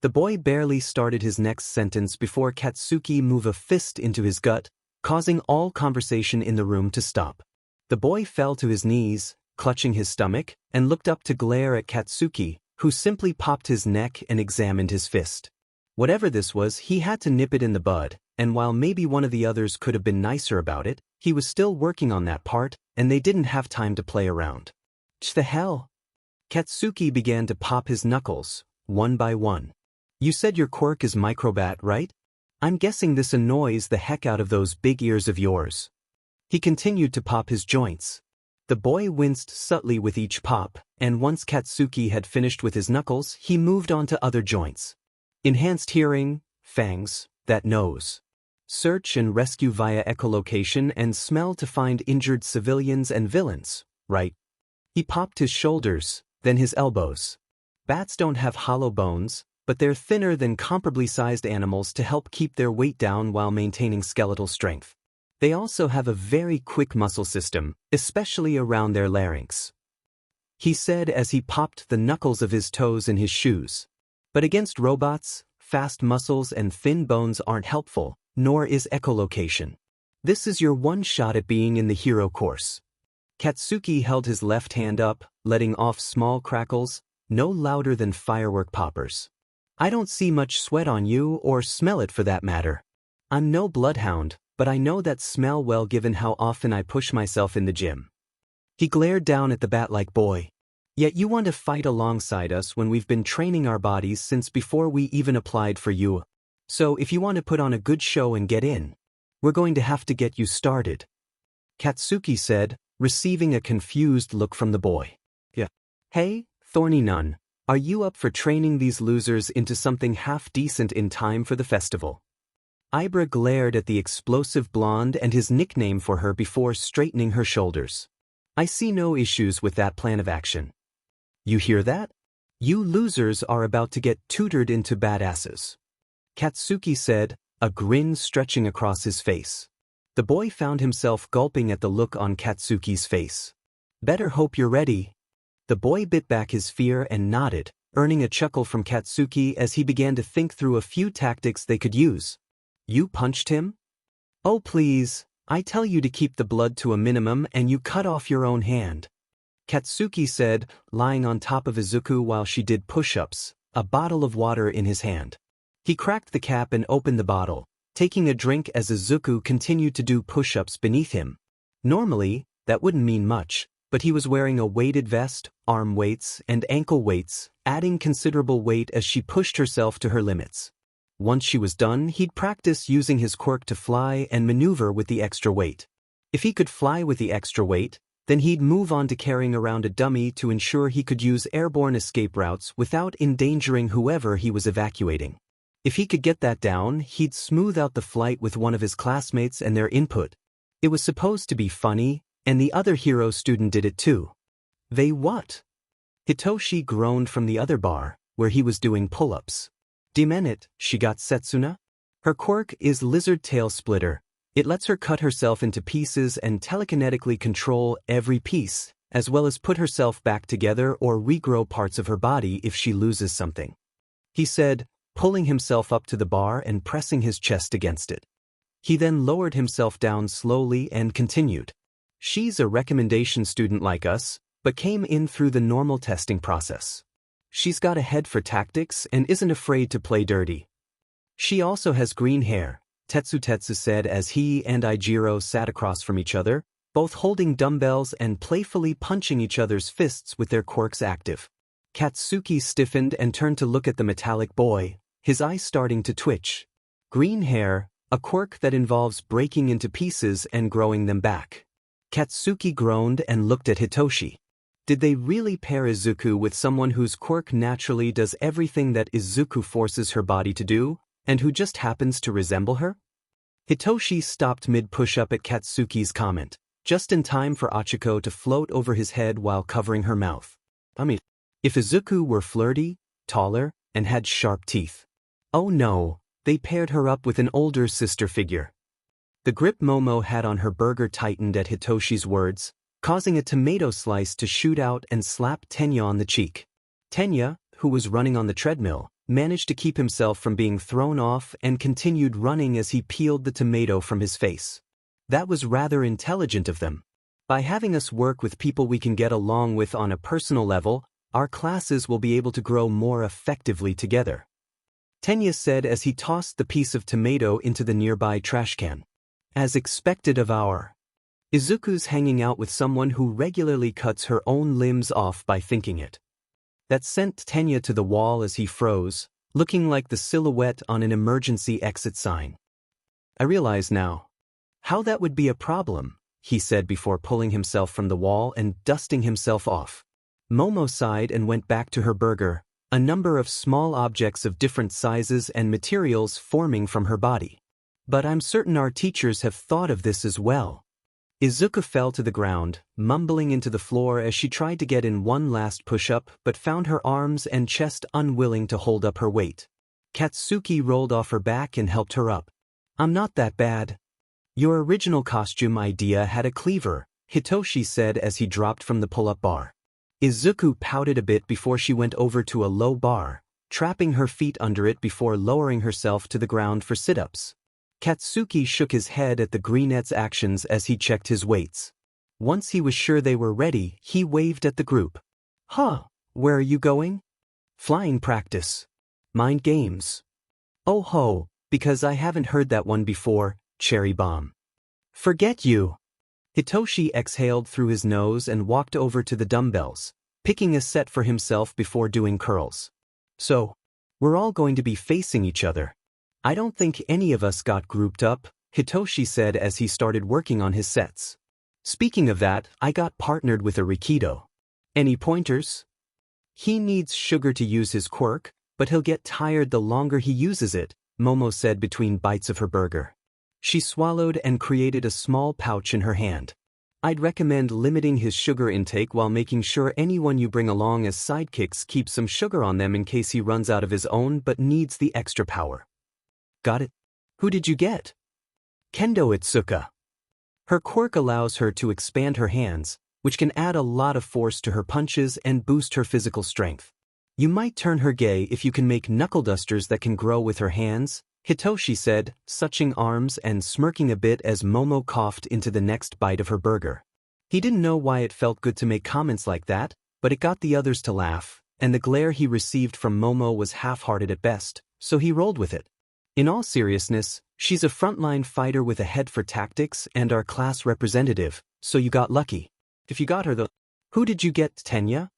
The boy barely started his next sentence before Katsuki moved a fist into his gut, causing all conversation in the room to stop. The boy fell to his knees, clutching his stomach, and looked up to glare at Katsuki, who simply popped his neck and examined his fist. Whatever this was, he had to nip it in the bud, and while maybe one of the others could have been nicer about it, he was still working on that part, and they didn't have time to play around. What the hell? Katsuki began to pop his knuckles, one by one. You said your quirk is microbat, right? I'm guessing this annoys the heck out of those big ears of yours. He continued to pop his joints. The boy winced subtly with each pop, and once Katsuki had finished with his knuckles, he moved on to other joints. Enhanced hearing, fangs, that nose. Search and rescue via echolocation and smell to find injured civilians and villains, right? He popped his shoulders, then his elbows. Bats don't have hollow bones, but they're thinner than comparably sized animals to help keep their weight down while maintaining skeletal strength. They also have a very quick muscle system, especially around their larynx. He said as he popped the knuckles of his toes in his shoes. But against robots, fast muscles and thin bones aren't helpful, nor is echolocation. This is your one shot at being in the hero course. Katsuki held his left hand up, letting off small crackles, no louder than firework poppers. I don't see much sweat on you or smell it for that matter. I'm no bloodhound, but I know that smell well given how often I push myself in the gym. He glared down at the bat-like boy. Yet you want to fight alongside us when we've been training our bodies since before we even applied for you. So if you want to put on a good show and get in, we're going to have to get you started. Katsuki said, receiving a confused look from the boy. Yeah. Hey, Thorny Nun, are you up for training these losers into something half-decent in time for the festival? Ibra glared at the explosive blonde and his nickname for her before straightening her shoulders. I see no issues with that plan of action. You hear that? You losers are about to get tutored into badasses. Katsuki said, a grin stretching across his face. The boy found himself gulping at the look on Katsuki's face. Better hope you're ready. The boy bit back his fear and nodded, earning a chuckle from Katsuki as he began to think through a few tactics they could use. You punched him? Oh please, I tell you to keep the blood to a minimum and you cut off your own hand. Katsuki said, lying on top of Izuku while she did push-ups, a bottle of water in his hand. He cracked the cap and opened the bottle, taking a drink as Izuku continued to do push-ups beneath him. Normally, that wouldn't mean much, but he was wearing a weighted vest, arm weights, and ankle weights, adding considerable weight as she pushed herself to her limits. Once she was done, he'd practice using his quirk to fly and maneuver with the extra weight. If he could fly with the extra weight, then he'd move on to carrying around a dummy to ensure he could use airborne escape routes without endangering whoever he was evacuating. If he could get that down, he'd smooth out the flight with one of his classmates and their input. It was supposed to be funny, and the other hero student did it too. They what? Hitoshi groaned from the other bar, where he was doing pull-ups. Demenit, she got Setsuna? Her quirk is Lizard Tail Splitter. It lets her cut herself into pieces and telekinetically control every piece, as well as put herself back together or regrow parts of her body if she loses something. He said, pulling himself up to the bar and pressing his chest against it. He then lowered himself down slowly and continued. She's a recommendation student like us, but came in through the normal testing process. She's got a head for tactics and isn't afraid to play dirty. She also has green hair, Tetsu said as he and Ijiro sat across from each other, both holding dumbbells and playfully punching each other's fists with their quirks active. Katsuki stiffened and turned to look at the metallic boy, his eyes starting to twitch. Green hair, a quirk that involves breaking into pieces and growing them back. Katsuki groaned and looked at Hitoshi. Did they really pair Izuku with someone whose quirk naturally does everything that Izuku forces her body to do, and who just happens to resemble her? Hitoshi stopped mid-push-up at Katsuki's comment, just in time for Achiko to float over his head while covering her mouth. If Izuku were flirty, taller, and had sharp teeth. Oh no, they paired her up with an older sister figure. The grip Momo had on her burger tightened at Hitoshi's words, causing a tomato slice to shoot out and slap Tenya on the cheek. Tenya, who was running on the treadmill, managed to keep himself from being thrown off and continued running as he peeled the tomato from his face. That was rather intelligent of them. By having us work with people we can get along with on a personal level, our classes will be able to grow more effectively together. Tenya said as he tossed the piece of tomato into the nearby trash can. As expected of our Izuku's hanging out with someone who regularly cuts her own limbs off by thinking it. That sent Tenya to the wall as he froze, looking like the silhouette on an emergency exit sign. I realize now how that would be a problem, he said before pulling himself from the wall and dusting himself off. Momo sighed and went back to her burger, a number of small objects of different sizes and materials forming from her body. But I'm certain our teachers have thought of this as well. Izuku fell to the ground, mumbling into the floor as she tried to get in one last push-up but found her arms and chest unwilling to hold up her weight. Katsuki rolled off her back and helped her up. I'm not that bad. Your original costume idea had a cleaver, Hitoshi said as he dropped from the pull-up bar. Izuku pouted a bit before she went over to a low bar, trapping her feet under it before lowering herself to the ground for sit-ups. Katsuki shook his head at the greenette's actions as he checked his weights. Once he was sure they were ready, he waved at the group. Huh, where are you going? Flying practice. Mind games. Oh ho, because I haven't heard that one before, cherry bomb. Forget you. Hitoshi exhaled through his nose and walked over to the dumbbells, picking a set for himself before doing curls. So, we're all going to be facing each other. I don't think any of us got grouped up, Hitoshi said as he started working on his sets. Speaking of that, I got partnered with a Rikido. Any pointers? He needs sugar to use his quirk, but he'll get tired the longer he uses it, Momo said between bites of her burger. She swallowed and created a small pouch in her hand. I'd recommend limiting his sugar intake while making sure anyone you bring along as sidekicks keeps some sugar on them in case he runs out of his own but needs the extra power. Got it? Who did you get? Kendo Itsuka. Her quirk allows her to expand her hands, which can add a lot of force to her punches and boost her physical strength. You might turn her gay if you can make knuckle dusters that can grow with her hands, Hitoshi said, suching arms and smirking a bit as Momo coughed into the next bite of her burger. He didn't know why it felt good to make comments like that, but it got the others to laugh, and the glare he received from Momo was half-hearted at best, so he rolled with it. In all seriousness, she's a frontline fighter with a head for tactics and our class representative, so you got lucky. If you got her though. Who did you get, Tenya?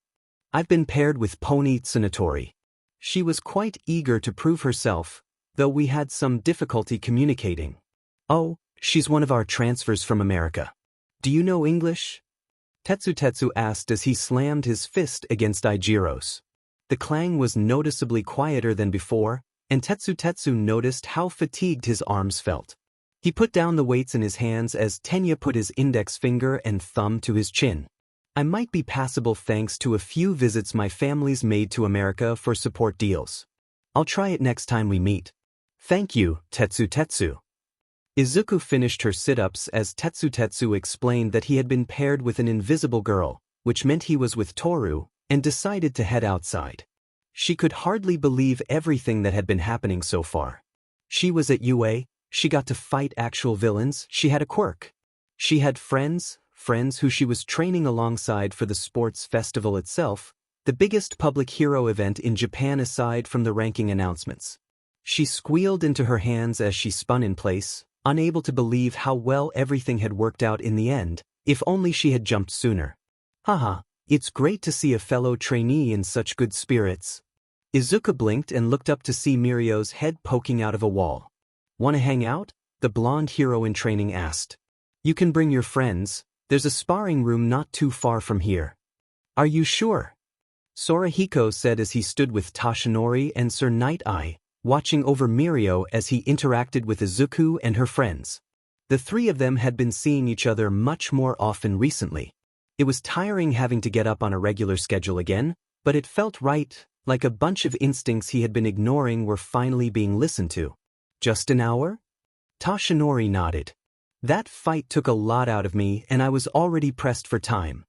I've been paired with Pony Tsunatori. She was quite eager to prove herself, though we had some difficulty communicating. Oh, she's one of our transfers from America. Do you know English? Tetsu asked as he slammed his fist against Ijiro's. The clang was noticeably quieter than before, and Tetsu noticed how fatigued his arms felt. He put down the weights in his hands as Tenya put his index finger and thumb to his chin. I might be passable thanks to a few visits my family's made to America for support deals. I'll try it next time we meet. Thank you, Tetsu. Izuku finished her sit-ups as Tetsu explained that he had been paired with an invisible girl, which meant he was with Toru, and decided to head outside. She could hardly believe everything that had been happening so far. She was at UA, she got to fight actual villains, she had a quirk. She had friends who she was training alongside for the sports festival itself, the biggest public hero event in Japan aside from the ranking announcements. She squealed into her hands as she spun in place, unable to believe how well everything had worked out in the end, if only she had jumped sooner. Haha, it's great to see a fellow trainee in such good spirits. Izuku blinked and looked up to see Mirio's head poking out of a wall. Wanna hang out? the blonde hero in training asked. You can bring your friends, there's a sparring room not too far from here. Are you sure? Sorahiko said as he stood with Toshinori and Sir Night-Eye, watching over Mirio as he interacted with Izuku and her friends. The three of them had been seeing each other much more often recently. It was tiring having to get up on a regular schedule again, but it felt right, like a bunch of instincts he had been ignoring were finally being listened to. Just an hour? Toshinori nodded. That fight took a lot out of me and I was already pressed for time.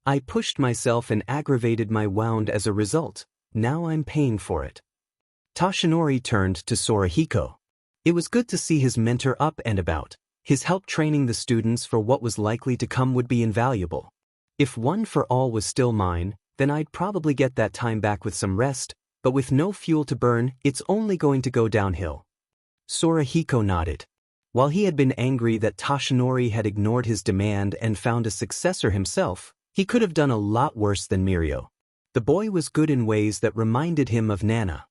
I pushed myself and aggravated my wound as a result. Now I'm paying for it. Toshinori turned to Sorahiko. It was good to see his mentor up and about. His help training the students for what was likely to come would be invaluable. If One for All was still mine, then I'd probably get that time back with some rest, but with no fuel to burn, it's only going to go downhill. Sorahiko nodded. While he had been angry that Toshinori had ignored his demand and found a successor himself, he could have done a lot worse than Mirio. The boy was good in ways that reminded him of Nana.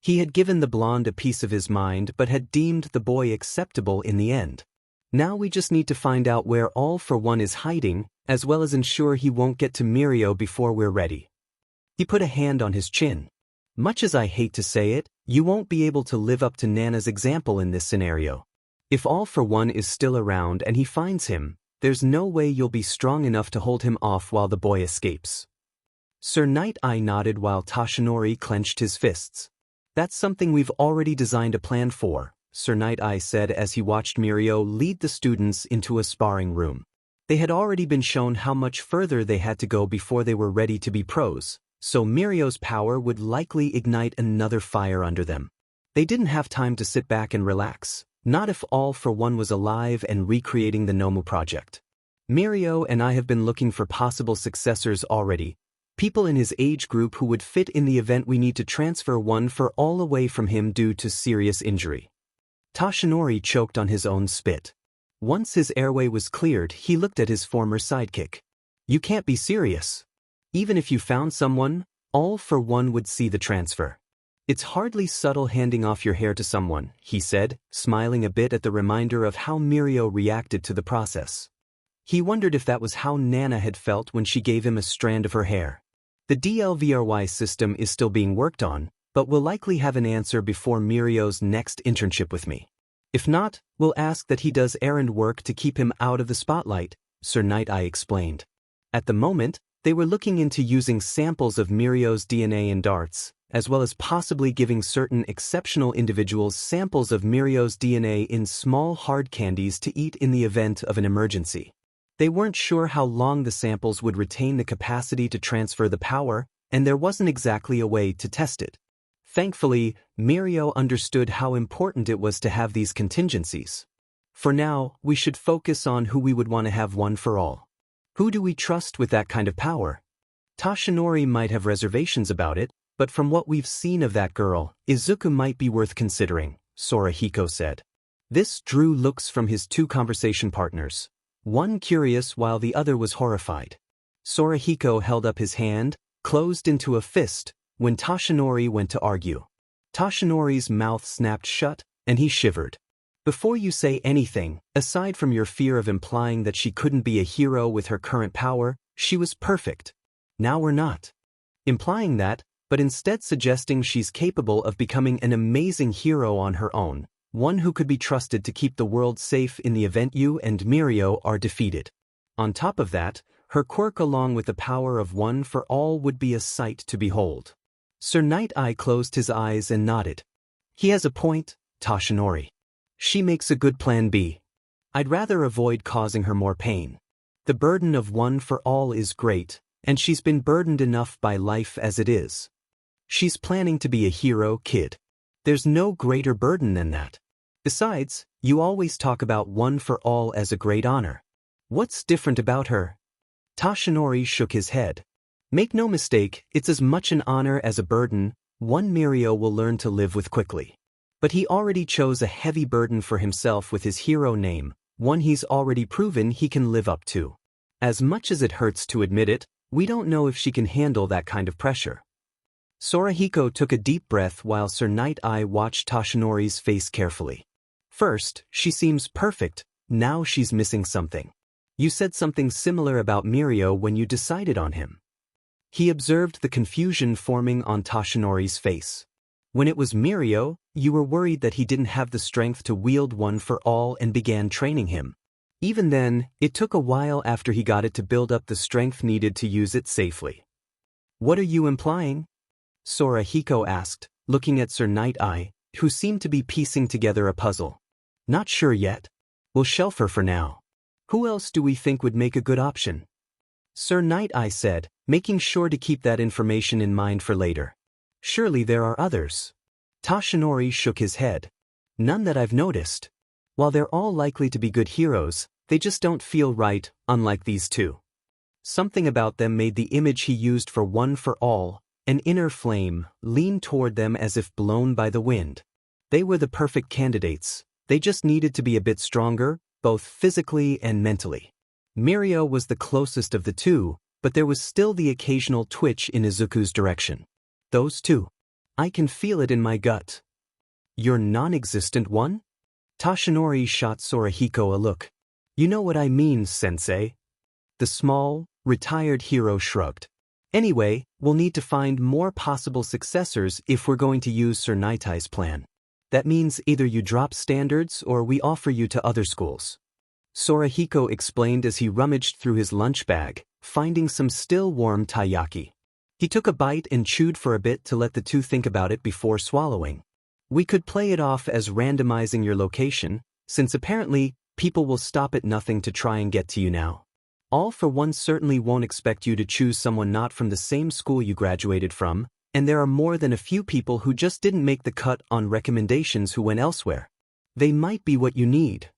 He had given the blonde a piece of his mind but had deemed the boy acceptable in the end. Now we just need to find out where All for One is hiding, as well as ensure he won't get to Mirio before we're ready. He put a hand on his chin. Much as I hate to say it, you won't be able to live up to Nana's example in this scenario. If All for One is still around and he finds him, there's no way you'll be strong enough to hold him off while the boy escapes. Sir Night-Eye nodded while Toshinori clenched his fists. That's something we've already designed a plan for, Sir Night-Eye said as he watched Mirio lead the students into a sparring room. They had already been shown how much further they had to go before they were ready to be pros, so Mirio's power would likely ignite another fire under them. They didn't have time to sit back and relax. Not if All for One was alive and recreating the Nomu project. Mirio and I have been looking for possible successors already, people in his age group who would fit in the event we need to transfer One for All away from him due to serious injury. Toshinori choked on his own spit. Once his airway was cleared, he looked at his former sidekick. You can't be serious. Even if you found someone, All for One would see the transfer. It's hardly subtle handing off your hair to someone, he said, smiling a bit at the reminder of how Mirio reacted to the process. He wondered if that was how Nana had felt when she gave him a strand of her hair. The DLVRY system is still being worked on, but we'll likely have an answer before Mirio's next internship with me. If not, we'll ask that he does errand work to keep him out of the spotlight, Sir Night-Eye explained. At the moment, they were looking into using samples of Mirio's DNA in darts, as well as possibly giving certain exceptional individuals samples of Mirio's DNA in small hard candies to eat in the event of an emergency. They weren't sure how long the samples would retain the capacity to transfer the power, and there wasn't exactly a way to test it. Thankfully, Mirio understood how important it was to have these contingencies. For now, we should focus on who we would want to have One for All. Who do we trust with that kind of power? Toshinori might have reservations about it, but from what we've seen of that girl, Izuku might be worth considering, Sorahiko said. This drew looks from his two conversation partners, one curious while the other was horrified. Sorahiko held up his hand, closed into a fist, when Toshinori went to argue. Toshinori's mouth snapped shut, and he shivered. Before you say anything, aside from your fear of implying that she couldn't be a hero with her current power, she was perfect. Now we're not implying that, but instead suggesting she's capable of becoming an amazing hero on her own, one who could be trusted to keep the world safe in the event you and Mirio are defeated. On top of that, her quirk along with the power of One for All would be a sight to behold. Sir Night-Eye closed his eyes and nodded. He has a point, Toshinori. She makes a good plan B. I'd rather avoid causing her more pain. The burden of One for All is great, and she's been burdened enough by life as it is. She's planning to be a hero kid. There's no greater burden than that. Besides, you always talk about One for All as a great honor. What's different about her? Toshinori shook his head. Make no mistake, it's as much an honor as a burden, one Mirio will learn to live with quickly. But he already chose a heavy burden for himself with his hero name, one he's already proven he can live up to. As much as it hurts to admit it, we don't know if she can handle that kind of pressure. Sorahiko took a deep breath while Sir Night-Eye watched Toshinori's face carefully. First, she seems perfect, now she's missing something. You said something similar about Mirio when you decided on him. He observed the confusion forming on Toshinori's face. When it was Mirio, you were worried that he didn't have the strength to wield one for all and began training him. Even then, it took a while after he got it to build up the strength needed to use it safely. What are you implying? Sorahiko asked, looking at Sir Night-Eye, who seemed to be piecing together a puzzle. Not sure yet. We'll shelf her for now. Who else do we think would make a good option? Sir Night-Eye said, making sure to keep that information in mind for later. Surely there are others. Toshinori shook his head. None that I've noticed. While they're all likely to be good heroes, they just don't feel right, unlike these two. Something about them made the image he used for One for All, an inner flame, lean toward them as if blown by the wind. They were the perfect candidates. They just needed to be a bit stronger, both physically and mentally. Mirio was the closest of the two, but there was still the occasional twitch in Izuku's direction. Those two. I can feel it in my gut. Your non-existent one? Toshinori shot Sorahiko a look. You know what I mean, sensei. The small, retired hero shrugged. Anyway, we'll need to find more possible successors if we're going to use Sir Night-Eye's plan. That means either you drop standards or we offer you to other schools. Sorahiko explained as he rummaged through his lunch bag, finding some still warm taiyaki. He took a bite and chewed for a bit to let the two think about it before swallowing. We could play it off as randomizing your location, since apparently people will stop at nothing to try and get to you now. All for One certainly won't expect you to choose someone not from the same school you graduated from, and there are more than a few people who just didn't make the cut on recommendations who went elsewhere. They might be what you need.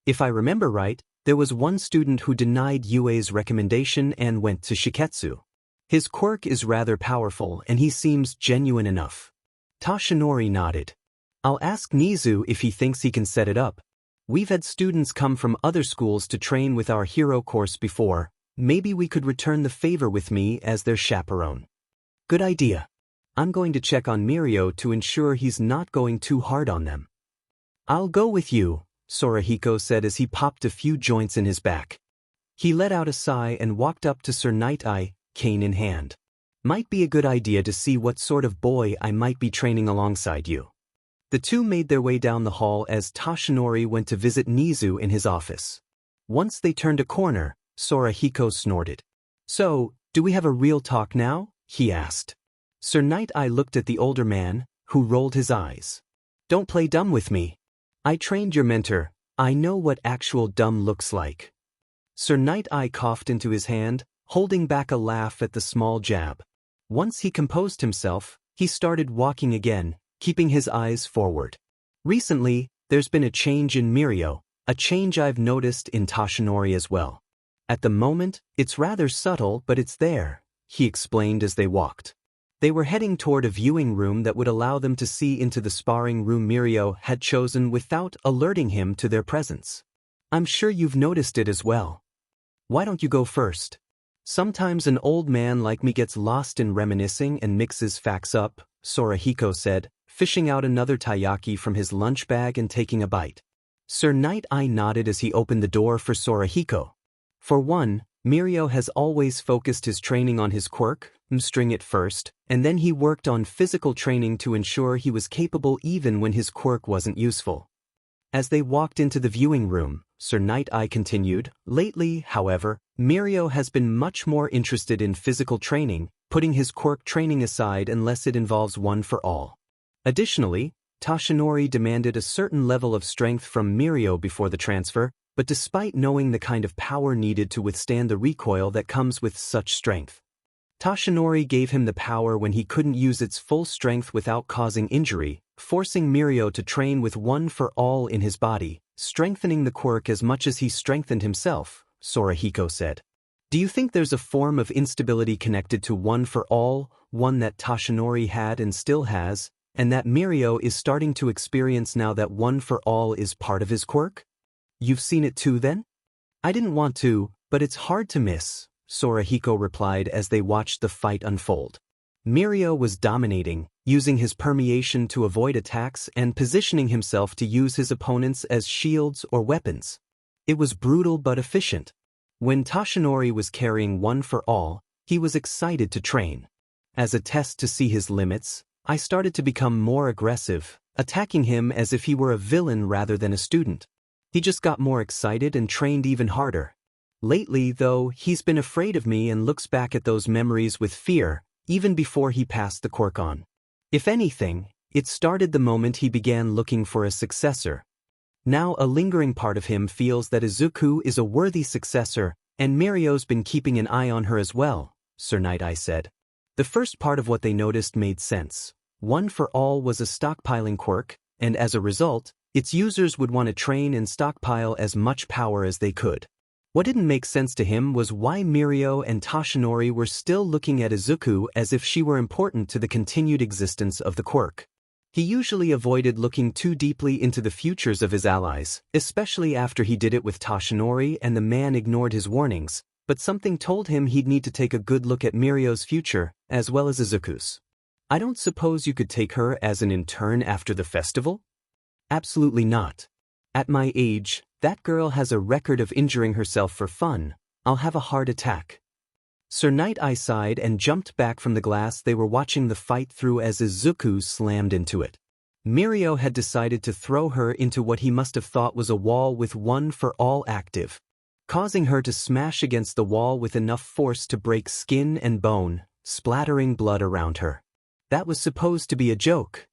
If I remember right, there was one student who denied Yue's recommendation and went to Shiketsu. His quirk is rather powerful and he seems genuine enough. Toshinori nodded. I'll ask Nizu if he thinks he can set it up. We've had students come from other schools to train with our hero course before. Maybe we could return the favor with me as their chaperone. Good idea. I'm going to check on Mirio to ensure he's not going too hard on them. I'll go with you, Sorahiko said as he popped a few joints in his back. He let out a sigh and walked up to Sir Night-Eye, cane in hand. Might be a good idea to see what sort of boy I might be training alongside you. The two made their way down the hall as Toshinori went to visit Nizu in his office. Once they turned a corner, Sorahiko snorted. So, do we have a real talk now? He asked. Sir Night-Eye looked at the older man, who rolled his eyes. Don't play dumb with me. I trained your mentor. I know what actual dumb looks like. Sir Night-Eye coughed into his hand, holding back a laugh at the small jab. Once he composed himself, he started walking again, keeping his eyes forward. Recently, there's been a change in Mirio, a change I've noticed in Toshinori as well. At the moment, it's rather subtle but it's there, he explained as they walked. They were heading toward a viewing room that would allow them to see into the sparring room Mirio had chosen without alerting him to their presence. I'm sure you've noticed it as well. Why don't you go first? Sometimes an old man like me gets lost in reminiscing and mixes facts up, Sorahiko said, fishing out another taiyaki from his lunch bag and taking a bite. Sir Night-Eye nodded as he opened the door for Sorahiko. For one, Mirio has always focused his training on his quirk, string it first, and then he worked on physical training to ensure he was capable even when his quirk wasn't useful. As they walked into the viewing room, Sir Night-Eye continued, lately, however, Mirio has been much more interested in physical training, putting his quirk training aside unless it involves One for All. Additionally, Toshinori demanded a certain level of strength from Mirio before the transfer, but despite knowing the kind of power needed to withstand the recoil that comes with such strength, Toshinori gave him the power when he couldn't use its full strength without causing injury, forcing Mirio to train with One for All in his body, strengthening the quirk as much as he strengthened himself, Sorahiko said. Do you think there's a form of instability connected to One for All, one that Toshinori had and still has, and that Mirio is starting to experience now that One for All is part of his quirk? You've seen it too then? I didn't want to, but it's hard to miss, Sorahiko replied as they watched the fight unfold. Mirio was dominating, using his permeation to avoid attacks and positioning himself to use his opponents as shields or weapons. It was brutal but efficient. When Toshinori was carrying one for all, he was excited to train. As a test to see his limits, I started to become more aggressive, attacking him as if he were a villain rather than a student. He just got more excited and trained even harder. Lately, though, he's been afraid of me and looks back at those memories with fear, even before he passed the quirk on. If anything, it started the moment he began looking for a successor. Now a lingering part of him feels that Izuku is a worthy successor, and Mirio's been keeping an eye on her as well, Sir Night-Eye said. The first part of what they noticed made sense. One for All was a stockpiling quirk, and as a result, its users would want to train and stockpile as much power as they could. What didn't make sense to him was why Mirio and Toshinori were still looking at Izuku as if she were important to the continued existence of the quirk. He usually avoided looking too deeply into the futures of his allies, especially after he did it with Toshinori and the man ignored his warnings, but something told him he'd need to take a good look at Mirio's future, as well as Izuku's. I don't suppose you could take her as an intern after the festival? Absolutely not. At my age, that girl has a record of injuring herself for fun. I'll have a heart attack. Sir Night-Eye sighed and jumped back from the glass they were watching the fight through as Izuku slammed into it. Mirio had decided to throw her into what he must have thought was a wall with one for all active, causing her to smash against the wall with enough force to break skin and bone, splattering blood around her. That was supposed to be a joke.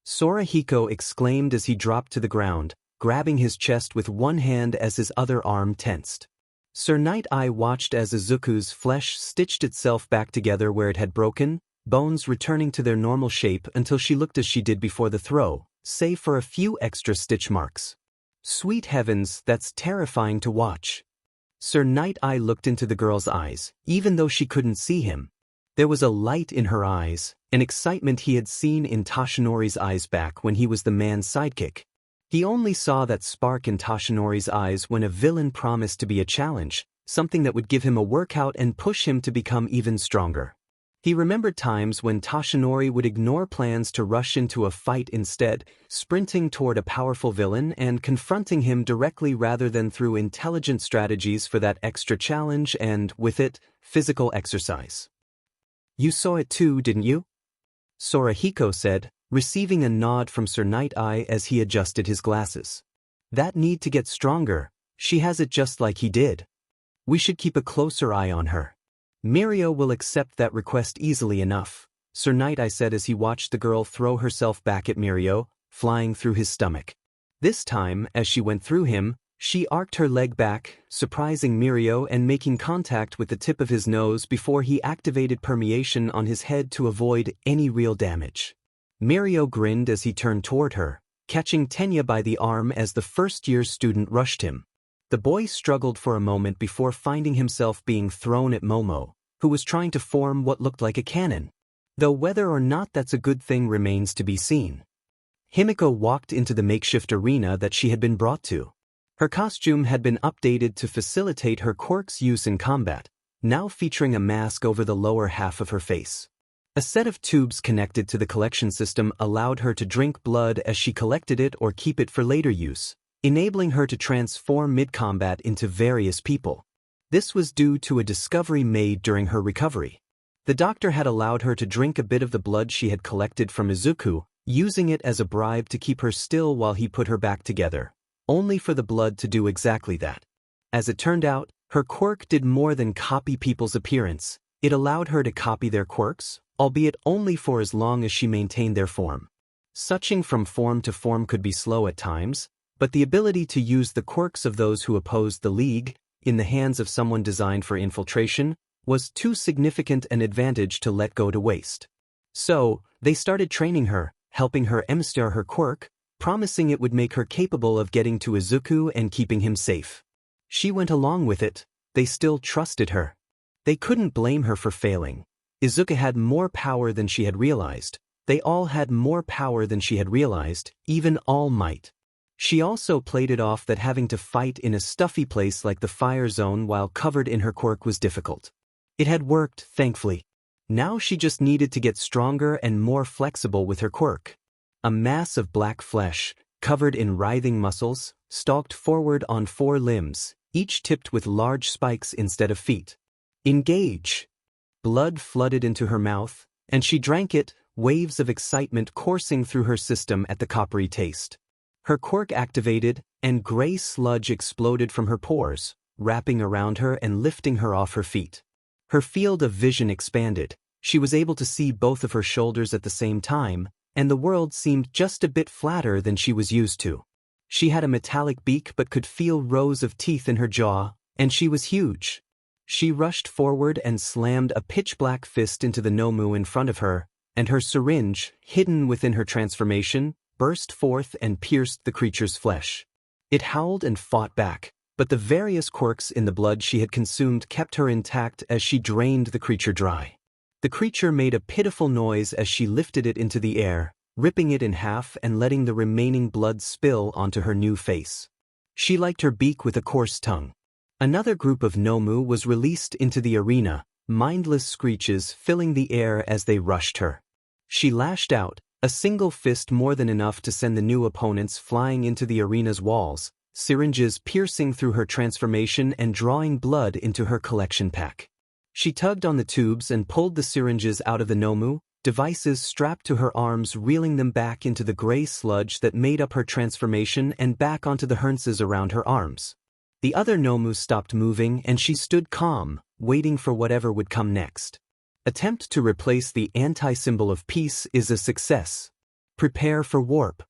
Sorahiko exclaimed as he dropped to the ground, grabbing his chest with one hand as his other arm tensed. Sir Night-Eye watched as Izuku's flesh stitched itself back together where it had broken, bones returning to their normal shape until she looked as she did before the throw, save for a few extra stitch marks. Sweet heavens, that's terrifying to watch. Sir Night-Eye looked into the girl's eyes, even though she couldn't see him. There was a light in her eyes, an excitement he had seen in Toshinori's eyes back when he was the man's sidekick. He only saw that spark in Toshinori's eyes when a villain promised to be a challenge, something that would give him a workout and push him to become even stronger. He remembered times when Toshinori would ignore plans to rush into a fight instead, sprinting toward a powerful villain and confronting him directly rather than through intelligent strategies for that extra challenge and, with it, physical exercise. You saw it too, didn't you? Sorahiko said, receiving a nod from Sir Night-Eye as he adjusted his glasses. That need to get stronger, she has it just like he did. We should keep a closer eye on her. Mirio will accept that request easily enough, Sir Night-Eye said as he watched the girl throw herself back at Mirio, flying through his stomach. This time, as she went through him, she arced her leg back, surprising Mirio and making contact with the tip of his nose before he activated permeation on his head to avoid any real damage. Mirio grinned as he turned toward her, catching Tenya by the arm as the first-year student rushed him. The boy struggled for a moment before finding himself being thrown at Momo, who was trying to form what looked like a cannon. Though whether or not that's a good thing remains to be seen. Himiko walked into the makeshift arena that she had been brought to. Her costume had been updated to facilitate her quirk's use in combat, now featuring a mask over the lower half of her face. A set of tubes connected to the collection system allowed her to drink blood as she collected it or keep it for later use, enabling her to transform mid-combat into various people. This was due to a discovery made during her recovery. The doctor had allowed her to drink a bit of the blood she had collected from Izuku, using it as a bribe to keep her still while he put her back together, only for the blood to do exactly that. As it turned out, her quirk did more than copy people's appearance. It allowed her to copy their quirks, albeit only for as long as she maintained their form. Switching from form to form could be slow at times, but the ability to use the quirks of those who opposed the League, in the hands of someone designed for infiltration, was too significant an advantage to let go to waste. So, they started training her, helping her master her quirk, promising it would make her capable of getting to Izuku and keeping him safe. She went along with it. They still trusted her. They couldn't blame her for failing. Izuku had more power than she had realized. They all had more power than she had realized, even All Might. She also played it off that having to fight in a stuffy place like the fire zone while covered in her quirk was difficult. It had worked, thankfully. Now she just needed to get stronger and more flexible with her quirk. A mass of black flesh, covered in writhing muscles, stalked forward on 4 limbs, each tipped with large spikes instead of feet. Engage! Blood flooded into her mouth, and she drank it, waves of excitement coursing through her system at the coppery taste. Her quirk activated, and gray sludge exploded from her pores, wrapping around her and lifting her off her feet. Her field of vision expanded. She was able to see both of her shoulders at the same time, and the world seemed just a bit flatter than she was used to. She had a metallic beak but could feel rows of teeth in her jaw, and she was huge. She rushed forward and slammed a pitch-black fist into the Nomu in front of her, and her syringe, hidden within her transformation, burst forth and pierced the creature's flesh. It howled and fought back, but the various quirks in the blood she had consumed kept her intact as she drained the creature dry. The creature made a pitiful noise as she lifted it into the air, ripping it in half and letting the remaining blood spill onto her new face. She liked her beak with a coarse tongue. Another group of Nomu was released into the arena, mindless screeches filling the air as they rushed her. She lashed out, a single fist more than enough to send the new opponents flying into the arena's walls, syringes piercing through her transformation and drawing blood into her collection pack. She tugged on the tubes and pulled the syringes out of the Nomu, devices strapped to her arms reeling them back into the gray sludge that made up her transformation and back onto the harnesses around her arms. The other Nomu stopped moving and she stood calm, waiting for whatever would come next. Attempt to replace the anti-symbol of peace is a success. Prepare for warp.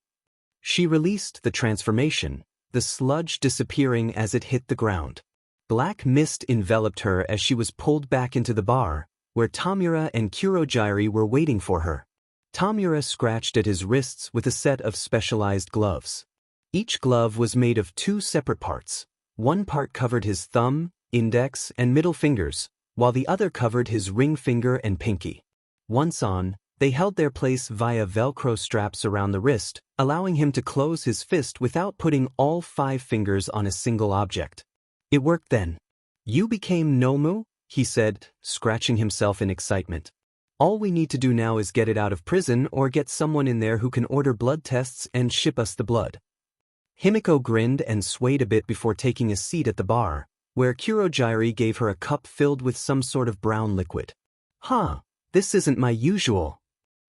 She released the transformation, the sludge disappearing as it hit the ground. Black mist enveloped her as she was pulled back into the bar, where Tomura and Kurogiri were waiting for her. Tomura scratched at his wrists with a set of specialized gloves. Each glove was made of 2 separate parts. One part covered his thumb, index, and middle fingers, while the other covered his ring finger and pinky. Once on, they held their place via Velcro straps around the wrist, allowing him to close his fist without putting all 5 fingers on a single object. It worked then. "You became Nomu?" he said, scratching himself in excitement. "All we need to do now is get it out of prison or get someone in there who can order blood tests and ship us the blood." Himiko grinned and swayed a bit before taking a seat at the bar, where Kurogiri gave her a cup filled with some sort of brown liquid. "Huh, this isn't my usual."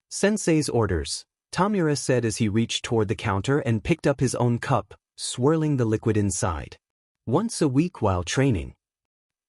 "Sensei's orders," Tomura said as he reached toward the counter and picked up his own cup, swirling the liquid inside. "Once a week while training."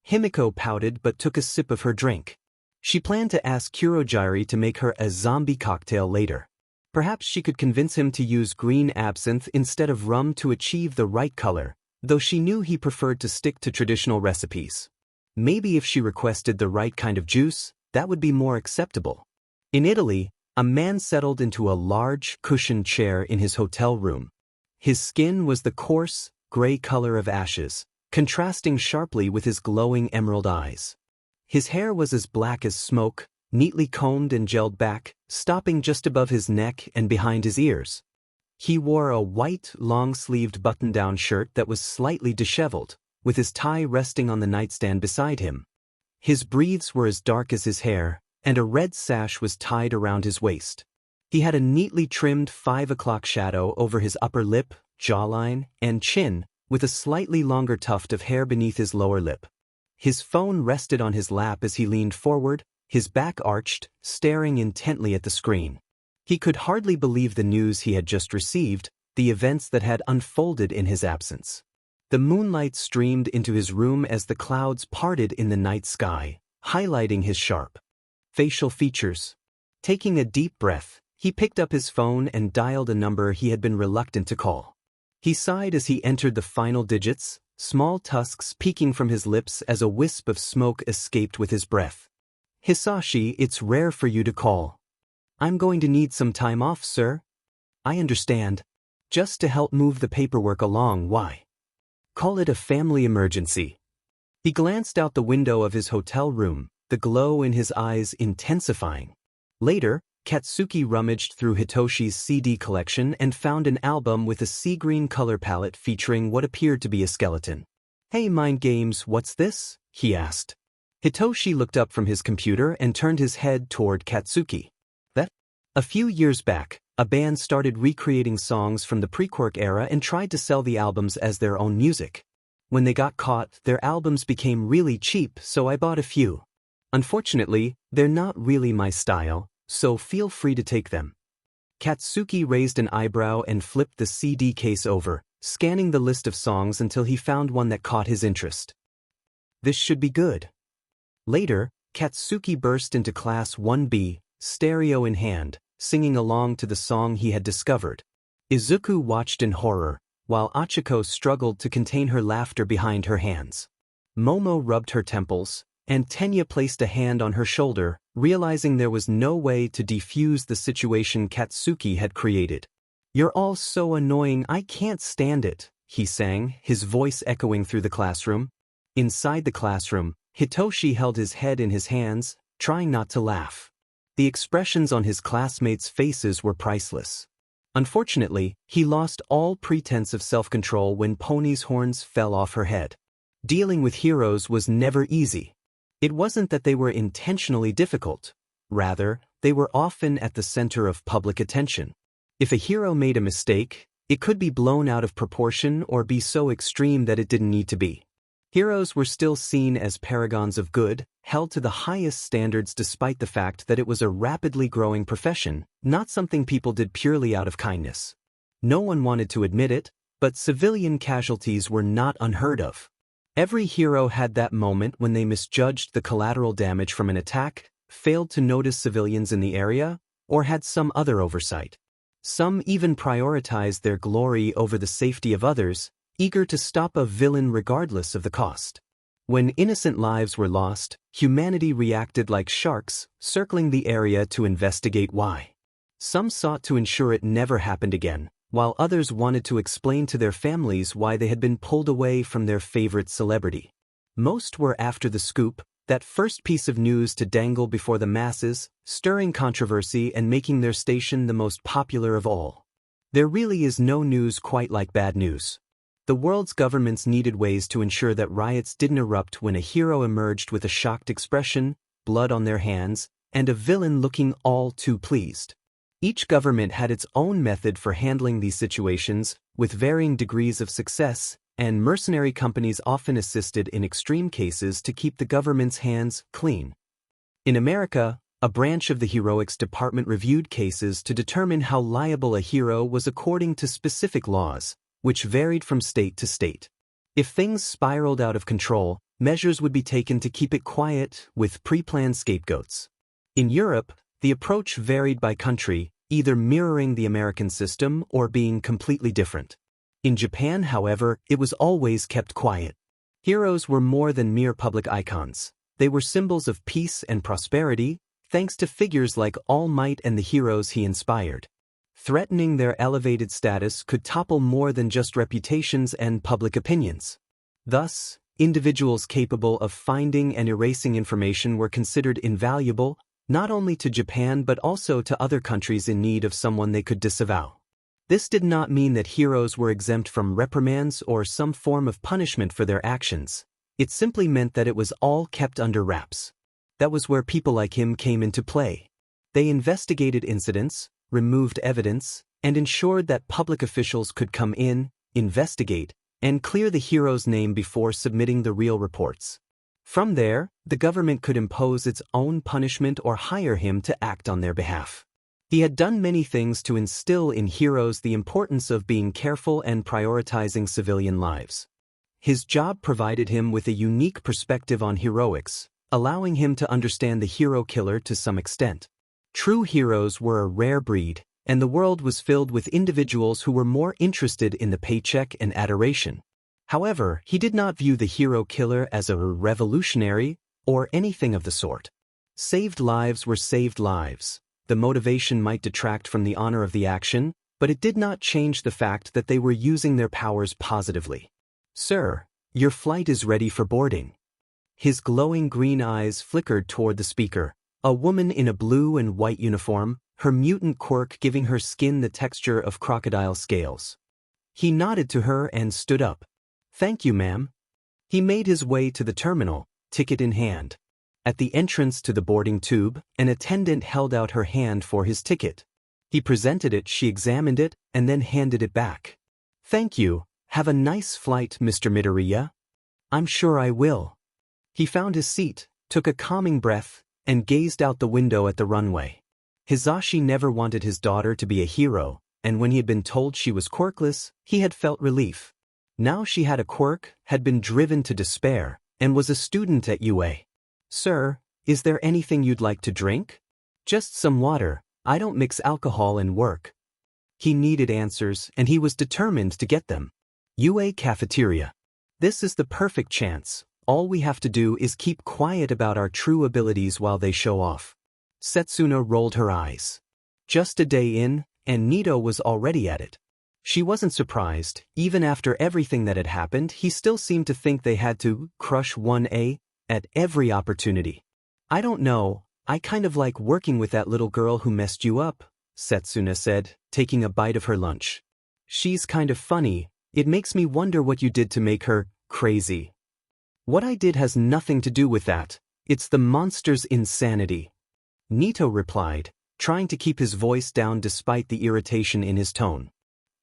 Himiko pouted but took a sip of her drink. She planned to ask Kurogiri to make her a zombie cocktail later. Perhaps she could convince him to use green absinthe instead of rum to achieve the right color, though she knew he preferred to stick to traditional recipes. Maybe if she requested the right kind of juice, that would be more acceptable. In Italy, a man settled into a large, cushioned chair in his hotel room. His skin was the coarse, gray color of ashes, contrasting sharply with his glowing emerald eyes. His hair was as black as smoke, neatly combed and gelled back, stopping just above his neck and behind his ears. He wore a white, long-sleeved button-down shirt that was slightly disheveled, with his tie resting on the nightstand beside him. His breaths were as dark as his hair, and a red sash was tied around his waist. He had a neatly trimmed 5 o'clock shadow over his upper lip, jawline, and chin, with a slightly longer tuft of hair beneath his lower lip. His phone rested on his lap as he leaned forward, his back arched, staring intently at the screen. He could hardly believe the news he had just received, the events that had unfolded in his absence. The moonlight streamed into his room as the clouds parted in the night sky, highlighting his sharp facial features. Taking a deep breath, he picked up his phone and dialed a number he had been reluctant to call. He sighed as he entered the final digits, small tusks peeking from his lips as a wisp of smoke escaped with his breath. "Isashi, it's rare for you to call. I'm going to need some time off, sir." "I understand. Just to help move the paperwork along, why? Call it a family emergency." He glanced out the window of his hotel room, the glow in his eyes intensifying. Later, Katsuki rummaged through Hitoshi's CD collection and found an album with a sea-green color palette featuring what appeared to be a skeleton. "Hey, Mind Games, what's this?" he asked. Hitoshi looked up from his computer and turned his head toward Katsuki. That? A few years back, a band started recreating songs from the pre-Quirk era and tried to sell the albums as their own music. When they got caught, their albums became really cheap, so I bought a few. Unfortunately, they're not really my style, so feel free to take them. Katsuki raised an eyebrow and flipped the CD case over, scanning the list of songs until he found one that caught his interest. This should be good. Later, Katsuki burst into Class 1B, stereo in hand, singing along to the song he had discovered. Izuku watched in horror, while Achiko struggled to contain her laughter behind her hands. Momo rubbed her temples, and Tenya placed a hand on her shoulder, realizing there was no way to defuse the situation Katsuki had created. "You're all so annoying, I can't stand it," he sang, his voice echoing through the classroom. Inside the classroom, Hitoshi held his head in his hands, trying not to laugh. The expressions on his classmates' faces were priceless. Unfortunately, he lost all pretense of self-control when Pony's horns fell off her head. Dealing with heroes was never easy. It wasn't that they were intentionally difficult. Rather, they were often at the center of public attention. If a hero made a mistake, it could be blown out of proportion or be so extreme that it didn't need to be. Heroes were still seen as paragons of good, held to the highest standards despite the fact that it was a rapidly growing profession, not something people did purely out of kindness. No one wanted to admit it, but civilian casualties were not unheard of. Every hero had that moment when they misjudged the collateral damage from an attack, failed to notice civilians in the area, or had some other oversight. Some even prioritized their glory over the safety of others, eager to stop a villain regardless of the cost. When innocent lives were lost, humanity reacted like sharks, circling the area to investigate why. Some sought to ensure it never happened again, while others wanted to explain to their families why they had been pulled away from their favorite celebrity. Most were after the scoop, that first piece of news to dangle before the masses, stirring controversy and making their station the most popular of all. There really is no news quite like bad news. The world's governments needed ways to ensure that riots didn't erupt when a hero emerged with a shocked expression, blood on their hands, and a villain looking all too pleased. Each government had its own method for handling these situations, with varying degrees of success, and mercenary companies often assisted in extreme cases to keep the government's hands clean. In America, a branch of the Heroics Department reviewed cases to determine how liable a hero was according to specific laws, which varied from state to state. If things spiraled out of control, measures would be taken to keep it quiet, with pre-planned scapegoats. In Europe, the approach varied by country, either mirroring the American system or being completely different. In Japan, however, it was always kept quiet. Heroes were more than mere public icons. They were symbols of peace and prosperity, thanks to figures like All Might and the heroes he inspired. Threatening their elevated status could topple more than just reputations and public opinions. Thus, individuals capable of finding and erasing information were considered invaluable, not only to Japan but also to other countries in need of someone they could disavow. This did not mean that heroes were exempt from reprimands or some form of punishment for their actions. It simply meant that it was all kept under wraps. That was where people like him came into play. They investigated incidents, removed evidence, and ensured that public officials could come in, investigate, and clear the hero's name before submitting the real reports. From there, the government could impose its own punishment or hire him to act on their behalf. He had done many things to instill in heroes the importance of being careful and prioritizing civilian lives. His job provided him with a unique perspective on heroics, allowing him to understand the hero killer to some extent. True heroes were a rare breed, and the world was filled with individuals who were more interested in the paycheck and adoration. However, he did not view the hero killer as a revolutionary or anything of the sort. Saved lives were saved lives. The motivation might detract from the honor of the action, but it did not change the fact that they were using their powers positively. "Sir, your flight is ready for boarding." His glowing green eyes flickered toward the speaker, a woman in a blue and white uniform, her mutant quirk giving her skin the texture of crocodile scales. He nodded to her and stood up. "Thank you, ma'am." He made his way to the terminal, ticket in hand. At the entrance to the boarding tube, an attendant held out her hand for his ticket. He presented it, she examined it, and then handed it back. "Thank you. Have a nice flight, Mr. Midoriya." "I'm sure I will." He found his seat, took a calming breath, and gazed out the window at the runway. Isashi never wanted his daughter to be a hero, and when he had been told she was quirkless, he had felt relief. Now she had a quirk, had been driven to despair, and was a student at UA. "Sir, is there anything you'd like to drink?" "Just some water. I don't mix alcohol in work." He needed answers, and he was determined to get them. UA cafeteria. This is the perfect chance. All we have to do is keep quiet about our true abilities while they show off. Setsuna rolled her eyes. Just a day in, and Nito was already at it. She wasn't surprised. Even after everything that had happened, he still seemed to think they had to crush 1A at every opportunity. "I don't know, I kind of like working with that little girl who messed you up," Setsuna said, taking a bite of her lunch. "She's kind of funny. It makes me wonder what you did to make her crazy." "What I did has nothing to do with that. It's the monster's insanity," Nito replied, trying to keep his voice down despite the irritation in his tone.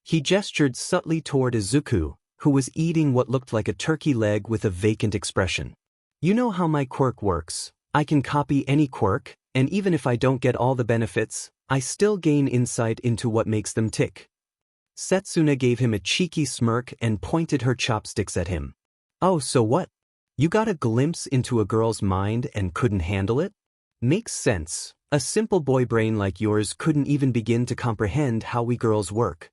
He gestured subtly toward Izuku, who was eating what looked like a turkey leg with a vacant expression. "You know how my quirk works. I can copy any quirk, and even if I don't get all the benefits, I still gain insight into what makes them tick." Setsuna gave him a cheeky smirk and pointed her chopsticks at him. "Oh, so what? You got a glimpse into a girl's mind and couldn't handle it? Makes sense. A simple boy brain like yours couldn't even begin to comprehend how we girls work,"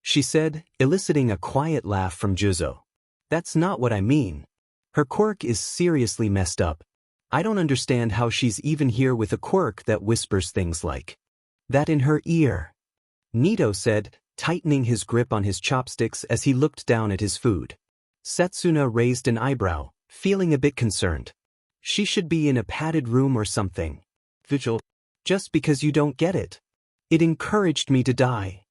she said, eliciting a quiet laugh from Juzo. "That's not what I mean. Her quirk is seriously messed up. I don't understand how she's even here with a quirk that whispers things like that in her ear," Nito said, tightening his grip on his chopsticks as he looked down at his food. Setsuna raised an eyebrow, feeling a bit concerned. "She should be in a padded room or something. Vigil. Just because you don't get it. It encouraged me to die,"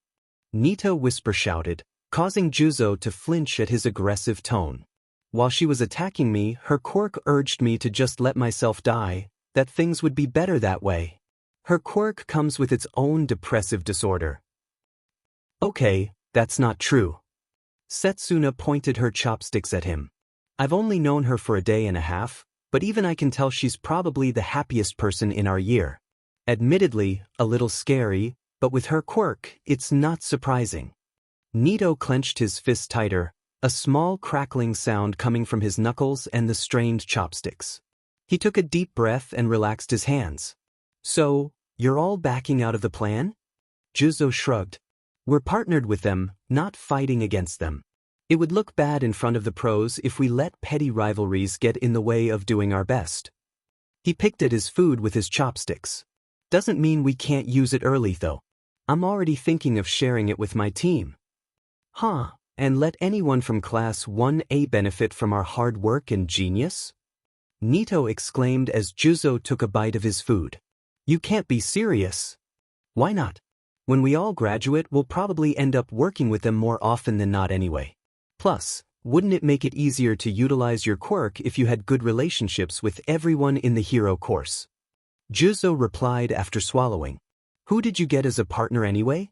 Nito whisper shouted, causing Juzo to flinch at his aggressive tone. "While she was attacking me, her quirk urged me to just let myself die, that things would be better that way. Her quirk comes with its own depressive disorder." "Okay, that's not true." Setsuna pointed her chopsticks at him. "I've only known her for a day and a half, but even I can tell she's probably the happiest person in our year. Admittedly, a little scary, but with her quirk, it's not surprising." Nito clenched his fist tighter, a small crackling sound coming from his knuckles and the strained chopsticks. He took a deep breath and relaxed his hands. "So, you're all backing out of the plan?" Juzo shrugged. "We're partnered with them, not fighting against them. It would look bad in front of the pros if we let petty rivalries get in the way of doing our best." He picked at his food with his chopsticks. "Doesn't mean we can't use it early though. I'm already thinking of sharing it with my team." "Huh, and let anyone from Class 1A benefit from our hard work and genius?" Nito exclaimed as Juzo took a bite of his food. "You can't be serious." "Why not? When we all graduate, we'll probably end up working with them more often than not anyway. Plus, wouldn't it make it easier to utilize your quirk if you had good relationships with everyone in the hero course?" Juzo replied after swallowing. "Who did you get as a partner anyway?"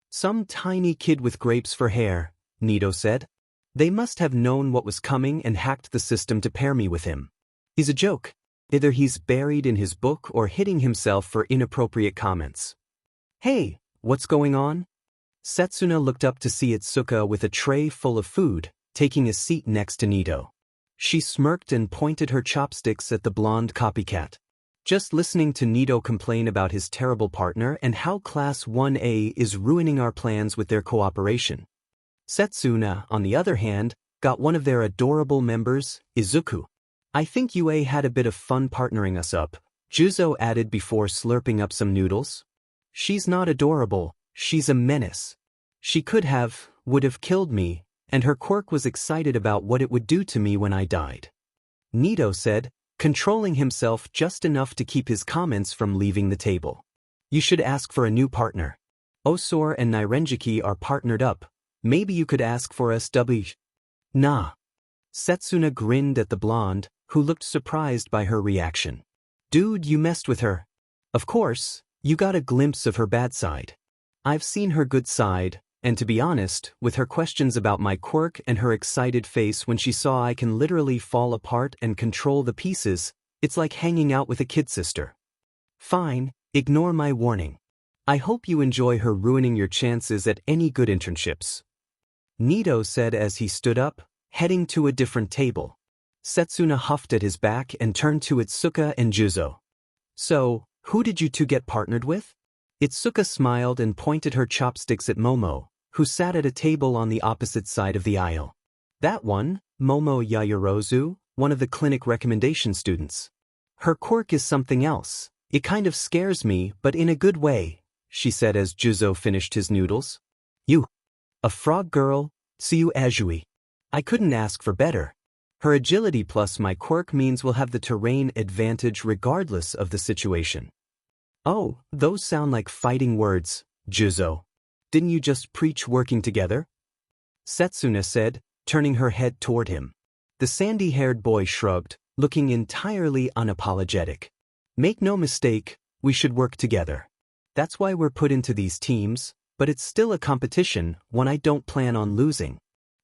"Some tiny kid with grapes for hair," Nito said. "They must have known what was coming and hacked the system to pair me with him. He's a joke. Either he's buried in his book or hitting himself for inappropriate comments." "Hey, what's going on?" Setsuna looked up to see Itsuka with a tray full of food, taking a seat next to Nito. She smirked and pointed her chopsticks at the blonde copycat. "Just listening to Nito complain about his terrible partner and how Class 1A is ruining our plans with their cooperation." Setsuna, on the other hand, got one of their adorable members, Izuku. "I think UA had a bit of fun partnering us up," Juzo added before slurping up some noodles. "She's not adorable, she's a menace. She would have killed me, and her quirk was excited about what it would do to me when I died," Nito said, controlling himself just enough to keep his comments from leaving the table. "You should ask for a new partner. Osor and Nairenjiki are partnered up. Maybe you could ask for SW. Nah." Setsuna grinned at the blonde, who looked surprised by her reaction. Dude, you messed with her. Of course, you got a glimpse of her bad side. I've seen her good side, and to be honest, with her questions about my quirk and her excited face when she saw I can literally fall apart and control the pieces, it's like hanging out with a kid sister. Fine, ignore my warning. I hope you enjoy her ruining your chances at any good internships. Nito said as he stood up, heading to a different table. Setsuna huffed at his back and turned to Itsuka and Juzo. So, who did you two get partnered with? Itsuka smiled and pointed her chopsticks at Momo, who sat at a table on the opposite side of the aisle. That one, Momo Yaoyorozu, one of the clinic recommendation students. Her quirk is something else. It kind of scares me, but in a good way, she said as Juzo finished his noodles. You. A frog girl, Tsuyu Azui. I couldn't ask for better. Her agility plus my quirk means we'll have the terrain advantage regardless of the situation. Oh, those sound like fighting words, Juzo. Didn't you just preach working together? Setsuna said, turning her head toward him. The sandy-haired boy shrugged, looking entirely unapologetic. Make no mistake, we should work together. That's why we're put into these teams, but it's still a competition, one I don't plan on losing.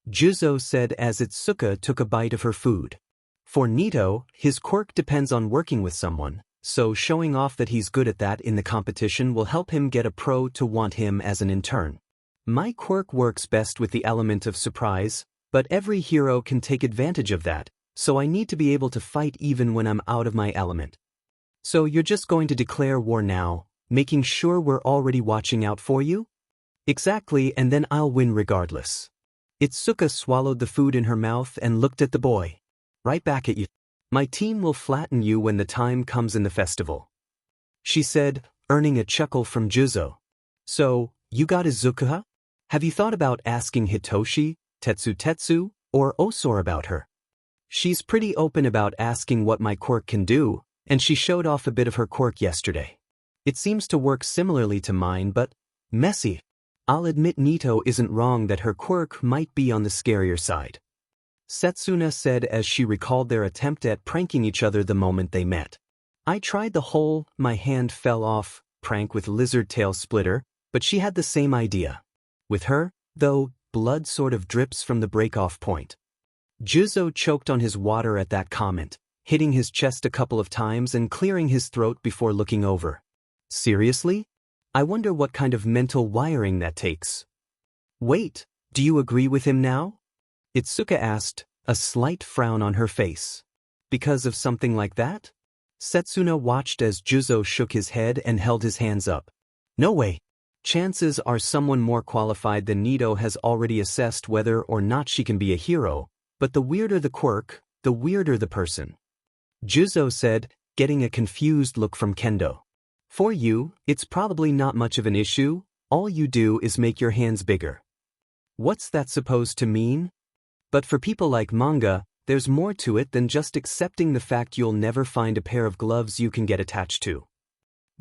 Juzo said as Itsuka took a bite of her food. For Nito, his quirk depends on working with someone, so showing off that he's good at that in the competition will help him get a pro to want him as an intern. My quirk works best with the element of surprise, but every hero can take advantage of that, so I need to be able to fight even when I'm out of my element. So you're just going to declare war now, making sure we're already watching out for you? Exactly, and then I'll win regardless. Itsuka swallowed the food in her mouth and looked at the boy. Right back at you. My team will flatten you when the time comes in the festival. She said, earning a chuckle from Juzo. So, you got Izuku? Have you thought about asking Hitoshi, Tetsu, or Osor about her? She's pretty open about asking what my quirk can do, and she showed off a bit of her quirk yesterday. It seems to work similarly to mine, but messy. I'll admit Nito isn't wrong that her quirk might be on the scarier side. Setsuna said as she recalled their attempt at pranking each other the moment they met. I tried the whole "my hand fell off" prank with Lizard Tail Splitter, but she had the same idea. With her, though, blood sort of drips from the break-off point. Juzo choked on his water at that comment, hitting his chest a couple of times and clearing his throat before looking over. Seriously? I wonder what kind of mental wiring that takes. Wait, do you agree with him now? Itsuka asked, a slight frown on her face. Because of something like that? Setsuna watched as Juzo shook his head and held his hands up. No way. Chances are someone more qualified than Nito has already assessed whether or not she can be a hero, but the weirder the quirk, the weirder the person. Juzo said, getting a confused look from Kendo. For you, it's probably not much of an issue, all you do is make your hands bigger. What's that supposed to mean? But for people like manga, there's more to it than just accepting the fact you'll never find a pair of gloves you can get attached to.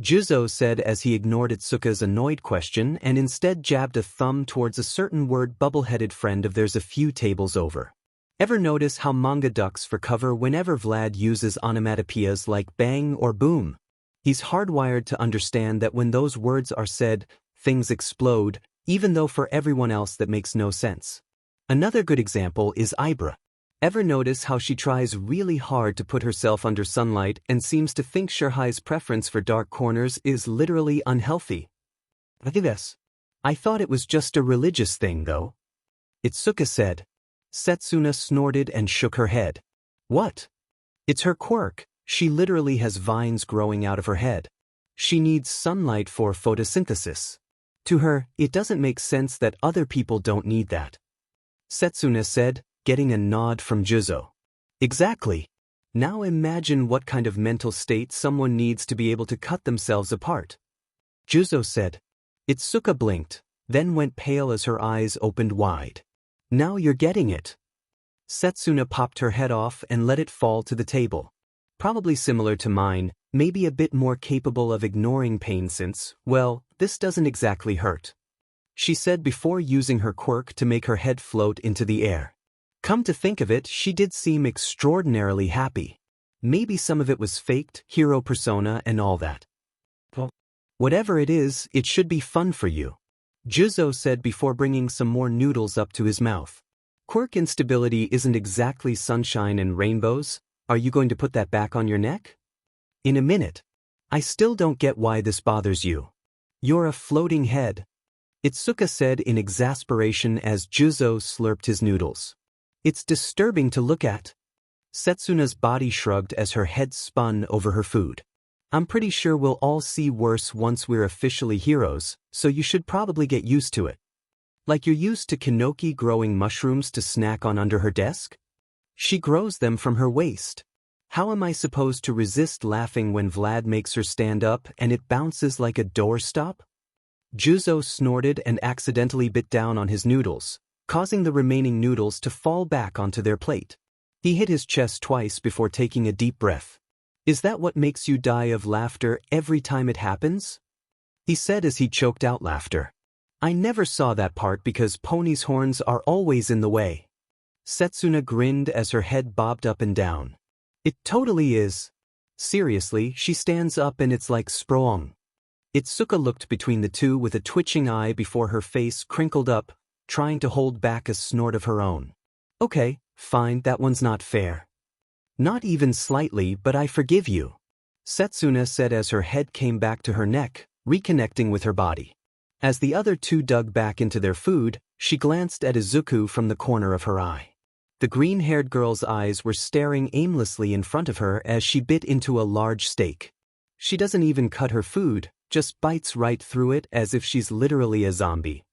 Juzo said as he ignored Itsuka's annoyed question and instead jabbed a thumb towards a certain word bubble-headed friend of theirs a few tables over. Ever notice how manga ducks for cover whenever Vlad uses onomatopoeias like bang or boom? He's hardwired to understand that when those words are said, things explode, even though for everyone else that makes no sense. Another good example is Ibra. Ever notice how she tries really hard to put herself under sunlight and seems to think Shirai's preference for dark corners is literally unhealthy? I thought it was just a religious thing though. Itsuka said. Setsuna snorted and shook her head. What? It's her quirk. She literally has vines growing out of her head. She needs sunlight for photosynthesis. To her, it doesn't make sense that other people don't need that. Setsuna said, getting a nod from Juzo. Exactly. Now imagine what kind of mental state someone needs to be able to cut themselves apart. Juzo said. Itsuka blinked, then went pale as her eyes opened wide. Now you're getting it. Setsuna popped her head off and let it fall to the table. Probably similar to mine, maybe a bit more capable of ignoring pain since, well, this doesn't exactly hurt. She said before using her quirk to make her head float into the air. Come to think of it, she did seem extraordinarily happy. Maybe some of it was faked, hero persona and all that. Well, whatever it is, it should be fun for you, Juzo said before bringing some more noodles up to his mouth. Quirk instability isn't exactly sunshine and rainbows. Are you going to put that back on your neck? In a minute. I still don't get why this bothers you. You're a floating head, Itsuka said in exasperation as Juzo slurped his noodles. It's disturbing to look at. Setsuna's body shrugged as her head spun over her food. I'm pretty sure we'll all see worse once we're officially heroes, so you should probably get used to it. Like you're used to Kinoki growing mushrooms to snack on under her desk? She grows them from her waist. How am I supposed to resist laughing when Vlad makes her stand up and it bounces like a doorstop? Juzo snorted and accidentally bit down on his noodles, causing the remaining noodles to fall back onto their plate. He hit his chest twice before taking a deep breath. Is that what makes you die of laughter every time it happens? He said as he choked out laughter. I never saw that part because Pony's horns are always in the way. Setsuna grinned as her head bobbed up and down. It totally is. Seriously, she stands up and it's like sprong. Itsuka looked between the two with a twitching eye before her face crinkled up, trying to hold back a snort of her own. Okay, fine, that one's not fair. Not even slightly, but I forgive you, Setsuna said as her head came back to her neck, reconnecting with her body. As the other two dug back into their food, she glanced at Izuku from the corner of her eye. The green-haired girl's eyes were staring aimlessly in front of her as she bit into a large steak. She doesn't even cut her food, just bites right through it as if she's literally a zombie.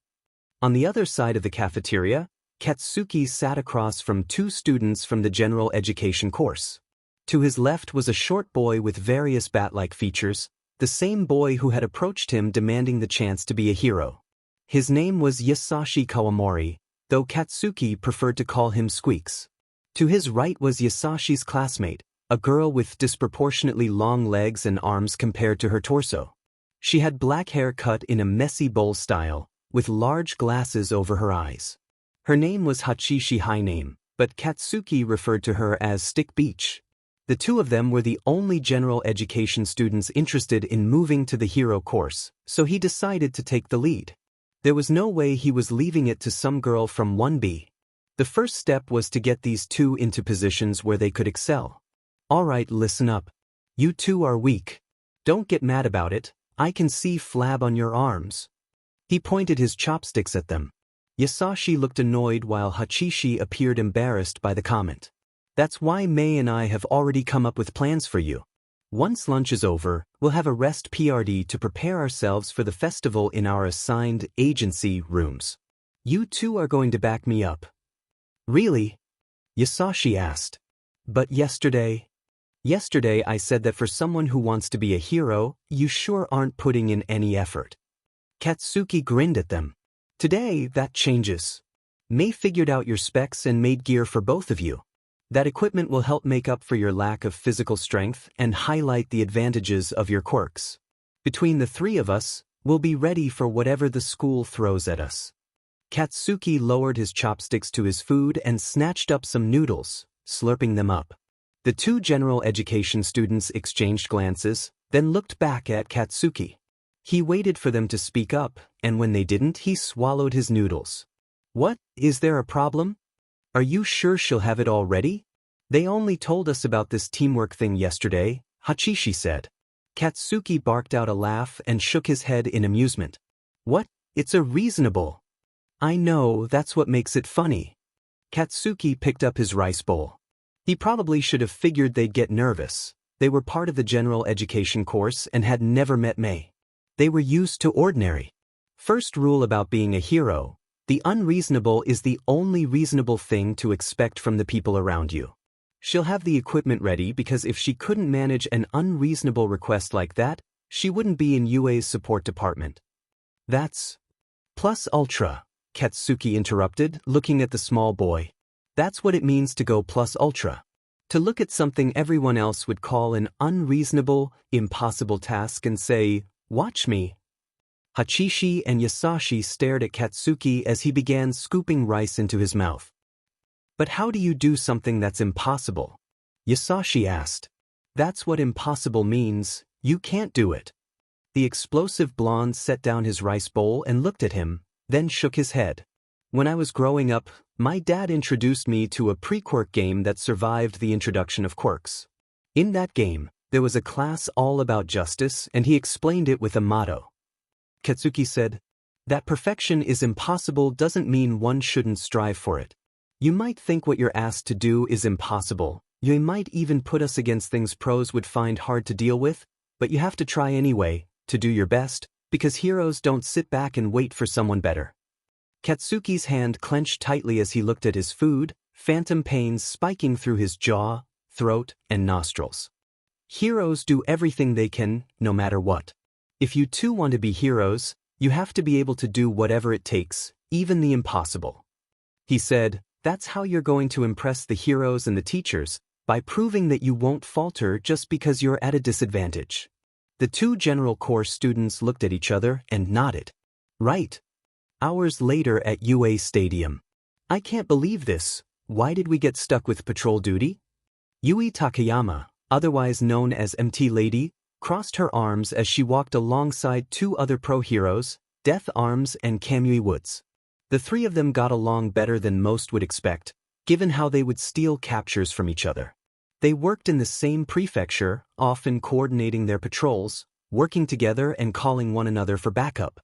On the other side of the cafeteria, Katsuki sat across from two students from the general education course. To his left was a short boy with various bat-like features, the same boy who had approached him demanding the chance to be a hero. His name was Isashi Kawamori, though Katsuki preferred to call him Squeaks. To his right was Isashi's classmate, a girl with disproportionately long legs and arms compared to her torso. She had black hair cut in a messy bowl style, with large glasses over her eyes. Her name was Hachishi High Name, but Katsuki referred to her as Stick Beach. The two of them were the only general education students interested in moving to the hero course, so he decided to take the lead. There was no way he was leaving it to some girl from 1B. The first step was to get these two into positions where they could excel. Alright, listen up. You two are weak. Don't get mad about it, I can see flab on your arms. He pointed his chopsticks at them. Isashi looked annoyed while Hachishi appeared embarrassed by the comment. That's why May and I have already come up with plans for you. Once lunch is over, we'll have a rest PRD to prepare ourselves for the festival in our assigned agency rooms. You two are going to back me up. Really? Isashi asked. But yesterday I said that for someone who wants to be a hero, you sure aren't putting in any effort. Katsuki grinned at them. Today, that changes. May figured out your specs and made gear for both of you. That equipment will help make up for your lack of physical strength and highlight the advantages of your quirks. Between the three of us, we'll be ready for whatever the school throws at us. Katsuki lowered his chopsticks to his food and snatched up some noodles, slurping them up. The two general education students exchanged glances, then looked back at Katsuki. He waited for them to speak up, and when they didn't, he swallowed his noodles. What, is there a problem? Are you sure she'll have it all ready? They only told us about this teamwork thing yesterday, Hachishi said. Katsuki barked out a laugh and shook his head in amusement. What? It's a reasonable. I know, that's what makes it funny. Katsuki picked up his rice bowl. He probably should have figured they'd get nervous. They were part of the general education course and had never met May. They were used to ordinary. First rule about being a hero: the unreasonable is the only reasonable thing to expect from the people around you. She'll have the equipment ready because if she couldn't manage an unreasonable request like that, she wouldn't be in UA's support department. That's plus ultra, Katsuki interrupted, looking at the small boy. That's what it means to go plus ultra. To look at something everyone else would call an unreasonable, impossible task and say, "Watch me." Hachishi and Isashi stared at Katsuki as he began scooping rice into his mouth. But how do you do something that's impossible? Isashi asked. That's what impossible means, you can't do it. The explosive blonde set down his rice bowl and looked at him, then shook his head. When I was growing up, my dad introduced me to a pre-quirk game that survived the introduction of quirks. In that game, there was a class all about justice and he explained it with a motto. Katsuki said, "That perfection is impossible doesn't mean one shouldn't strive for it. You might think what you're asked to do is impossible, you might even put us against things pros would find hard to deal with, but you have to try anyway, to do your best, because heroes don't sit back and wait for someone better." Katsuki's hand clenched tightly as he looked at his food, phantom pains spiking through his jaw, throat, and nostrils. Heroes do everything they can, no matter what. If you too want to be heroes, you have to be able to do whatever it takes, even the impossible. He said, "That's how you're going to impress the heroes and the teachers, by proving that you won't falter just because you're at a disadvantage." The two general course students looked at each other and nodded. Right. Hours later at UA Stadium. "I can't believe this, why did we get stuck with patrol duty?" Yui Takayama, otherwise known as MT Lady, crossed her arms as she walked alongside two other pro heroes, Death Arms and Kamui Woods. The three of them got along better than most would expect, given how they would steal captures from each other. They worked in the same prefecture, often coordinating their patrols, working together and calling one another for backup.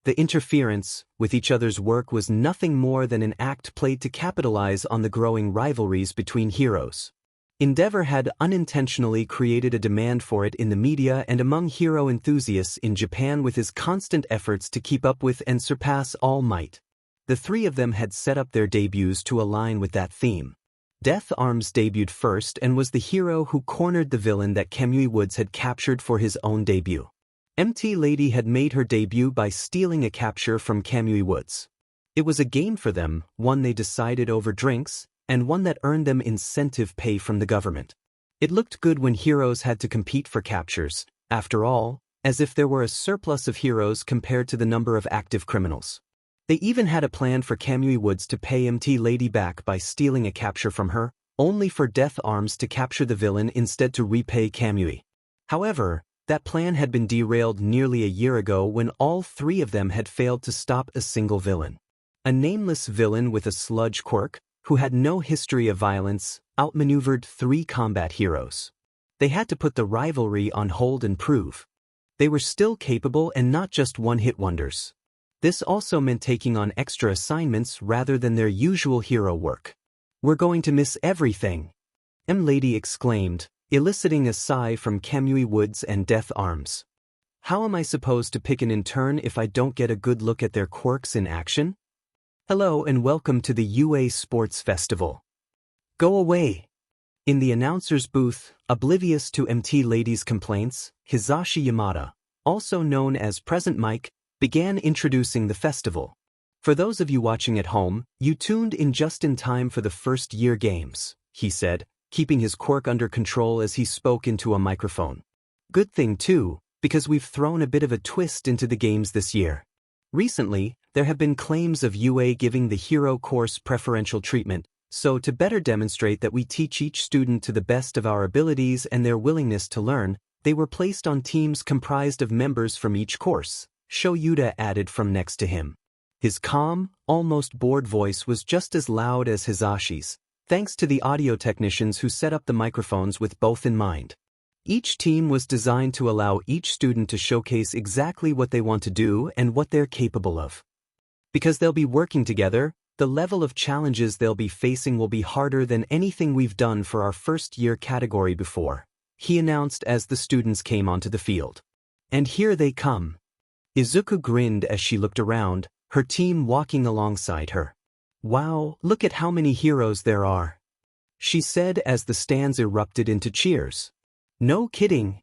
The interference with each other's work was nothing more than an act played to capitalize on the growing rivalries between heroes. Endeavor had unintentionally created a demand for it in the media and among hero enthusiasts in Japan with his constant efforts to keep up with and surpass All Might. The three of them had set up their debuts to align with that theme. Death Arms debuted first and was the hero who cornered the villain that Kamui Woods had captured for his own debut. MT Lady had made her debut by stealing a capture from Kamui Woods. It was a game for them, one they decided over drinks, and one that earned them incentive pay from the government. It looked good when heroes had to compete for captures, after all, as if there were a surplus of heroes compared to the number of active criminals. They even had a plan for Kamui Woods to pay MT Lady back by stealing a capture from her, only for Death Arms to capture the villain instead to repay Kamui. However, that plan had been derailed nearly a year ago when all three of them had failed to stop a single villain. A nameless villain with a sludge quirk, who had no history of violence, outmaneuvered three combat heroes. They had to put the rivalry on hold and prove they were still capable and not just one-hit wonders. This also meant taking on extra assignments rather than their usual hero work. "We're going to miss everything," Lady exclaimed, eliciting a sigh from Kamui Woods and Death Arms. "How am I supposed to pick an intern if I don't get a good look at their quirks in action?" "Hello and welcome to the UA Sports Festival." "Go away." In the announcer's booth, oblivious to MT Lady's complaints, Hisashi Yamada, also known as Present Mike, began introducing the festival. "For those of you watching at home, you tuned in just in time for the first-year games," he said, keeping his quirk under control as he spoke into a microphone. "Good thing too, because we've thrown a bit of a twist into the games this year. Recently, there have been claims of UA giving the hero course preferential treatment, so to better demonstrate that we teach each student to the best of our abilities and their willingness to learn, they were placed on teams comprised of members from each course," Shoyuta added from next to him. His calm, almost bored voice was just as loud as Hisashi's, thanks to the audio technicians who set up the microphones with both in mind. Each team was designed to allow each student to showcase exactly what they want to do and what they're capable of. Because they'll be working together, the level of challenges they'll be facing will be harder than anything we've done for our first-year category before, he announced as the students came onto the field. "And here they come." Izuku grinned as she looked around, her team walking alongside her. "Wow, look at how many heroes there are," she said as the stands erupted into cheers. "No kidding,"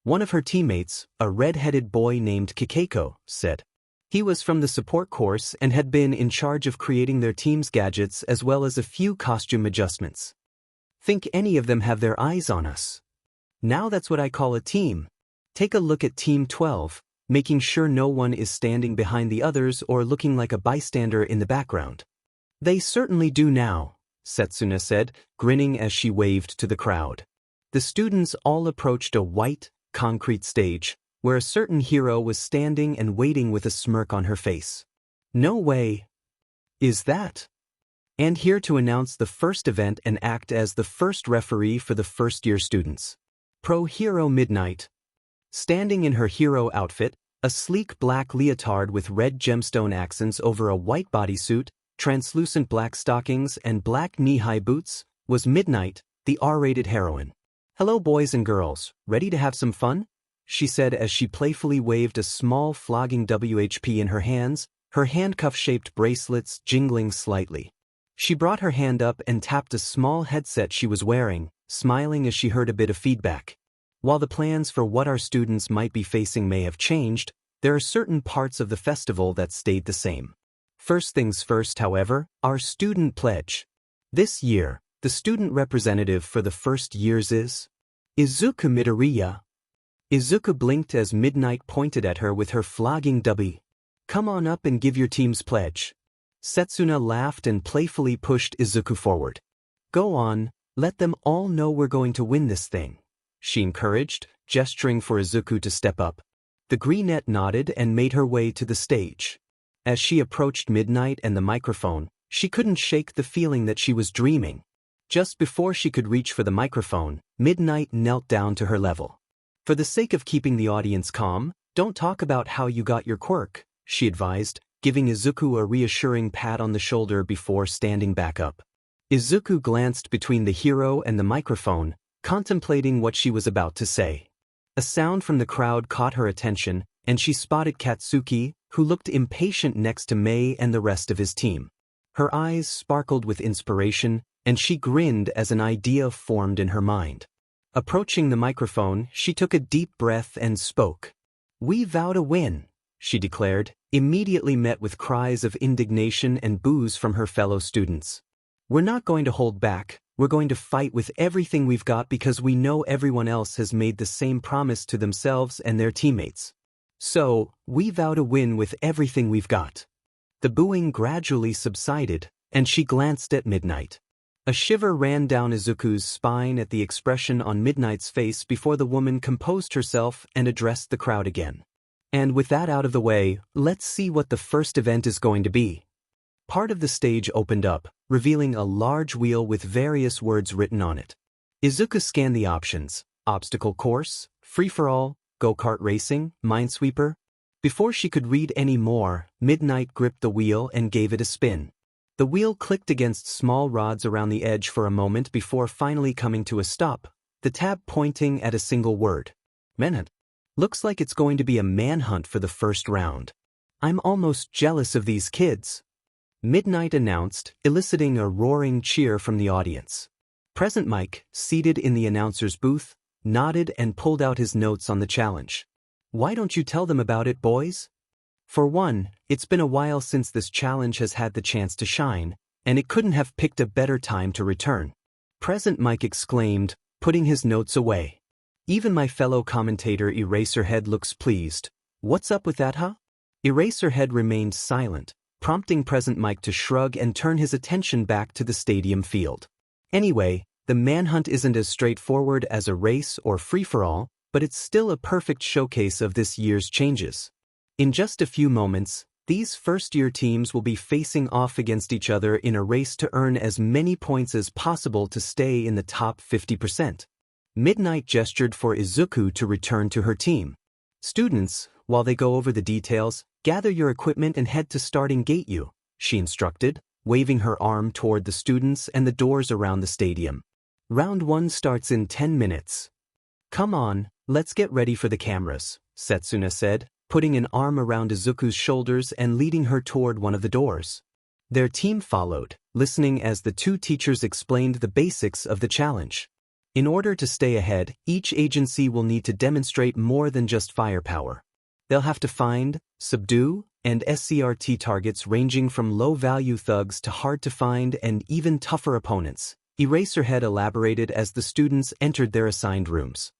one of her teammates, a red-headed boy named Kikeko, said. He was from the support course and had been in charge of creating their team's gadgets as well as a few costume adjustments. "Think any of them have their eyes on us. Now that's what I call a team. Take a look at Team 12. Making sure no one is standing behind the others or looking like a bystander in the background." "They certainly do now," Setsuna said, grinning as she waved to the crowd. The students all approached a white, concrete stage, where a certain hero was standing and waiting with a smirk on her face. No way. Is that? And here to announce the first event and act as the first referee for the first-year students. Pro Hero Midnight. Standing in her hero outfit, a sleek black leotard with red gemstone accents over a white bodysuit, translucent black stockings and black knee-high boots, was Midnight, the R-rated heroine. "Hello boys and girls, ready to have some fun?" she said as she playfully waved a small flogging WHP in her hands, her handcuff-shaped bracelets jingling slightly. She brought her hand up and tapped a small headset she was wearing, smiling as she heard a bit of feedback. While the plans for what our students might be facing may have changed, there are certain parts of the festival that stayed the same. First things first, however, our student pledge. This year, the student representative for the first years is Izuku Midoriya. Izuku blinked as Midnight pointed at her with her flogging W. "Come on up and give your team's pledge." Setsuna laughed and playfully pushed Izuku forward. "Go on, let them all know we're going to win this thing," she encouraged, gesturing for Izuku to step up. The greenette nodded and made her way to the stage. As she approached Midnight and the microphone, she couldn't shake the feeling that she was dreaming. Just before she could reach for the microphone, Midnight knelt down to her level. "For the sake of keeping the audience calm, don't talk about how you got your quirk," she advised, giving Izuku a reassuring pat on the shoulder before standing back up. Izuku glanced between the hero and the microphone, contemplating what she was about to say. A sound from the crowd caught her attention, and she spotted Katsuki, who looked impatient next to Mei and the rest of his team. Her eyes sparkled with inspiration, and she grinned as an idea formed in her mind. Approaching the microphone, she took a deep breath and spoke. "We vow to win," she declared, immediately met with cries of indignation and boos from her fellow students. "We're not going to hold back, we're going to fight with everything we've got because we know everyone else has made the same promise to themselves and their teammates. So, we vow to win with everything we've got." The booing gradually subsided, and she glanced at Midnight. A shiver ran down Izuku's spine at the expression on Midnight's face before the woman composed herself and addressed the crowd again. "And with that out of the way, let's see what the first event is going to be." Part of the stage opened up, revealing a large wheel with various words written on it. Izuku scanned the options: obstacle course, free-for-all, go-kart racing, minesweeper. Before she could read any more, Midnight gripped the wheel and gave it a spin. The wheel clicked against small rods around the edge for a moment before finally coming to a stop, the tab pointing at a single word. "Manhunt. Looks like it's going to be a manhunt for the first round. I'm almost jealous of these kids," Midnight announced, eliciting a roaring cheer from the audience. Present Mike, seated in the announcer's booth, nodded and pulled out his notes on the challenge. "Why don't you tell them about it, boys? For one, it's been a while since this challenge has had the chance to shine, and it couldn't have picked a better time to return," Present Mike exclaimed, putting his notes away. Even my fellow commentator Eraserhead looks pleased. "What's up with that, huh?" Eraserhead remained silent, prompting Present Mike to shrug and turn his attention back to the stadium field. Anyway, the manhunt isn't as straightforward as a race or free-for-all, but it's still a perfect showcase of this year's changes. In just a few moments, these first-year teams will be facing off against each other in a race to earn as many points as possible to stay in the top 50%. Midnight gestured for Izuku to return to her team. "Students, while they go over the details, gather your equipment and head to starting gate U," she instructed, waving her arm toward the students and the doors around the stadium. "Round 1 starts in 10 minutes. Come on, let's get ready for the cameras," Setsuna said, putting an arm around Izuku's shoulders and leading her toward one of the doors. Their team followed, listening as the two teachers explained the basics of the challenge. In order to stay ahead, each agency will need to demonstrate more than just firepower. They'll have to find, subdue, and SCRT targets ranging from low-value thugs to hard-to-find and even tougher opponents, Eraserhead elaborated as the students entered their assigned rooms.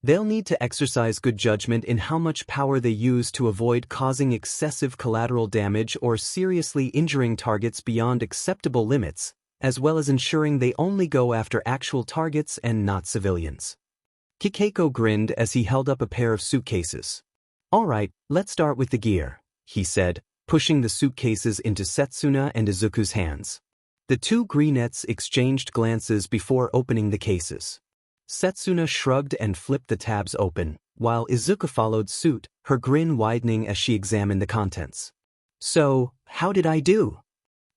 They'll need to exercise good judgment in how much power they use to avoid causing excessive collateral damage or seriously injuring targets beyond acceptable limits, as well as ensuring they only go after actual targets and not civilians. Kikeko grinned as he held up a pair of suitcases. Alright, let's start with the gear, he said, pushing the suitcases into Setsuna and Izuku's hands. The two greenettes exchanged glances before opening the cases. Setsuna shrugged and flipped the tabs open, while Izuku followed suit, her grin widening as she examined the contents. So, how did I do?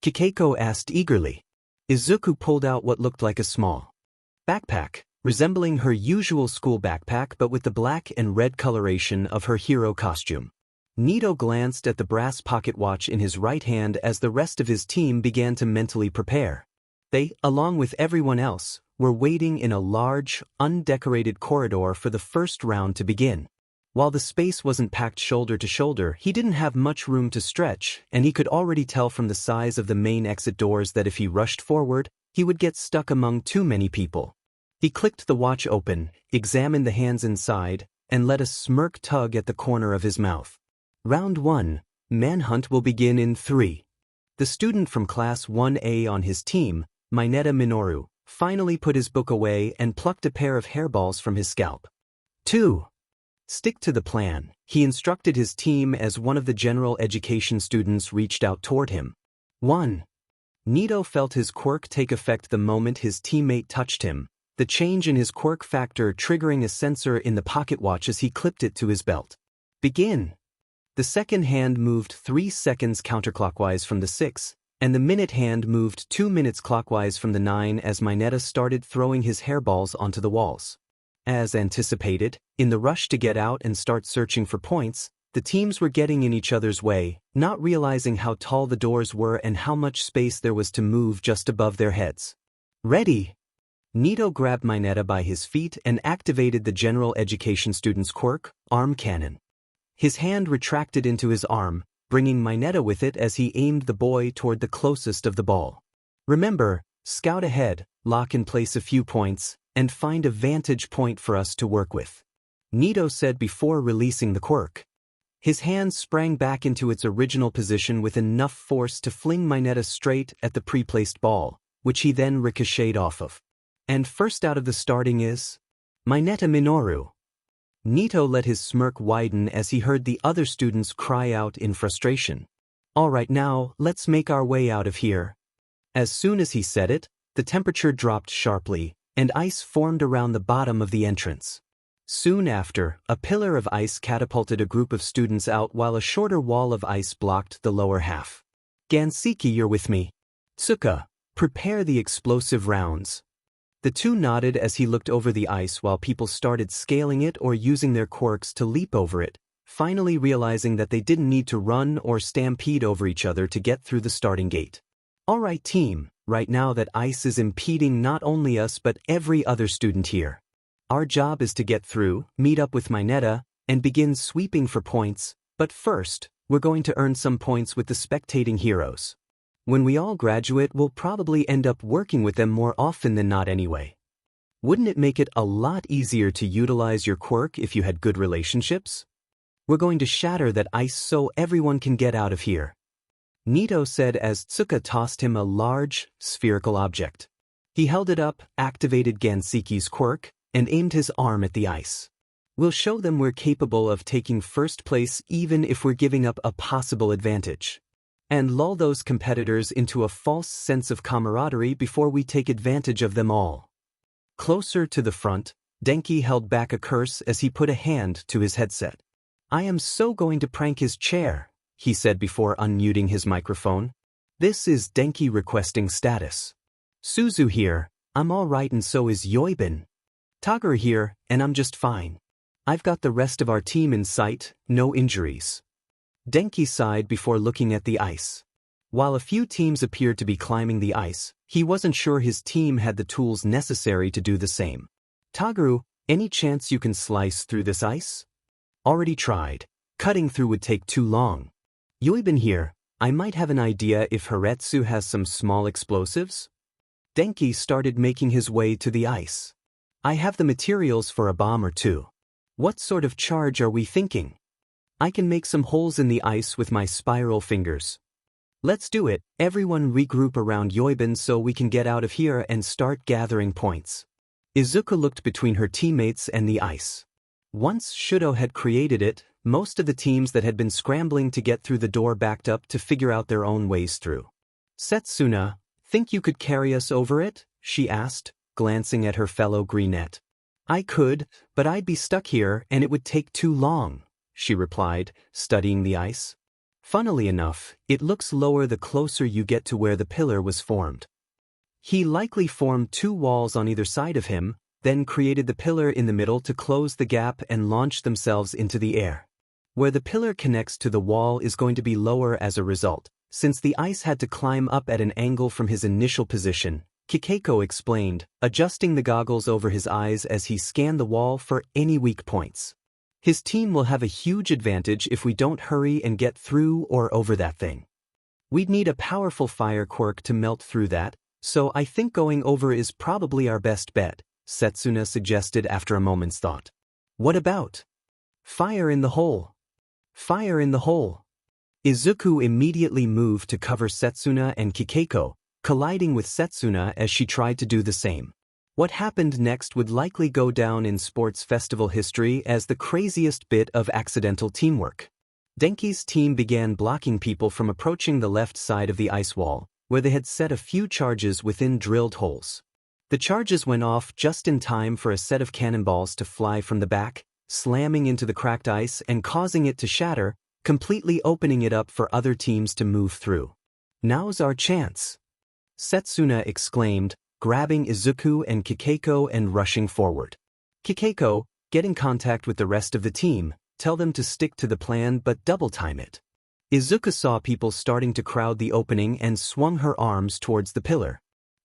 Kikeko asked eagerly. Izuku pulled out what looked like a small backpack, resembling her usual school backpack but with the black and red coloration of her hero costume. Nito glanced at the brass pocket watch in his right hand as the rest of his team began to mentally prepare. They, along with everyone else, were waiting in a large, undecorated corridor for the first round to begin. While the space wasn't packed shoulder to shoulder, he didn't have much room to stretch, and he could already tell from the size of the main exit doors that if he rushed forward, he would get stuck among too many people. He clicked the watch open, examined the hands inside, and let a smirk tug at the corner of his mouth. Round 1, Manhunt will begin in 3. The student from Class 1A on his team, Mineta Minoru, finally put his book away and plucked a pair of hairballs from his scalp. 2. Stick to the plan, he instructed his team as one of the general education students reached out toward him. 1. Nito felt his quirk take effect the moment his teammate touched him, the change in his quirk factor triggering a sensor in the pocket watch as he clipped it to his belt. Begin. The second hand moved 3 seconds counterclockwise from the 6, and the minute hand moved 2 minutes clockwise from the 9 as Mineta started throwing his hairballs onto the walls. As anticipated, in the rush to get out and start searching for points, the teams were getting in each other's way, not realizing how tall the doors were and how much space there was to move just above their heads. Ready? Nito grabbed Mineta by his feet and activated the general education student's quirk, arm cannon. His hand retracted into his arm, bringing Mineta with it as he aimed the boy toward the closest of the ball. Remember, scout ahead, lock in place a few points, and find a vantage point for us to work with, Nito said before releasing the quirk. His hand sprang back into its original position with enough force to fling Mineta straight at the pre-placed ball, which he then ricocheted off of. And first out of the starting is Mineta Minoru. Nito let his smirk widen as he heard the other students cry out in frustration. Alright, now, let's make our way out of here. As soon as he said it, the temperature dropped sharply, and ice formed around the bottom of the entrance. Soon after, a pillar of ice catapulted a group of students out while a shorter wall of ice blocked the lower half. Gansiki, you're with me. Tsuka, prepare the explosive rounds. The two nodded as he looked over the ice while people started scaling it or using their quirks to leap over it, finally realizing that they didn't need to run or stampede over each other to get through the starting gate. Alright team, right now that ice is impeding not only us but every other student here. Our job is to get through, meet up with Mineta, and begin sweeping for points, but first, we're going to earn some points with the spectating heroes. When we all graduate, we'll probably end up working with them more often than not anyway. Wouldn't it make it a lot easier to utilize your quirk if you had good relationships? We're going to shatter that ice so everyone can get out of here, Nito said as Tsuka tossed him a large, spherical object. He held it up, activated Gansiki's quirk, and aimed his arm at the ice. We'll show them we're capable of taking first place even if we're giving up a possible advantage. And lull those competitors into a false sense of camaraderie before we take advantage of them all. Closer to the front, Denki held back a curse as he put a hand to his headset. I am so going to prank his chair, he said before unmuting his microphone. This is Denki requesting status. Suzu here, I'm alright and so is Yoibin. Toga here, and I'm just fine. I've got the rest of our team in sight, no injuries. Denki sighed before looking at the ice. While a few teams appeared to be climbing the ice, he wasn't sure his team had the tools necessary to do the same. Togaru, any chance you can slice through this ice? Already tried. Cutting through would take too long. Yoibin here, I might have an idea if Haretsu has some small explosives? Denki started making his way to the ice. I have the materials for a bomb or two. What sort of charge are we thinking? I can make some holes in the ice with my spiral fingers. Let's do it, everyone regroup around Yoibin so we can get out of here and start gathering points. Izuku looked between her teammates and the ice. Once Shoto had created it, most of the teams that had been scrambling to get through the door backed up to figure out their own ways through. Setsuna, think you could carry us over it? She asked, glancing at her fellow greenette. I could, but I'd be stuck here and it would take too long, she replied, studying the ice. Funnily enough, it looks lower the closer you get to where the pillar was formed. He likely formed 2 walls on either side of him, then created the pillar in the middle to close the gap and launch themselves into the air. Where the pillar connects to the wall is going to be lower as a result, since the ice had to climb up at an angle from his initial position, Kikeko explained, adjusting the goggles over his eyes as he scanned the wall for any weak points. His team will have a huge advantage if we don't hurry and get through or over that thing. We'd need a powerful fire quirk to melt through that, so I think going over is probably our best bet, Setsuna suggested after a moment's thought. What about fire in the hole? Fire in the hole. Izuku immediately moved to cover Setsuna and Kikeko, colliding with Setsuna as she tried to do the same. What happened next would likely go down in sports festival history as the craziest bit of accidental teamwork. Denki's team began blocking people from approaching the left side of the ice wall, where they had set a few charges within drilled holes. The charges went off just in time for a set of cannonballs to fly from the back, slamming into the cracked ice and causing it to shatter, completely opening it up for other teams to move through. Now's our chance, Setsuna exclaimed, grabbing Izuku and Kikeko and rushing forward. Kikeko, get in contact with the rest of the team, tell them to stick to the plan but double time it. Izuku saw people starting to crowd the opening and swung her arms towards the pillar.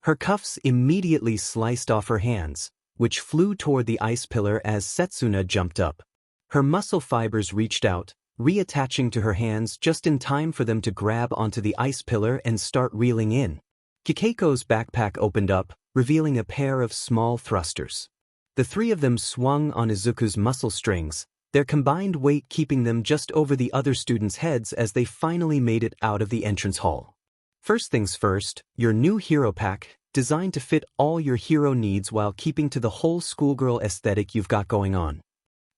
Her cuffs immediately sliced off her hands, which flew toward the ice pillar as Setsuna jumped up. Her muscle fibers reached out, reattaching to her hands just in time for them to grab onto the ice pillar and start reeling in. Kikeko's backpack opened up, revealing a pair of small thrusters. The 3 of them swung on Izuku's muscle strings, their combined weight keeping them just over the other students' heads as they finally made it out of the entrance hall. First things first, your new hero pack, designed to fit all your hero needs while keeping to the whole schoolgirl aesthetic you've got going on.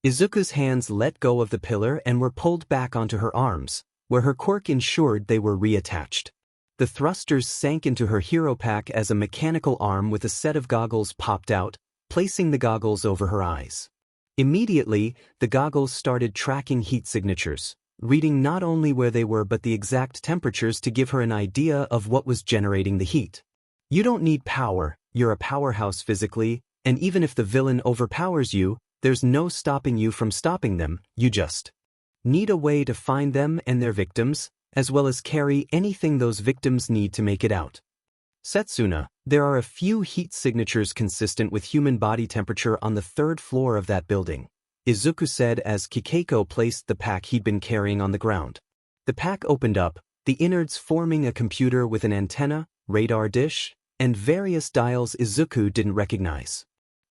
Izuku's hands let go of the pillar and were pulled back onto her arms, where her quirk ensured they were reattached. The thrusters sank into her hero pack as a mechanical arm with a set of goggles popped out, placing the goggles over her eyes. Immediately, the goggles started tracking heat signatures, reading not only where they were but the exact temperatures to give her an idea of what was generating the heat. You don't need power, you're a powerhouse physically, and even if the villain overpowers you, there's no stopping you from stopping them, you just need a way to find them and their victims, as well as carry anything those victims need to make it out. Setsuna, there are a few heat signatures consistent with human body temperature on the 3rd floor of that building, Izuku said as Kikeko placed the pack he'd been carrying on the ground. The pack opened up, the innards forming a computer with an antenna, radar dish, and various dials Izuku didn't recognize.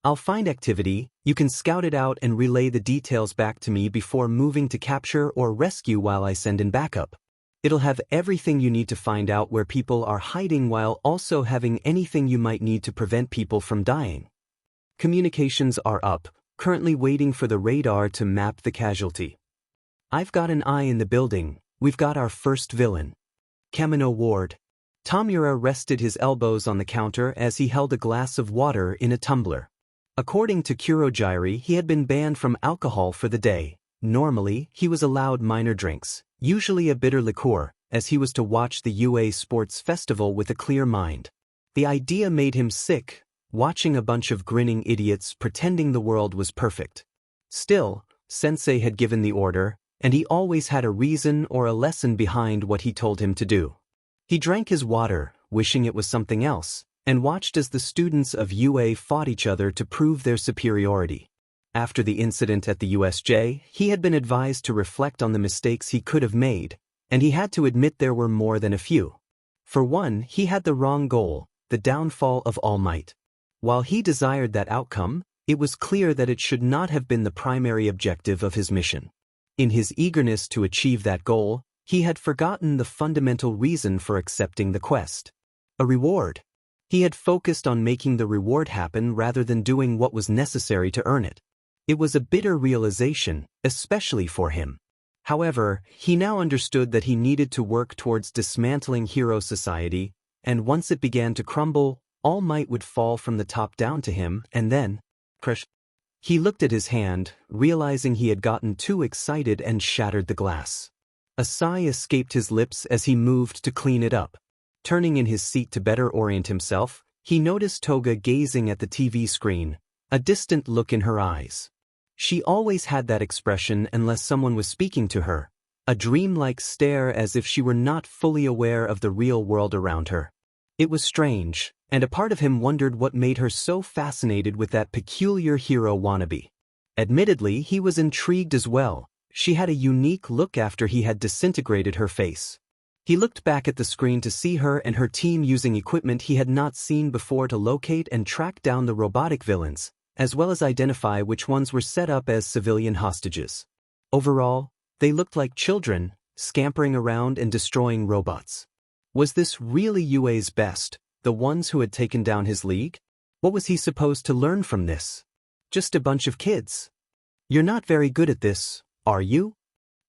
I'll find activity, you can scout it out and relay the details back to me before moving to capture or rescue while I send in backup. It'll have everything you need to find out where people are hiding while also having anything you might need to prevent people from dying. Communications are up, currently waiting for the radar to map the casualty. I've got an eye in the building, we've got our first villain. Kamino Ward. Tomura rested his elbows on the counter as he held a glass of water in a tumbler. According to Kurojiri, he had been banned from alcohol for the day. Normally, he was allowed minor drinks, usually a bitter liqueur, as he was to watch the UA Sports Festival with a clear mind. The idea made him sick, watching a bunch of grinning idiots pretending the world was perfect. Still, Sensei had given the order, and he always had a reason or a lesson behind what he told him to do. He drank his water, wishing it was something else, and watched as the students of UA fought each other to prove their superiority. After the incident at the USJ, he had been advised to reflect on the mistakes he could have made, and he had to admit there were more than a few. For one, he had the wrong goal, the downfall of All Might. While he desired that outcome, it was clear that it should not have been the primary objective of his mission. In his eagerness to achieve that goal, he had forgotten the fundamental reason for accepting the quest. A reward. He had focused on making the reward happen rather than doing what was necessary to earn it. It was a bitter realization, especially for him. However, he now understood that he needed to work towards dismantling hero society, and once it began to crumble, all might would fall from the top down to him, and then, crush. He looked at his hand, realizing he had gotten too excited and shattered the glass. A sigh escaped his lips as he moved to clean it up. Turning in his seat to better orient himself, he noticed Toga gazing at the TV screen, a distant look in her eyes. She always had that expression unless someone was speaking to her, a dreamlike stare as if she were not fully aware of the real world around her. It was strange, and a part of him wondered what made her so fascinated with that peculiar hero wannabe. Admittedly, he was intrigued as well. She had a unique look after he had disintegrated her face. He looked back at the screen to see her and her team using equipment he had not seen before to locate and track down the robotic villains, as well as identify which ones were set up as civilian hostages. Overall, they looked like children, scampering around and destroying robots. Was this really UA's best, the ones who had taken down his league? What was he supposed to learn from this? Just a bunch of kids. You're not very good at this, are you?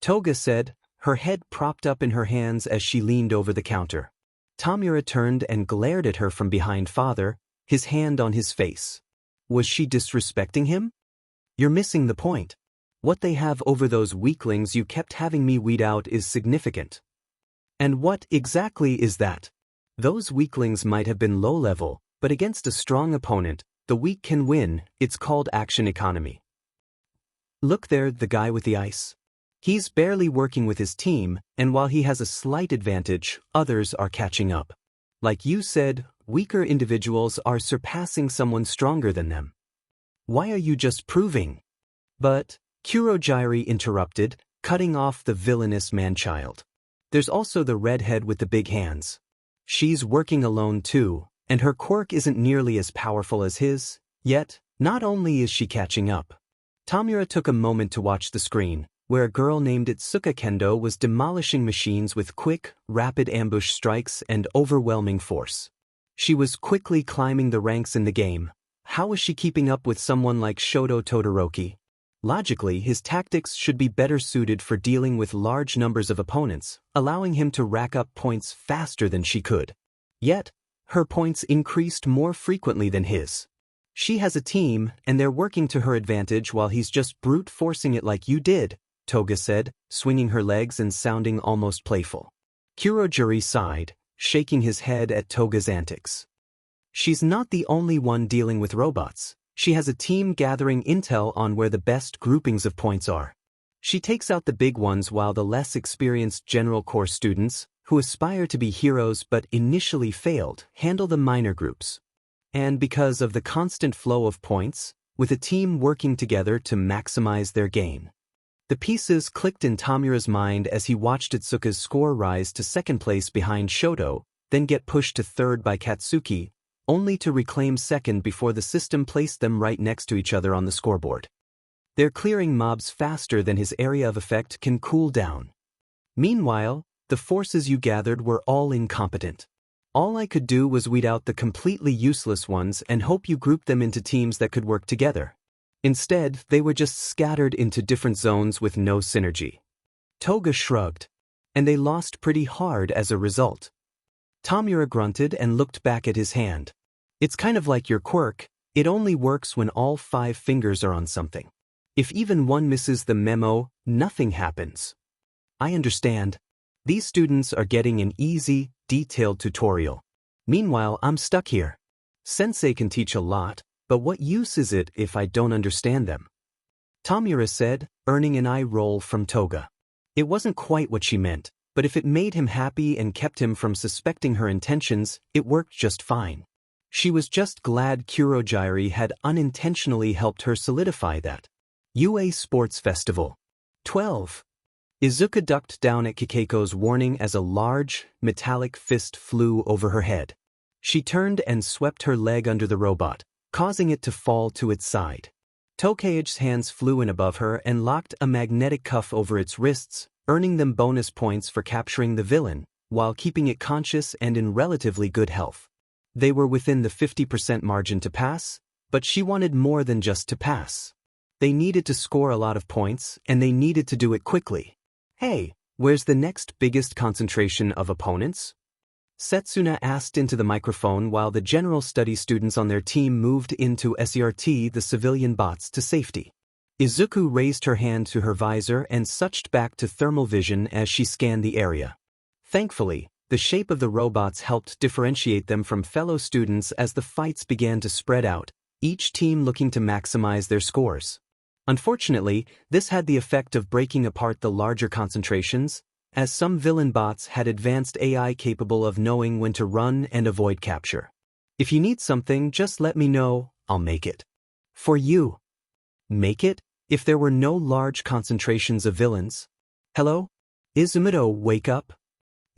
Toga said, her head propped up in her hands as she leaned over the counter. Tomura turned and glared at her from behind father, his hand on his face. Was she disrespecting him? You're missing the point. What they have over those weaklings you kept having me weed out is significant. And what exactly is that? Those weaklings might have been low-level, but against a strong opponent, the weak can win. It's called action economy. Look there, the guy with the ice. He's barely working with his team, and while he has a slight advantage, others are catching up. Like you said, weaker individuals are surpassing someone stronger than them. Why are you just proving? But, Kurogyri interrupted, cutting off the villainous man-child. There's also the redhead with the big hands. She's working alone too, and her quirk isn't nearly as powerful as his, yet, not only is she catching up. Tomura took a moment to watch the screen, where a girl named Itsuka Kendo was demolishing machines with quick, rapid ambush strikes and overwhelming force. She was quickly climbing the ranks in the game. How was she keeping up with someone like Shoto Todoroki? Logically, his tactics should be better suited for dealing with large numbers of opponents, allowing him to rack up points faster than she could. Yet, her points increased more frequently than his. She has a team, and they're working to her advantage while he's just brute forcing it like you did, Toga said, swinging her legs and sounding almost playful. Kurogyri sighed, shaking his head at Toga's antics. She's not the only one dealing with robots. She has a team gathering intel on where the best groupings of points are. She takes out the big ones while the less experienced general corps students, who aspire to be heroes but initially failed, handle the minor groups. And because of the constant flow of points, with a team working together to maximize their gain. The pieces clicked in Tomura's mind as he watched Itsuka's score rise to second place behind Shoto, then get pushed to third by Katsuki, only to reclaim second before the system placed them right next to each other on the scoreboard. They're clearing mobs faster than his area of effect can cool down. Meanwhile, the forces you gathered were all incompetent. All I could do was weed out the completely useless ones and hope you grouped them into teams that could work together. Instead, they were just scattered into different zones with no synergy. Toga shrugged. And they lost pretty hard as a result. Tomura grunted and looked back at his hand. It's kind of like your quirk, it only works when all 5 fingers are on something. If even one misses the memo, nothing happens. I understand. These students are getting an easy, detailed tutorial. Meanwhile, I'm stuck here. Sensei can teach a lot, but what use is it if I don't understand them? Tomura said, earning an eye roll from Toga. It wasn't quite what she meant, but if it made him happy and kept him from suspecting her intentions, it worked just fine. She was just glad Kurogyri had unintentionally helped her solidify that. UA Sports Festival. 12. Izuku ducked down at Kikeiko's warning as a large, metallic fist flew over her head. She turned and swept her leg under the robot, causing it to fall to its side. Tokai's hands flew in above her and locked a magnetic cuff over its wrists, earning them bonus points for capturing the villain, while keeping it conscious and in relatively good health. They were within the 50% margin to pass, but she wanted more than just to pass. They needed to score a lot of points, and they needed to do it quickly. Hey, where's the next biggest concentration of opponents? Setsuna asked into the microphone while the general study students on their team moved into SERT, the civilian bots, to safety. Izuku raised her hand to her visor and switched back to thermal vision as she scanned the area. Thankfully, the shape of the robots helped differentiate them from fellow students as the fights began to spread out, each team looking to maximize their scores. Unfortunately, this had the effect of breaking apart the larger concentrations, as some villain bots had advanced AI capable of knowing when to run and avoid capture. If you need something, just let me know, I'll make it. For you. Make it? If there were no large concentrations of villains? Hello? Izuku, wake up?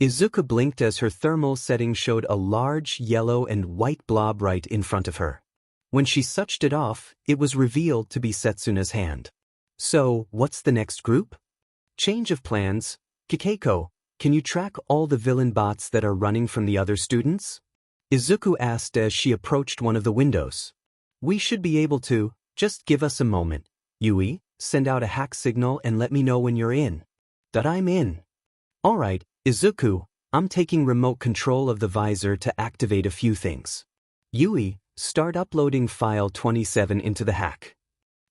Izuku blinked as her thermal setting showed a large yellow and white blob right in front of her. When she switched it off, it was revealed to be Setsuna's hand. So, what's the next group? Change of plans. Kikeiko, can you track all the villain bots that are running from the other students? Izuku asked as she approached one of the windows. We should be able to, just give us a moment. Yui, send out a hack signal and let me know when you're in. That I'm in. Alright, Izuku, I'm taking remote control of the visor to activate a few things. Yui, start uploading file 27 into the hack.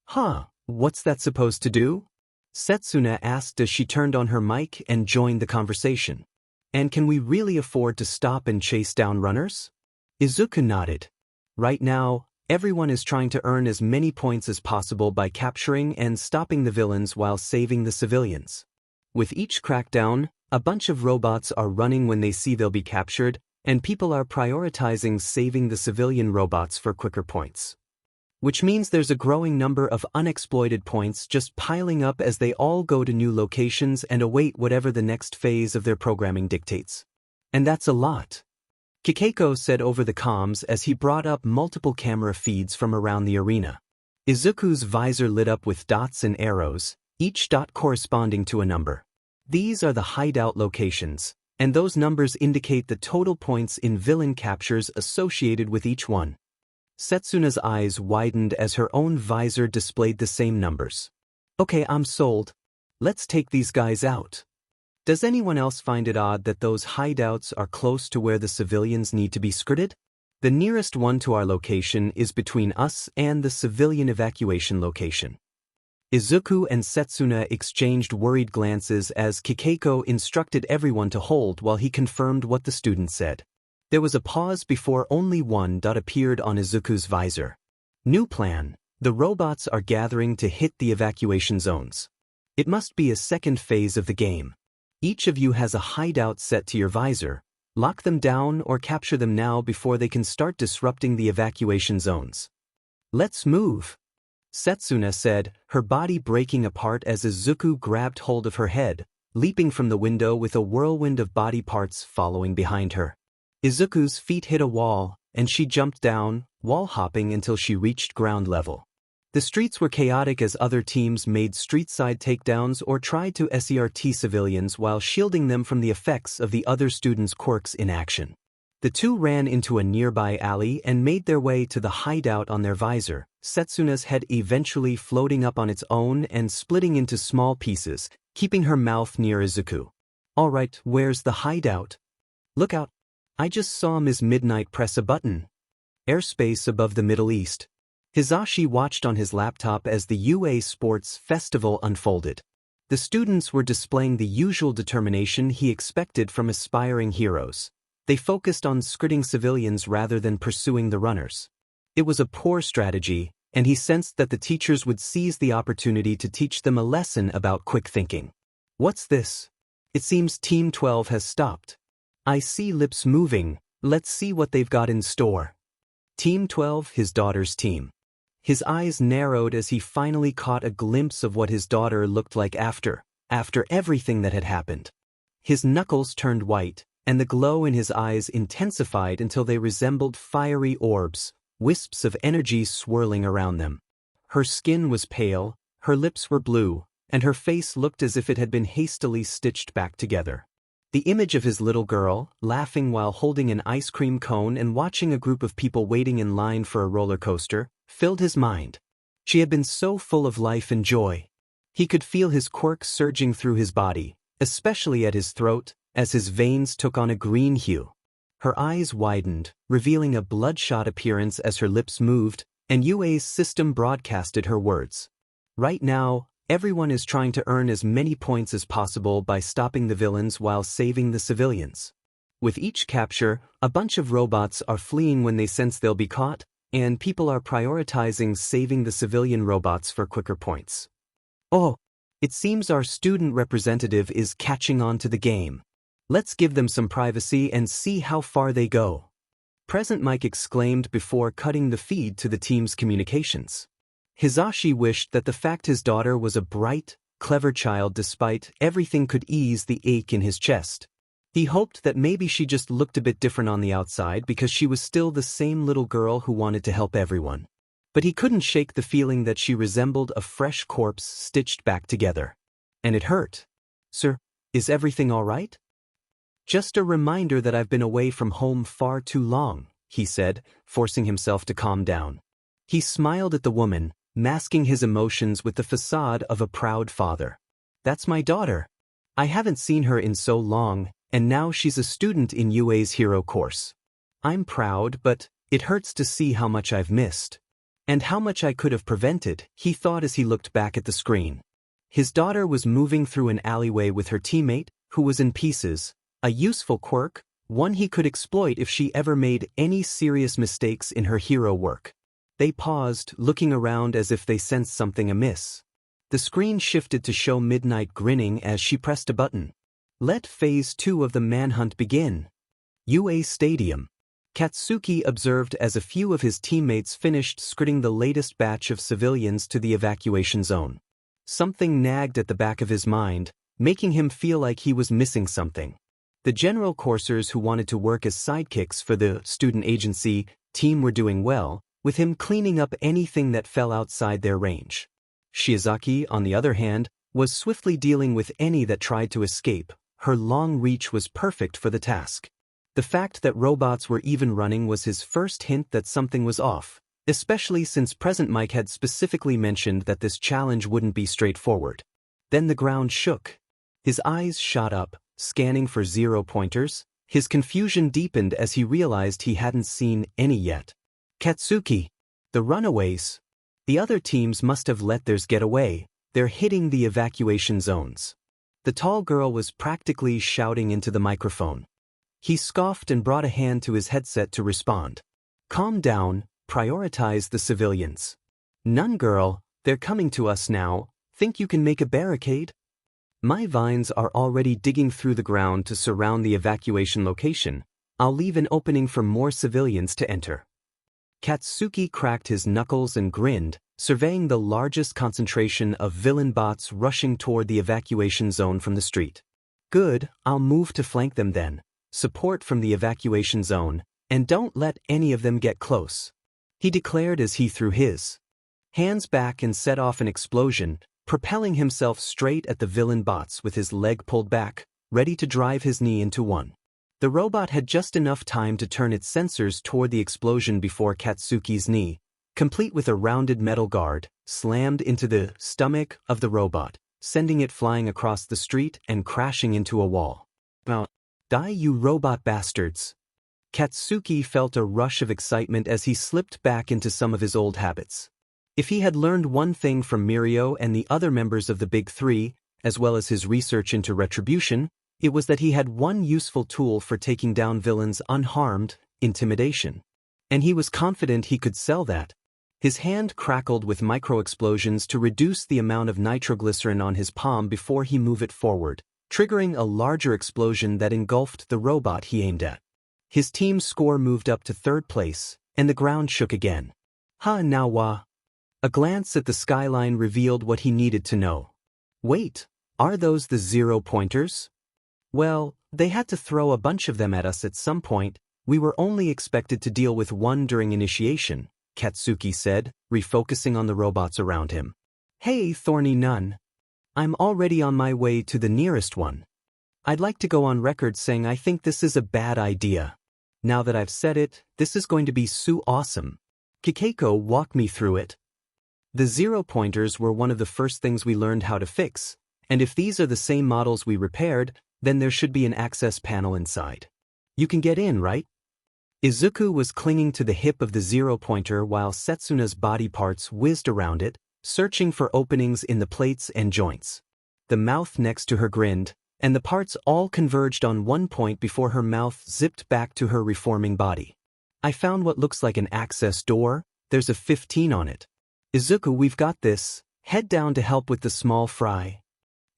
Huh, what's that supposed to do? Setsuna asked as she turned on her mic and joined the conversation. And can we really afford to stop and chase down runners? Izuku nodded. Right now, everyone is trying to earn as many points as possible by capturing and stopping the villains while saving the civilians. With each crackdown, a bunch of robots are running when they see they'll be captured, and people are prioritizing saving the civilian robots for quicker points. Which means there's a growing number of unexploited points just piling up as they all go to new locations and await whatever the next phase of their programming dictates. And that's a lot. Kikeiko said over the comms as he brought up multiple camera feeds from around the arena. Izuku's visor lit up with dots and arrows, each dot corresponding to a number. These are the hideout locations, and those numbers indicate the total points in villain captures associated with each one. Setsuna's eyes widened as her own visor displayed the same numbers. Okay, I'm sold. Let's take these guys out. Does anyone else find it odd that those hideouts are close to where the civilians need to be skirted? The nearest one to our location is between us and the civilian evacuation location. Izuku and Setsuna exchanged worried glances as Kikeiko instructed everyone to hold while he confirmed what the student said. There was a pause before only one dot appeared on Izuku's visor. New plan. The robots are gathering to hit the evacuation zones. It must be a second phase of the game. Each of you has a hideout set to your visor. Lock them down or capture them now before they can start disrupting the evacuation zones. Let's move, Setsuna said, her body breaking apart as Izuku grabbed hold of her head, leaping from the window with a whirlwind of body parts following behind her. Izuku's feet hit a wall, and she jumped down, wall-hopping until she reached ground level. The streets were chaotic as other teams made street-side takedowns or tried to SERT civilians while shielding them from the effects of the other students' quirks in action. The two ran into a nearby alley and made their way to the hideout on their visor, Setsuna's head eventually floating up on its own and splitting into small pieces, keeping her mouth near Izuku. Alright, where's the hideout? Look out. I just saw Ms. Midnight press a button. Airspace above the Middle East. Isashi watched on his laptop as the UA Sports Festival unfolded. The students were displaying the usual determination he expected from aspiring heroes. They focused on skirting civilians rather than pursuing the runners. It was a poor strategy, and he sensed that the teachers would seize the opportunity to teach them a lesson about quick thinking. What's this? It seems Team 12 has stopped. I see lips moving. Let's see what they've got in store. Team 12, his daughter's team. His eyes narrowed as he finally caught a glimpse of what his daughter looked like after everything that had happened. His knuckles turned white, and the glow in his eyes intensified until they resembled fiery orbs, wisps of energy swirling around them. Her skin was pale, her lips were blue, and her face looked as if it had been hastily stitched back together. The image of his little girl, laughing while holding an ice cream cone and watching a group of people waiting in line for a roller coaster, filled his mind. She had been so full of life and joy. He could feel his quirk surging through his body, especially at his throat, as his veins took on a green hue. Her eyes widened, revealing a bloodshot appearance as her lips moved, and UA's system broadcasted her words. Right now, everyone is trying to earn as many points as possible by stopping the villains while saving the civilians. With each capture, a bunch of robots are fleeing when they sense they'll be caught, and people are prioritizing saving the civilian robots for quicker points. Oh, it seems our student representative is catching on to the game. Let's give them some privacy and see how far they go. Present Mike exclaimed before cutting the feed to the team's communications. Isashi wished that the fact his daughter was a bright, clever child despite everything could ease the ache in his chest. He hoped that maybe she just looked a bit different on the outside because she was still the same little girl who wanted to help everyone. But he couldn't shake the feeling that she resembled a fresh corpse stitched back together. And it hurt. Sir, is everything all right? Just a reminder that I've been away from home far too long, he said, forcing himself to calm down. He smiled at the woman, masking his emotions with the facade of a proud father. That's my daughter. I haven't seen her in so long, and now she's a student in UA's hero course. I'm proud, but it hurts to see how much I've missed. And how much I could have prevented, he thought as he looked back at the screen. His daughter was moving through an alleyway with her teammate, who was in pieces, a useful quirk, one he could exploit if she ever made any serious mistakes in her hero work. They paused, looking around as if they sensed something amiss. The screen shifted to show Midnight grinning as she pressed a button. Let Phase 2 of the Manhunt begin. UA Stadium. Katsuki observed as a few of his teammates finished skirting the latest batch of civilians to the evacuation zone. Something nagged at the back of his mind, making him feel like he was missing something. The general coursers who wanted to work as sidekicks for the student agency team were doing well, with him cleaning up anything that fell outside their range. Shiozaki, on the other hand, was swiftly dealing with any that tried to escape. Her long reach was perfect for the task. The fact that robots were even running was his first hint that something was off, especially since Present Mike had specifically mentioned that this challenge wouldn't be straightforward. Then the ground shook. His eyes shot up, scanning for 0 pointers. His confusion deepened as he realized he hadn't seen any yet. Katsuki. The runaways. The other teams must have let theirs get away. They're hitting the evacuation zones. The tall girl was practically shouting into the microphone. He scoffed and brought a hand to his headset to respond. Calm down, prioritize the civilians. None, girl, they're coming to us now. Think you can make a barricade? My vines are already digging through the ground to surround the evacuation location. I'll leave an opening for more civilians to enter. Katsuki cracked his knuckles and grinned, surveying the largest concentration of villain bots rushing toward the evacuation zone from the street. Good, I'll move to flank them then. Support from the evacuation zone, and don't let any of them get close, he declared as he threw his hands back and set off an explosion, propelling himself straight at the villain bots with his leg pulled back, ready to drive his knee into one. The robot had just enough time to turn its sensors toward the explosion before Katsuki's knee, complete with a rounded metal guard, slammed into the stomach of the robot, sending it flying across the street and crashing into a wall. Die, you robot bastards! Katsuki felt a rush of excitement as he slipped back into some of his old habits. If he had learned one thing from Mirio and the other members of the Big Three, as well as his research into retribution, it was that he had one useful tool for taking down villains unharmed: intimidation. And he was confident he could sell that. His hand crackled with micro-explosions to reduce the amount of nitroglycerin on his palm before he moved it forward, triggering a larger explosion that engulfed the robot he aimed at. His team's score moved up to 3rd place, and the ground shook again. Now wa? A glance at the skyline revealed what he needed to know. Wait, are those the 0 pointers? Well, they had to throw a bunch of them at us at some point. We were only expected to deal with one during initiation, Katsuki said, refocusing on the robots around him. Hey, thorny nun. I'm already on my way to the nearest one. I'd like to go on record saying I think this is a bad idea. Now that I've said it, this is going to be so awesome. Kikeiko, walk me through it. The 0-pointers were one of the first things we learned how to fix, and if these are the same models we repaired, then there should be an access panel inside. You can get in, right? Izuku was clinging to the hip of the 0-pointer while Setsuna's body parts whizzed around it, searching for openings in the plates and joints. The mouth next to her grinned, and the parts all converged on one point before her mouth zipped back to her reforming body. I found what looks like an access door. There's a 15 on it. Izuku, we've got this. Head down to help with the small fry.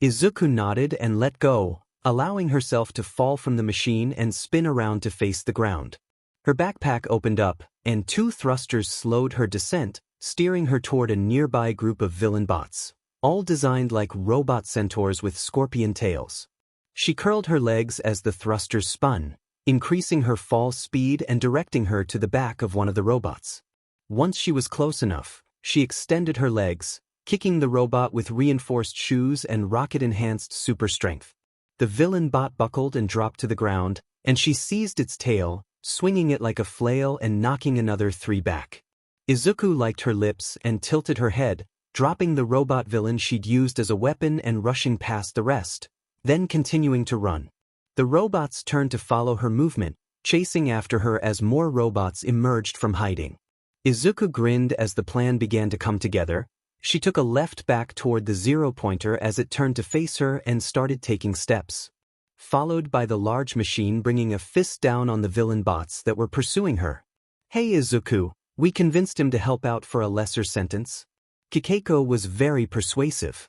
Izuku nodded and let go, allowing herself to fall from the machine and spin around to face the ground. Her backpack opened up, and 2 thrusters slowed her descent, steering her toward a nearby group of villain bots, all designed like robot centaurs with scorpion tails. She curled her legs as the thrusters spun, increasing her fall speed and directing her to the back of one of the robots. Once she was close enough, she extended her legs, kicking the robot with reinforced shoes and rocket-enhanced super strength. The villain bot buckled and dropped to the ground, and she seized its tail, swinging it like a flail and knocking another 3 back. Izuku liked her lips and tilted her head, dropping the robot villain she'd used as a weapon and rushing past the rest, then continuing to run. The robots turned to follow her movement, chasing after her as more robots emerged from hiding. Izuku grinned as the plan began to come together. She took a left back toward the 0-pointer as it turned to face her and started taking steps, followed by the large machine bringing a fist down on the villain bots that were pursuing her. Hey Izuku, we convinced him to help out for a lesser sentence. Kikeiko was very persuasive.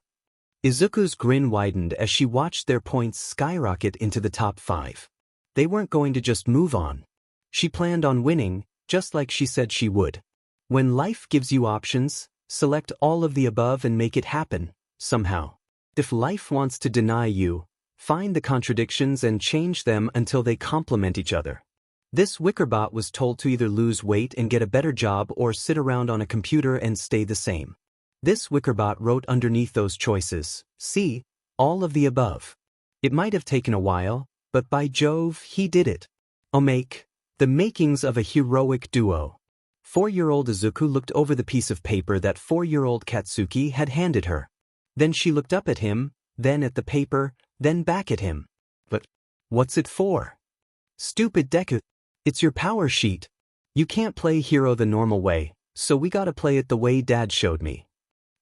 Izuku's grin widened as she watched their points skyrocket into the top 5. They weren't going to just move on. She planned on winning, just like she said she would. When life gives you options, select all of the above and make it happen, somehow. If life wants to deny you, find the contradictions and change them until they complement each other. This Wickerbot was told to either lose weight and get a better job or sit around on a computer and stay the same. This Wickerbot wrote underneath those choices, see, all of the above. It might have taken a while, but by Jove, he did it. The makings of a heroic duo. 4-year-old Izuku looked over the piece of paper that 4-year-old Katsuki had handed her. Then she looked up at him, then at the paper, then back at him. But what's it for? Stupid Deku. It's your power sheet. You can't play hero the normal way, so we gotta play it the way Dad showed me.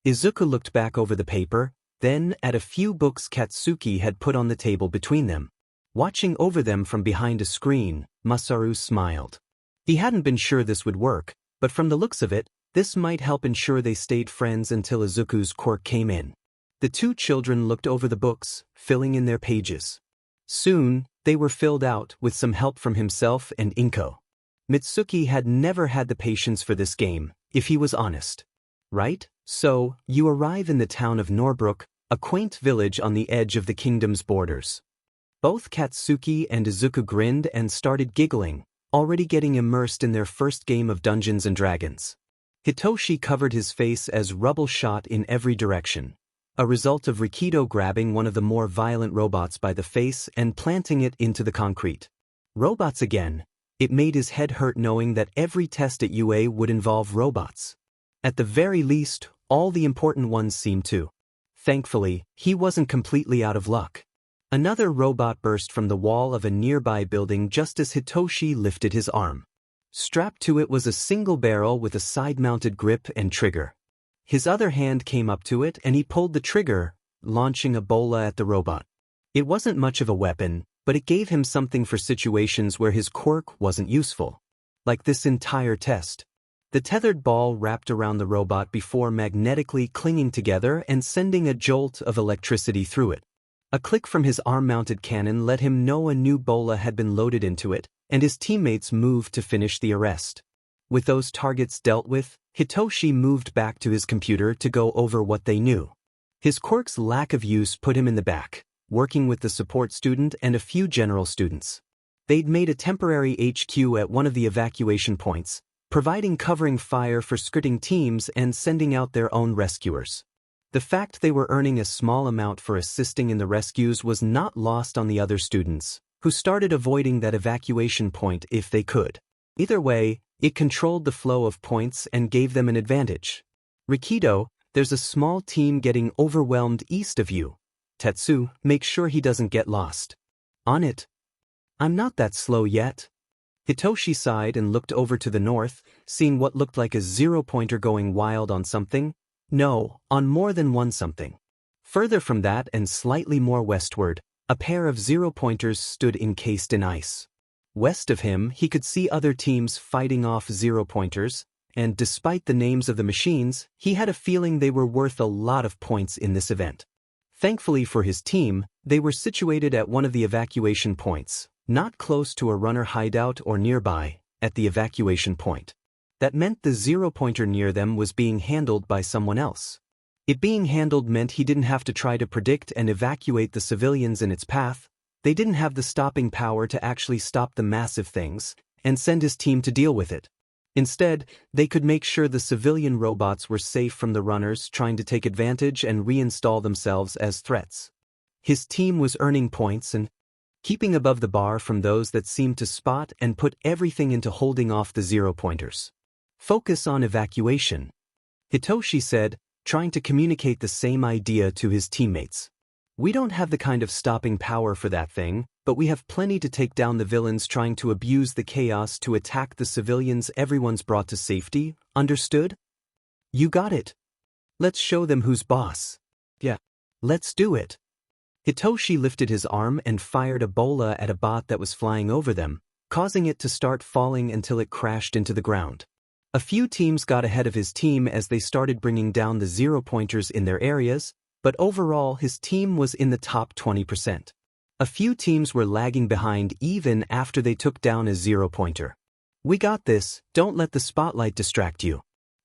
Izuku looked back over the paper, then at a few books Katsuki had put on the table between them. Watching over them from behind a screen, Masaru smiled. He hadn't been sure this would work, but from the looks of it, this might help ensure they stayed friends until Izuku's quirk came in. The 2 children looked over the books, filling in their pages. Soon, they were filled out with some help from himself and Inko. Mitsuki had never had the patience for this game, if he was honest. Right? So, you arrive in the town of Norbrook, a quaint village on the edge of the kingdom's borders. Both Katsuki and Izuku grinned and started giggling, already getting immersed in their first game of Dungeons & Dragons. Hitoshi covered his face as rubble shot in every direction, a result of Rikido grabbing one of the more violent robots by the face and planting it into the concrete. Robots again. It made his head hurt knowing that every test at UA would involve robots. At the very least, all the important ones seemed to. Thankfully, he wasn't completely out of luck. Another robot burst from the wall of a nearby building just as Hitoshi lifted his arm. Strapped to it was a single barrel with a side-mounted grip and trigger. His other hand came up to it and he pulled the trigger, launching a bola at the robot. It wasn't much of a weapon, but it gave him something for situations where his quirk wasn't useful. Like this entire test. The tethered ball wrapped around the robot before magnetically clinging together and sending a jolt of electricity through it. A click from his arm-mounted cannon let him know a new bola had been loaded into it, and his teammates moved to finish the arrest. With those targets dealt with, Hitoshi moved back to his computer to go over what they knew. His quirk's lack of use put him in the back, working with the support student and a few general students. They'd made a temporary HQ at one of the evacuation points, providing covering fire for skirting teams and sending out their own rescuers. The fact they were earning a small amount for assisting in the rescues was not lost on the other students, who started avoiding that evacuation point if they could. Either way, it controlled the flow of points and gave them an advantage. Rikido, there's a small team getting overwhelmed east of you. Tetsu, make sure he doesn't get lost. On it. I'm not that slow yet. Hitoshi sighed and looked over to the north, seeing what looked like a zero-pointer going wild on something. No, on more than one something. Further from that and slightly more westward, a pair of zero-pointers stood encased in ice. West of him, he could see other teams fighting off zero-pointers, and despite the names of the machines, he had a feeling they were worth a lot of points in this event. Thankfully for his team, they were situated at one of the evacuation points, not close to a runner hideout or nearby, at the evacuation point. That meant the zero-pointer near them was being handled by someone else. It being handled meant he didn't have to try to predict and evacuate the civilians in its path. They didn't have the stopping power to actually stop the massive things and send his team to deal with it. Instead, they could make sure the civilian robots were safe from the runners trying to take advantage and reinstall themselves as threats. His team was earning points and keeping above the bar from those that seemed to spot and put everything into holding off the zero-pointers. Focus on evacuation, Hitoshi said, trying to communicate the same idea to his teammates. We don't have the kind of stopping power for that thing, but we have plenty to take down the villains trying to abuse the chaos to attack the civilians everyone's brought to safety, understood? You got it. Let's show them who's boss. Yeah. Let's do it. Hitoshi lifted his arm and fired a bola at a bot that was flying over them, causing it to start falling until it crashed into the ground. A few teams got ahead of his team as they started bringing down the zero-pointers in their areas, but overall his team was in the top 20%. A few teams were lagging behind even after they took down a zero-pointer. We got this, don't let the spotlight distract you.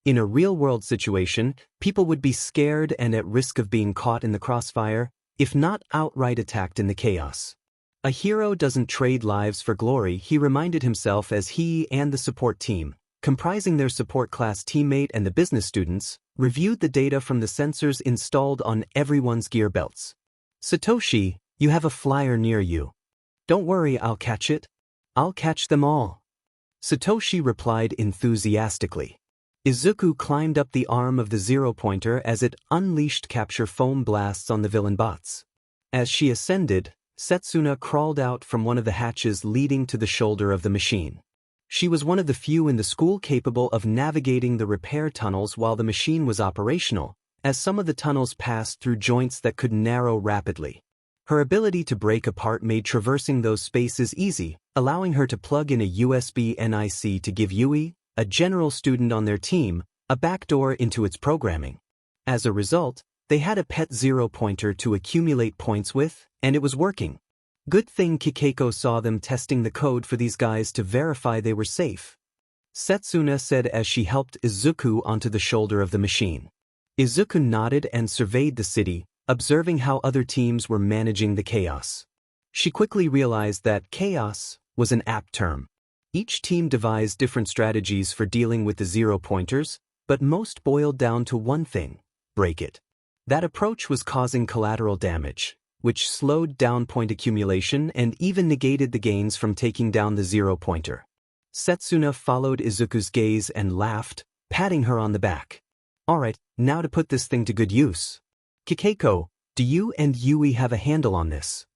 In a real-world situation, people would be scared and at risk of being caught in the crossfire, if not outright attacked in the chaos. A hero doesn't trade lives for glory, he reminded himself as he and the support team, comprising their support class teammate and the business students, reviewed the data from the sensors installed on everyone's gear belts. Satoshi, you have a flyer near you. Don't worry, I'll catch it. I'll catch them all. Satoshi replied enthusiastically. Izuku climbed up the arm of the zero-pointer as it unleashed capture foam blasts on the villain bots. As she ascended, Setsuna crawled out from one of the hatches leading to the shoulder of the machine. She was one of the few in the school capable of navigating the repair tunnels while the machine was operational, as some of the tunnels passed through joints that could narrow rapidly. Her ability to break apart made traversing those spaces easy, allowing her to plug in a USB NIC to give Yui, a general student on their team, a backdoor into its programming. As a result, they had a pet zero-pointer to accumulate points with, and it was working. Good thing Kikeko saw them testing the code for these guys to verify they were safe. Setsuna said as she helped Izuku onto the shoulder of the machine. Izuku nodded and surveyed the city, observing how other teams were managing the chaos. She quickly realized that chaos was an apt term. Each team devised different strategies for dealing with the zero-pointers, but most boiled down to one thing: break it. That approach was causing collateral damage, which slowed down point accumulation and even negated the gains from taking down the zero-pointer. Setsuna followed Izuku's gaze and laughed, patting her on the back. Alright, now to put this thing to good use. Kikeko, do you and Yui have a handle on this?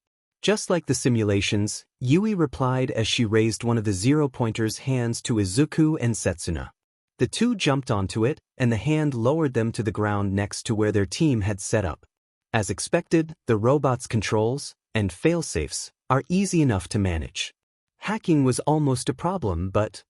Just like the simulations, Yui replied as she raised one of the zero-pointer's hands to Izuku and Setsuna. The two jumped onto it, and the hand lowered them to the ground next to where their team had set up. As expected, the robot's controls and failsafes are easy enough to manage. Hacking was almost a problem, but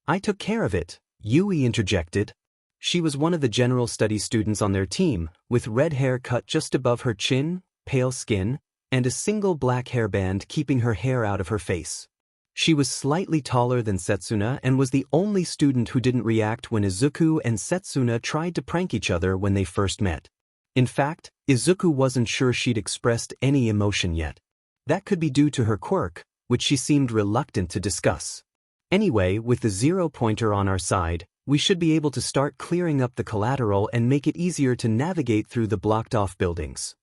I took care of it, Yui interjected. She was one of the general studies students on their team, with red hair cut just above her chin, pale skin, and a single black hairband keeping her hair out of her face. She was slightly taller than Setsuna and was the only student who didn't react when Izuku and Setsuna tried to prank each other when they first met. In fact, Izuku wasn't sure she'd expressed any emotion yet. That could be due to her quirk, which she seemed reluctant to discuss. Anyway, with the zero-pointer on our side, we should be able to start clearing up the collateral and make it easier to navigate through the blocked-off buildings.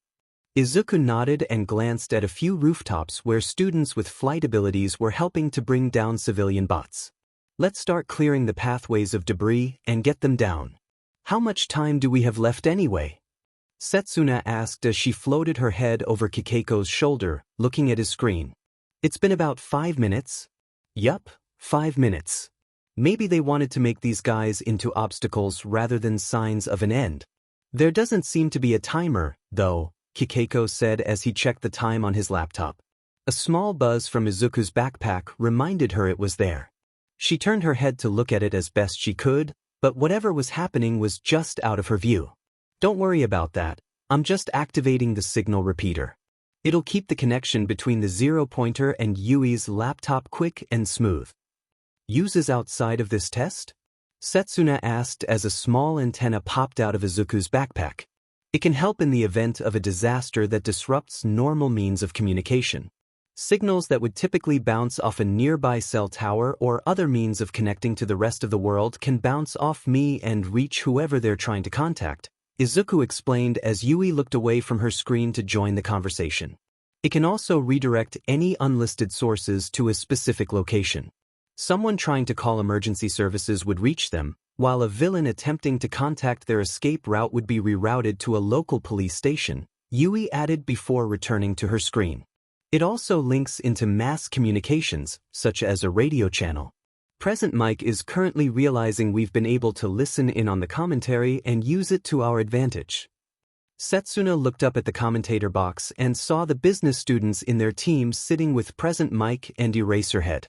Izuku nodded and glanced at a few rooftops where students with flight abilities were helping to bring down civilian bots. Let's start clearing the pathways of debris and get them down. How much time do we have left anyway? Setsuna asked as she floated her head over Kikeiko's shoulder, looking at his screen. It's been about 5 minutes. Yup, 5 minutes. Maybe they wanted to make these guys into obstacles rather than signs of an end. There doesn't seem to be a timer, though, Kikeiko said as he checked the time on his laptop. A small buzz from Izuku's backpack reminded her it was there. She turned her head to look at it as best she could, but whatever was happening was just out of her view. Don't worry about that, I'm just activating the signal repeater. It'll keep the connection between the zero-pointer and Yui's laptop quick and smooth. Uses outside of this test? Setsuna asked as a small antenna popped out of Izuku's backpack. It can help in the event of a disaster that disrupts normal means of communication. Signals that would typically bounce off a nearby cell tower or other means of connecting to the rest of the world can bounce off me and reach whoever they're trying to contact, Izuku explained as Yui looked away from her screen to join the conversation. It can also redirect any unlisted sources to a specific location. Someone trying to call emergency services would reach them, while a villain attempting to contact their escape route would be rerouted to a local police station, Yui added before returning to her screen. It also links into mass communications, such as a radio channel. Present Mike is currently realizing we've been able to listen in on the commentary and use it to our advantage. Setsuna looked up at the commentator box and saw the business students in their teams sitting with Present Mike and Eraserhead.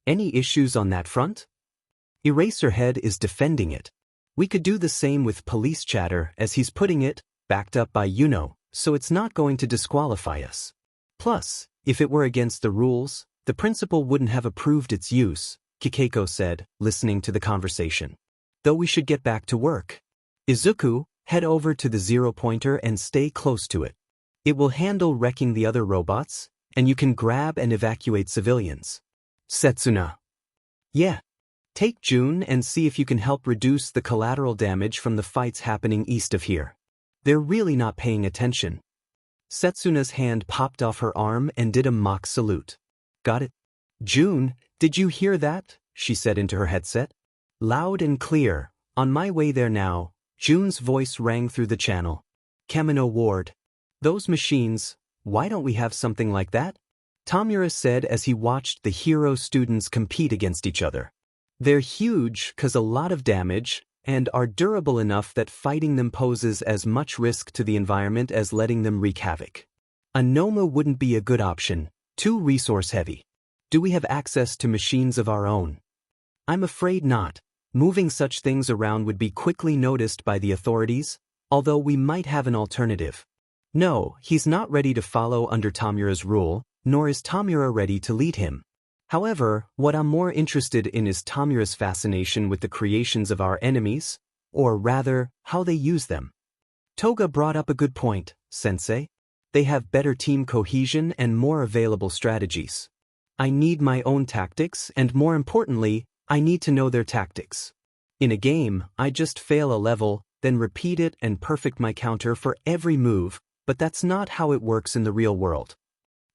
Any issues on that front? Eraserhead is defending it. We could do the same with police chatter as he's putting it, backed up by so it's not going to disqualify us. Plus, if it were against the rules, the principal wouldn't have approved its use, Kikeiko said, listening to the conversation. Though we should get back to work. Izuku, head over to the zero-pointer and stay close to it. It will handle wrecking the other robots, and you can grab and evacuate civilians. Setsuna. Yeah. Take June and see if you can help reduce the collateral damage from the fights happening east of here. They're really not paying attention. Setsuna's hand popped off her arm and did a mock salute. Got it? June, did you hear that? She said into her headset. Loud and clear. On my way there now. June's voice rang through the channel. Kamino Ward. Those machines, why don't we have something like that? Tomura said as he watched the hero students compete against each other. They're huge cause a lot of damage, and are durable enough that fighting them poses as much risk to the environment as letting them wreak havoc. A Nomu wouldn't be a good option, too resource-heavy. Do we have access to machines of our own? I'm afraid not. Moving such things around would be quickly noticed by the authorities, although we might have an alternative. No, he's not ready to follow under Tomura's rule, nor is Tomura ready to lead him. However, what I'm more interested in is Tomura's fascination with the creations of our enemies, or rather, how they use them. Toga brought up a good point, Sensei. They have better team cohesion and more available strategies. I need my own tactics and more importantly, I need to know their tactics. In a game, I just fail a level, then repeat it and perfect my counter for every move, but that's not how it works in the real world.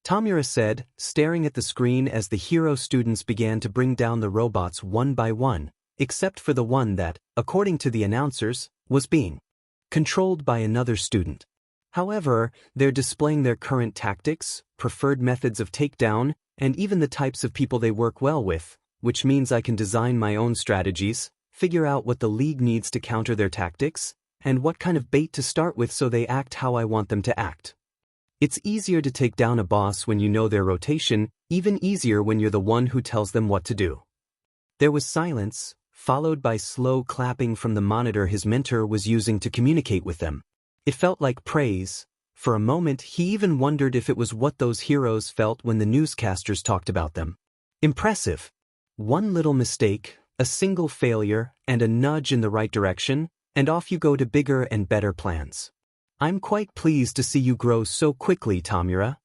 Tomura said, staring at the screen as the hero students began to bring down the robots one by one, except for the one that, according to the announcers, was being controlled by another student. However, they're displaying their current tactics, preferred methods of takedown, and even the types of people they work well with, which means I can design my own strategies, figure out what the league needs to counter their tactics, and what kind of bait to start with so they act how I want them to act. It's easier to take down a boss when you know their rotation, even easier when you're the one who tells them what to do. There was silence, followed by slow clapping from the monitor his mentor was using to communicate with them. It felt like praise. For a moment he even wondered if it was what those heroes felt when the newscasters talked about them. Impressive. One little mistake, a single failure, and a nudge in the right direction, and off you go to bigger and better plans. I'm quite pleased to see you grow so quickly, Tomura.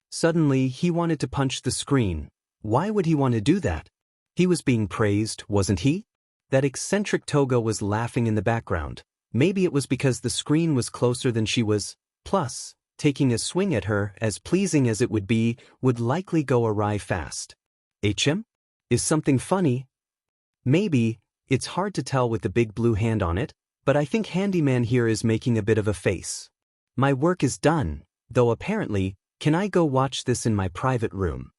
Suddenly, he wanted to punch the screen. Why would he want to do that? He was being praised, wasn't he? That eccentric Toga was laughing in the background. Maybe it was because the screen was closer than she was. Plus, taking a swing at her, as pleasing as it would be, would likely go awry fast. HM? Is something funny? Maybe. It's hard to tell with the big blue hand on it, but I think Handyman here is making a bit of a face. My work is done, though apparently, can I go watch this in my private room?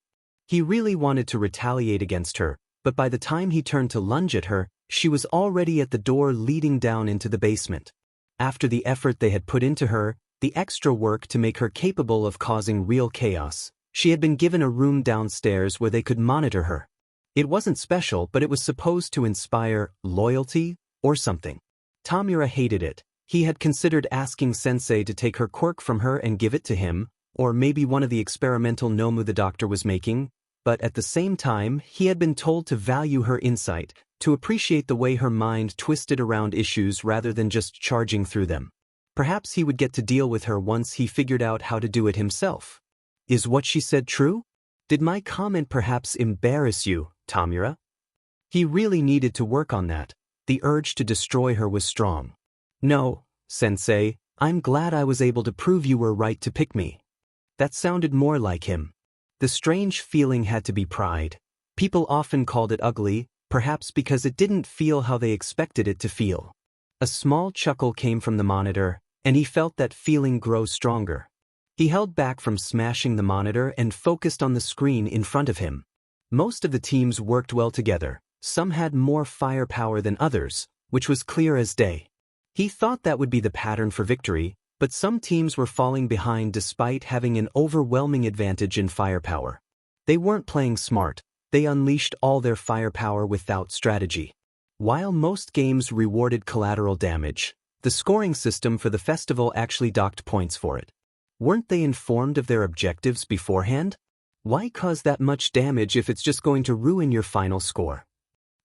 He really wanted to retaliate against her, but by the time he turned to lunge at her, she was already at the door leading down into the basement. After the effort they had put into her, the extra work to make her capable of causing real chaos, she had been given a room downstairs where they could monitor her. It wasn't special, but it was supposed to inspire loyalty or something. Tomura hated it. He had considered asking Sensei to take her quirk from her and give it to him, or maybe one of the experimental Nomu the doctor was making, but at the same time, he had been told to value her insight, to appreciate the way her mind twisted around issues rather than just charging through them. Perhaps he would get to deal with her once he figured out how to do it himself. Is what she said true? Did my comment perhaps embarrass you, Tomura? He really needed to work on that. The urge to destroy her was strong. No, Sensei, I'm glad I was able to prove you were right to pick me. That sounded more like him. The strange feeling had to be pride. People often called it ugly, perhaps because it didn't feel how they expected it to feel. A small chuckle came from the monitor, and he felt that feeling grow stronger. He held back from smashing the monitor and focused on the screen in front of him. Most of the teams worked well together. Some had more firepower than others, which was clear as day. He thought that would be the pattern for victory, but some teams were falling behind despite having an overwhelming advantage in firepower. They weren't playing smart, they unleashed all their firepower without strategy. While most games rewarded collateral damage, the scoring system for the festival actually docked points for it. Weren't they informed of their objectives beforehand? Why cause that much damage if it's just going to ruin your final score?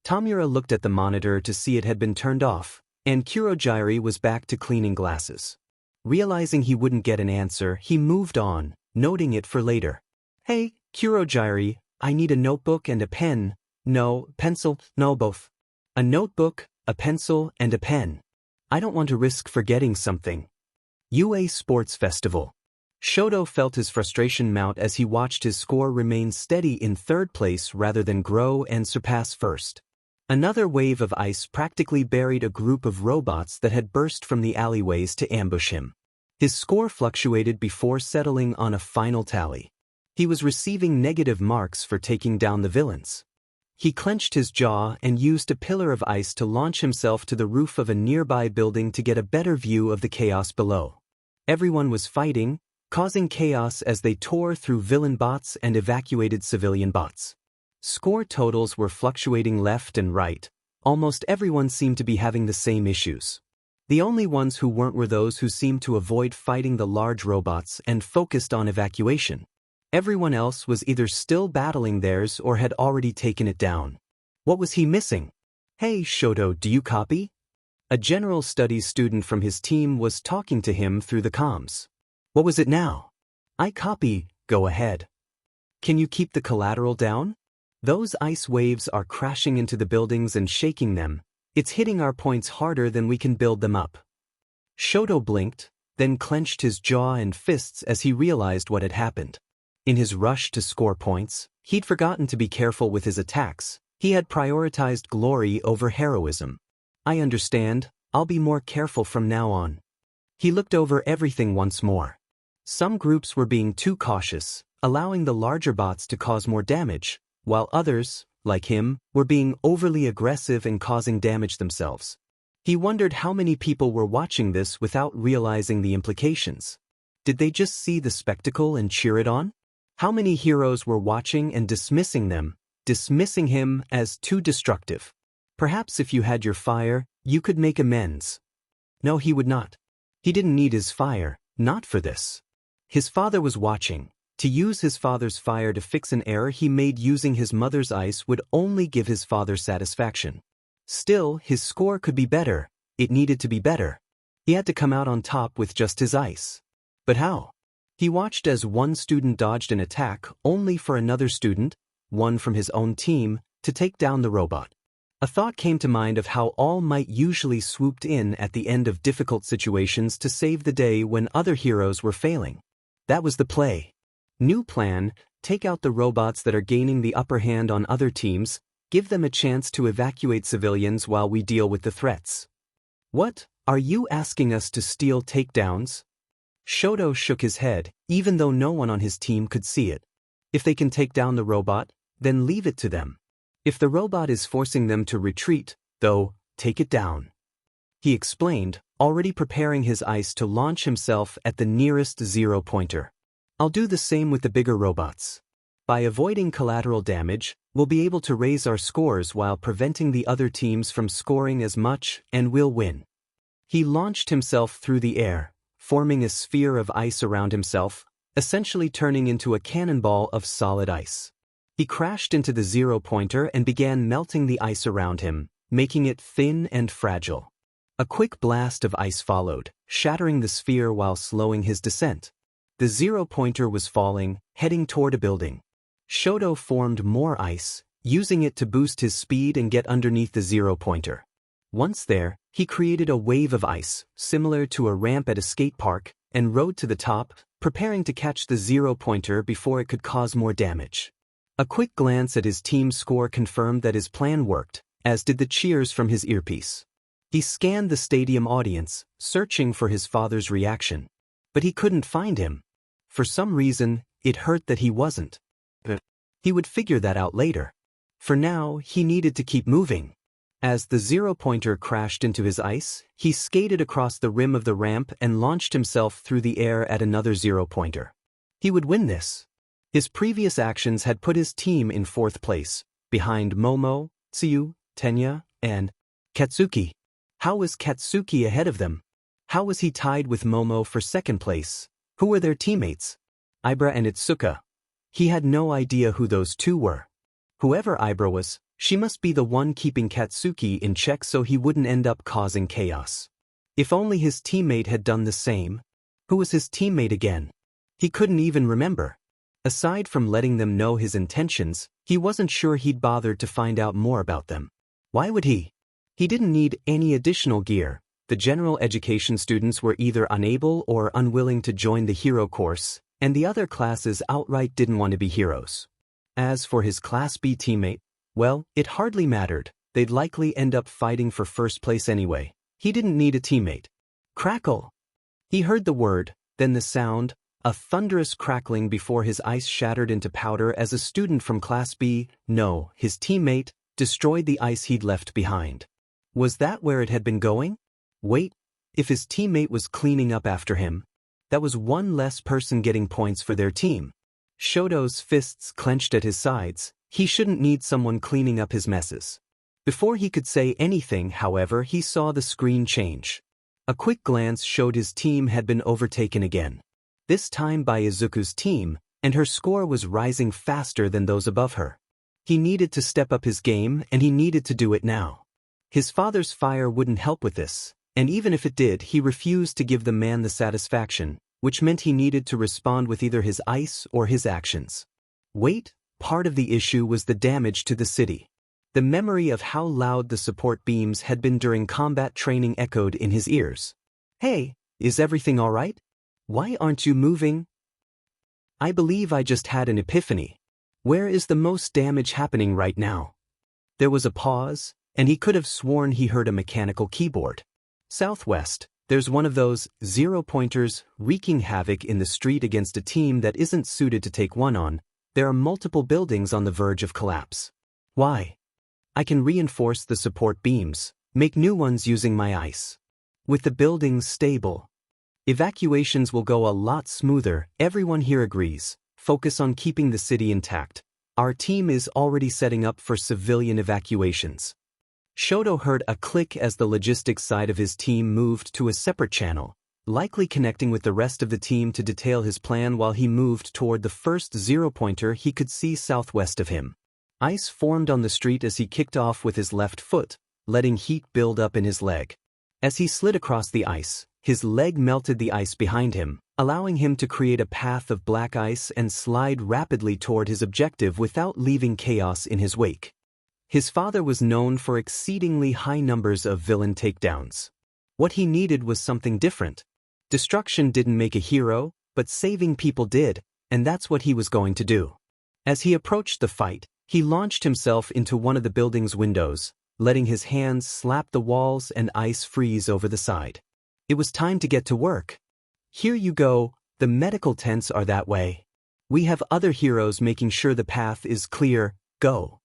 Tomura looked at the monitor to see it had been turned off, and Kurogiri was back to cleaning glasses. Realizing he wouldn't get an answer, he moved on, noting it for later. Hey, Kurogiri, I need a notebook and a pen. No, pencil, no both. A notebook, a pencil, and a pen. I don't want to risk forgetting something. UA Sports Festival. Shoto felt his frustration mount as he watched his score remain steady in third place rather than grow and surpass first. Another wave of ice practically buried a group of robots that had burst from the alleyways to ambush him. His score fluctuated before settling on a final tally. He was receiving negative marks for taking down the villains. He clenched his jaw and used a pillar of ice to launch himself to the roof of a nearby building to get a better view of the chaos below. Everyone was fighting, causing chaos as they tore through villain bots and evacuated civilian bots. Score totals were fluctuating left and right. Almost everyone seemed to be having the same issues. The only ones who weren't were those who seemed to avoid fighting the large robots and focused on evacuation. Everyone else was either still battling theirs or had already taken it down. What was he missing? Hey Shoto, do you copy? A general studies student from his team was talking to him through the comms. What was it now? I copy, go ahead. Can you keep the collateral down? Those ice waves are crashing into the buildings and shaking them. It's hitting our points harder than we can build them up. Shoto blinked, then clenched his jaw and fists as he realized what had happened. In his rush to score points, he'd forgotten to be careful with his attacks. He had prioritized glory over heroism. I understand, I'll be more careful from now on. He looked over everything once more. Some groups were being too cautious, allowing the larger bots to cause more damage, while others, like him, were being overly aggressive and causing damage themselves. He wondered how many people were watching this without realizing the implications. Did they just see the spectacle and cheer it on? How many heroes were watching and dismissing them, dismissing him as too destructive? Perhaps if you had your fire, you could make amends. No, he would not. He didn't need his fire, not for this. His father was watching. To use his father's fire to fix an error he made using his mother's ice would only give his father satisfaction. Still, his score could be better. It needed to be better. He had to come out on top with just his ice. But how? He watched as one student dodged an attack only for another student, one from his own team, to take down the robot. A thought came to mind of how All Might usually swooped in at the end of difficult situations to save the day when other heroes were failing. That was the play. New plan: take out the robots that are gaining the upper hand on other teams, give them a chance to evacuate civilians while we deal with the threats. What? Are you asking us to steal takedowns? Shoto shook his head, even though no one on his team could see it. If they can take down the robot, then leave it to them. If the robot is forcing them to retreat, though, take it down. He explained, already preparing his ice to launch himself at the nearest zero-pointer. I'll do the same with the bigger robots. By avoiding collateral damage, we'll be able to raise our scores while preventing the other teams from scoring as much, and we'll win. He launched himself through the air, forming a sphere of ice around himself, essentially turning into a cannonball of solid ice. He crashed into the zero-pointer and began melting the ice around him, making it thin and fragile. A quick blast of ice followed, shattering the sphere while slowing his descent. The zero-pointer was falling, heading toward a building. Shoto formed more ice, using it to boost his speed and get underneath the zero-pointer. Once there, he created a wave of ice, similar to a ramp at a skate park, and rode to the top, preparing to catch the zero-pointer before it could cause more damage. A quick glance at his team's score confirmed that his plan worked, as did the cheers from his earpiece. He scanned the stadium audience, searching for his father's reaction. But he couldn't find him. For some reason, it hurt that he wasn't. He would figure that out later. For now, he needed to keep moving. As the zero-pointer crashed into his ice, he skated across the rim of the ramp and launched himself through the air at another zero-pointer. He would win this. His previous actions had put his team in 4th place, behind Momo, Tsuyu, Tenya, and Katsuki. How was Katsuki ahead of them? How was he tied with Momo for 2nd place? Who were their teammates? Ibra and Itsuka. He had no idea who those two were. Whoever Ibra was, she must be the one keeping Katsuki in check so he wouldn't end up causing chaos. If only his teammate had done the same. Who was his teammate again? He couldn't even remember. Aside from letting them know his intentions, he wasn't sure he'd bothered to find out more about them. Why would he? He didn't need any additional gear. The general education students were either unable or unwilling to join the hero course, and the other classes outright didn't want to be heroes. As for his Class B teammate, well, it hardly mattered. They'd likely end up fighting for 1st place anyway. He didn't need a teammate. Crackle! He heard the word, then the sound, a thunderous crackling before his ice shattered into powder as a student from Class B, no, his teammate, destroyed the ice he'd left behind. Was that where it had been going? Wait, if his teammate was cleaning up after him, that was one less person getting points for their team. Shoto's fists clenched at his sides. He shouldn't need someone cleaning up his messes. Before he could say anything, however, he saw the screen change. A quick glance showed his team had been overtaken again. This time by Izuku's team, and her score was rising faster than those above her. He needed to step up his game, and he needed to do it now. His father's fire wouldn't help with this, and even if it did, he refused to give the man the satisfaction, which meant he needed to respond with either his ice or his actions. Wait, part of the issue was the damage to the city. The memory of how loud the support beams had been during combat training echoed in his ears. Hey, is everything all right? Why aren't you moving? I believe I just had an epiphany. Where is the most damage happening right now? There was a pause, and he could have sworn he heard a mechanical keyboard. Southwest, there's one of those zero-pointers wreaking havoc in the street against a team that isn't suited to take one on. There are multiple buildings on the verge of collapse. Why? I can reinforce the support beams, make new ones using my ice. With the buildings stable, evacuations will go a lot smoother. Everyone here agrees. Focus on keeping the city intact. Our team is already setting up for civilian evacuations. Shoto heard a click as the logistics side of his team moved to a separate channel, likely connecting with the rest of the team to detail his plan while he moved toward the first zero-pointer he could see southwest of him. Ice formed on the street as he kicked off with his left foot, letting heat build up in his leg. As he slid across the ice, his leg melted the ice behind him, allowing him to create a path of black ice and slide rapidly toward his objective without leaving chaos in his wake. His father was known for exceedingly high numbers of villain takedowns. What he needed was something different. Destruction didn't make a hero, but saving people did, and that's what he was going to do. As he approached the fight, he launched himself into one of the building's windows, letting his hands slap the walls and ice freeze over the side. It was time to get to work. Here you go, the medical tents are that way. We have other heroes making sure the path is clear, go.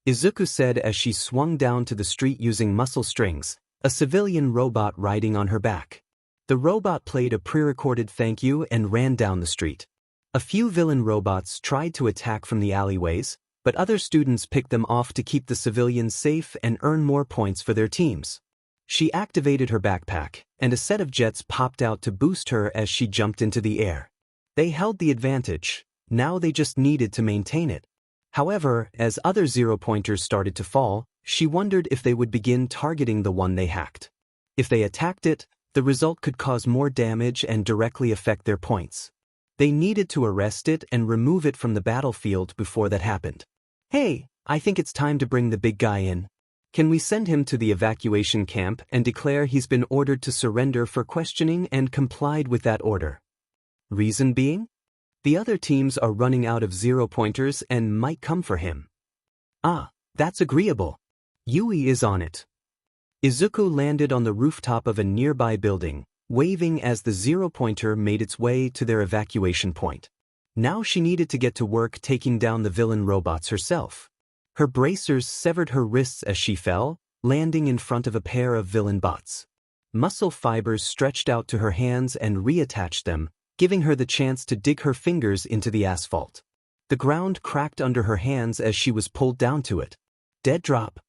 Izuku said as she swung down to the street using muscle strings, a civilian robot riding on her back. The robot played a pre-recorded thank you and ran down the street. A few villain robots tried to attack from the alleyways, but other students picked them off to keep the civilians safe and earn more points for their teams. She activated her backpack, and a set of jets popped out to boost her as she jumped into the air. They held the advantage, now they just needed to maintain it. However, as other zero-pointers started to fall, she wondered if they would begin targeting the one they hacked. If they attacked it, the result could cause more damage and directly affect their points. They needed to arrest it and remove it from the battlefield before that happened. Hey, I think it's time to bring the big guy in. Can we send him to the evacuation camp and declare he's been ordered to surrender for questioning and complied with that order? Reason being? The other teams are running out of zero-pointers and might come for him. Ah, that's agreeable. Yui is on it. Izuku landed on the rooftop of a nearby building, waving as the zero-pointer made its way to their evacuation point. Now she needed to get to work taking down the villain robots herself. Her bracers severed her wrists as she fell, landing in front of a pair of villain bots. Muscle fibers stretched out to her hands and reattached them, giving her the chance to dig her fingers into the asphalt. The ground cracked under her hands as she was pulled down to it. Dead drop.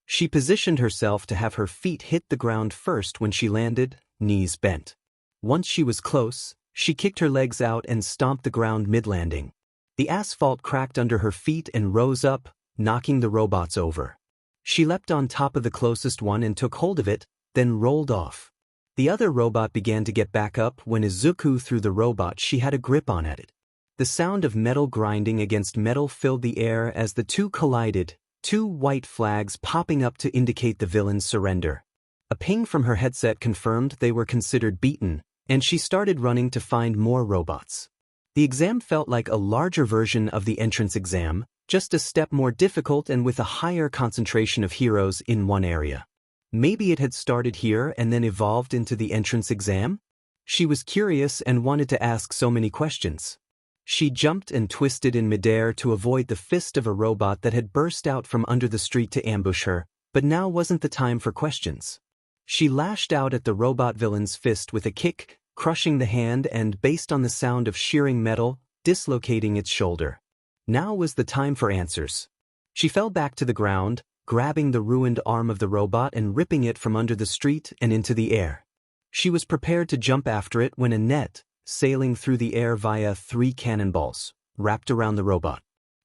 She positioned herself to have her feet hit the ground first when she landed, knees bent. Once she was close, she kicked her legs out and stomped the ground mid-landing. The asphalt cracked under her feet and rose up, knocking the robots over. She leapt on top of the closest one and took hold of it, then rolled off. The other robot began to get back up when Izuku threw the robot she had a grip on at it. The sound of metal grinding against metal filled the air as the two collided, two white flags popping up to indicate the villain's surrender. A ping from her headset confirmed they were considered beaten, and she started running to find more robots. The exam felt like a larger version of the entrance exam, just a step more difficult and with a higher concentration of heroes in one area. Maybe it had started here and then evolved into the entrance exam? She was curious and wanted to ask so many questions. She jumped and twisted in midair to avoid the fist of a robot that had burst out from under the street to ambush her, but now wasn't the time for questions. She lashed out at the robot villain's fist with a kick, crushing the hand and, based on the sound of shearing metal, dislocating its shoulder. Now was the time for answers. She fell back to the ground, grabbing the ruined arm of the robot and ripping it from under the street and into the air. She was prepared to jump after it when a net, sailing through the air via 3 cannonballs, wrapped around the robot.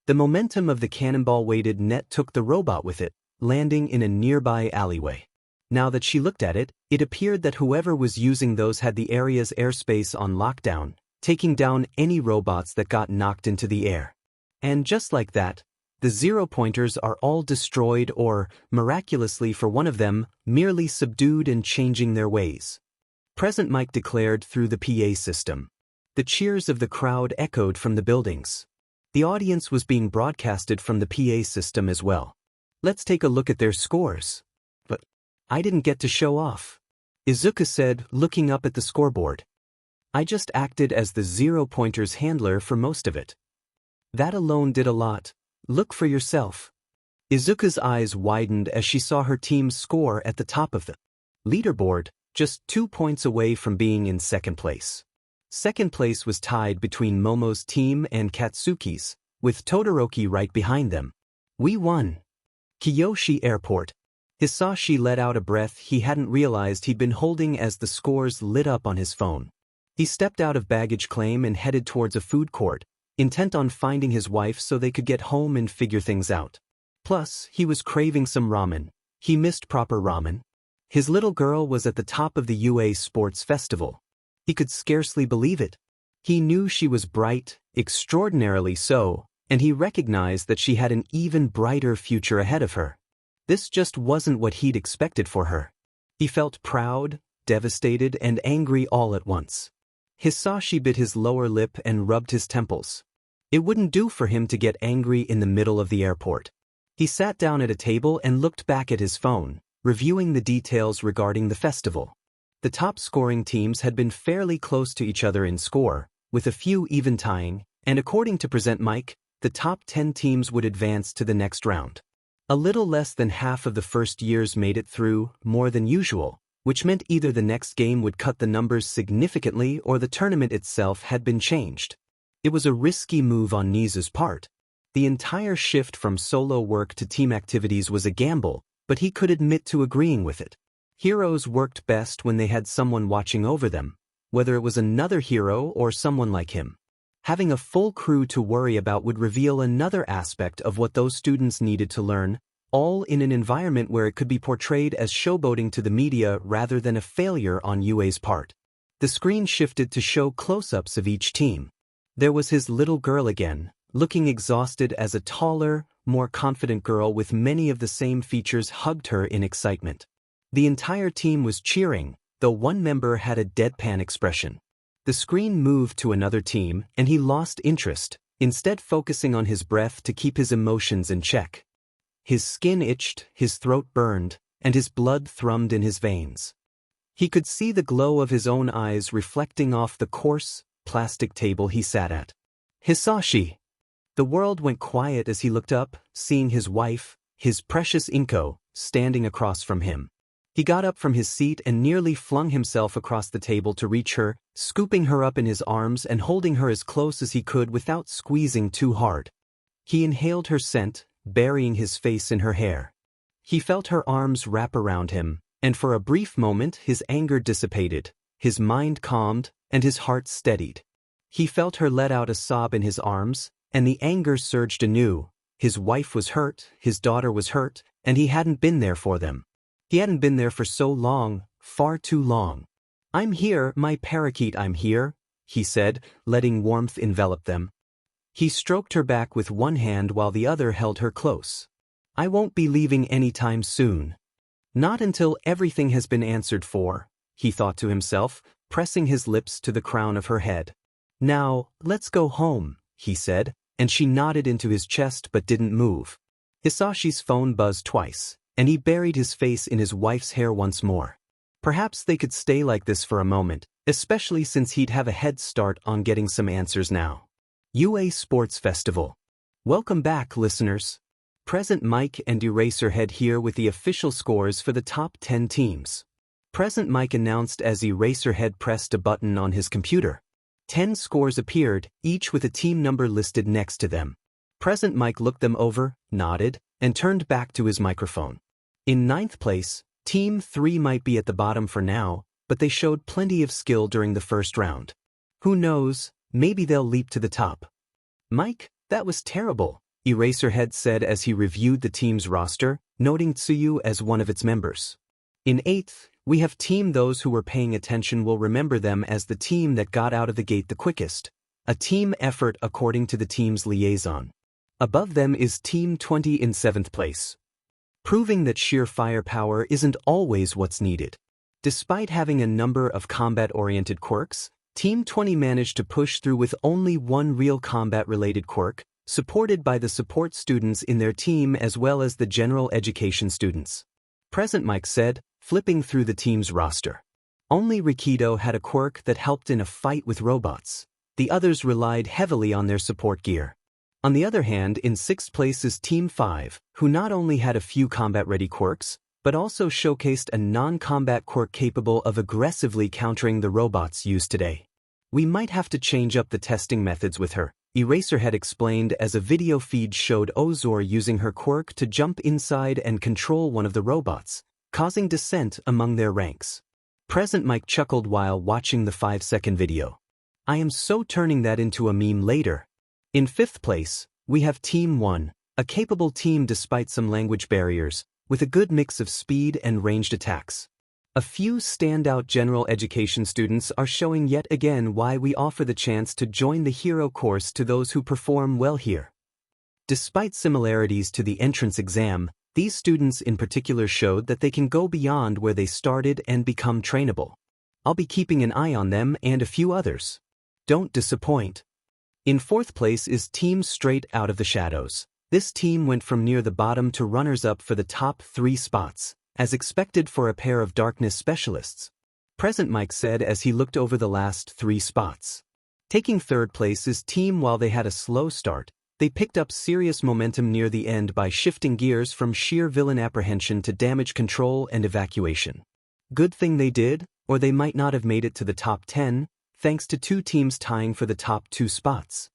The momentum of the cannonball-weighted net took the robot with it, landing in a nearby alleyway. Now that she looked at it, it appeared that whoever was using those had the area's airspace on lockdown, taking down any robots that got knocked into the air. And just like that, the zero-pointers are all destroyed or, miraculously for one of them, merely subdued and changing their ways. Present Mike declared through the PA system. The cheers of the crowd echoed from the buildings. The audience was being broadcasted from the PA system as well. Let's take a look at their scores. But I didn't get to show off, Izuku said, looking up at the scoreboard. I just acted as the zero-pointers handler for most of it. That alone did a lot. Look for yourself. Izuku's eyes widened as she saw her team's score at the top of the leaderboard, just 2 points away from being in second place. Second place was tied between Momo's team and Katsuki's, with Todoroki right behind them. We won. Kiyoshi Airport. Isashi let out a breath he hadn't realized he'd been holding as the scores lit up on his phone. He stepped out of baggage claim and headed towards a food court, intent on finding his wife so they could get home and figure things out. Plus, he was craving some ramen. He missed proper ramen. His little girl was at the top of the UA Sports Festival. He could scarcely believe it. He knew she was bright, extraordinarily so, and he recognized that she had an even brighter future ahead of her. This just wasn't what he'd expected for her. He felt proud, devastated, and angry all at once. Isashi bit his lower lip and rubbed his temples. It wouldn't do for him to get angry in the middle of the airport. He sat down at a table and looked back at his phone, reviewing the details regarding the festival. The top-scoring teams had been fairly close to each other in score, with a few even tying, and according to Present Mic, the top 10 teams would advance to the next round. A little less than half of the first years made it through, more than usual, which meant either the next game would cut the numbers significantly or the tournament itself had been changed. It was a risky move on Nizu's part. The entire shift from solo work to team activities was a gamble, but he could admit to agreeing with it. Heroes worked best when they had someone watching over them, whether it was another hero or someone like him. Having a full crew to worry about would reveal another aspect of what those students needed to learn, all in an environment where it could be portrayed as showboating to the media rather than a failure on UA's part. The screen shifted to show close-ups of each team. There was his little girl again, looking exhausted as a taller, more confident girl with many of the same features hugged her in excitement. The entire team was cheering, though one member had a deadpan expression. The screen moved to another team, and he lost interest, instead focusing on his breath to keep his emotions in check. His skin itched, his throat burned, and his blood thrummed in his veins. He could see the glow of his own eyes reflecting off the coarse, plastic table he sat at. Isashi! The world went quiet as he looked up, seeing his wife, his precious Inko, standing across from him. He got up from his seat and nearly flung himself across the table to reach her, scooping her up in his arms and holding her as close as he could without squeezing too hard. He inhaled her scent, burying his face in her hair. He felt her arms wrap around him, and for a brief moment his anger dissipated, his mind calmed, and his heart steadied. He felt her let out a sob in his arms, and the anger surged anew. His wife was hurt, his daughter was hurt, and he hadn't been there for them. He hadn't been there for so long, far too long. "I'm here, my parakeet, I'm here," he said, letting warmth envelop them. He stroked her back with one hand while the other held her close. "I won't be leaving anytime soon. Not until everything has been answered for," he thought to himself, pressing his lips to the crown of her head. "Now, let's go home," he said, and she nodded into his chest but didn't move. Isashi's phone buzzed twice, and he buried his face in his wife's hair once more. Perhaps they could stay like this for a moment, especially since he'd have a head start on getting some answers now. UA Sports Festival. Welcome back, listeners. Present Mic and Eraserhead here with the official scores for the top 10 teams. Present Mic announced as Eraserhead pressed a button on his computer. 10 scores appeared, each with a team number listed next to them. Present Mic looked them over, nodded, and turned back to his microphone. In 9th place, Team 3 might be at the bottom for now, but they showed plenty of skill during the first round. Who knows, maybe they'll leap to the top. "Mike, that was terrible," Eraserhead said as he reviewed the team's roster, noting Tsuyu as one of its members. In 8th, we have Team. Those who were paying attention will remember them as the team that got out of the gate the quickest. A team effort according to the team's liaison. Above them is Team 20 in 7th place. Proving that sheer firepower isn't always what's needed. Despite having a number of combat-oriented quirks, Team 20 managed to push through with only one real combat-related quirk, supported by the support students in their team as well as the general education students. Present Mic said, flipping through the team's roster. Only Rikido had a quirk that helped in a fight with robots. The others relied heavily on their support gear. On the other hand, in 6th place is Team 5, who not only had a few combat-ready quirks, but also showcased a non-combat quirk capable of aggressively countering the robots used today. "We might have to change up the testing methods with her," Eraserhead explained as a video feed showed Ozor using her quirk to jump inside and control one of the robots, causing dissent among their ranks. Present Mic chuckled while watching the 5-second video. "I am so turning that into a meme later." In 5th place, we have Team 1, a capable team despite some language barriers, with a good mix of speed and ranged attacks. A few standout general education students are showing yet again why we offer the chance to join the hero course to those who perform well here. Despite similarities to the entrance exam, these students in particular showed that they can go beyond where they started and become trainable. I'll be keeping an eye on them and a few others. Don't disappoint. In fourth place is Team Straight Out of the Shadows. This team went from near the bottom to runners-up for the top 3 spots, as expected for a pair of darkness specialists. Present Mike said as he looked over the last 3 spots. Taking third place is Team While they had a slow start, they picked up serious momentum near the end by shifting gears from sheer villain apprehension to damage control and evacuation. Good thing they did, or they might not have made it to the top 10, thanks to 2 teams tying for the top 2 spots.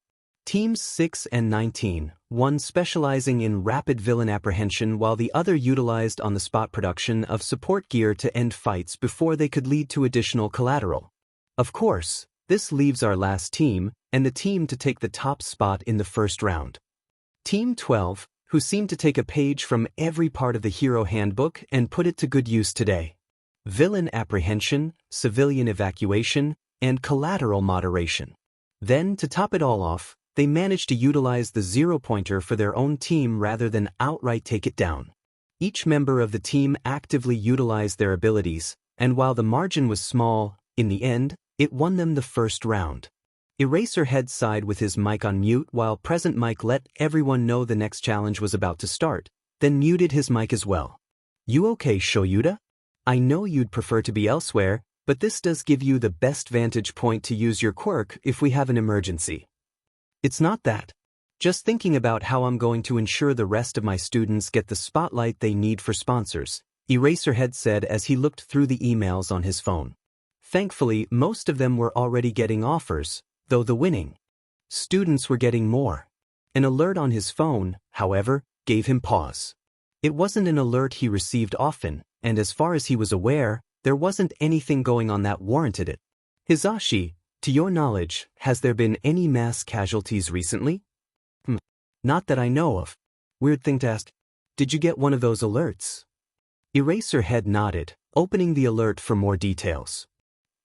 Teams 6 and 19, one specializing in rapid villain apprehension while the other utilized on-the-spot production of support gear to end fights before they could lead to additional collateral. Of course, this leaves our last team, and the team to take the top spot in the first round. Team 12, who seemed to take a page from every part of the hero handbook and put it to good use today. Villain apprehension, civilian evacuation, and collateral moderation. Then, to top it all off, they managed to utilize the zero-pointer for their own team rather than outright take it down. Each member of the team actively utilized their abilities, and while the margin was small, in the end, it won them the first round. Eraserhead sighed with his mic on mute while Present Mike let everyone know the next challenge was about to start, then muted his mic as well. You okay, Shoyuta? I know you'd prefer to be elsewhere, but this does give you the best vantage point to use your quirk if we have an emergency. It's not that. Just thinking about how I'm going to ensure the rest of my students get the spotlight they need for sponsors, Eraserhead said as he looked through the emails on his phone. Thankfully, most of them were already getting offers, though the winning students were getting more. An alert on his phone, however, gave him pause. It wasn't an alert he received often, and as far as he was aware, there wasn't anything going on that warranted it. Isashi, to your knowledge, has there been any mass casualties recently? Not that I know of. Weird thing to ask. Did you get one of those alerts? Eraserhead nodded, opening the alert for more details.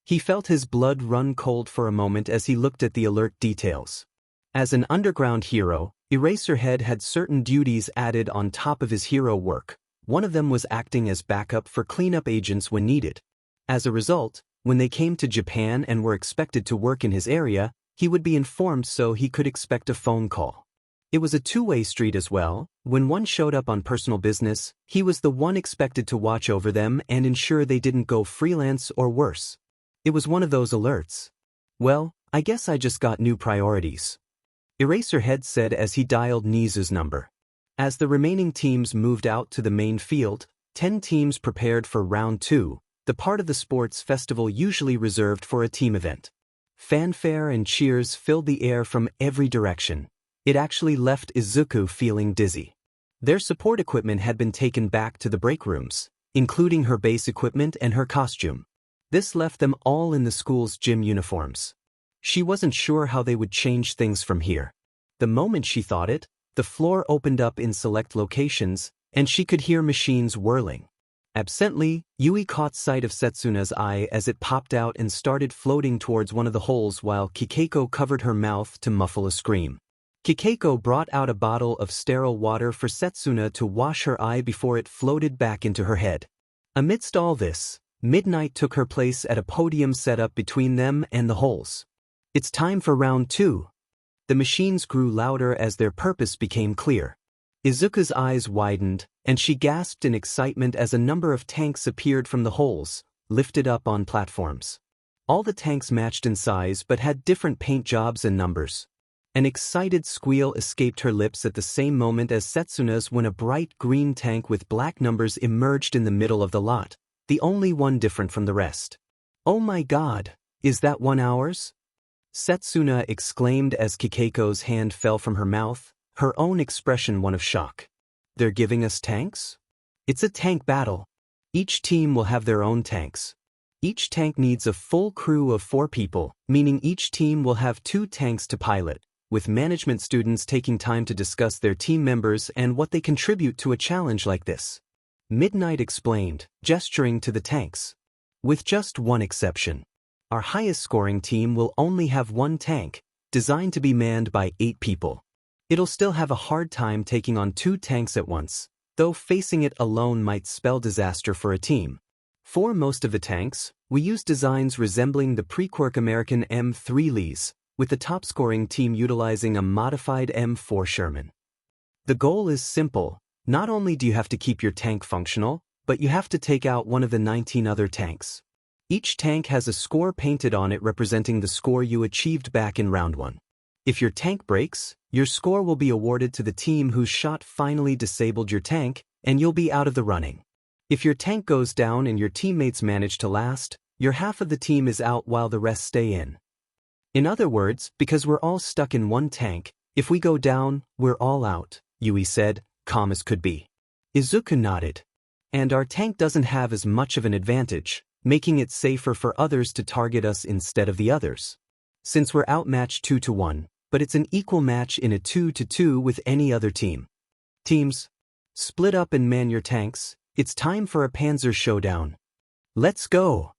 He felt his blood run cold for a moment as he looked at the alert details. As an underground hero, Eraserhead had certain duties added on top of his hero work. One of them was acting as backup for cleanup agents when needed. As a result, when they came to Japan and were expected to work in his area, he would be informed so he could expect a phone call. It was a two-way street as well. When one showed up on personal business, he was the one expected to watch over them and ensure they didn't go freelance or worse. It was one of those alerts. Well, I guess I just got new priorities. Eraserhead said as he dialed Nizu's number. As the remaining teams moved out to the main field, 10 teams prepared for round 2, the part of the sports festival usually reserved for a team event. Fanfare and cheers filled the air from every direction. It actually left Izuku feeling dizzy. Their support equipment had been taken back to the break rooms, including her base equipment and her costume. This left them all in the school's gym uniforms. She wasn't sure how they would change things from here. The moment she thought it, the floor opened up in select locations, and she could hear machines whirling. Absently, Yui caught sight of Setsuna's eye as it popped out and started floating towards one of the holes while Kikeiko covered her mouth to muffle a scream. Kikeiko brought out a bottle of sterile water for Setsuna to wash her eye before it floated back into her head. Amidst all this, Midnight took her place at a podium set up between them and the holes. It's time for round 2. The machines grew louder as their purpose became clear. Izuku's eyes widened, and she gasped in excitement as a number of tanks appeared from the holes, lifted up on platforms. All the tanks matched in size but had different paint jobs and numbers. An excited squeal escaped her lips at the same moment as Setsuna's when a bright green tank with black numbers emerged in the middle of the lot, the only one different from the rest. Oh my god, is that one ours? Setsuna exclaimed as Kikeiko's hand fell from her mouth, her own expression one of shock. They're giving us tanks? It's a tank battle. Each team will have their own tanks. Each tank needs a full crew of 4 people, meaning each team will have 2 tanks to pilot, with management students taking time to discuss their team members and what they contribute to a challenge like this. Midnight explained, gesturing to the tanks. With just one exception. Our highest scoring team will only have 1 tank, designed to be manned by 8 people. It'll still have a hard time taking on 2 tanks at once, though facing it alone might spell disaster for a team. For most of the tanks, we use designs resembling the pre-Quirk American M3 Lees, with the top-scoring team utilizing a modified M4 Sherman. The goal is simple. Not only do you have to keep your tank functional, but you have to take out one of the 19 other tanks. Each tank has a score painted on it representing the score you achieved back in round 1. If your tank breaks, your score will be awarded to the team whose shot finally disabled your tank, and you'll be out of the running. If your tank goes down and your teammates manage to last, your half of the team is out while the rest stay in. In other words, because we're all stuck in one tank, if we go down, we're all out, Yui said, calm as could be. Izuku nodded. And our tank doesn't have as much of an advantage, making it safer for others to target us instead of the others. Since we're outmatched 2-1, but it's an equal match in a 2-2 with any other team. Teams, split up and man your tanks. It's time for a Panzer showdown. Let's go!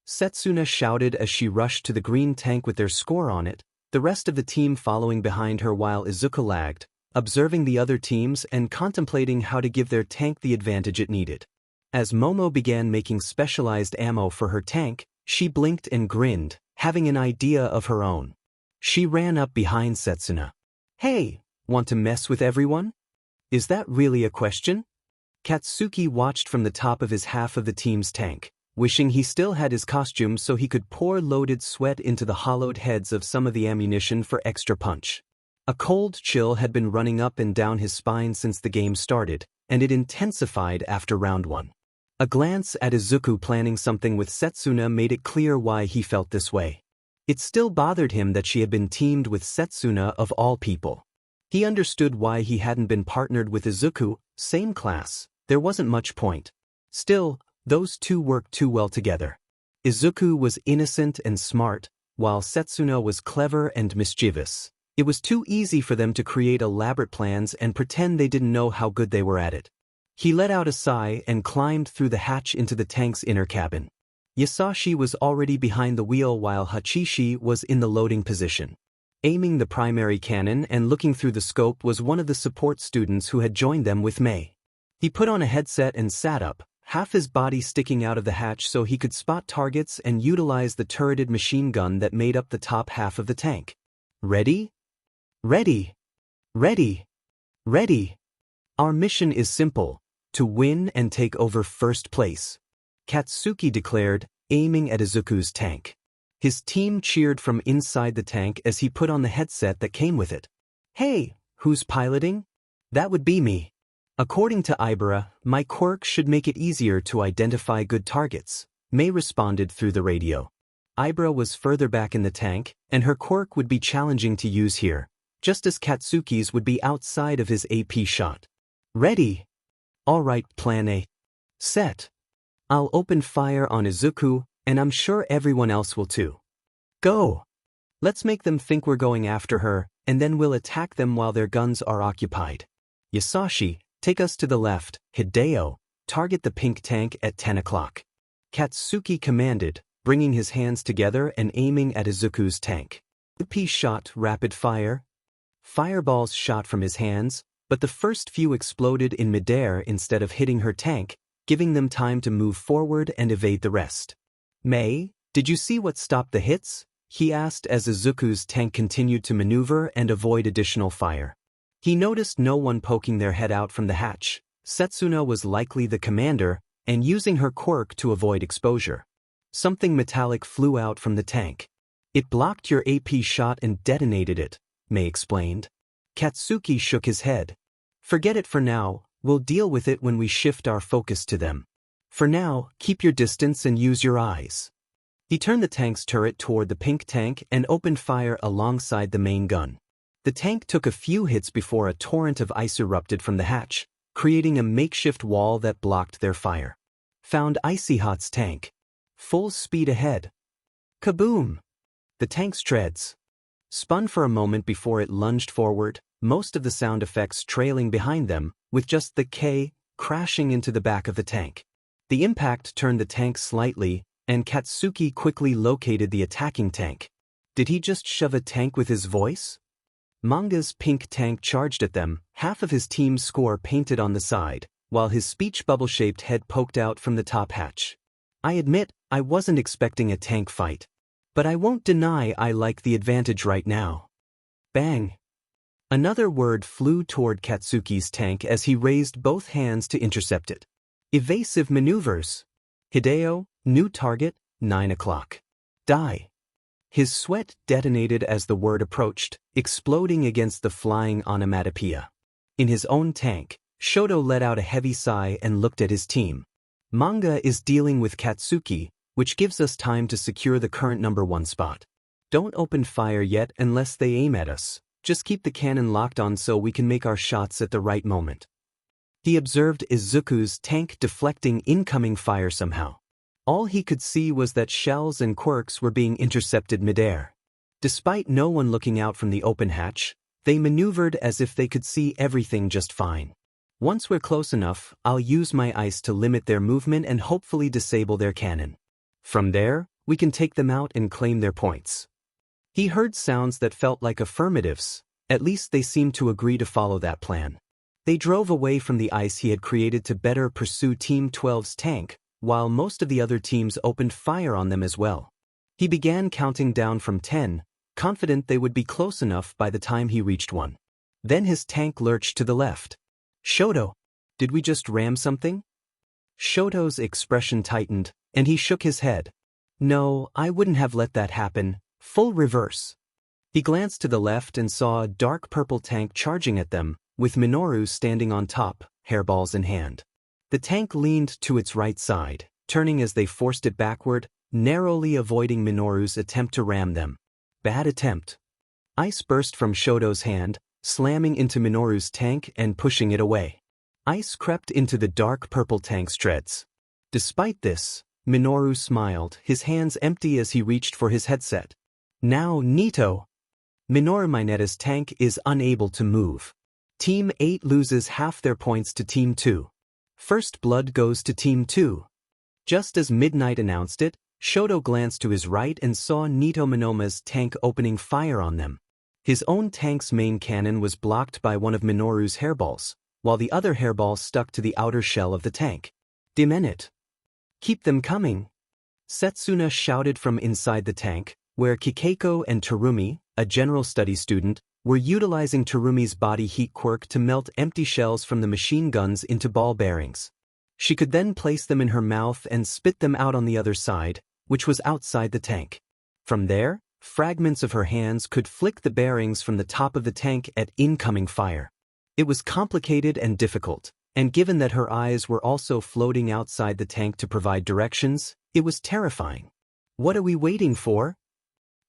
Setsuna shouted as she rushed to the green tank with their score on it, the rest of the team following behind her while Izuku lagged, observing the other teams and contemplating how to give their tank the advantage it needed. As Momo began making specialized ammo for her tank, she blinked and grinned, having an idea of her own. She ran up behind Setsuna. Hey, want to mess with everyone? Is that really a question? Katsuki watched from the top of his half of the team's tank, wishing he still had his costume so he could pour loaded sweat into the hollowed heads of some of the ammunition for extra punch. A cold chill had been running up and down his spine since the game started, and it intensified after round 1. A glance at Izuku planning something with Setsuna made it clear why he felt this way. It still bothered him that she had been teamed with Setsuna of all people. He understood why he hadn't been partnered with Izuku, same class, there wasn't much point. Still, those two worked too well together. Izuku was innocent and smart, while Setsuna was clever and mischievous. It was too easy for them to create elaborate plans and pretend they didn't know how good they were at it. He let out a sigh and climbed through the hatch into the tank's inner cabin. Isashi was already behind the wheel while Hachishi was in the loading position. Aiming the primary cannon and looking through the scope was one of the support students who had joined them with Mei. He put on a headset and sat up, half his body sticking out of the hatch so he could spot targets and utilize the turreted machine gun that made up the top half of the tank. Ready? Ready. Ready. Ready. Our mission is simple, to win and take over first place, Katsuki declared, aiming at Izuku's tank. His team cheered from inside the tank as he put on the headset that came with it. Hey, who's piloting? That would be me. According to Ibara, my quirk should make it easier to identify good targets, Mei responded through the radio. Ibara was further back in the tank, and her quirk would be challenging to use here, just as Katsuki's would be outside of his AP shot. Ready? All right, plan A. Set. I'll open fire on Izuku, and I'm sure everyone else will too. Go. Let's make them think we're going after her, and then we'll attack them while their guns are occupied. Isashi, take us to the left. Hideo, target the pink tank at 10 o'clock. Katsuki commanded, bringing his hands together and aiming at Izuku's tank. AP shot rapid fire. Fireballs shot from his hands, but the first few exploded in midair instead of hitting her tank, giving them time to move forward and evade the rest. Mei, did you see what stopped the hits? He asked as Izuku's tank continued to maneuver and avoid additional fire. He noticed no one poking their head out from the hatch. Setsuna was likely the commander, and using her quirk to avoid exposure. Something metallic flew out from the tank. It blocked your AP shot and detonated it, Mei explained. Katsuki shook his head. Forget it for now, we'll deal with it when we shift our focus to them. For now, keep your distance and use your eyes. He turned the tank's turret toward the pink tank and opened fire alongside the main gun. The tank took a few hits before a torrent of ice erupted from the hatch, creating a makeshift wall that blocked their fire. Found Icy Hot's tank. Full speed ahead. Kaboom! The tank's treads spun for a moment before it lunged forward, most of the sound effects trailing behind them, with just the K crashing into the back of the tank. The impact turned the tank slightly, and Katsuki quickly located the attacking tank. Did he just shove a tank with his voice? Manga's pink tank charged at them, half of his team's score painted on the side, while his speech bubble-shaped head poked out from the top hatch. I admit, I wasn't expecting a tank fight. But I won't deny I like the advantage right now. Bang! Another word flew toward Katsuki's tank as he raised both hands to intercept it. Evasive maneuvers. Hideo, new target, 9 o'clock. Die. His sweat detonated as the word approached, exploding against the flying onomatopoeia. In his own tank, Shoto let out a heavy sigh and looked at his team. Manga is dealing with Katsuki, which gives us time to secure the current #1 spot. Don't open fire yet unless they aim at us. Just keep the cannon locked on so we can make our shots at the right moment. He observed Izuku's tank deflecting incoming fire somehow. All he could see was that shells and quirks were being intercepted midair. Despite no one looking out from the open hatch, they maneuvered as if they could see everything just fine. Once we're close enough, I'll use my ice to limit their movement and hopefully disable their cannon. From there, we can take them out and claim their points. He heard sounds that felt like affirmatives. At least they seemed to agree to follow that plan. They drove away from the ice he had created to better pursue Team 12's tank, while most of the other teams opened fire on them as well. He began counting down from 10, confident they would be close enough by the time he reached 1. Then his tank lurched to the left. Shoto, did we just ram something? Shoto's expression tightened, and he shook his head. No, I wouldn't have let that happen. Full reverse. He glanced to the left and saw a dark purple tank charging at them, with Minoru standing on top, hairballs in hand. The tank leaned to its right side, turning as they forced it backward, narrowly avoiding Minoru's attempt to ram them. Bad attempt. Ice burst from Shoto's hand, slamming into Minoru's tank and pushing it away. Ice crept into the dark purple tank's treads. Despite this, Minoru smiled, his hands empty as he reached for his headset. Now Nito. Minoru Mineta's tank is unable to move. Team 8 loses half their points to Team 2. First blood goes to Team 2. Just as Midnight announced it, Shoto glanced to his right and saw Nito Minoma's tank opening fire on them. His own tank's main cannon was blocked by one of Minoru's hairballs, while the other hairball stuck to the outer shell of the tank. Dim it. Keep them coming. Setsuna shouted from inside the tank, where Kikeiko and Terumi, a general studies student, were utilizing Terumi's body heat quirk to melt empty shells from the machine guns into ball bearings. She could then place them in her mouth and spit them out on the other side, which was outside the tank. From there, fragments of her hands could flick the bearings from the top of the tank at incoming fire. It was complicated and difficult, and given that her eyes were also floating outside the tank to provide directions, it was terrifying. What are we waiting for?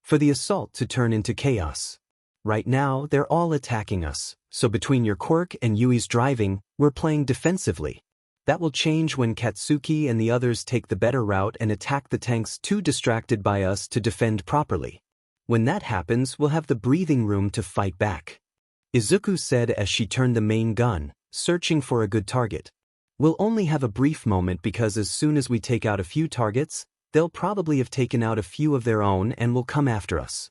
For the assault to turn into chaos. Right now, they're all attacking us, so between your quirk and Yui's driving, we're playing defensively. That will change when Katsuki and the others take the better route and attack the tanks too distracted by us to defend properly. When that happens, we'll have the breathing room to fight back. Izuku said as she turned the main gun, searching for a good target. We'll only have a brief moment because as soon as we take out a few targets, they'll probably have taken out a few of their own and will come after us.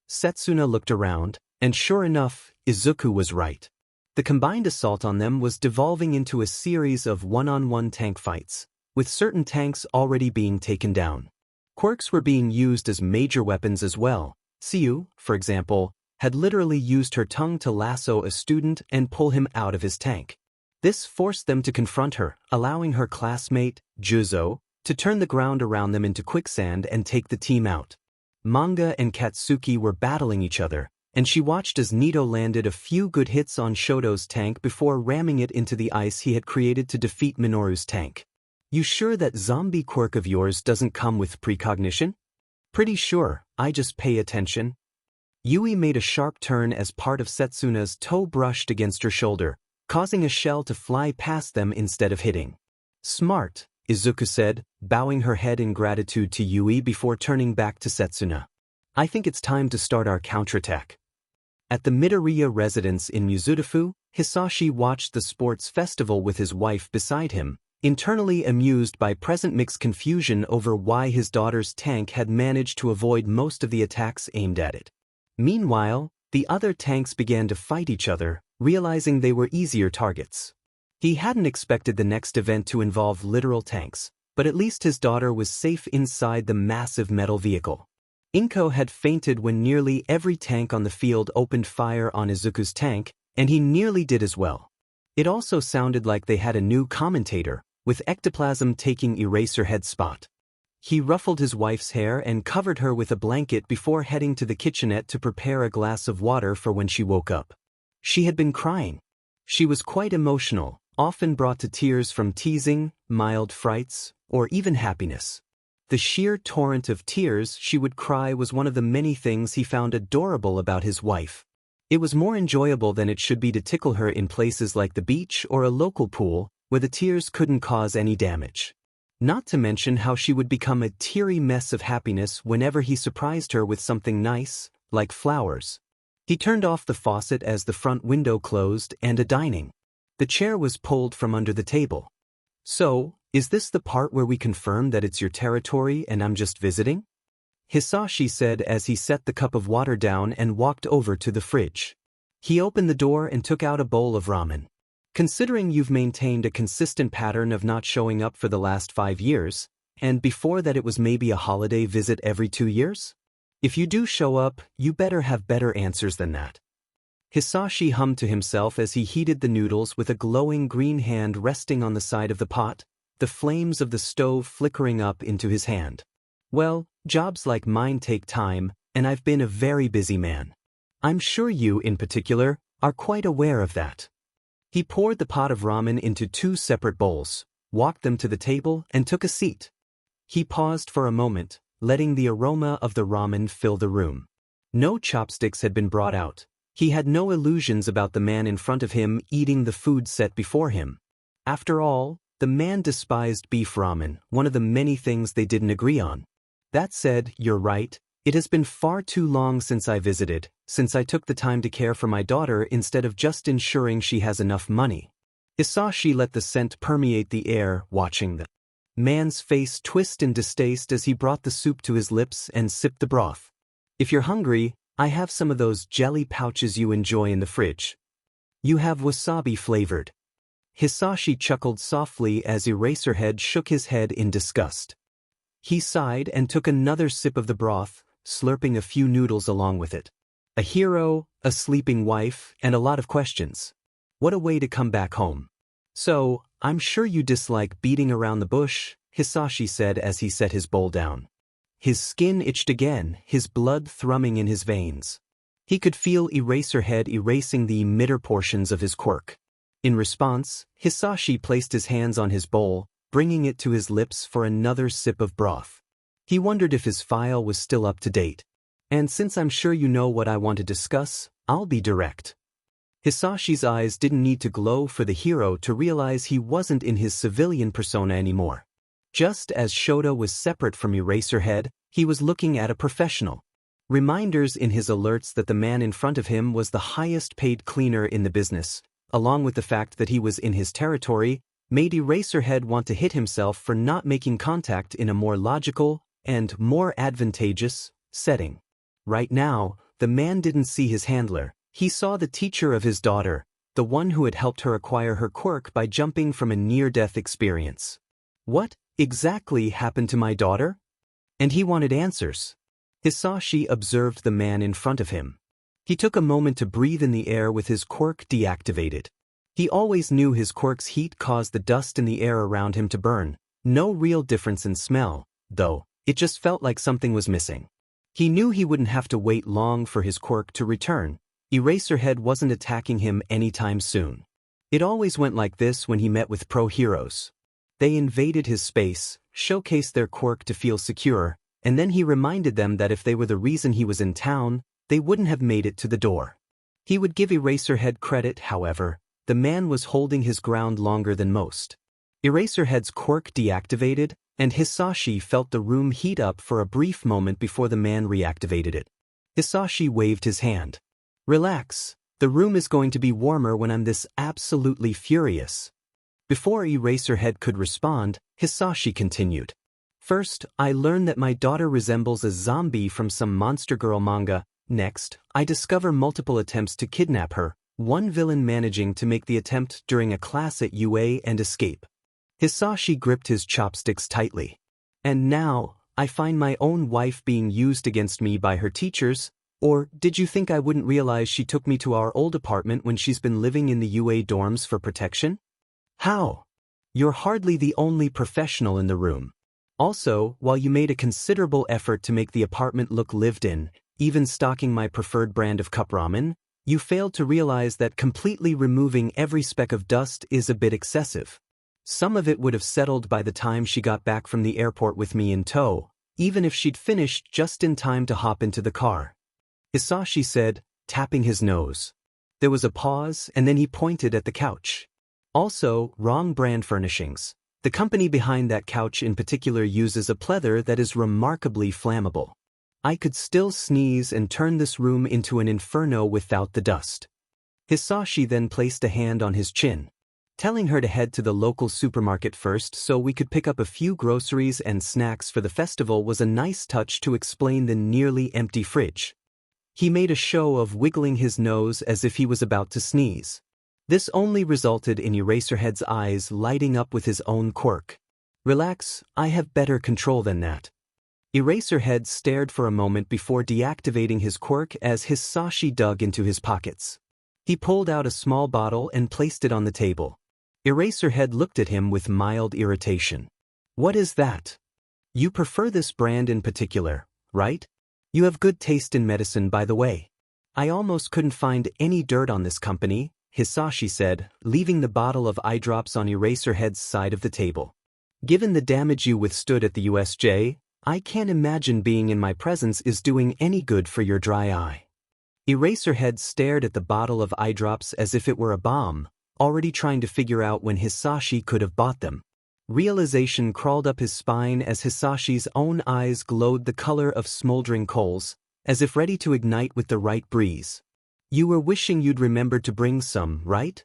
Setsuna looked around, and sure enough, Izuku was right. The combined assault on them was devolving into a series of one-on-one tank fights, with certain tanks already being taken down. Quirks were being used as major weapons as well. Siu, for example, had literally used her tongue to lasso a student and pull him out of his tank. This forced them to confront her, allowing her classmate, Juzo, to turn the ground around them into quicksand and take the team out. Manga and Katsuki were battling each other, and she watched as Nito landed a few good hits on Shoto's tank before ramming it into the ice he had created to defeat Minoru's tank. You sure that zombie quirk of yours doesn't come with precognition? Pretty sure, I just pay attention. Yui made a sharp turn as part of Setsuna's toe brushed against her shoulder, causing a shell to fly past them instead of hitting. Smart, Izuku said, bowing her head in gratitude to Yui before turning back to Setsuna. I think it's time to start our counterattack. At the Midoriya residence in Mizudafu, Hisashi watched the sports festival with his wife beside him, internally amused by present mixed confusion over why his daughter's tank had managed to avoid most of the attacks aimed at it. Meanwhile, The other tanks began to fight each other, realizing they were easier targets. He hadn't expected the next event to involve literal tanks, but at least his daughter was safe inside the massive metal vehicle. Inko had fainted when nearly every tank on the field opened fire on Izuku's tank, and he nearly did as well. It also sounded like they had a new commentator, with Ectoplasm taking Eraserhead's spot. He ruffled his wife's hair and covered her with a blanket before heading to the kitchenette to prepare a glass of water for when she woke up. She had been crying. She was quite emotional, often brought to tears from teasing, mild frights, or even happiness. The sheer torrent of tears she would cry was one of the many things he found adorable about his wife. It was more enjoyable than it should be to tickle her in places like the beach or a local pool, where the tears couldn't cause any damage. Not to mention how she would become a teary mess of happiness whenever he surprised her with something nice, like flowers. He turned off the faucet as the front window closed and a dining. The chair was pulled from under the table. "So, is this the part where we confirm that it's your territory and I'm just visiting?" Isashi said as he set the cup of water down and walked over to the fridge. He opened the door and took out a bowl of ramen. "Considering you've maintained a consistent pattern of not showing up for the last 5 years, and before that it was maybe a holiday visit every 2 years? If you do show up, you better have better answers than that." Isashi hummed to himself as he heated the noodles with a glowing green hand resting on the side of the pot, the flames of the stove flickering up into his hand. "Well, jobs like mine take time, and I've been a very busy man. I'm sure you, in particular, are quite aware of that." He poured the pot of ramen into 2 separate bowls, walked them to the table, and took a seat. He paused for a moment, letting the aroma of the ramen fill the room. No chopsticks had been brought out. He had no illusions about the man in front of him eating the food set before him. After all, the man despised beef ramen, one of the many things they didn't agree on. "That said, you're right, it has been far too long since I visited, since I took the time to care for my daughter instead of just ensuring she has enough money." Isashi let the scent permeate the air, watching the man's face twist in distaste as he brought the soup to his lips and sipped the broth. "If you're hungry, I have some of those jelly pouches you enjoy in the fridge. You have wasabi flavored." Isashi chuckled softly as Eraserhead shook his head in disgust. He sighed and took another sip of the broth, slurping a few noodles along with it. A hero, a sleeping wife, and a lot of questions. What a way to come back home. "So, I'm sure you dislike beating around the bush," Isashi said as he set his bowl down. His skin itched again, his blood thrumming in his veins. He could feel Eraserhead erasing the emitter portions of his quirk. In response, Isashi placed his hands on his bowl, bringing it to his lips for another sip of broth. He wondered if his file was still up to date. "And since I'm sure you know what I want to discuss, I'll be direct." Hisashi's eyes didn't need to glow for the hero to realize he wasn't in his civilian persona anymore. Just as Shoto was separate from Eraserhead, he was looking at a professional. Reminders in his alerts that the man in front of him was the highest paid cleaner in the business, along with the fact that he was in his territory, made Eraserhead want to hit himself for not making contact in a more logical and more advantageous setting. Right now, the man didn't see his handler. He saw the teacher of his daughter, the one who had helped her acquire her quirk by jumping from a near-death experience. What exactly happened to my daughter? And he wanted answers. Isashi observed the man in front of him. He took a moment to breathe in the air with his quirk deactivated. He always knew his quirk's heat caused the dust in the air around him to burn. No real difference in smell, though. It just felt like something was missing. He knew he wouldn't have to wait long for his quirk to return. Eraserhead wasn't attacking him anytime soon. It always went like this when he met with pro heroes. They invaded his space, showcased their quirk to feel secure, and then he reminded them that if they were the reason he was in town, they wouldn't have made it to the door. He would give Eraserhead credit, however. The man was holding his ground longer than most. Eraserhead's quirk deactivated, and Isashi felt the room heat up for a brief moment before the man reactivated it. Isashi waved his hand. "Relax, the room is going to be warmer when I'm this absolutely furious." Before Eraserhead could respond, Isashi continued. "First, I learned that my daughter resembles a zombie from some Monster Girl manga, Next, I discover multiple attempts to kidnap her, one villain managing to make the attempt during a class at UA and escape. Isashi gripped his chopsticks tightly. And now, I find my own wife being used against me by her teachers. Or, did you think I wouldn't realize she took me to our old apartment when she's been living in the UA dorms for protection? How? You're hardly the only professional in the room. Also, while you made a considerable effort to make the apartment look lived in, even stocking my preferred brand of cup ramen, you failed to realize that completely removing every speck of dust is a bit excessive. Some of it would have settled by the time she got back from the airport with me in tow, even if she'd finished just in time to hop into the car. Isashi said, tapping his nose. There was a pause, and then he pointed at the couch. Also, wrong brand furnishings. The company behind that couch in particular uses a pleather that is remarkably flammable. I could still sneeze and turn this room into an inferno without the dust. Isashi then placed a hand on his chin. Telling her to head to the local supermarket first so we could pick up a few groceries and snacks for the festival was a nice touch to explain the nearly empty fridge. He made a show of wiggling his nose as if he was about to sneeze. This only resulted in Eraserhead's eyes lighting up with his own quirk. Relax, I have better control than that. Eraserhead stared for a moment before deactivating his quirk as Isashi dug into his pockets. He pulled out a small bottle and placed it on the table. Eraserhead looked at him with mild irritation. What is that? You prefer this brand in particular, right? You have good taste in medicine, by the way. I almost couldn't find any dirt on this company, Isashi said, leaving the bottle of eye drops on Eraserhead's side of the table. Given the damage you withstood at the USJ, I can't imagine being in my presence is doing any good for your dry eye. Eraserhead stared at the bottle of eye drops as if it were a bomb, already trying to figure out when Isashi could have bought them. Realization crawled up his spine as Hisashi's own eyes glowed the color of smoldering coals, as if ready to ignite with the right breeze. You were wishing you'd remembered to bring some, right?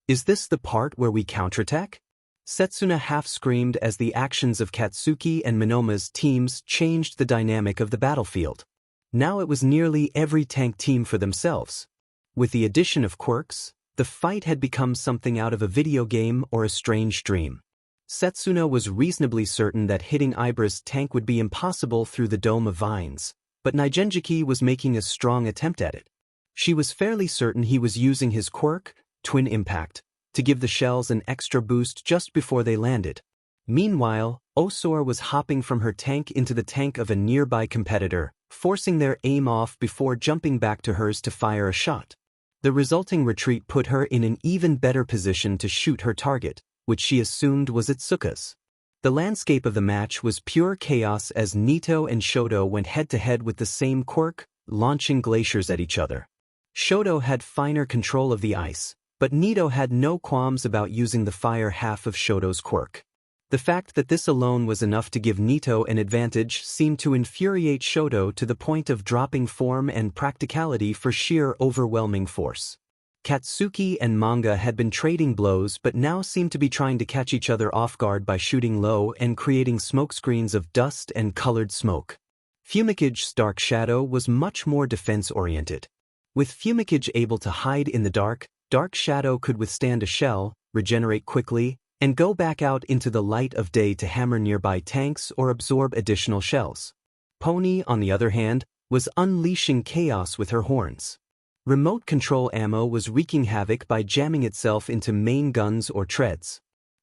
Is this the part where we counterattack? Setsuna half-screamed as the actions of Katsuki and Monoma's teams changed the dynamic of the battlefield. Now it was nearly every tank team for themselves. With the addition of quirks, the fight had become something out of a video game or a strange dream. Setsuna was reasonably certain that hitting Ibra's tank would be impossible through the Dome of Vines, but Nigenjiki was making a strong attempt at it. She was fairly certain he was using his quirk, Twin Impact, to give the shells an extra boost just before they landed. Meanwhile, Osora was hopping from her tank into the tank of a nearby competitor, forcing their aim off before jumping back to hers to fire a shot. The resulting retreat put her in an even better position to shoot her target, which she assumed was Itsuka's. The landscape of the match was pure chaos as Nito and Shoto went head-to-head with the same quirk, launching glaciers at each other. Shoto had finer control of the ice, but Nito had no qualms about using the fire half of Shoto's quirk. The fact that this alone was enough to give Nito an advantage seemed to infuriate Shoto to the point of dropping form and practicality for sheer overwhelming force. Katsuki and Manga had been trading blows but now seemed to be trying to catch each other off guard by shooting low and creating smokescreens of dust and colored smoke. Fumicage's Dark Shadow was much more defense-oriented. With Fumicage able to hide in the dark, Dark Shadow could withstand a shell, regenerate quickly, and go back out into the light of day to hammer nearby tanks or absorb additional shells. Pony, on the other hand, was unleashing chaos with her horns. Remote control ammo was wreaking havoc by jamming itself into main guns or treads.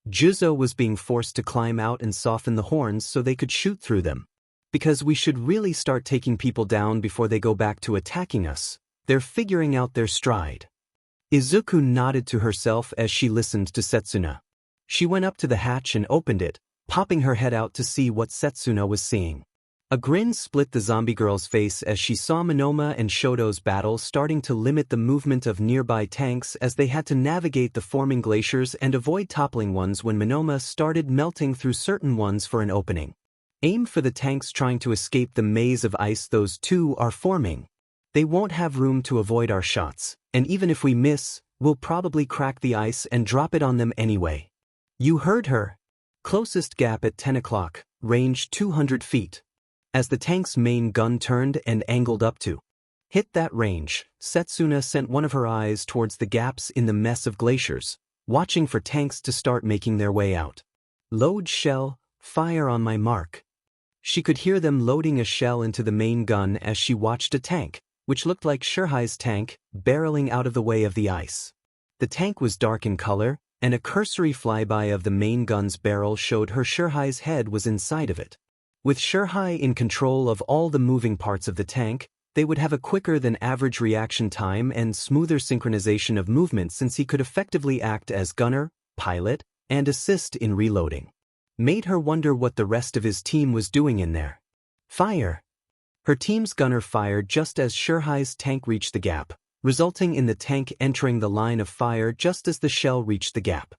Juzo was being forced to climb out and soften the horns so they could shoot through them. Because we should really start taking people down before they go back to attacking us. They're figuring out their stride. Izuku nodded to herself as she listened to Setsuna. She went up to the hatch and opened it, popping her head out to see what Setsuna was seeing. A grin split the zombie girl's face as she saw Monoma and Shoto's battle starting to limit the movement of nearby tanks as they had to navigate the forming glaciers and avoid toppling ones when Monoma started melting through certain ones for an opening. Aim for the tanks trying to escape the maze of ice those two are forming. They won't have room to avoid our shots, and even if we miss, we'll probably crack the ice and drop it on them anyway. You heard her. Closest gap at 10 o'clock, range 200 feet. As the tank's main gun turned and angled up to Hit that range. Setsuna sent one of her eyes towards the gaps in the mess of glaciers, watching for tanks to start making their way out. Load shell, fire on my mark. She could hear them loading a shell into the main gun as she watched a tank, which looked like Shirai's tank, barreling out of the way of the ice. The tank was dark in color, and a cursory flyby of the main gun's barrel showed her Shirai's head was inside of it. With Shirai in control of all the moving parts of the tank, they would have a quicker than average reaction time and smoother synchronization of movement since he could effectively act as gunner, pilot, and assist in reloading. Made her wonder what the rest of his team was doing in there. Fire! Her team's gunner fired just as Shirai's tank reached the gap, resulting in the tank entering the line of fire just as the shell reached the gap.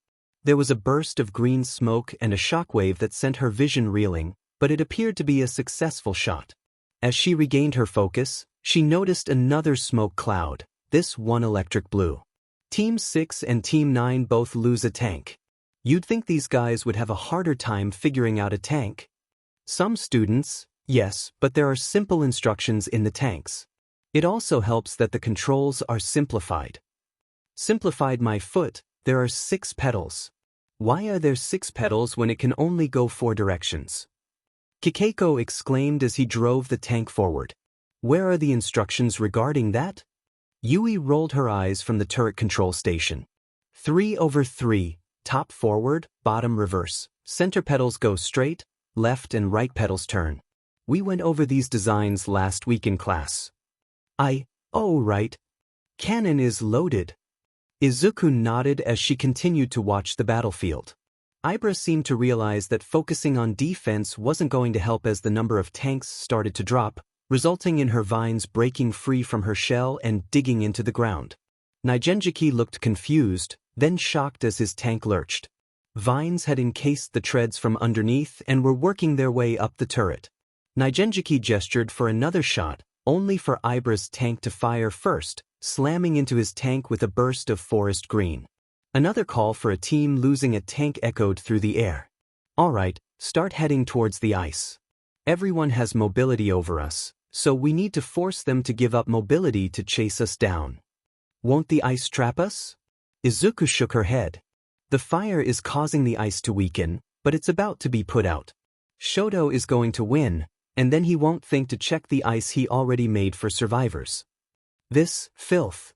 There was a burst of green smoke and a shockwave that sent her vision reeling, but it appeared to be a successful shot. As she regained her focus, she noticed another smoke cloud, this one electric blue. Team 6 and Team 9 both lose a tank. You'd think these guys would have a harder time figuring out a tank. Some students, yes, but there are simple instructions in the tanks. It also helps that the controls are simplified. Simplified my foot, there are 6 pedals. Why are there 6 pedals when it can only go 4 directions? Kikeiko exclaimed as he drove the tank forward. Where are the instructions regarding that? Yui rolled her eyes from the turret control station. 3/3, top forward, bottom reverse, center pedals go straight, left and right pedals turn. We went over these designs last week in class. Oh right. Cannon is loaded. Izuku nodded as she continued to watch the battlefield. Ibra seemed to realize that focusing on defense wasn't going to help as the number of tanks started to drop, resulting in her vines breaking free from her shell and digging into the ground. Nigenjiki looked confused, then shocked as his tank lurched. Vines had encased the treads from underneath and were working their way up the turret. Nigenjiki gestured for another shot, only for Ibra's tank to fire first, slamming into his tank with a burst of forest green. Another call for a team losing a tank echoed through the air. Alright, start heading towards the ice. Everyone has mobility over us, so we need to force them to give up mobility to chase us down. Won't the ice trap us? Izuku shook her head. The fire is causing the ice to weaken, but it's about to be put out. Shoto is going to win, and then he won't think to check the ice he already made for survivors. This filth.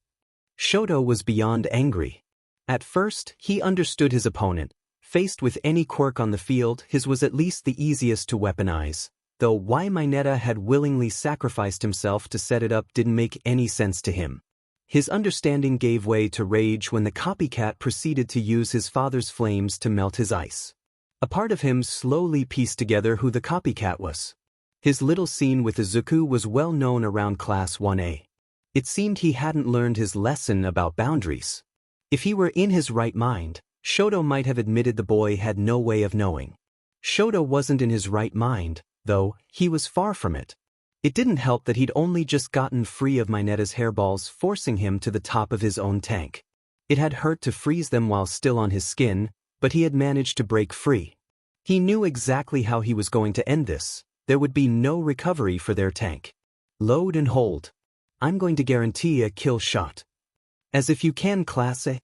Shoto was beyond angry. At first, he understood his opponent. Faced with any quirk on the field, his was at least the easiest to weaponize, though why Mineta had willingly sacrificed himself to set it up didn't make any sense to him. His understanding gave way to rage when the copycat proceeded to use his father's flames to melt his ice. A part of him slowly pieced together who the copycat was. His little scene with Izuku was well known around Class 1A. It seemed he hadn't learned his lesson about boundaries. If he were in his right mind, Shoto might have admitted the boy had no way of knowing. Shoto wasn't in his right mind, though, he was far from it. It didn't help that he'd only just gotten free of Mineta's hairballs forcing him to the top of his own tank. It had hurt to freeze them while still on his skin, but he had managed to break free. He knew exactly how he was going to end this. There would be no recovery for their tank. Load and hold. I'm going to guarantee a kill shot. As if you can, class A.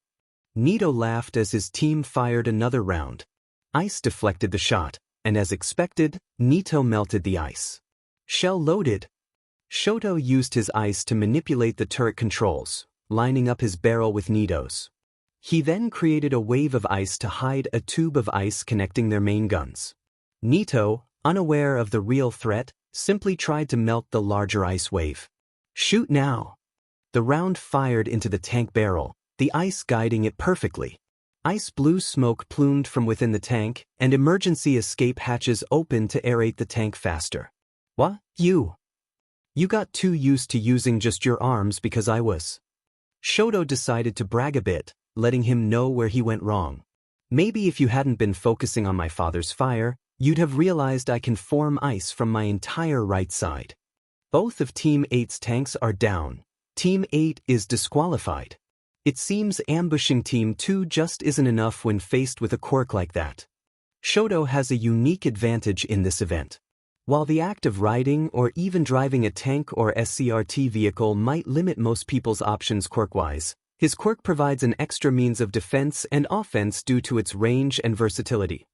Nito laughed as his team fired another round. Ice deflected the shot, and as expected, Nito melted the ice. Shell loaded. Shoto used his ice to manipulate the turret controls, lining up his barrel with Nito's. He then created a wave of ice to hide a tube of ice connecting their main guns. Nito, unaware of the real threat, simply tried to melt the larger ice wave. Shoot now. The round fired into the tank barrel, the ice guiding it perfectly. Ice blue smoke plumed from within the tank, and emergency escape hatches opened to aerate the tank faster. What? You got too used to using just your arms because I was. Shoto decided to brag a bit, letting him know where he went wrong. Maybe if you hadn't been focusing on my father's fire, you'd have realized I can form ice from my entire right side. Both of Team 8's tanks are down. Team 8 is disqualified. It seems ambushing Team 2 just isn't enough when faced with a quirk like that. Shoto has a unique advantage in this event. While the act of riding or even driving a tank or SCRT vehicle might limit most people's options quirk-wise, his quirk provides an extra means of defense and offense due to its range and versatility.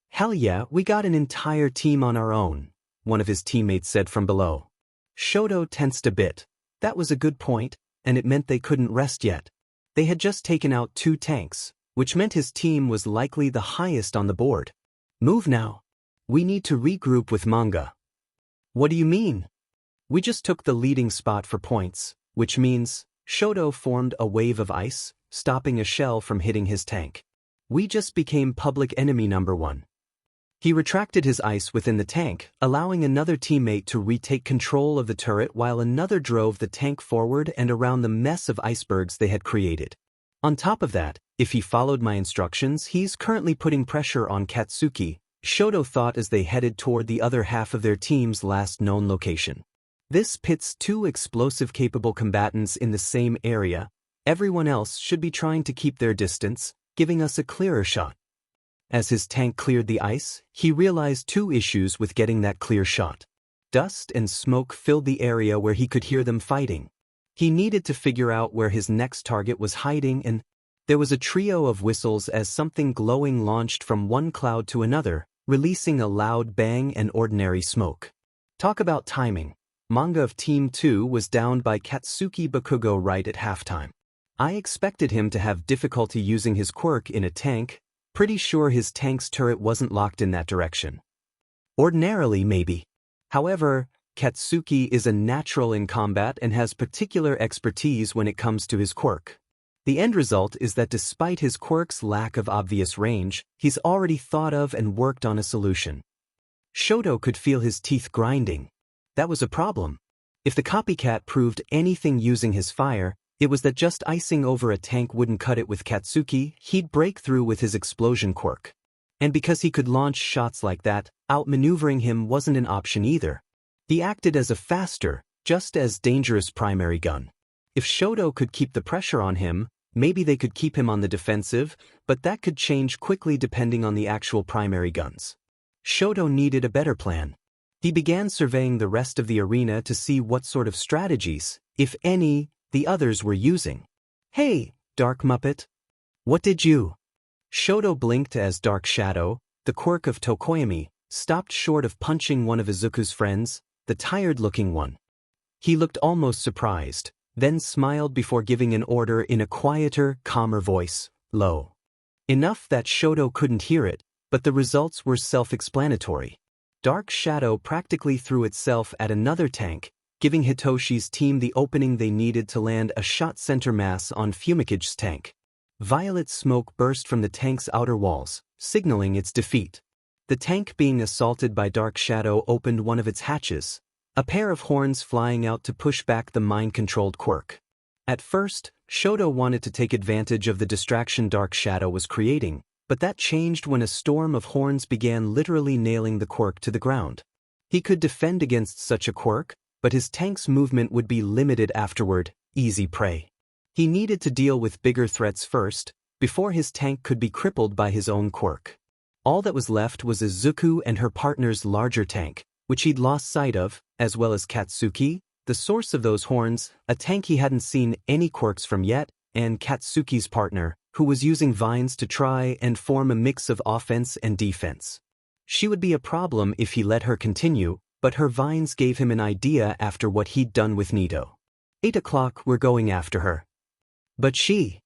"Hell yeah, we got an entire team on our own," one of his teammates said from below. Shoto tensed a bit. That was a good point, and it meant they couldn't rest yet. They had just taken out 2 tanks, which meant his team was likely the highest on the board. "Move now. We need to regroup with manga." "What do you mean?" "We just took the leading spot for points, which means," Shoto formed a wave of ice, stopping a shell from hitting his tank. "We just became public enemy number 1. He retracted his ice within the tank, allowing another teammate to retake control of the turret while another drove the tank forward and around the mess of icebergs they had created. On top of that, if he followed my instructions, he's currently putting pressure on Katsuki, Shoto thought as they headed toward the other half of their team's last known location. This pits 2 explosive-capable combatants in the same area. Everyone else should be trying to keep their distance, giving us a clearer shot. As his tank cleared the ice, he realized 2 issues with getting that clear shot. Dust and smoke filled the area where he could hear them fighting. He needed to figure out where his next target was hiding, and there was a trio of whistles as something glowing launched from one cloud to another, releasing a loud bang and ordinary smoke. Talk about timing. Manga of Team 2 was downed by Katsuki Bakugo right at halftime. I expected him to have difficulty using his quirk in a tank. Pretty sure his tank's turret wasn't locked in that direction. Ordinarily, maybe. However, Katsuki is a natural in combat and has particular expertise when it comes to his quirk. The end result is that despite his quirk's lack of obvious range, he's already thought of and worked on a solution. Shoto could feel his teeth grinding. That was a problem. If the copycat proved anything using his fire, it was that just icing over a tank wouldn't cut it with Katsuki. He'd break through with his explosion quirk. And because he could launch shots like that, outmaneuvering him wasn't an option either. He acted as a faster, just as dangerous primary gun. If Shoto could keep the pressure on him, maybe they could keep him on the defensive, but that could change quickly depending on the actual primary guns. Shoto needed a better plan. He began surveying the rest of the arena to see what sort of strategies, if any, the others were using. "Hey, Dark Muppet. What did you?" Shoto blinked as Dark Shadow, the quirk of Tokoyami, stopped short of punching one of Izuku's friends, the tired-looking one. He looked almost surprised, then smiled before giving an order in a quieter, calmer voice, low. Enough that Shoto couldn't hear it, but the results were self-explanatory. Dark Shadow practically threw itself at another tank, giving Hitoshi's team the opening they needed to land a shot center mass on Fumicage's tank. Violet smoke burst from the tank's outer walls, signaling its defeat. The tank being assaulted by Dark Shadow opened one of its hatches, a pair of horns flying out to push back the mind-controlled quirk. At first, Shoto wanted to take advantage of the distraction Dark Shadow was creating, but that changed when a storm of horns began literally nailing the quirk to the ground. He could defend against such a quirk, but his tank's movement would be limited afterward, easy prey. He needed to deal with bigger threats first, before his tank could be crippled by his own quirk. All that was left was Izuku and her partner's larger tank, which he'd lost sight of, as well as Katsuki, the source of those horns, a tank he hadn't seen any quirks from yet, and Katsuki's partner, who was using vines to try and form a mix of offense and defense. She would be a problem if he let her continue, but her vines gave him an idea after what he'd done with Nito. 8 o'clock, we're going after her. But she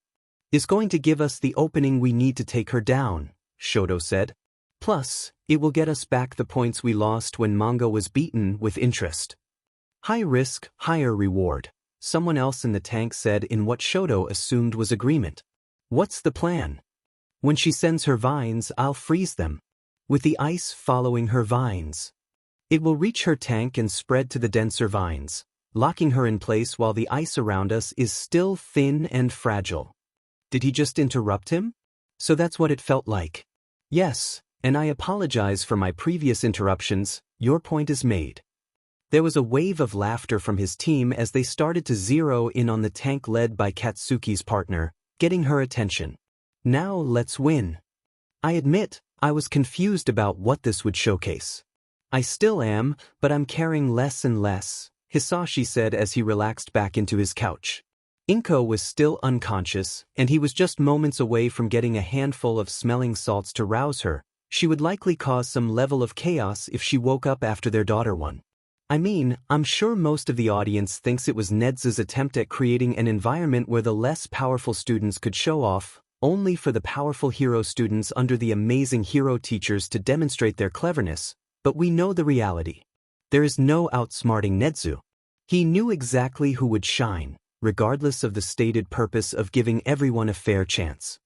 is going to give us the opening we need to take her down, Shoto said. Plus, it will get us back the points we lost when manga was beaten with interest. High risk, higher reward, someone else in the tank said in what Shoto assumed was agreement. What's the plan? When she sends her vines, I'll freeze them, with the ice following her vines. It will reach her tank and spread to the denser vines, locking her in place while the ice around us is still thin and fragile. Did he just interrupt him? So that's what it felt like. Yes, and I apologize for my previous interruptions, your point is made. There was a wave of laughter from his team as they started to zero in on the tank led by Katsuki's partner, getting her attention. Now let's win. I admit, I was confused about what this would showcase. I still am, but I'm caring less and less, Isashi said as he relaxed back into his couch. Inko was still unconscious, and he was just moments away from getting a handful of smelling salts to rouse her. She would likely cause some level of chaos if she woke up after their daughter won. I mean, I'm sure most of the audience thinks it was Nedzu's attempt at creating an environment where the less powerful students could show off, only for the powerful hero students under the amazing hero teachers to demonstrate their cleverness, but we know the reality. There is no outsmarting Nedzu. He knew exactly who would shine, regardless of the stated purpose of giving everyone a fair chance.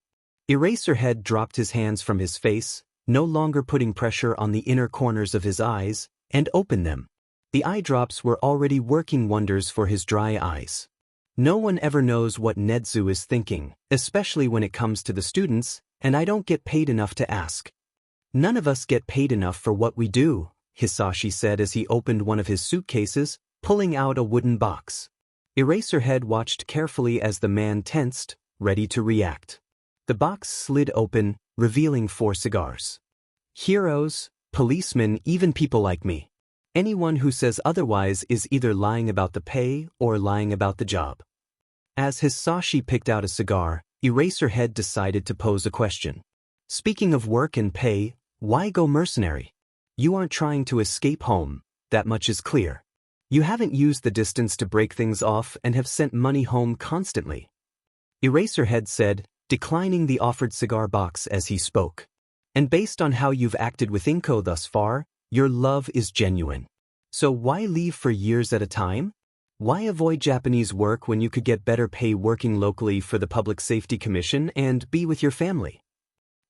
Eraserhead dropped his hands from his face, no longer putting pressure on the inner corners of his eyes, and opened them. The eye drops were already working wonders for his dry eyes. No one ever knows what Nedzu is thinking, especially when it comes to the students, and I don't get paid enough to ask. None of us get paid enough for what we do, Isashi said as he opened one of his suitcases, pulling out a wooden box. Eraserhead watched carefully as the man tensed, ready to react. The box slid open, revealing 4 cigars. Heroes, policemen, even people like me. Anyone who says otherwise is either lying about the pay or lying about the job. As Hisashi picked out a cigar, Eraserhead decided to pose a question. Speaking of work and pay, why go mercenary? You aren't trying to escape home, that much is clear. You haven't used the distance to break things off and have sent money home constantly. Eraserhead said, declining the offered cigar box as he spoke. And based on how you've acted with Inko thus far, your love is genuine. So why leave for years at a time? Why avoid Japanese work when you could get better pay working locally for the Public Safety Commission and be with your family?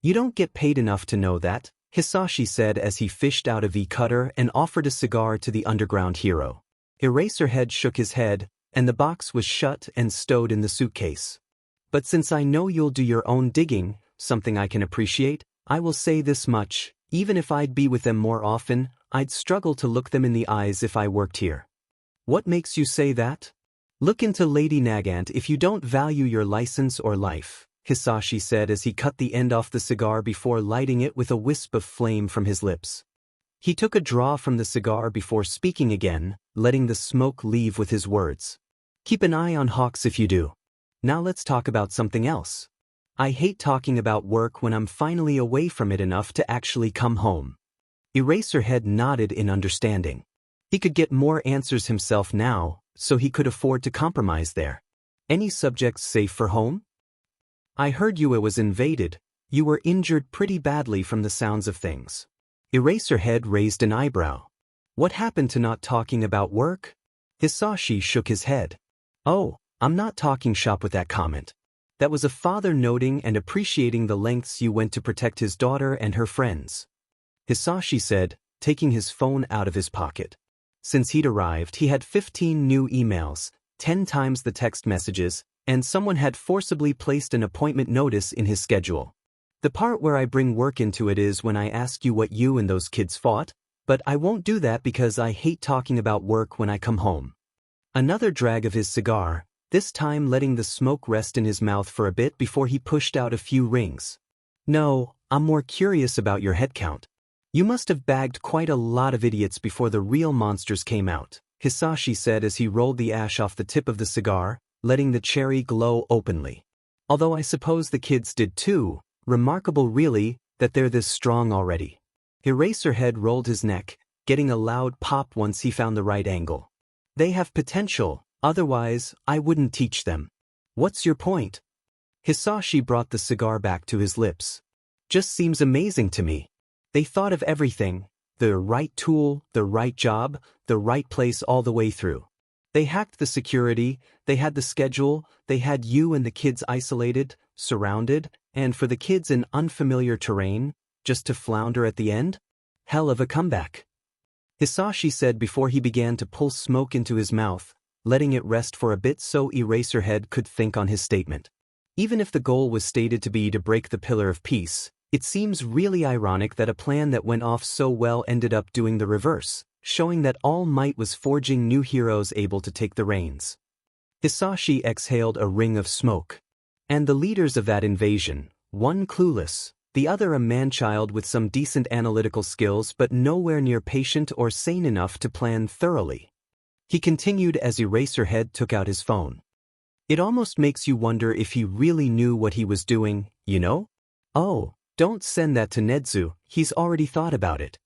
You don't get paid enough to know that, Hisashi said as he fished out a V-cutter and offered a cigar to the underground hero. Eraserhead shook his head, and the box was shut and stowed in the suitcase. But since I know you'll do your own digging, something I can appreciate, I will say this much. Even if I'd be with them more often, I'd struggle to look them in the eyes if I worked here. What makes you say that? Look into Lady Nagant if you don't value your license or life, Hisashi said as he cut the end off the cigar before lighting it with a wisp of flame from his lips. He took a draw from the cigar before speaking again, letting the smoke leave with his words. Keep an eye on Hawks if you do. Now let's talk about something else. I hate talking about work when I'm finally away from it enough to actually come home. Eraserhead nodded in understanding. He could get more answers himself now, so he could afford to compromise there. Any subjects safe for home? I heard you was invaded. You were injured pretty badly from the sounds of things. Eraserhead raised an eyebrow. What happened to not talking about work? Hisashi shook his head. Oh, I'm not talking shop with that comment. That was a father noting and appreciating the lengths you went to protect his daughter and her friends. Hisashi said, taking his phone out of his pocket. Since he'd arrived, he had 15 new emails, 10 times the text messages, and someone had forcibly placed an appointment notice in his schedule. The part where I bring work into it is when I ask you what you and those kids fought, but I won't do that because I hate talking about work when I come home. Another drag of his cigar, this time letting the smoke rest in his mouth for a bit before he pushed out a few rings. No, I'm more curious about your head count. You must have bagged quite a lot of idiots before the real monsters came out, Hisashi said as he rolled the ash off the tip of the cigar, letting the cherry glow openly. Although I suppose the kids did too, remarkable really, that they're this strong already. Eraserhead rolled his neck, getting a loud pop once he found the right angle. They have potential. Otherwise, I wouldn't teach them. What's your point? Hisashi brought the cigar back to his lips. Just seems amazing to me. They thought of everything, the right tool, the right job, the right place all the way through. They hacked the security, they had the schedule, they had you and the kids isolated, surrounded, and for the kids in unfamiliar terrain, just to flounder at the end? Hell of a comeback. Hisashi said before he began to pull smoke into his mouth, letting it rest for a bit so Eraserhead could think on his statement. Even if the goal was stated to be to break the Pillar of Peace, it seems really ironic that a plan that went off so well ended up doing the reverse, showing that All Might was forging new heroes able to take the reins. Hisashi exhaled a ring of smoke. And the leaders of that invasion, one clueless, The other a man-child with some decent analytical skills but nowhere near patient or sane enough to plan thoroughly. He continued as Eraserhead took out his phone. It almost makes you wonder if he really knew what he was doing, you know? Oh, don't send that to Nedzu, he's already thought about it.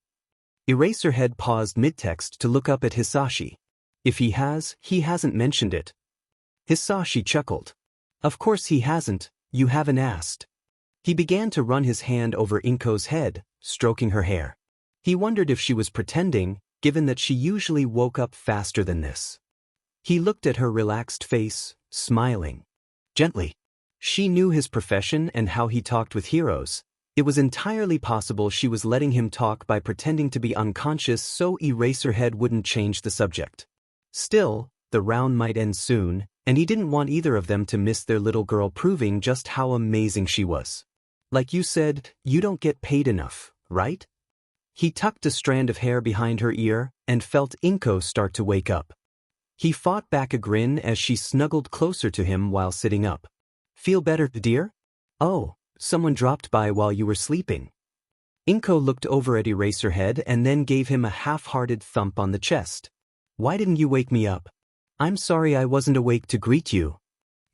Eraserhead paused mid-text to look up at Hisashi. If he hasn't mentioned it. Hisashi chuckled. Of course he hasn't, you haven't asked. He began to run his hand over Inko's head, stroking her hair. He wondered if she was pretending, given that she usually woke up faster than this. He looked at her relaxed face, smiling. Gently. She knew his profession and how he talked with heroes. It was entirely possible she was letting him talk by pretending to be unconscious so Eraserhead wouldn't change the subject. Still, the round might end soon, and he didn't want either of them to miss their little girl proving just how amazing she was. Like you said, you don't get paid enough, right? He tucked a strand of hair behind her ear and felt Inko start to wake up. He fought back a grin as she snuggled closer to him while sitting up. Feel better, dear? Oh, someone dropped by while you were sleeping. Inko looked over at Eraserhead and then gave him a half-hearted thump on the chest. Why didn't you wake me up? I'm sorry I wasn't awake to greet you.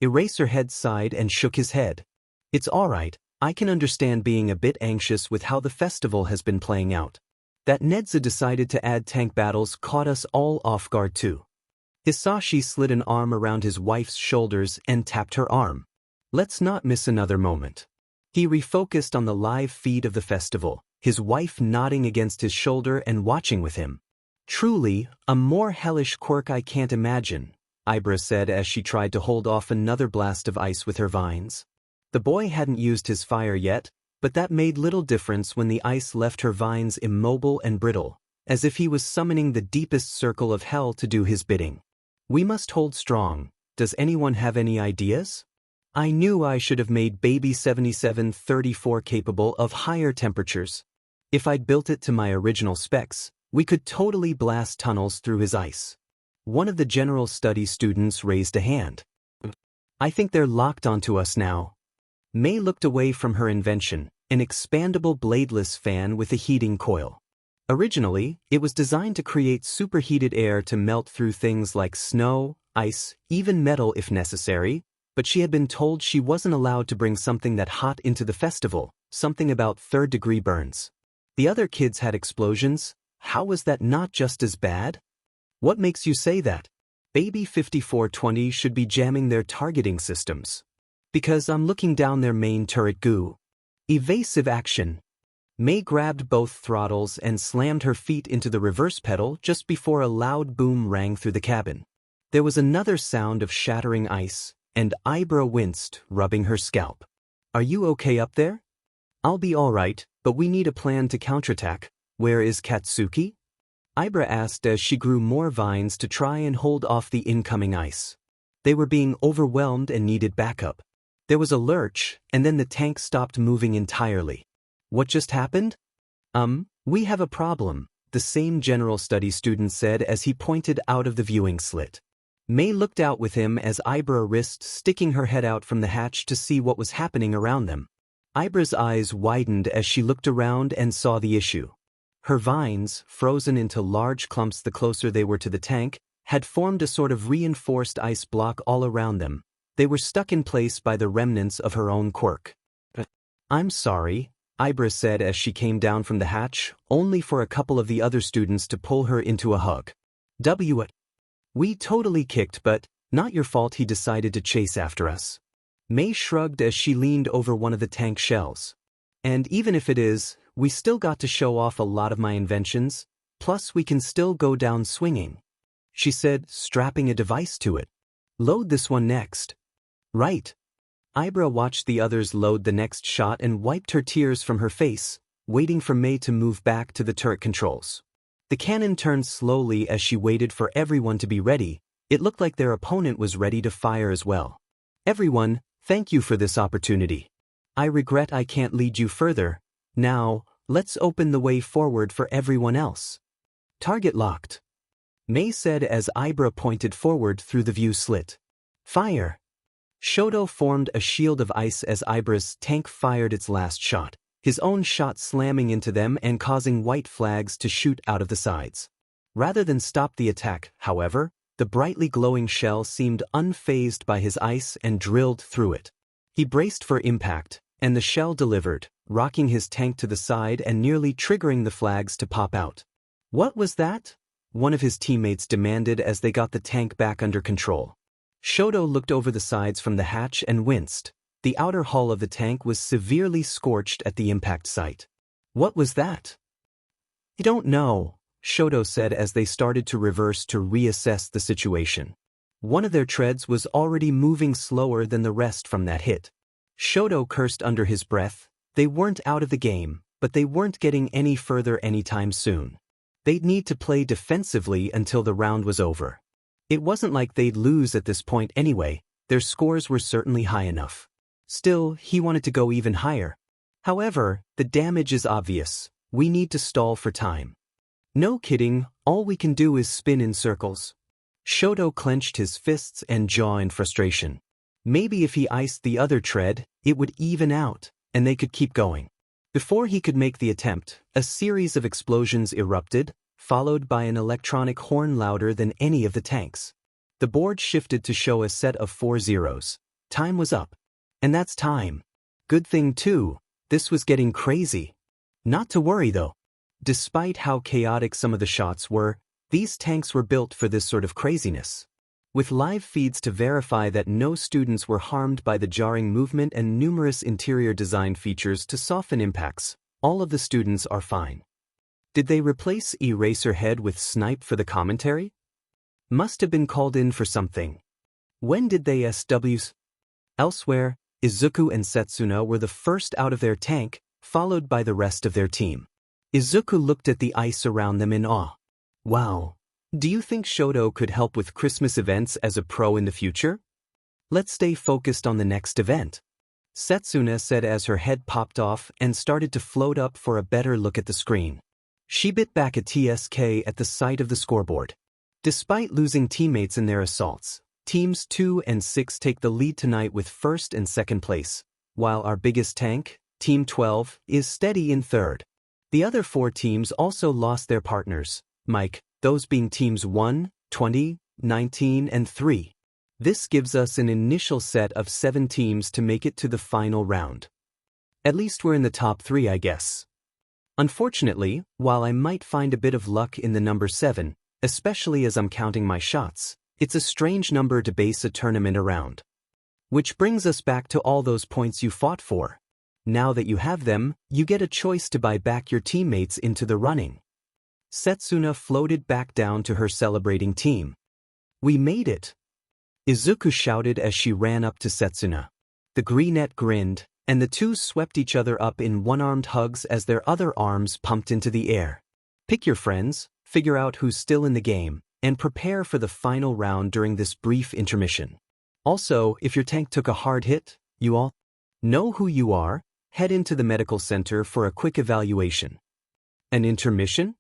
Eraserhead sighed and shook his head. It's all right. I can understand being a bit anxious with how the festival has been playing out. That Nedzu decided to add tank battles caught us all off guard too. Isashi slid an arm around his wife's shoulders and tapped her arm. Let's not miss another moment. He refocused on the live feed of the festival, his wife nodding against his shoulder and watching with him. Truly, a more hellish quirk I can't imagine, Ibra said as she tried to hold off another blast of ice with her vines. The boy hadn't used his fire yet, but that made little difference when the ice left her vines immobile and brittle, as if he was summoning the deepest circle of hell to do his bidding. We must hold strong. Does anyone have any ideas? I knew I should have made Baby 7734 capable of higher temperatures. If I'd built it to my original specs, we could totally blast tunnels through his ice. One of the general studies students raised a hand. I think they're locked onto us now. May looked away from her invention, an expandable bladeless fan with a heating coil. Originally, it was designed to create superheated air to melt through things like snow, ice, even metal if necessary, but she had been told she wasn't allowed to bring something that hot into the festival, something about third-degree burns. The other kids had explosions. How was that not just as bad? What makes you say that? Baby 5420 should be jamming their targeting systems. Because I'm looking down their main turret goo. Evasive action. May grabbed both throttles and slammed her feet into the reverse pedal just before a loud boom rang through the cabin. There was another sound of shattering ice, and Ibra winced, rubbing her scalp. Are you okay up there? I'll be all right, but we need a plan to counterattack. Where is Katsuki? Ibra asked as she grew more vines to try and hold off the incoming ice. They were being overwhelmed and needed backup. There was a lurch, and then the tank stopped moving entirely. What just happened? We have a problem, the same general studies student said as he pointed out of the viewing slit. May looked out with him as Ibra risked sticking her head out from the hatch to see what was happening around them. Ibra's eyes widened as she looked around and saw the issue. Her vines, frozen into large clumps the closer they were to the tank, had formed a sort of reinforced ice block all around them. They were stuck in place by the remnants of her own quirk. I'm sorry, Ibra said as she came down from the hatch, only for a couple of the other students to pull her into a hug. We totally kicked, but not your fault he decided to chase after us. May shrugged as she leaned over one of the tank shells. And even if it is, we still got to show off a lot of my inventions, plus we can still go down swinging. She said, strapping a device to it. Load this one next. Right. Ibra watched the others load the next shot and wiped her tears from her face, waiting for May to move back to the turret controls. The cannon turned slowly as she waited for everyone to be ready. It looked like their opponent was ready to fire as well. Everyone, thank you for this opportunity. I regret I can't lead you further. Now, let's open the way forward for everyone else. Target locked. May said as Ibra pointed forward through the view slit. Fire. Shoto formed a shield of ice as Ibra's tank fired its last shot. his own shot slamming into them and causing white flags to shoot out of the sides. Rather than stop the attack, however, the brightly glowing shell seemed unfazed by his ice and drilled through it. He braced for impact, and the shell delivered, rocking his tank to the side and nearly triggering the flags to pop out. "What was that?" one of his teammates demanded as they got the tank back under control. Shoto looked over the sides from the hatch and winced. The outer hull of the tank was severely scorched at the impact site. "What was that?" "I don't know," Shoto said as they started to reverse to reassess the situation. One of their treads was already moving slower than the rest from that hit. Shoto cursed under his breath. They weren't out of the game, but they weren't getting any further anytime soon. They'd need to play defensively until the round was over. It wasn't like they'd lose at this point anyway, their scores were certainly high enough. Still, he wanted to go even higher. However, the damage is obvious. We need to stall for time. "No kidding, all we can do is spin in circles." Shoto clenched his fists and jaw in frustration. Maybe if he iced the other tread, it would even out, and they could keep going. Before he could make the attempt, a series of explosions erupted, followed by an electronic horn louder than any of the tanks. The board shifted to show a set of 4 zeros. Time was up. And that's time. Good thing too, this was getting crazy. Not to worry though. Despite how chaotic some of the shots were, these tanks were built for this sort of craziness. With live feeds to verify that no students were harmed by the jarring movement and numerous interior design features to soften impacts, all of the students are fine. Did they replace Eraserhead with Snipe for the commentary? Must have been called in for something. When did they SWs? Elsewhere, Izuku and Setsuna were the first out of their tank, followed by the rest of their team. Izuku looked at the ice around them in awe. "Wow. Do you think Shoto could help with Christmas events as a pro in the future? Let's stay focused on the next event," Setsuna said as her head popped off and started to float up for a better look at the screen. She bit back a TSK at the sight of the scoreboard. Despite losing teammates in their assaults, Teams 2 and 6 take the lead tonight with first and second place, while our biggest tank, Team 12, is steady in third. The other 4 teams also lost their partners, Mike, those being Teams 1, 20, 19 and 3. This gives us an initial set of 7 teams to make it to the final round. At least we're in the top 3, I guess. Unfortunately, while I might find a bit of luck in the number 7, especially as I'm counting my shots, it's a strange number to base a tournament around. Which brings us back to all those points you fought for. Now that you have them, you get a choice to buy back your teammates into the running. Setsuna floated back down to her celebrating team. "We made it!" Izuku shouted as she ran up to Setsuna. The greenette grinned, and the two swept each other up in one-armed hugs as their other arms pumped into the air. Pick your friends, figure out who's still in the game, and prepare for the final round during this brief intermission. Also, if your tank took a hard hit, you all know who you are, head into the medical center for a quick evaluation. An intermission?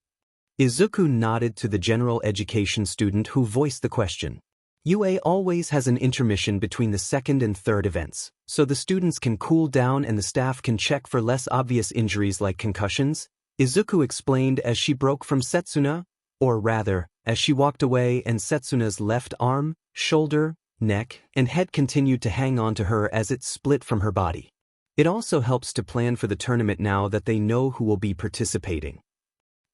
Izuku nodded to the general education student who voiced the question. UA always has an intermission between the second and third events, so the students can cool down and the staff can check for less obvious injuries like concussions, Izuku explained as she broke from Setsuna, or rather, as she walked away and Setsuna's left arm, shoulder, neck, and head continued to hang on to her as it split from her body. It also helps to plan for the tournament now that they know who will be participating.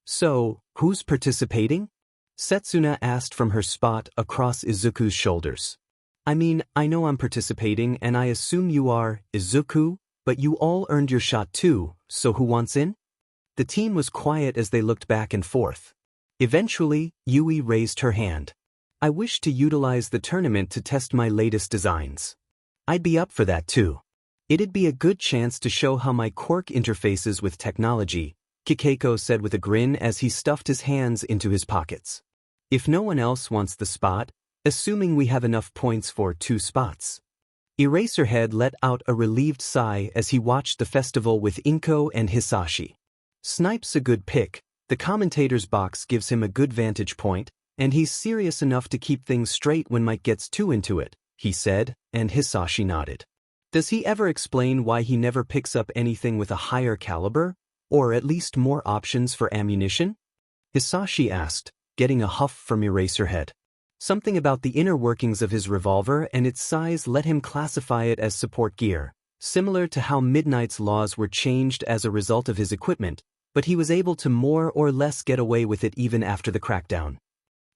"So, who's participating?" Setsuna asked from her spot across Izuku's shoulders. "I mean, I know I'm participating and I assume you are, Izuku, but you all earned your shot too, so who wants in?" The team was quiet as they looked back and forth. Eventually, Yui raised her hand. "I wish to utilize the tournament to test my latest designs. I'd be up for that too. It'd be a good chance to show how my Quirk interfaces with technology," Kikeiko said with a grin as he stuffed his hands into his pockets. "If no one else wants the spot, assuming we have enough points for 2 spots. Eraserhead let out a relieved sigh as he watched the festival with Inko and Hisashi. Snipe's a good pick, the commentator's box gives him a good vantage point, and he's serious enough to keep things straight when Mike gets too into it, he said, and Hisashi nodded. Does he ever explain why he never picks up anything with a higher caliber, or at least more options for ammunition? Isashi asked, getting a huff from Eraserhead. Something about the inner workings of his revolver and its size let him classify it as support gear, similar to how Midnight's laws were changed as a result of his equipment, but he was able to more or less get away with it even after the crackdown.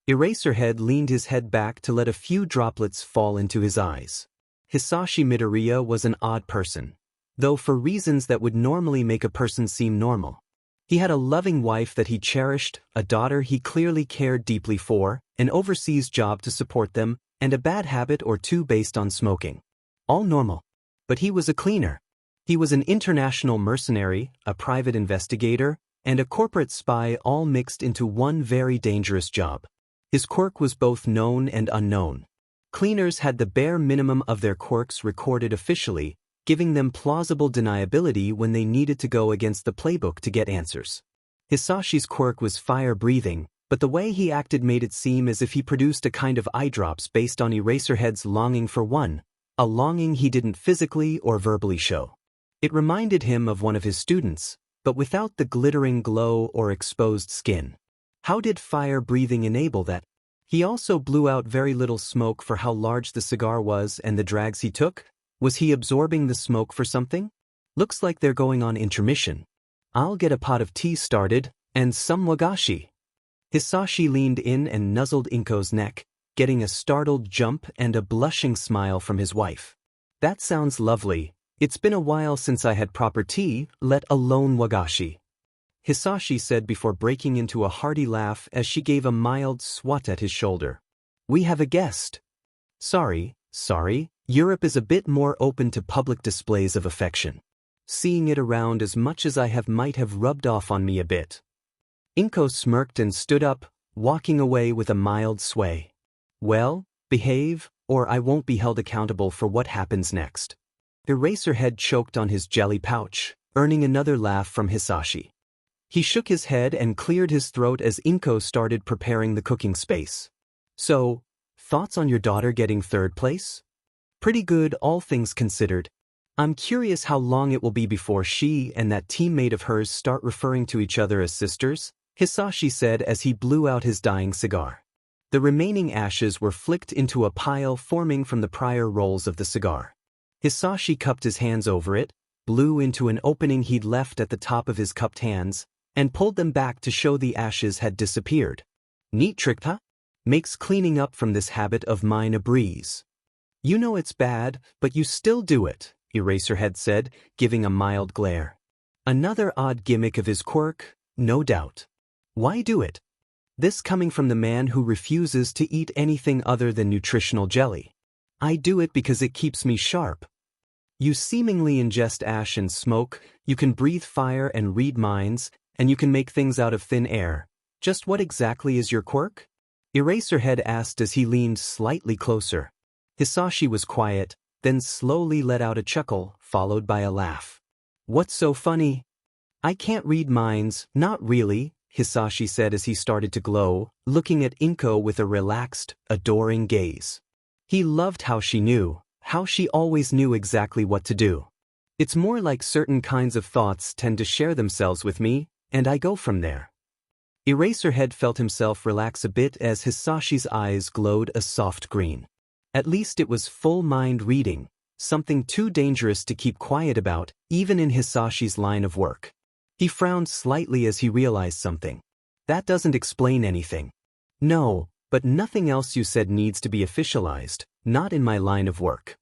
Eraserhead leaned his head back to let a few droplets fall into his eyes. Hisashi Midoriya was an odd person, though for reasons that would normally make a person seem normal. He had a loving wife that he cherished, a daughter he clearly cared deeply for, an overseas job to support them, and a bad habit or two based on smoking. All normal. But he was a cleaner. He was an international mercenary, a private investigator, and a corporate spy all mixed into one very dangerous job. His quirk was both known and unknown. Cleaners had the bare minimum of their quirks recorded officially, giving them plausible deniability when they needed to go against the playbook to get answers. Hisashi's quirk was fire-breathing, but the way he acted made it seem as if he produced a kind of eye drops based on Eraserhead's longing for one, a longing he didn't physically or verbally show. It reminded him of one of his students, but without the glittering glow or exposed skin. How did fire-breathing enable that? He also blew out very little smoke for how large the cigar was and the drags he took. Was he absorbing the smoke for something? Looks like they're going on intermission. I'll get a pot of tea started, and some wagashi. Hisashi leaned in and nuzzled Inko's neck, getting a startled jump and a blushing smile from his wife. That sounds lovely. It's been a while since I had proper tea, let alone wagashi. Hisashi said before breaking into a hearty laugh as she gave a mild swat at his shoulder. We have a guest. Sorry. Europe is a bit more open to public displays of affection. Seeing it around as much as I have might have rubbed off on me a bit. Inko smirked and stood up, walking away with a mild sway. Well, behave, or I won't be held accountable for what happens next. Eraserhead choked on his jelly pouch, earning another laugh from Hisashi. He shook his head and cleared his throat as Inko started preparing the cooking space. So, thoughts on your daughter getting third place? Pretty good, all things considered. I'm curious how long it will be before she and that teammate of hers start referring to each other as sisters, Hisashi said as he blew out his dying cigar. The remaining ashes were flicked into a pile forming from the prior rolls of the cigar. Hisashi cupped his hands over it, blew into an opening he'd left at the top of his cupped hands, and pulled them back to show the ashes had disappeared. Neat trick, huh? Makes cleaning up from this habit of mine a breeze. You know it's bad, but you still do it, Eraserhead said, giving a mild glare. Another odd gimmick of his quirk, no doubt. Why do it? This coming from the man who refuses to eat anything other than nutritional jelly. I do it because it keeps me sharp. You seemingly ingest ash and smoke, you can breathe fire and read minds, and you can make things out of thin air. Just what exactly is your quirk? Eraserhead asked as he leaned slightly closer. Hisashi was quiet, then slowly let out a chuckle, followed by a laugh. What's so funny? I can't read minds, not really, Hisashi said as he started to glow, looking at Inko with a relaxed, adoring gaze. He loved how she knew, how she always knew exactly what to do. It's more like certain kinds of thoughts tend to share themselves with me, and I go from there. Eraserhead felt himself relax a bit as Hisashi's eyes glowed a soft green. At least it was full mind reading, something too dangerous to keep quiet about, even in Hisashi's line of work. He frowned slightly as he realized something. That doesn't explain anything. No, but nothing else you said needs to be officialized, not in my line of work.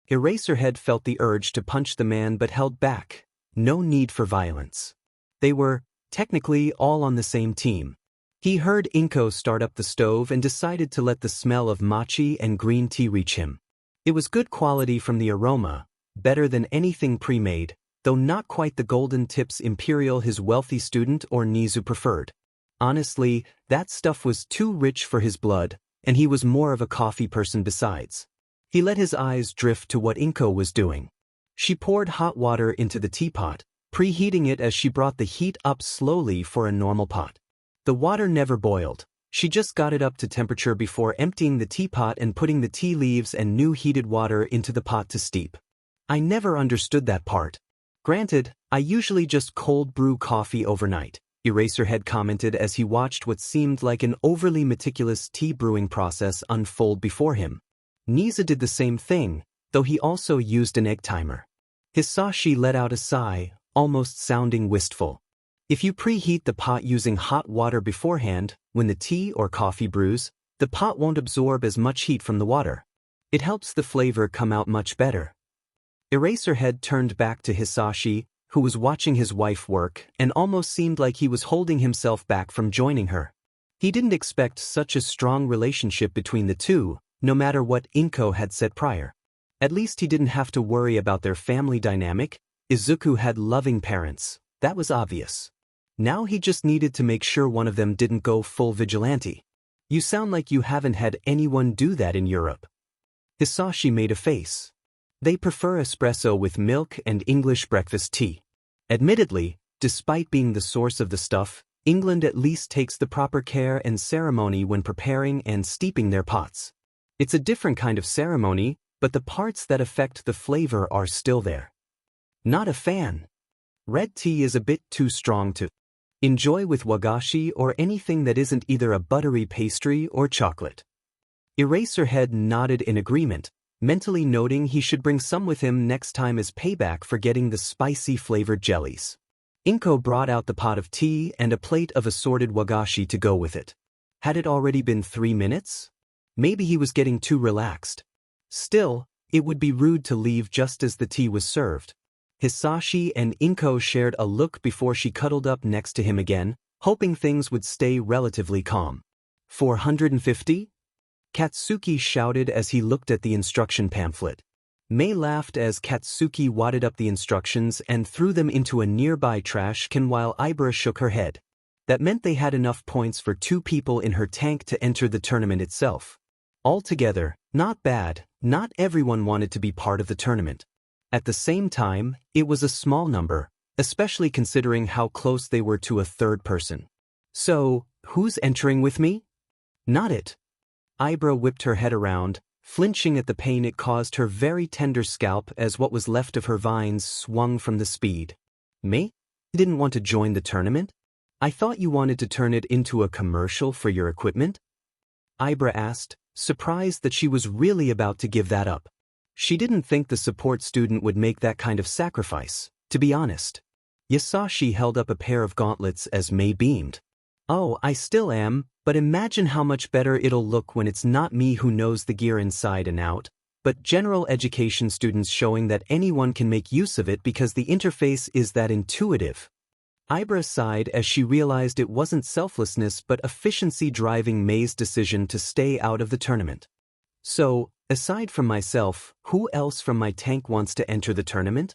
Eraserhead felt the urge to punch the man but held back. No need for violence. They were, technically, all on the same team. He heard Inko start up the stove and decided to let the smell of matcha and green tea reach him. It was good quality from the aroma, better than anything pre-made, though not quite the golden tips imperial his wealthy student or Nizu preferred. Honestly, that stuff was too rich for his blood, and he was more of a coffee person besides. He let his eyes drift to what Inko was doing. She poured hot water into the teapot, preheating it as she brought the heat up slowly for a normal pot. The water never boiled. She just got it up to temperature before emptying the teapot and putting the tea leaves and new heated water into the pot to steep. I never understood that part. Granted, I usually just cold brew coffee overnight, Eraserhead commented as he watched what seemed like an overly meticulous tea brewing process unfold before him. Niza did the same thing, though he also used an egg timer. Isashi let out a sigh, almost sounding wistful. If you preheat the pot using hot water beforehand, when the tea or coffee brews, the pot won't absorb as much heat from the water. It helps the flavor come out much better. Eraserhead turned back to Hisashi, who was watching his wife work and almost seemed like he was holding himself back from joining her. He didn't expect such a strong relationship between the two, no matter what Inko had said prior. At least he didn't have to worry about their family dynamic. Izuku had loving parents, that was obvious. Now he just needed to make sure one of them didn't go full vigilante. You sound like you haven't had anyone do that in Europe. Hisashi made a face. They prefer espresso with milk and English breakfast tea. Admittedly, despite being the source of the stuff, England at least takes the proper care and ceremony when preparing and steeping their pots. It's a different kind of ceremony, but the parts that affect the flavor are still there. Not a fan. Red tea is a bit too strong to enjoy with wagashi or anything that isn't either a buttery pastry or chocolate. Eraserhead nodded in agreement, mentally noting he should bring some with him next time as payback for getting the spicy flavored jellies. Inko brought out the pot of tea and a plate of assorted wagashi to go with it. Had it already been 3 minutes? Maybe he was getting too relaxed. Still, it would be rude to leave just as the tea was served. Hisashi and Inko shared a look before she cuddled up next to him again, hoping things would stay relatively calm. 450? Katsuki shouted as he looked at the instruction pamphlet. Mei laughed as Katsuki wadded up the instructions and threw them into a nearby trash can while Ibra shook her head. That meant they had enough points for 2 people in her tank to enter the tournament itself. Altogether, not bad. Not everyone wanted to be part of the tournament. At the same time, it was a small number, especially considering how close they were to a third person. So, who's entering with me? Not it. Ibra whipped her head around, flinching at the pain it caused her very tender scalp as what was left of her vines swung from the speed. Me? You didn't want to join the tournament? I thought you wanted to turn it into a commercial for your equipment? Ibra asked, surprised that she was really about to give that up. She didn't think the support student would make that kind of sacrifice, to be honest. Isashi held up a pair of gauntlets as Mei beamed. Oh, I still am, but imagine how much better it'll look when it's not me who knows the gear inside and out, but general education students showing that anyone can make use of it because the interface is that intuitive. Ibra sighed as she realized it wasn't selflessness but efficiency driving Mei's decision to stay out of the tournament. So, aside from myself, who else from my tank wants to enter the tournament?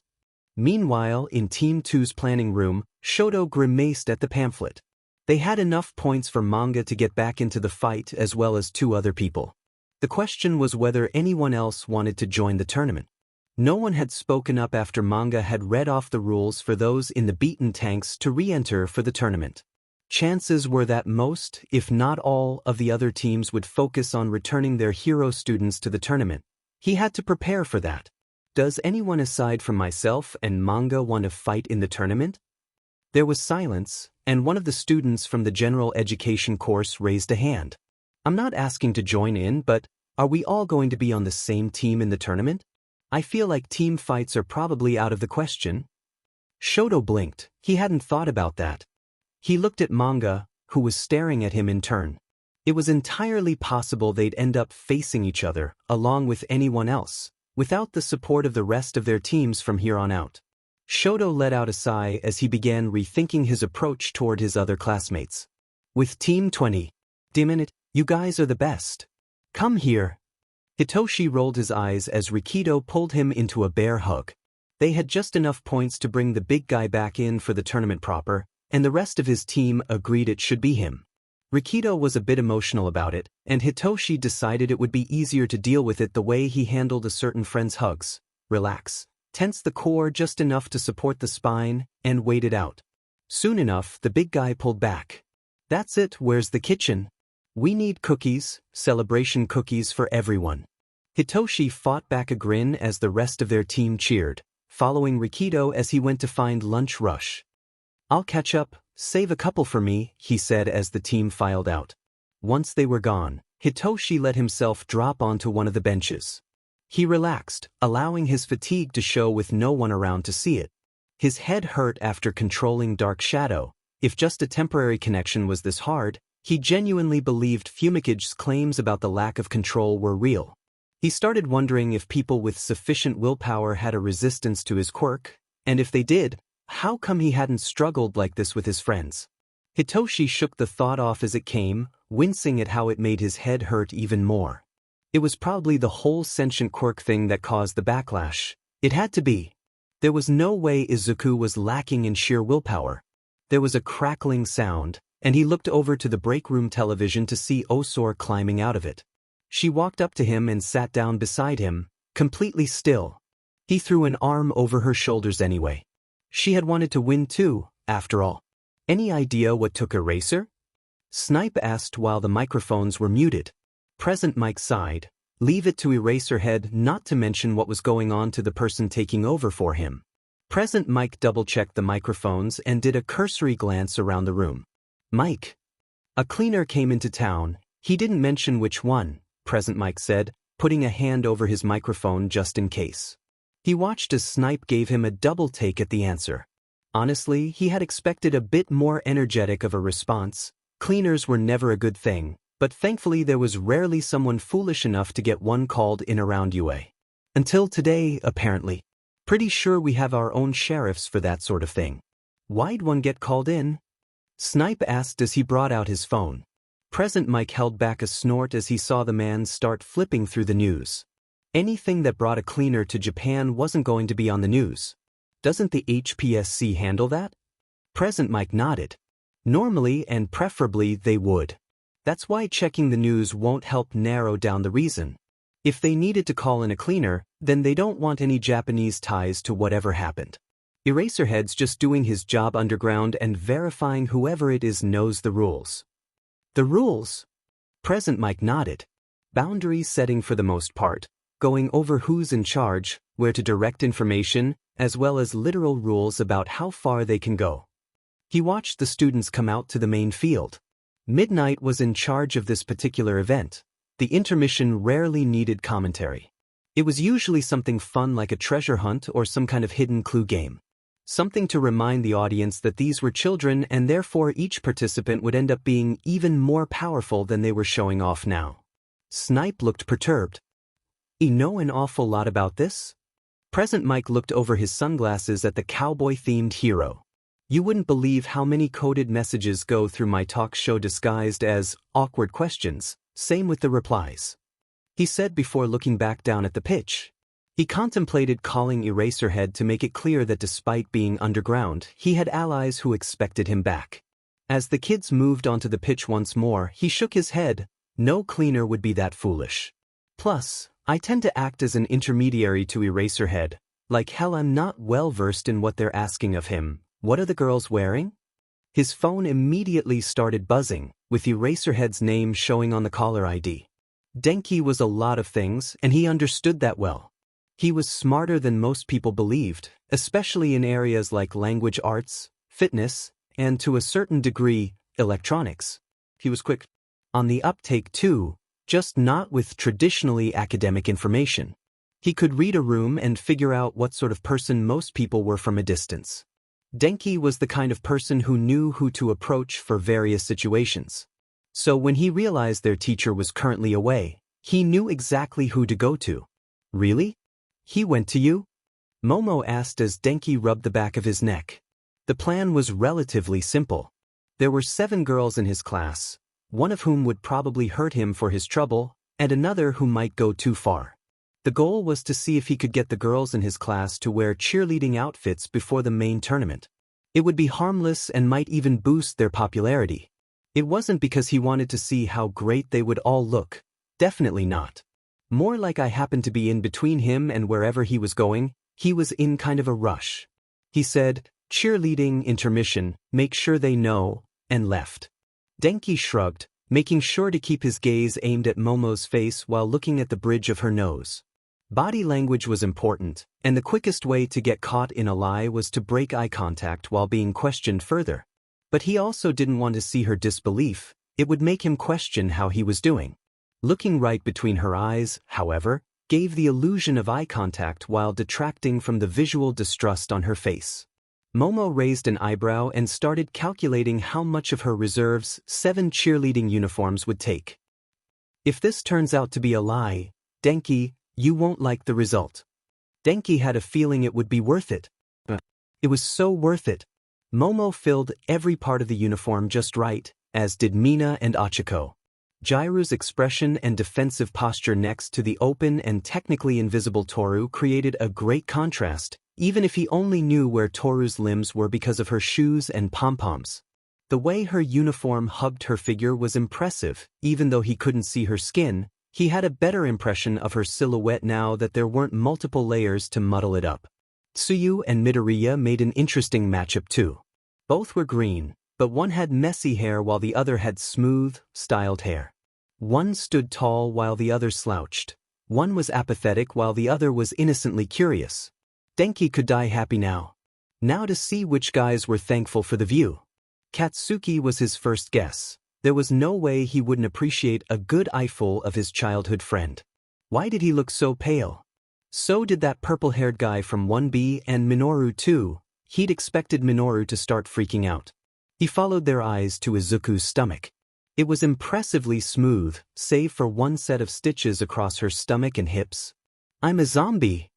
Meanwhile, in Team 2's planning room, Shoto grimaced at the pamphlet. They had enough points for manga to get back into the fight as well as 2 other people. The question was whether anyone else wanted to join the tournament. No one had spoken up after manga had read off the rules for those in the beaten tanks to re-enter for the tournament. Chances were that most, if not all, of the other teams would focus on returning their hero students to the tournament. He had to prepare for that. Does anyone aside from myself and manga want to fight in the tournament? There was silence, and one of the students from the general education course raised a hand. I'm not asking to join in, but are we all going to be on the same team in the tournament? I feel like team fights are probably out of the question. Shoto blinked. He hadn't thought about that. He looked at manga, who was staring at him in turn. It was entirely possible they'd end up facing each other, along with anyone else, without the support of the rest of their teams from here on out. Shoto let out a sigh as he began rethinking his approach toward his other classmates. With Team 20, damn it, you guys are the best. Come here. Hitoshi rolled his eyes as Rikido pulled him into a bear hug. They had just enough points to bring the big guy back in for the tournament proper, and the rest of his team agreed it should be him. Rikido was a bit emotional about it, and Hitoshi decided it would be easier to deal with it the way he handled a certain friend's hugs. Relax. Tense the core just enough to support the spine, and wait it out. Soon enough, the big guy pulled back. That's it, where's the kitchen? We need cookies, celebration cookies for everyone. Hitoshi fought back a grin as the rest of their team cheered, following Rikito as he went to find Lunch Rush. "I'll catch up, save a couple for me," he said as the team filed out. Once they were gone, Hitoshi let himself drop onto one of the benches. He relaxed, allowing his fatigue to show with no one around to see it. His head hurt after controlling Dark Shadow. If just a temporary connection was this hard, he genuinely believed Fumicage's claims about the lack of control were real. He started wondering if people with sufficient willpower had a resistance to his quirk, and if they did, how come he hadn't struggled like this with his friends? Hitoshi shook the thought off as it came, wincing at how it made his head hurt even more. It was probably the whole sentient quirk thing that caused the backlash. It had to be. There was no way Izuku was lacking in sheer willpower. There was a crackling sound, and he looked over to the break room television to see Osor climbing out of it. She walked up to him and sat down beside him, completely still. He threw an arm over her shoulders anyway. She had wanted to win too, after all. "Any idea what took Eraser?" Snipe asked while the microphones were muted. Present Mike sighed. Leave it to Eraserhead not to mention what was going on to the person taking over for him. Present Mike double-checked the microphones and did a cursory glance around the room. "Mike." "A cleaner came into town. He didn't mention which one," Present Mike said, putting a hand over his microphone just in case. He watched as Snipe gave him a double take at the answer. Honestly, he had expected a bit more energetic of a response. Cleaners were never a good thing, but thankfully there was rarely someone foolish enough to get one called in around UA. Until today, apparently. Pretty sure we have our own sheriffs for that sort of thing. "Why'd one get called in?" Snipe asked as he brought out his phone. Present Mike held back a snort as he saw the man start flipping through the news. Anything that brought a cleaner to Japan wasn't going to be on the news. "Doesn't the HPSC handle that?" Present Mike nodded. "Normally and preferably they would. That's why checking the news won't help narrow down the reason. If they needed to call in a cleaner, then they don't want any Japanese ties to whatever happened. Eraserhead's just doing his job underground and verifying whoever it is knows the rules." "The rules?" Present Mike nodded. "Boundary setting for the most part, going over who's in charge, where to direct information, as well as literal rules about how far they can go." He watched the students come out to the main field. Midnight was in charge of this particular event. The intermission rarely needed commentary. It was usually something fun like a treasure hunt or some kind of hidden clue game. Something to remind the audience that these were children and therefore each participant would end up being even more powerful than they were showing off now. Snipe looked perturbed. "You know an awful lot about this?" Present Mike looked over his sunglasses at the cowboy-themed hero. "You wouldn't believe how many coded messages go through my talk show disguised as awkward questions, same with the replies," he said before looking back down at the pitch. He contemplated calling Eraserhead to make it clear that despite being underground, he had allies who expected him back. As the kids moved onto the pitch once more, he shook his head. No cleaner would be that foolish. "Plus, I tend to act as an intermediary to Eraserhead. Like hell, I'm not well versed in what they're asking of him. What are the girls wearing?" His phone immediately started buzzing, with Eraserhead's name showing on the caller ID. Denki was a lot of things, and he understood that well. He was smarter than most people believed, especially in areas like language arts, fitness, and to a certain degree, electronics. He was quick on the uptake too, just not with traditionally academic information. He could read a room and figure out what sort of person most people were from a distance. Denki was the kind of person who knew who to approach for various situations. So when he realized their teacher was currently away, he knew exactly who to go to. "Really? He went to you?" Momo asked as Denki rubbed the back of his neck. The plan was relatively simple. There were 7 girls in his class, one of whom would probably hurt him for his trouble, and another who might go too far. The goal was to see if he could get the girls in his class to wear cheerleading outfits before the main tournament. It would be harmless and might even boost their popularity. It wasn't because he wanted to see how great they would all look. Definitely not. More like I happened to be in between him and wherever he was going. He was in kind of a rush. He said, "Cheerleading, intermission, make sure they know," and left. Denki shrugged. making sure to keep his gaze aimed at Momo's face while looking at the bridge of her nose. Body language was important, and the quickest way to get caught in a lie was to break eye contact while being questioned further. But he also didn't want to see her disbelief. It would make him question how he was doing. Looking right between her eyes, however, gave the illusion of eye contact while detracting from the visual distrust on her face. Momo raised an eyebrow and started calculating how much of her reserve's 7 cheerleading uniforms would take. If this turns out to be a lie, Denki, you won't like the result. Denki had a feeling it would be worth it. It was so worth it. Momo filled every part of the uniform just right, as did Mina and Achiko. Jiru's expression and defensive posture next to the open and technically invisible Toru created a great contrast, even if he only knew where Toru's limbs were because of her shoes and pom-poms. The way her uniform hugged her figure was impressive, even though he couldn't see her skin. He had a better impression of her silhouette now that there weren't multiple layers to muddle it up. Tsuyu and Midoriya made an interesting matchup too. Both were green, but one had messy hair while the other had smooth, styled hair. One stood tall while the other slouched. One was apathetic while the other was innocently curious. Denki could die happy now. Now to see which guys were thankful for the view. Katsuki was his first guess. There was no way he wouldn't appreciate a good eyeful of his childhood friend. Why did he look so pale? So did that purple-haired guy from 1B and Minoru too. He'd expected Minoru to start freaking out. He followed their eyes to Izuku's stomach. It was impressively smooth, save for one set of stitches across her stomach and hips. I'm a zombie.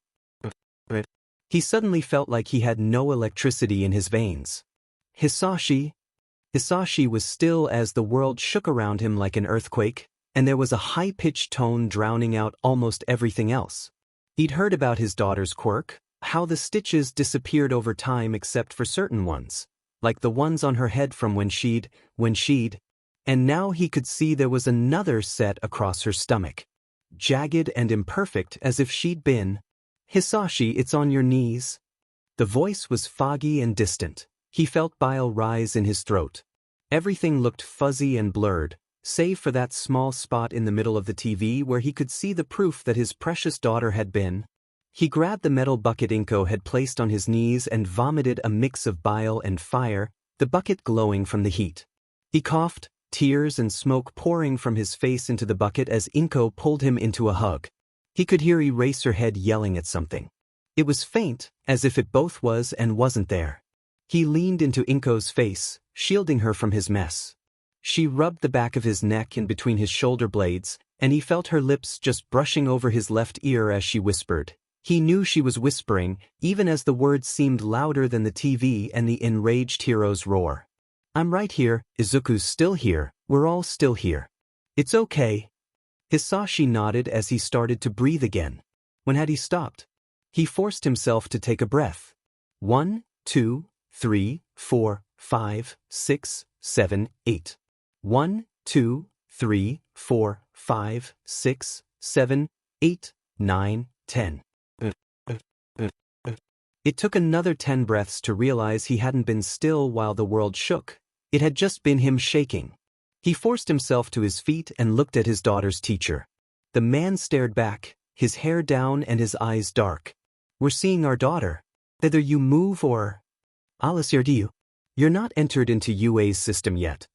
He suddenly felt like he had no electricity in his veins. Isashi was still as the world shook around him like an earthquake, and there was a high-pitched tone drowning out almost everything else. He'd heard about his daughter's quirk, how the stitches disappeared over time except for certain ones, like the ones on her head from when she'd, and now he could see there was another set across her stomach. Jagged and imperfect as if she'd been. Isashi, it's on your knees. The voice was foggy and distant. He felt bile rise in his throat. Everything looked fuzzy and blurred, save for that small spot in the middle of the TV where he could see the proof that his precious daughter had been. He grabbed the metal bucket Inko had placed on his knees and vomited a mix of bile and fire, the bucket glowing from the heat. He coughed, tears and smoke pouring from his face into the bucket as Inko pulled him into a hug. He could hear Eraserhead yelling at something. It was faint, as if it both was and wasn't there. He leaned into Inko's face, shielding her from his mess. She rubbed the back of his neck in between his shoulder blades, and he felt her lips just brushing over his left ear as she whispered. He knew she was whispering, even as the words seemed louder than the TV and the enraged hero's roar. I'm right here, Izuku's still here, we're all still here. It's okay. Isashi nodded as he started to breathe again. When had he stopped? He forced himself to take a breath. 1, 2, 3, 4, 5, 6, 7, 8. 1, 2, 3, 4, 5, 6, 7, 8, 9, 10. It took another 10 breaths to realize he hadn't been still while the world shook. It had just been him shaking. He forced himself to his feet and looked at his daughter's teacher. The man stared back, his hair down and his eyes dark. We're seeing our daughter. Either you move or... Alasirdiu. You're not entered into UA's system yet.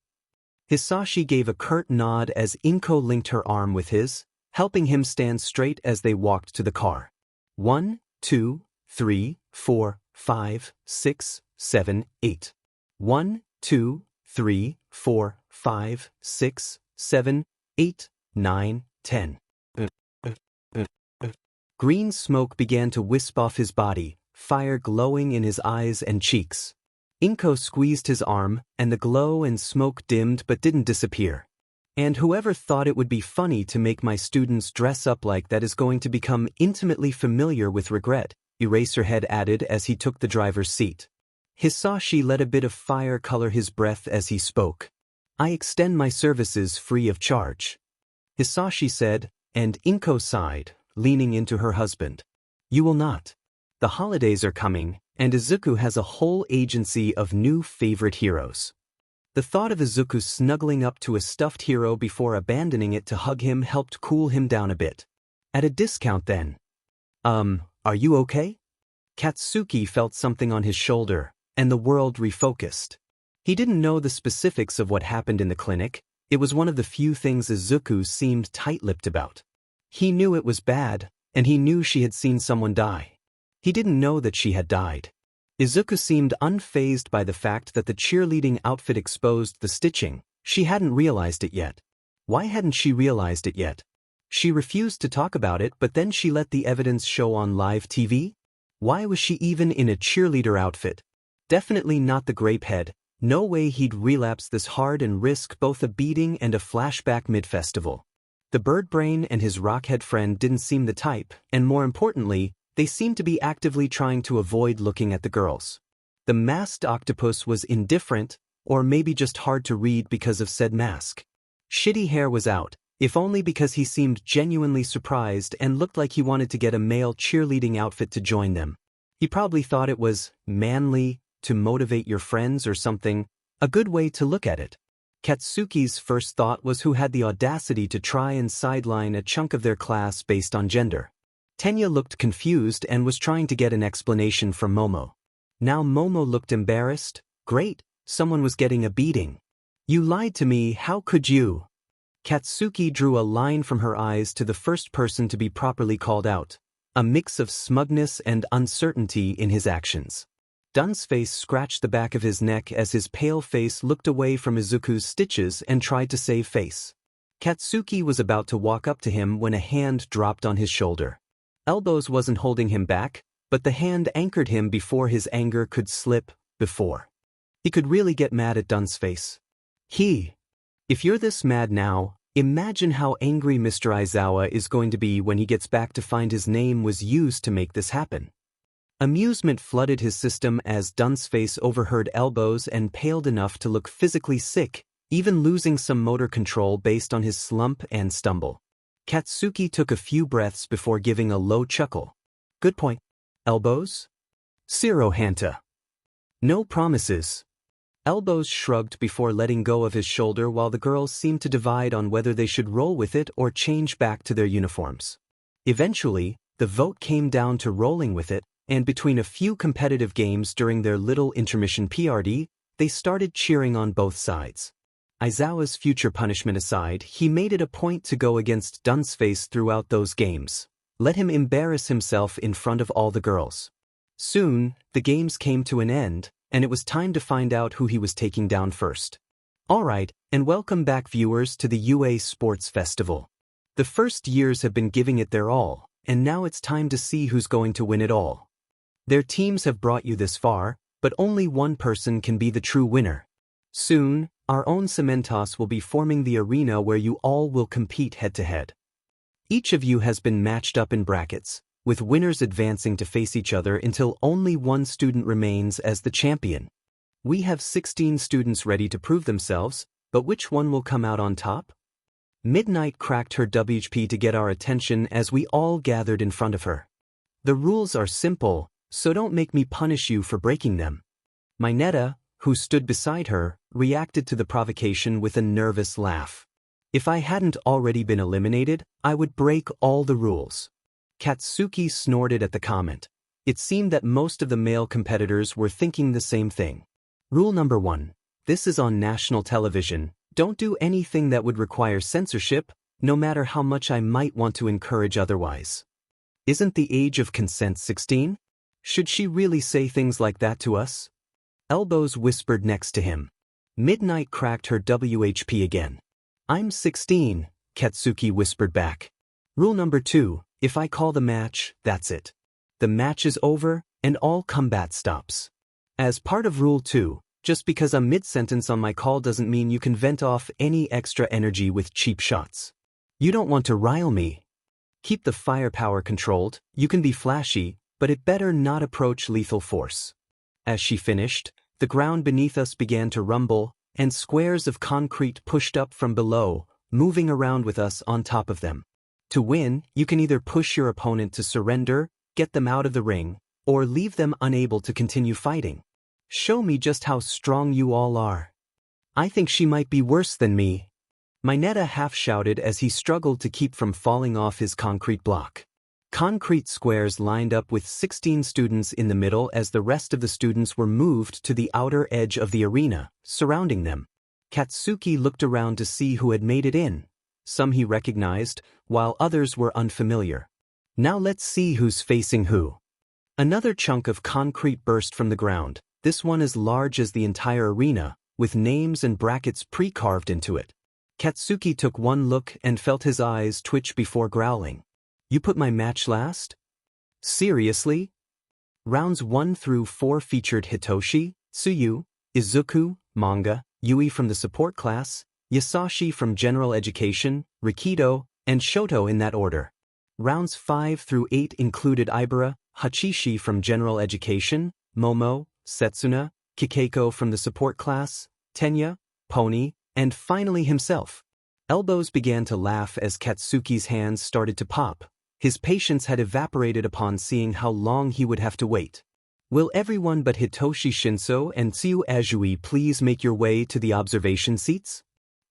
Isashi gave a curt nod as Inko linked her arm with his, helping him stand straight as they walked to the car. 1, 2, 3, 4, 5, 6, 7, 8. 1, 2, 3, 4, 5, 6, 7, 8, 9, 10. Green smoke began to wisp off his body, fire glowing in his eyes and cheeks. Inko squeezed his arm, and the glow and smoke dimmed but didn't disappear. And whoever thought it would be funny to make my students dress up like that is going to become intimately familiar with regret, Eraserhead added as he took the driver's seat. Isashi let a bit of fire color his breath as he spoke. I extend my services free of charge. Isashi said, and Inko sighed, leaning into her husband. You will not. The holidays are coming, and Izuku has a whole agency of new favorite heroes. The thought of Izuku snuggling up to a stuffed hero before abandoning it to hug him helped cool him down a bit. At a discount then. Are you okay? Katsuki felt something on his shoulder, and the world refocused. He didn't know the specifics of what happened in the clinic. It was one of the few things Izuku seemed tight-lipped about. He knew it was bad, and he knew she had seen someone die. He didn't know that she had died. Izuku seemed unfazed by the fact that the cheerleading outfit exposed the stitching. She hadn't realized it yet. Why hadn't she realized it yet? She refused to talk about it, but then she let the evidence show on live TV? Why was she even in a cheerleader outfit? Definitely not the grapehead. No way he'd relapse this hard and risk both a beating and a flashback mid-festival. The bird brain and his rockhead friend didn't seem the type, and more importantly, they seemed to be actively trying to avoid looking at the girls. The masked octopus was indifferent, or maybe just hard to read because of said mask. Shitty hair was out, if only because he seemed genuinely surprised and looked like he wanted to get a male cheerleading outfit to join them. He probably thought it was manly, to motivate your friends or something, a good way to look at it. Katsuki's first thought was who had the audacity to try and sideline a chunk of their class based on gender. Tenya looked confused and was trying to get an explanation from Momo. Now Momo looked embarrassed. Great, someone was getting a beating. You lied to me, how could you? Katsuki drew a line from her eyes to the first person to be properly called out, a mix of smugness and uncertainty in his actions. Dun's face scratched the back of his neck as his pale face looked away from Izuku's stitches and tried to save face. Katsuki was about to walk up to him when a hand dropped on his shoulder. Elbows wasn't holding him back, but the hand anchored him before his anger could slip. He could really get mad at Dun's face. If you're this mad now, imagine how angry Mr. Aizawa is going to be when he gets back to find his name was used to make this happen. Amusement flooded his system as Dun's face overheard elbows and paled enough to look physically sick, even losing some motor control based on his slump and stumble. Katsuki took a few breaths before giving a low chuckle. Good point. Elbows? Zero hanta. No promises. Elbows shrugged before letting go of his shoulder while the girls seemed to divide on whether they should roll with it or change back to their uniforms. Eventually, the vote came down to rolling with it, and between a few competitive games during their little intermission PRD, they started cheering on both sides. Aizawa's future punishment aside, he made it a point to go against Dun's face throughout those games. Let him embarrass himself in front of all the girls. Soon, the games came to an end, and it was time to find out who he was taking down first. Alright, and welcome back viewers to the UA Sports Festival. The first years have been giving it their all, and now it's time to see who's going to win it all. Their teams have brought you this far, but only one person can be the true winner. Soon, our own Cementos will be forming the arena where you all will compete head-to-head. Each of you has been matched up in brackets, with winners advancing to face each other until only one student remains as the champion. We have 16 students ready to prove themselves, but which one will come out on top? Midnight cracked her WHP to get our attention as we all gathered in front of her. The rules are simple, so don't make me punish you for breaking them. Mineta, who stood beside her, reacted to the provocation with a nervous laugh. If I hadn't already been eliminated, I would break all the rules. Katsuki snorted at the comment. It seemed that most of the male competitors were thinking the same thing. Rule number 1. This is on national television. Don't do anything that would require censorship, no matter how much I might want to encourage otherwise. Isn't the age of consent 16? Should she really say things like that to us? Elbows whispered next to him. Midnight cracked her WHP again. I'm 16, Katsuki whispered back. Rule number 2, if I call the match, that's it. The match is over, and all combat stops. As part of Rule 2, just because I'm mid-sentence on my call doesn't mean you can vent off any extra energy with cheap shots. You don't want to rile me. Keep the firepower controlled, you can be flashy, but it better not approach lethal force. As she finished, the ground beneath us began to rumble, and squares of concrete pushed up from below, moving around with us on top of them. To win, you can either push your opponent to surrender, get them out of the ring, or leave them unable to continue fighting. Show me just how strong you all are. I think she might be worse than me. Mineta half-shouted as he struggled to keep from falling off his concrete block. Concrete squares lined up with 16 students in the middle as the rest of the students were moved to the outer edge of the arena, surrounding them. Katsuki looked around to see who had made it in. Some he recognized, while others were unfamiliar. Now let's see who's facing who. Another chunk of concrete burst from the ground, this one as large as the entire arena, with names and brackets pre-carved into it. Katsuki took one look and felt his eyes twitch before growling. You put my match last? Seriously? Rounds 1 through 4 featured Hitoshi, Tsuyu, Izuku, manga, Yui from the support class, Isashi from general education, Rikido, and Shoto in that order. Rounds 5 through 8 included Ibara, Hachishi from general education, Momo, Setsuna, Kikeiko from the support class, Tenya, Pony, and finally himself. Elbows began to laugh as Katsuki's hands started to pop. His patience had evaporated upon seeing how long he would have to wait. Will everyone but Hitoshi Shinso and UndeadIzuku please make your way to the observation seats?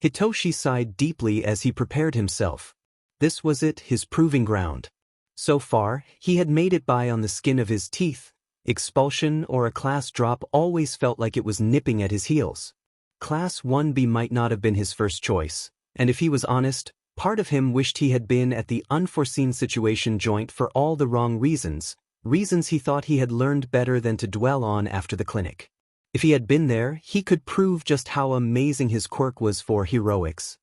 Hitoshi sighed deeply as he prepared himself. This was it, his proving ground. So far, he had made it by on the skin of his teeth. Expulsion or a class drop always felt like it was nipping at his heels. Class 1B might not have been his first choice, and if he was honest, part of him wished he had been at the unforeseen situation joint for all the wrong reasons he thought he had learned better than to dwell on after the clinic. If he had been there, he could prove just how amazing his quirk was for heroics.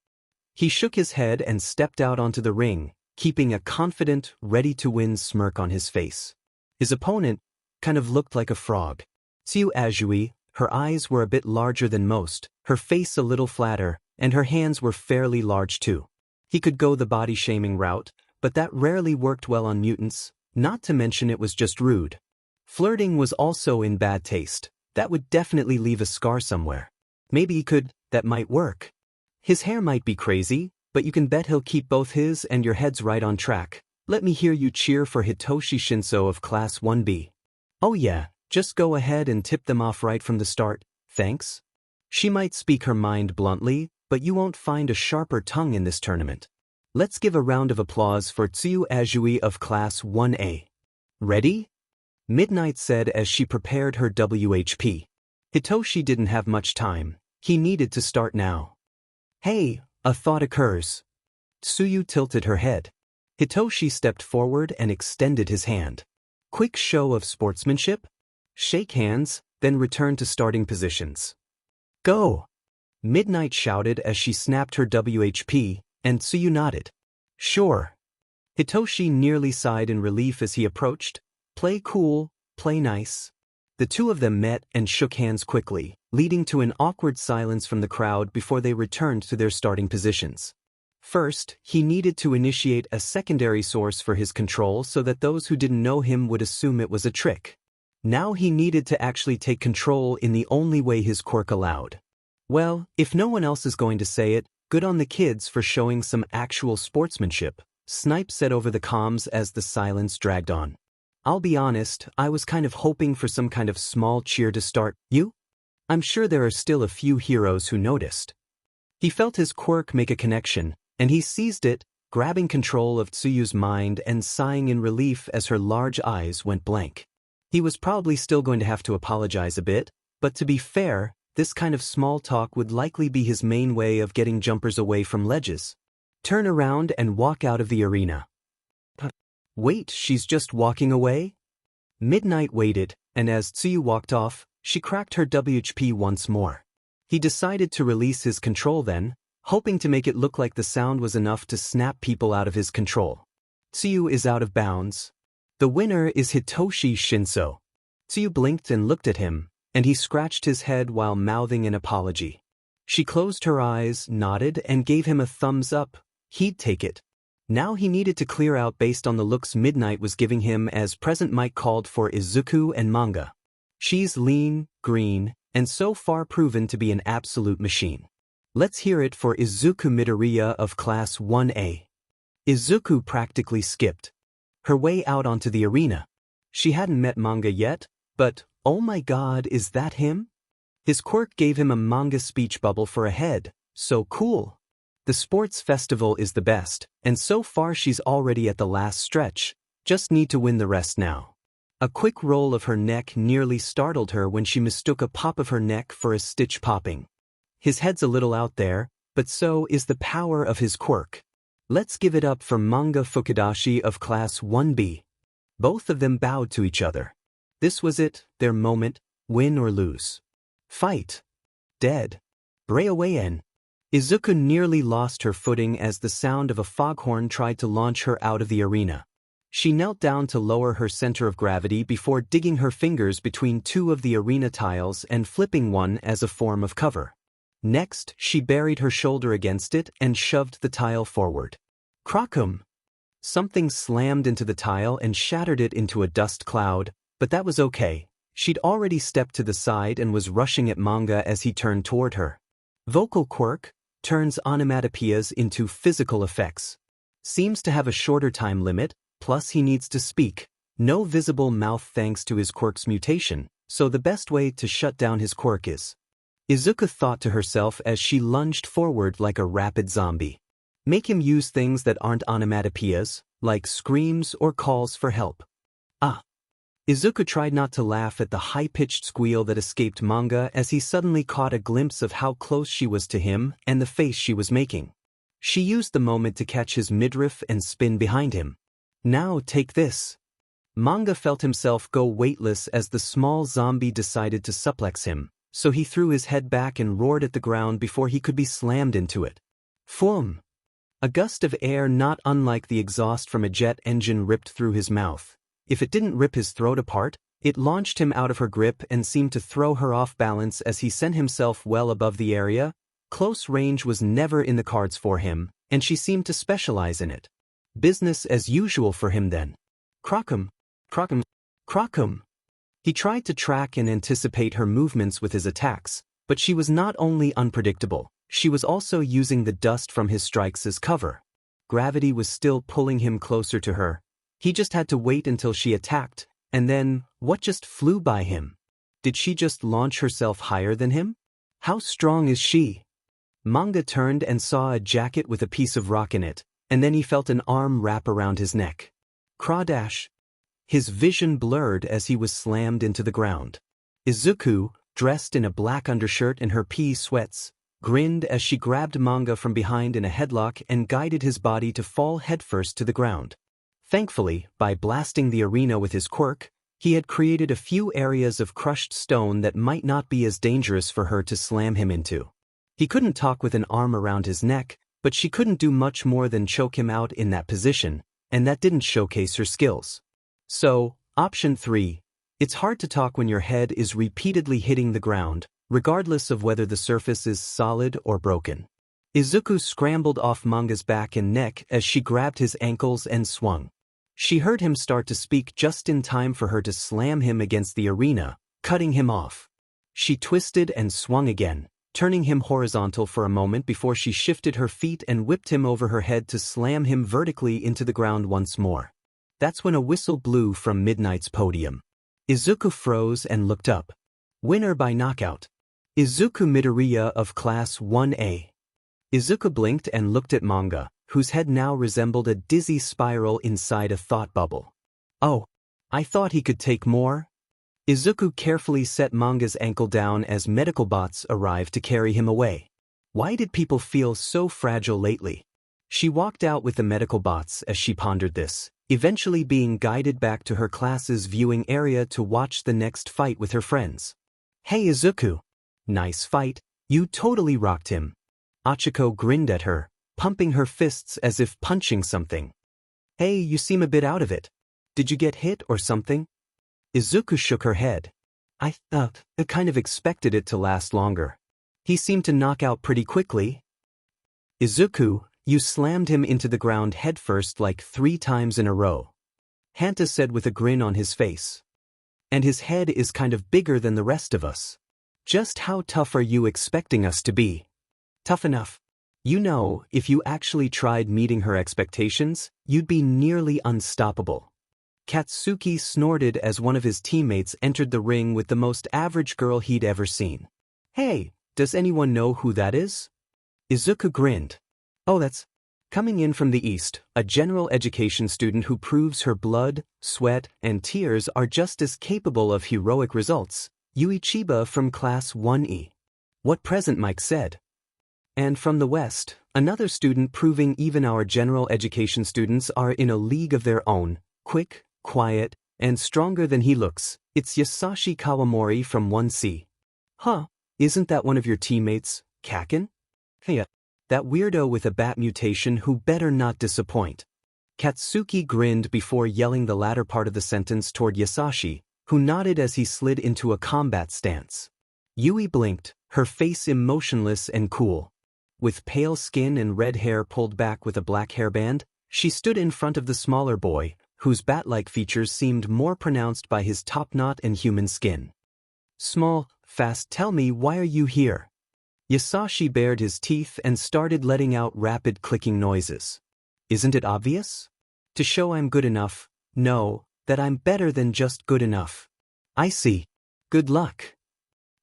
He shook his head and stepped out onto the ring, keeping a confident, ready-to-win smirk on his face. His opponent kind of looked like a frog. UndeadIzuku, her eyes were a bit larger than most, her face a little flatter, and her hands were fairly large too. He could go the body-shaming route, but that rarely worked well on mutants, not to mention it was just rude. Flirting was also in bad taste. That would definitely leave a scar somewhere. Maybe he could, that might work. His hair might be crazy, but you can bet he'll keep both his and your heads right on track. Let me hear you cheer for Hitoshi Shinso of Class 1B. Oh yeah, just go ahead and tip them off right from the start, thanks. She might speak her mind bluntly, but you won't find a sharper tongue in this tournament. Let's give a round of applause for UndeadIzuku of Class 1A. Ready? Midnight said as she prepared her WHP. Hitoshi didn't have much time. He needed to start now. Hey, a thought occurs. Tsuyu tilted her head. Hitoshi stepped forward and extended his hand. Quick show of sportsmanship? Shake hands, then return to starting positions. Go! Midnight shouted as she snapped her WHP, and Tsuyu nodded. Sure. Hitoshi nearly sighed in relief as he approached. Play cool, play nice. The two of them met and shook hands quickly, leading to an awkward silence from the crowd before they returned to their starting positions. First, he needed to initiate a secondary source for his control so that those who didn't know him would assume it was a trick. Now he needed to actually take control in the only way his quirk allowed. Well, if no one else is going to say it, good on the kids for showing some actual sportsmanship, Snipe said over the comms as the silence dragged on. I'll be honest, I was kind of hoping for some kind of small cheer to start. You? I'm sure there are still a few heroes who noticed. He felt his quirk make a connection, and he seized it, grabbing control of Tsuyu's mind and sighing in relief as her large eyes went blank. He was probably still going to have to apologize a bit, but to be fair, this kind of small talk would likely be his main way of getting jumpers away from ledges. Turn around and walk out of the arena. Wait, she's just walking away? Midnight waited, and as Tsuyu walked off, she cracked her WHP once more. He decided to release his control then, hoping to make it look like the sound was enough to snap people out of his control. Tsuyu is out of bounds. The winner is Hitoshi Shinso. Tsuyu blinked and looked at him, and he scratched his head while mouthing an apology. She closed her eyes, nodded, and gave him a thumbs up. He'd take it. Now he needed to clear out based on the looks Midnight was giving him as present mic called for Izuku and manga. She's lean, green, and so far proven to be an absolute machine. Let's hear it for Izuku Midoriya of Class 1A. Izuku practically skipped her way out onto the arena. She hadn't met manga yet, but, oh my god, is that him? His quirk gave him a manga speech bubble for a head. So cool. The sports festival is the best, and so far she's already at the last stretch. Just need to win the rest now. A quick roll of her neck nearly startled her when she mistook a pop of her neck for a stitch popping. His head's a little out there, but so is the power of his quirk. Let's give it up for Manga Fukudashi of Class 1B. Both of them bowed to each other. This was it, their moment, win or lose. Fight. Dead. Breawayen. Izuku nearly lost her footing as the sound of a foghorn tried to launch her out of the arena. She knelt down to lower her center of gravity before digging her fingers between two of the arena tiles and flipping one as a form of cover. Next, she buried her shoulder against it and shoved the tile forward. Crockum! Something slammed into the tile and shattered it into a dust cloud, but that was okay. She'd already stepped to the side and was rushing at Manga as he turned toward her. Vocal quirk turns onomatopoeias into physical effects. Seems to have a shorter time limit, plus he needs to speak. No visible mouth thanks to his quirk's mutation, so the best way to shut down his quirk is. Izuku thought to herself as she lunged forward like a rapid zombie. Make him use things that aren't onomatopoeias, like screams or calls for help. Ah! Izuku tried not to laugh at the high-pitched squeal that escaped Manga as he suddenly caught a glimpse of how close she was to him and the face she was making. She used the moment to catch his midriff and spin behind him. Now take this. Manga felt himself go weightless as the small zombie decided to suplex him, so he threw his head back and roared at the ground before he could be slammed into it. Foom! A gust of air not unlike the exhaust from a jet engine ripped through his mouth. If it didn't rip his throat apart, it launched him out of her grip and seemed to throw her off balance as he sent himself well above the area. Close range was never in the cards for him, and she seemed to specialize in it. Business as usual for him then. Crockum, crockum, crockum. He tried to track and anticipate her movements with his attacks, but she was not only unpredictable, she was also using the dust from his strikes as cover. Gravity was still pulling him closer to her. He just had to wait until she attacked, and then, what just flew by him? Did she just launch herself higher than him? How strong is she? Manga turned and saw a jacket with a piece of rock in it, and then he felt an arm wrap around his neck. Crawdash. His vision blurred as he was slammed into the ground. Izuku, dressed in a black undershirt and her pea sweats, grinned as she grabbed Manga from behind in a headlock and guided his body to fall headfirst to the ground. Thankfully, by blasting the arena with his quirk, he had created a few areas of crushed stone that might not be as dangerous for her to slam him into. He couldn't talk with an arm around his neck, but she couldn't do much more than choke him out in that position, and that didn't showcase her skills. So, option 3. It's hard to talk when your head is repeatedly hitting the ground, regardless of whether the surface is solid or broken. Izuku scrambled off Manga's back and neck as she grabbed his ankles and swung. She heard him start to speak just in time for her to slam him against the arena, cutting him off. She twisted and swung again, turning him horizontal for a moment before she shifted her feet and whipped him over her head to slam him vertically into the ground once more. That's when a whistle blew from Midnight's podium. Izuku froze and looked up. Winner by knockout. Izuku Midoriya of Class 1A. Izuku blinked and looked at Manga, whose head now resembled a dizzy spiral inside a thought bubble. Oh, I thought he could take more? Izuku carefully set Manga's ankle down as medical bots arrived to carry him away. Why did people feel so fragile lately? She walked out with the medical bots as she pondered this, eventually being guided back to her class's viewing area to watch the next fight with her friends. Hey Izuku! Nice fight, you totally rocked him. Achiko grinned at her, pumping her fists as if punching something. Hey, you seem a bit out of it. Did you get hit or something? Izuku shook her head. I kind of expected it to last longer. He seemed to knock out pretty quickly. Izuku, you slammed him into the ground headfirst like 3 times in a row. Hanta said with a grin on his face. And his head is kind of bigger than the rest of us. Just how tough are you expecting us to be? Tough enough. You know, if you actually tried meeting her expectations, you'd be nearly unstoppable. Katsuki snorted as one of his teammates entered the ring with the most average girl he'd ever seen. Hey, does anyone know who that is? Izuku grinned. Oh, that's coming in from the east, a general education student who proves her blood, sweat, and tears are just as capable of heroic results. Yui Chiba from Class 1E. What present Mike said. And from the west, another student proving even our general education students are in a league of their own, quick, quiet, and stronger than he looks. It's Isashi Kawamori from 1C. Huh, isn't that one of your teammates, Kaken? Yeah, that weirdo with a bat mutation who better not disappoint. Katsuki grinned before yelling the latter part of the sentence toward Isashi, who nodded as he slid into a combat stance. Yui blinked, her face emotionless and cool. With pale skin and red hair pulled back with a black hairband, she stood in front of the smaller boy, whose bat-like features seemed more pronounced by his top knot and human skin. Small, fast, tell me, why are you here? Isashi bared his teeth and started letting out rapid clicking noises. Isn't it obvious? To show I'm good enough, no, that I'm better than just good enough. I see. Good luck.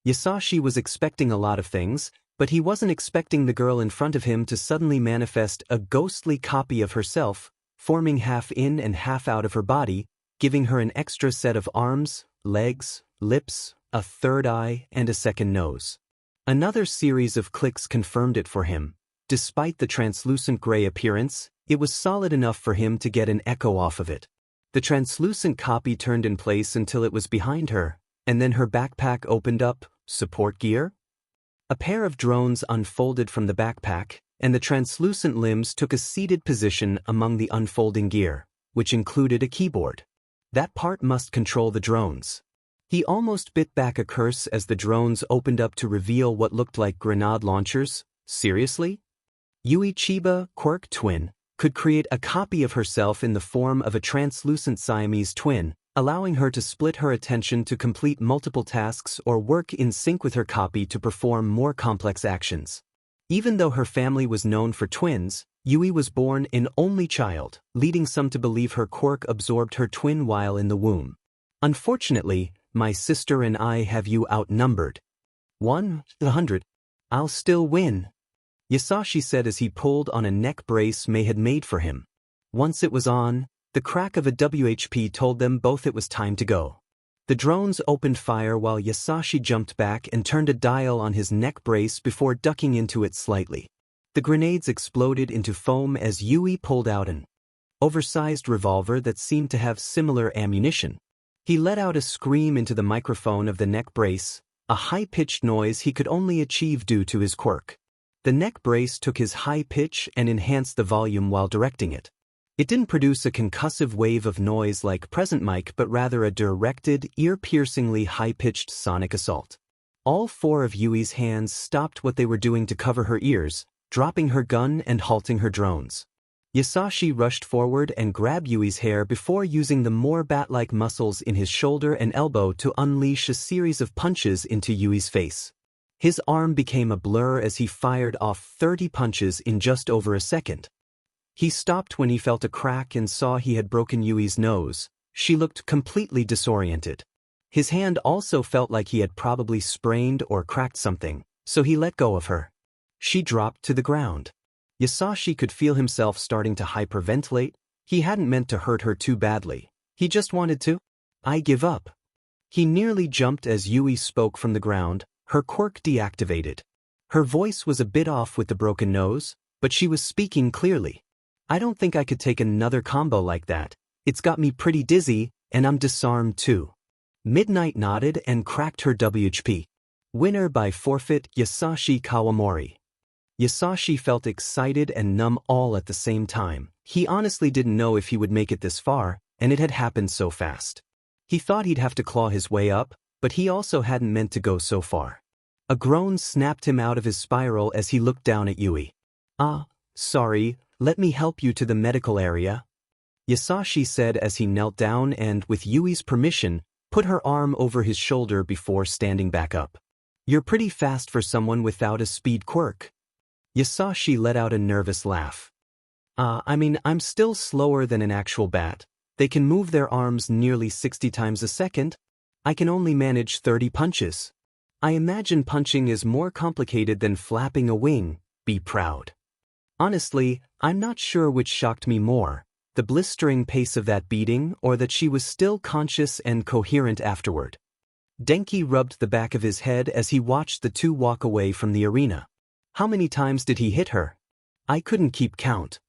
Isashi was expecting a lot of things, but he wasn't expecting the girl in front of him to suddenly manifest a ghostly copy of herself, forming half in and half out of her body, giving her an extra set of arms, legs, lips, a third eye, and a second nose. Another series of clicks confirmed it for him. Despite the translucent gray appearance, it was solid enough for him to get an echo off of it. The translucent copy turned in place until it was behind her, and then her backpack opened up. Support gear? A pair of drones unfolded from the backpack, and the translucent limbs took a seated position among the unfolding gear, which included a keyboard. That part must control the drones. He almost bit back a curse as the drones opened up to reveal what looked like grenade launchers. Seriously? Yui Chiba, Quirk twin, could create a copy of herself in the form of a translucent Siamese twin, allowing her to split her attention to complete multiple tasks or work in sync with her copy to perform more complex actions. Even though her family was known for twins, Yui was born an only child, leading some to believe her Quirk absorbed her twin while in the womb. Unfortunately, my sister and I have you outnumbered. 100. I'll still win. Isashi said as he pulled on a neck brace May had made for him. Once it was on, the crack of a WHP told them both it was time to go. The drones opened fire while Isashi jumped back and turned a dial on his neck brace before ducking into it slightly. The grenades exploded into foam as Yui pulled out an oversized revolver that seemed to have similar ammunition. He let out a scream into the microphone of the neck brace, a high-pitched noise he could only achieve due to his quirk. The neck brace took his high pitch and enhanced the volume while directing it. It didn't produce a concussive wave of noise like present mic but rather a directed, ear-piercingly high-pitched sonic assault. All four of Yui's hands stopped what they were doing to cover her ears, dropping her gun and halting her drones. Isashi rushed forward and grabbed Yui's hair before using the more bat-like muscles in his shoulder and elbow to unleash a series of punches into Yui's face. His arm became a blur as he fired off 30 punches in just over a second. He stopped when he felt a crack and saw he had broken Yui's nose. She looked completely disoriented. His hand also felt like he had probably sprained or cracked something, so he let go of her. She dropped to the ground. Isashi could feel himself starting to hyperventilate. He hadn't meant to hurt her too badly. He just wanted to. I give up. He nearly jumped as Yui spoke from the ground, her quirk deactivated. Her voice was a bit off with the broken nose, but she was speaking clearly. I don't think I could take another combo like that. It's got me pretty dizzy, and I'm disarmed too. Midnight nodded and cracked her WHP. Winner by forfeit, Isashi Kawamori. Isashi felt excited and numb all at the same time. He honestly didn't know if he would make it this far, and it had happened so fast. He thought he'd have to claw his way up, but he also hadn't meant to go so far. A groan snapped him out of his spiral as he looked down at Yui. Sorry, let me help you to the medical area. Isashi said as he knelt down and, with Yui's permission, put her arm over his shoulder before standing back up. You're pretty fast for someone without a speed quirk. Isashi let out a nervous laugh. I'm still slower than an actual bat. They can move their arms nearly 60 times a second. I can only manage 30 punches. I imagine punching is more complicated than flapping a wing, be proud. Honestly, I'm not sure which shocked me more, the blistering pace of that beating or that she was still conscious and coherent afterward. Denki rubbed the back of his head as he watched the two walk away from the arena. How many times did he hit her? I couldn't keep count.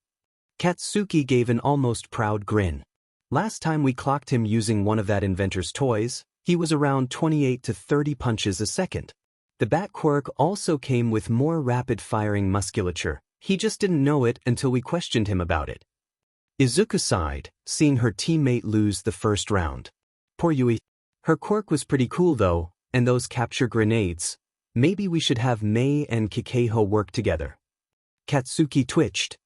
Katsuki gave an almost proud grin. Last time we clocked him using one of that inventor's toys, he was around 28 to 30 punches a second. The bat quirk also came with more rapid-firing musculature. He just didn't know it until we questioned him about it. Izuku sighed, seeing her teammate lose the first round. Poor Yui. Her quirk was pretty cool though, and those capture grenades. Maybe we should have Mei and Kikeho work together. Katsuki twitched.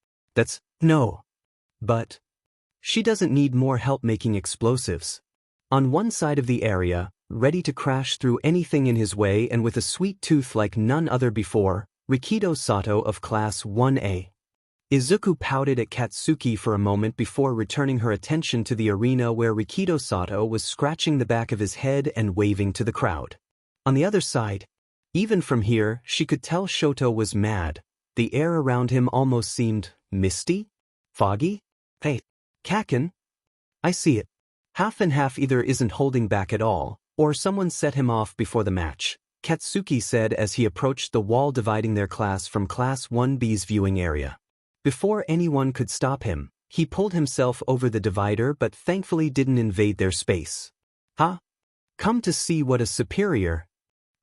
No. But she doesn't need more help making explosives. On one side of the area, ready to crash through anything in his way and with a sweet tooth like none other before, Rikido Sato of Class 1A. Izuku pouted at Katsuki for a moment before returning her attention to the arena where Rikido Sato was scratching the back of his head and waving to the crowd. On the other side, even from here, she could tell Shoto was mad. The air around him almost seemed misty? Foggy? Hey, Kaken? I see it. Half and half either isn't holding back at all, or someone set him off before the match, Katsuki said as he approached the wall dividing their class from Class 1B's viewing area. Before anyone could stop him, he pulled himself over the divider but thankfully didn't invade their space. Huh? Come to see what a superior.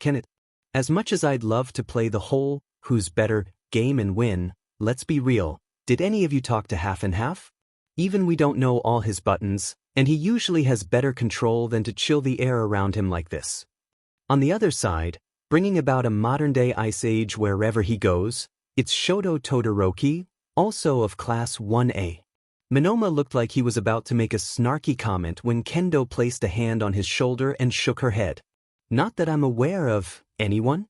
Can it? As much as I'd love to play the whole, who's better, game and win, let's be real, did any of you talk to half and half? Even we don't know all his buttons, and he usually has better control than to chill the air around him like this. On the other side, bringing about a modern-day ice age wherever he goes, it's Shoto Todoroki, also of Class 1A. Monoma looked like he was about to make a snarky comment when Kendo placed a hand on his shoulder and shook her head. Not that I'm aware of anyone?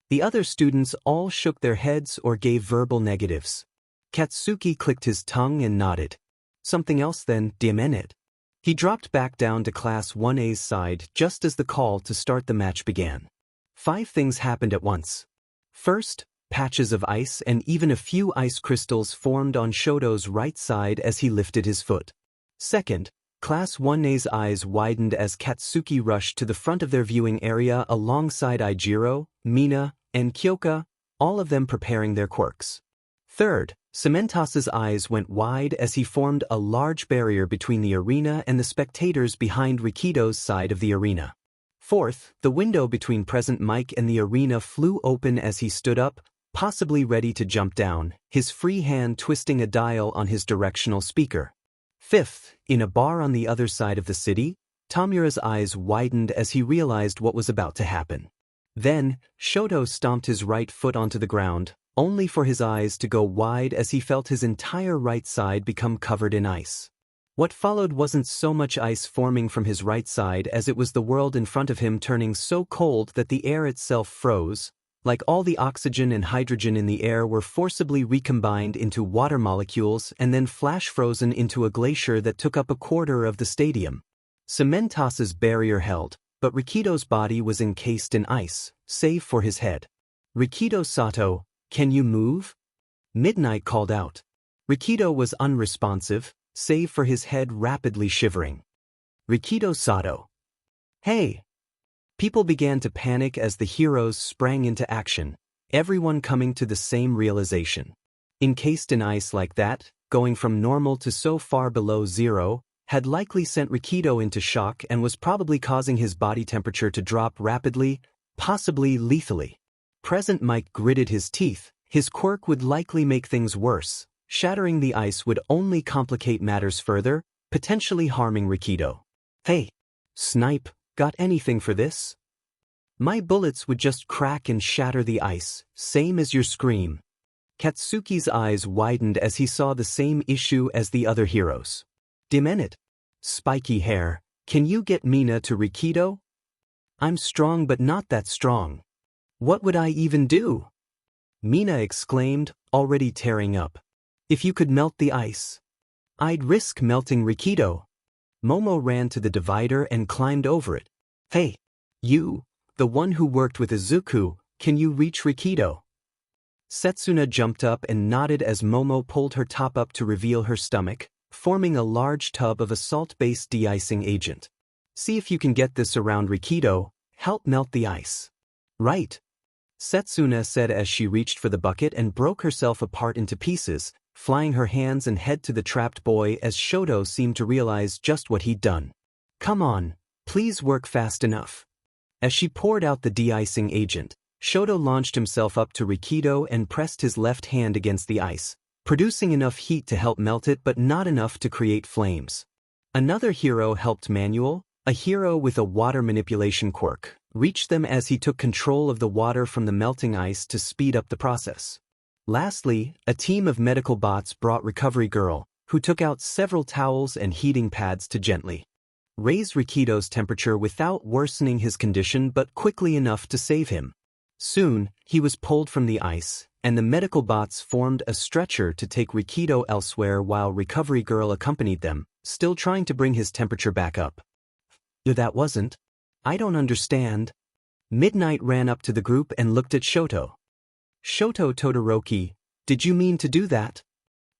The other students all shook their heads or gave verbal negatives. Katsuki clicked his tongue and nodded. Something else then, Diamenet. He dropped back down to Class 1A's side just as the call to start the match began. 5 things happened at once. First, patches of ice and even a few ice crystals formed on Shoto's right side as he lifted his foot. Second, Class 1A's eyes widened as Katsuki rushed to the front of their viewing area alongside Ijiro, Mina, and Kyoka, all of them preparing their quirks. Third, Cementas's eyes went wide as he formed a large barrier between the arena and the spectators behind Rikido's side of the arena. Fourth, the window between Present Mike and the arena flew open as he stood up, possibly ready to jump down, his free hand twisting a dial on his directional speaker. Fifth, in a bar on the other side of the city, Tomura's eyes widened as he realized what was about to happen. Then, Shoto stomped his right foot onto the ground, only for his eyes to go wide as he felt his entire right side become covered in ice. What followed wasn't so much ice forming from his right side as it was the world in front of him turning so cold that the air itself froze, like all the oxygen and hydrogen in the air were forcibly recombined into water molecules and then flash frozen into a glacier that took up a quarter of the stadium. Cementas's barrier held, but Rikido's body was encased in ice, save for his head. Rikido Sato, can you move? Midnight called out. Rikido was unresponsive, save for his head rapidly shivering. Rikido Sato. Hey! People began to panic as the heroes sprang into action, everyone coming to the same realization. Encased in ice like that, going from normal to so far below zero, had likely sent Rikido into shock and was probably causing his body temperature to drop rapidly, possibly lethally. Present Mike gritted his teeth. His quirk would likely make things worse. Shattering the ice would only complicate matters further, potentially harming Rikido. Hey, Snipe, got anything for this? My bullets would just crack and shatter the ice, same as your scream. Katsuki's eyes widened as he saw the same issue as the other heroes. Dimenit. Spiky hair, can you get Mina to Rikido? I'm strong but not that strong. What would I even do? Mina exclaimed, already tearing up. If you could melt the ice. I'd risk melting Rikido. Momo ran to the divider and climbed over it. Hey, you, the one who worked with Izuku, can you reach Rikido? Setsuna jumped up and nodded as Momo pulled her top up to reveal her stomach, forming a large tub of a salt-based de-icing agent. See if you can get this around Rikido, help melt the ice. Right. Setsuna said as she reached for the bucket and broke herself apart into pieces, flying her hands and head to the trapped boy as Shoto seemed to realize just what he'd done. Come on, please work fast enough. As she poured out the de-icing agent, Shoto launched himself up to Rikido and pressed his left hand against the ice, producing enough heat to help melt it but not enough to create flames. Another hero helped Manuel, a hero with a water manipulation quirk, reached them as he took control of the water from the melting ice to speed up the process. Lastly, a team of medical bots brought Recovery Girl, who took out several towels and heating pads to gently raise Rikido's temperature without worsening his condition but quickly enough to save him. Soon, he was pulled from the ice, and the medical bots formed a stretcher to take Rikido elsewhere while Recovery Girl accompanied them, still trying to bring his temperature back up. That wasn't. I don't understand. Midnight ran up to the group and looked at Shoto. Shoto Todoroki, did you mean to do that?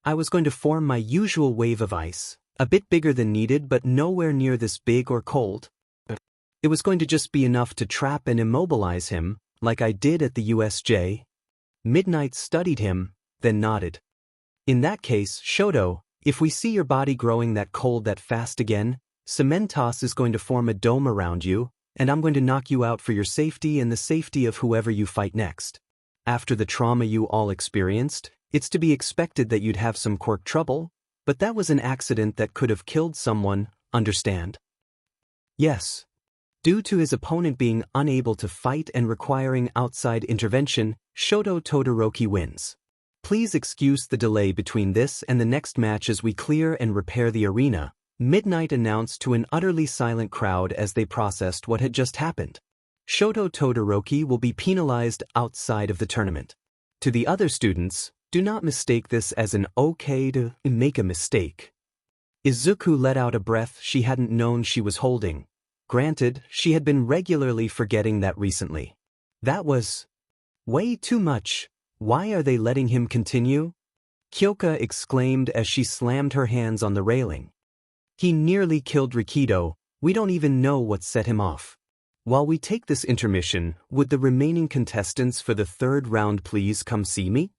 I was going to form my usual wave of ice, a bit bigger than needed but nowhere near this big or cold. It was going to just be enough to trap and immobilize him, like I did at the USJ. Midnight studied him, then nodded. In that case, Shoto, if we see your body growing that cold that fast again, Cementos is going to form a dome around you, and I'm going to knock you out for your safety and the safety of whoever you fight next. After the trauma you all experienced, it's to be expected that you'd have some quirk trouble, but that was an accident that could have killed someone, understand? Yes. Due to his opponent being unable to fight and requiring outside intervention, Shoto Todoroki wins. Please excuse the delay between this and the next match as we clear and repair the arena, Midnight announced to an utterly silent crowd as they processed what had just happened. Shoto Todoroki will be penalized outside of the tournament. To the other students, do not mistake this as an okay to make a mistake. Izuku let out a breath she hadn't known she was holding. Granted, she had been regularly forgetting that recently. That was way too much. Why are they letting him continue? Kyoka exclaimed as she slammed her hands on the railing. He nearly killed Rikido, we don't even know what set him off. While we take this intermission, would the remaining contestants for the third round please come see me?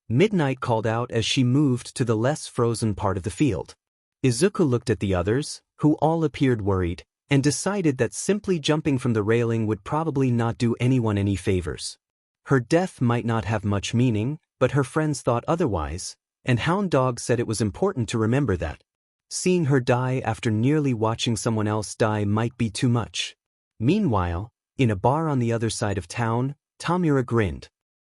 Midnight called out as she moved to the less frozen part of the field. Izuku looked at the others, who all appeared worried, and decided that simply jumping from the railing would probably not do anyone any favors. Her death might not have much meaning, but her friends thought otherwise, and Hound Dog said it was important to remember that. Seeing her die after nearly watching someone else die might be too much. Meanwhile, in a bar on the other side of town, Tomura grinned,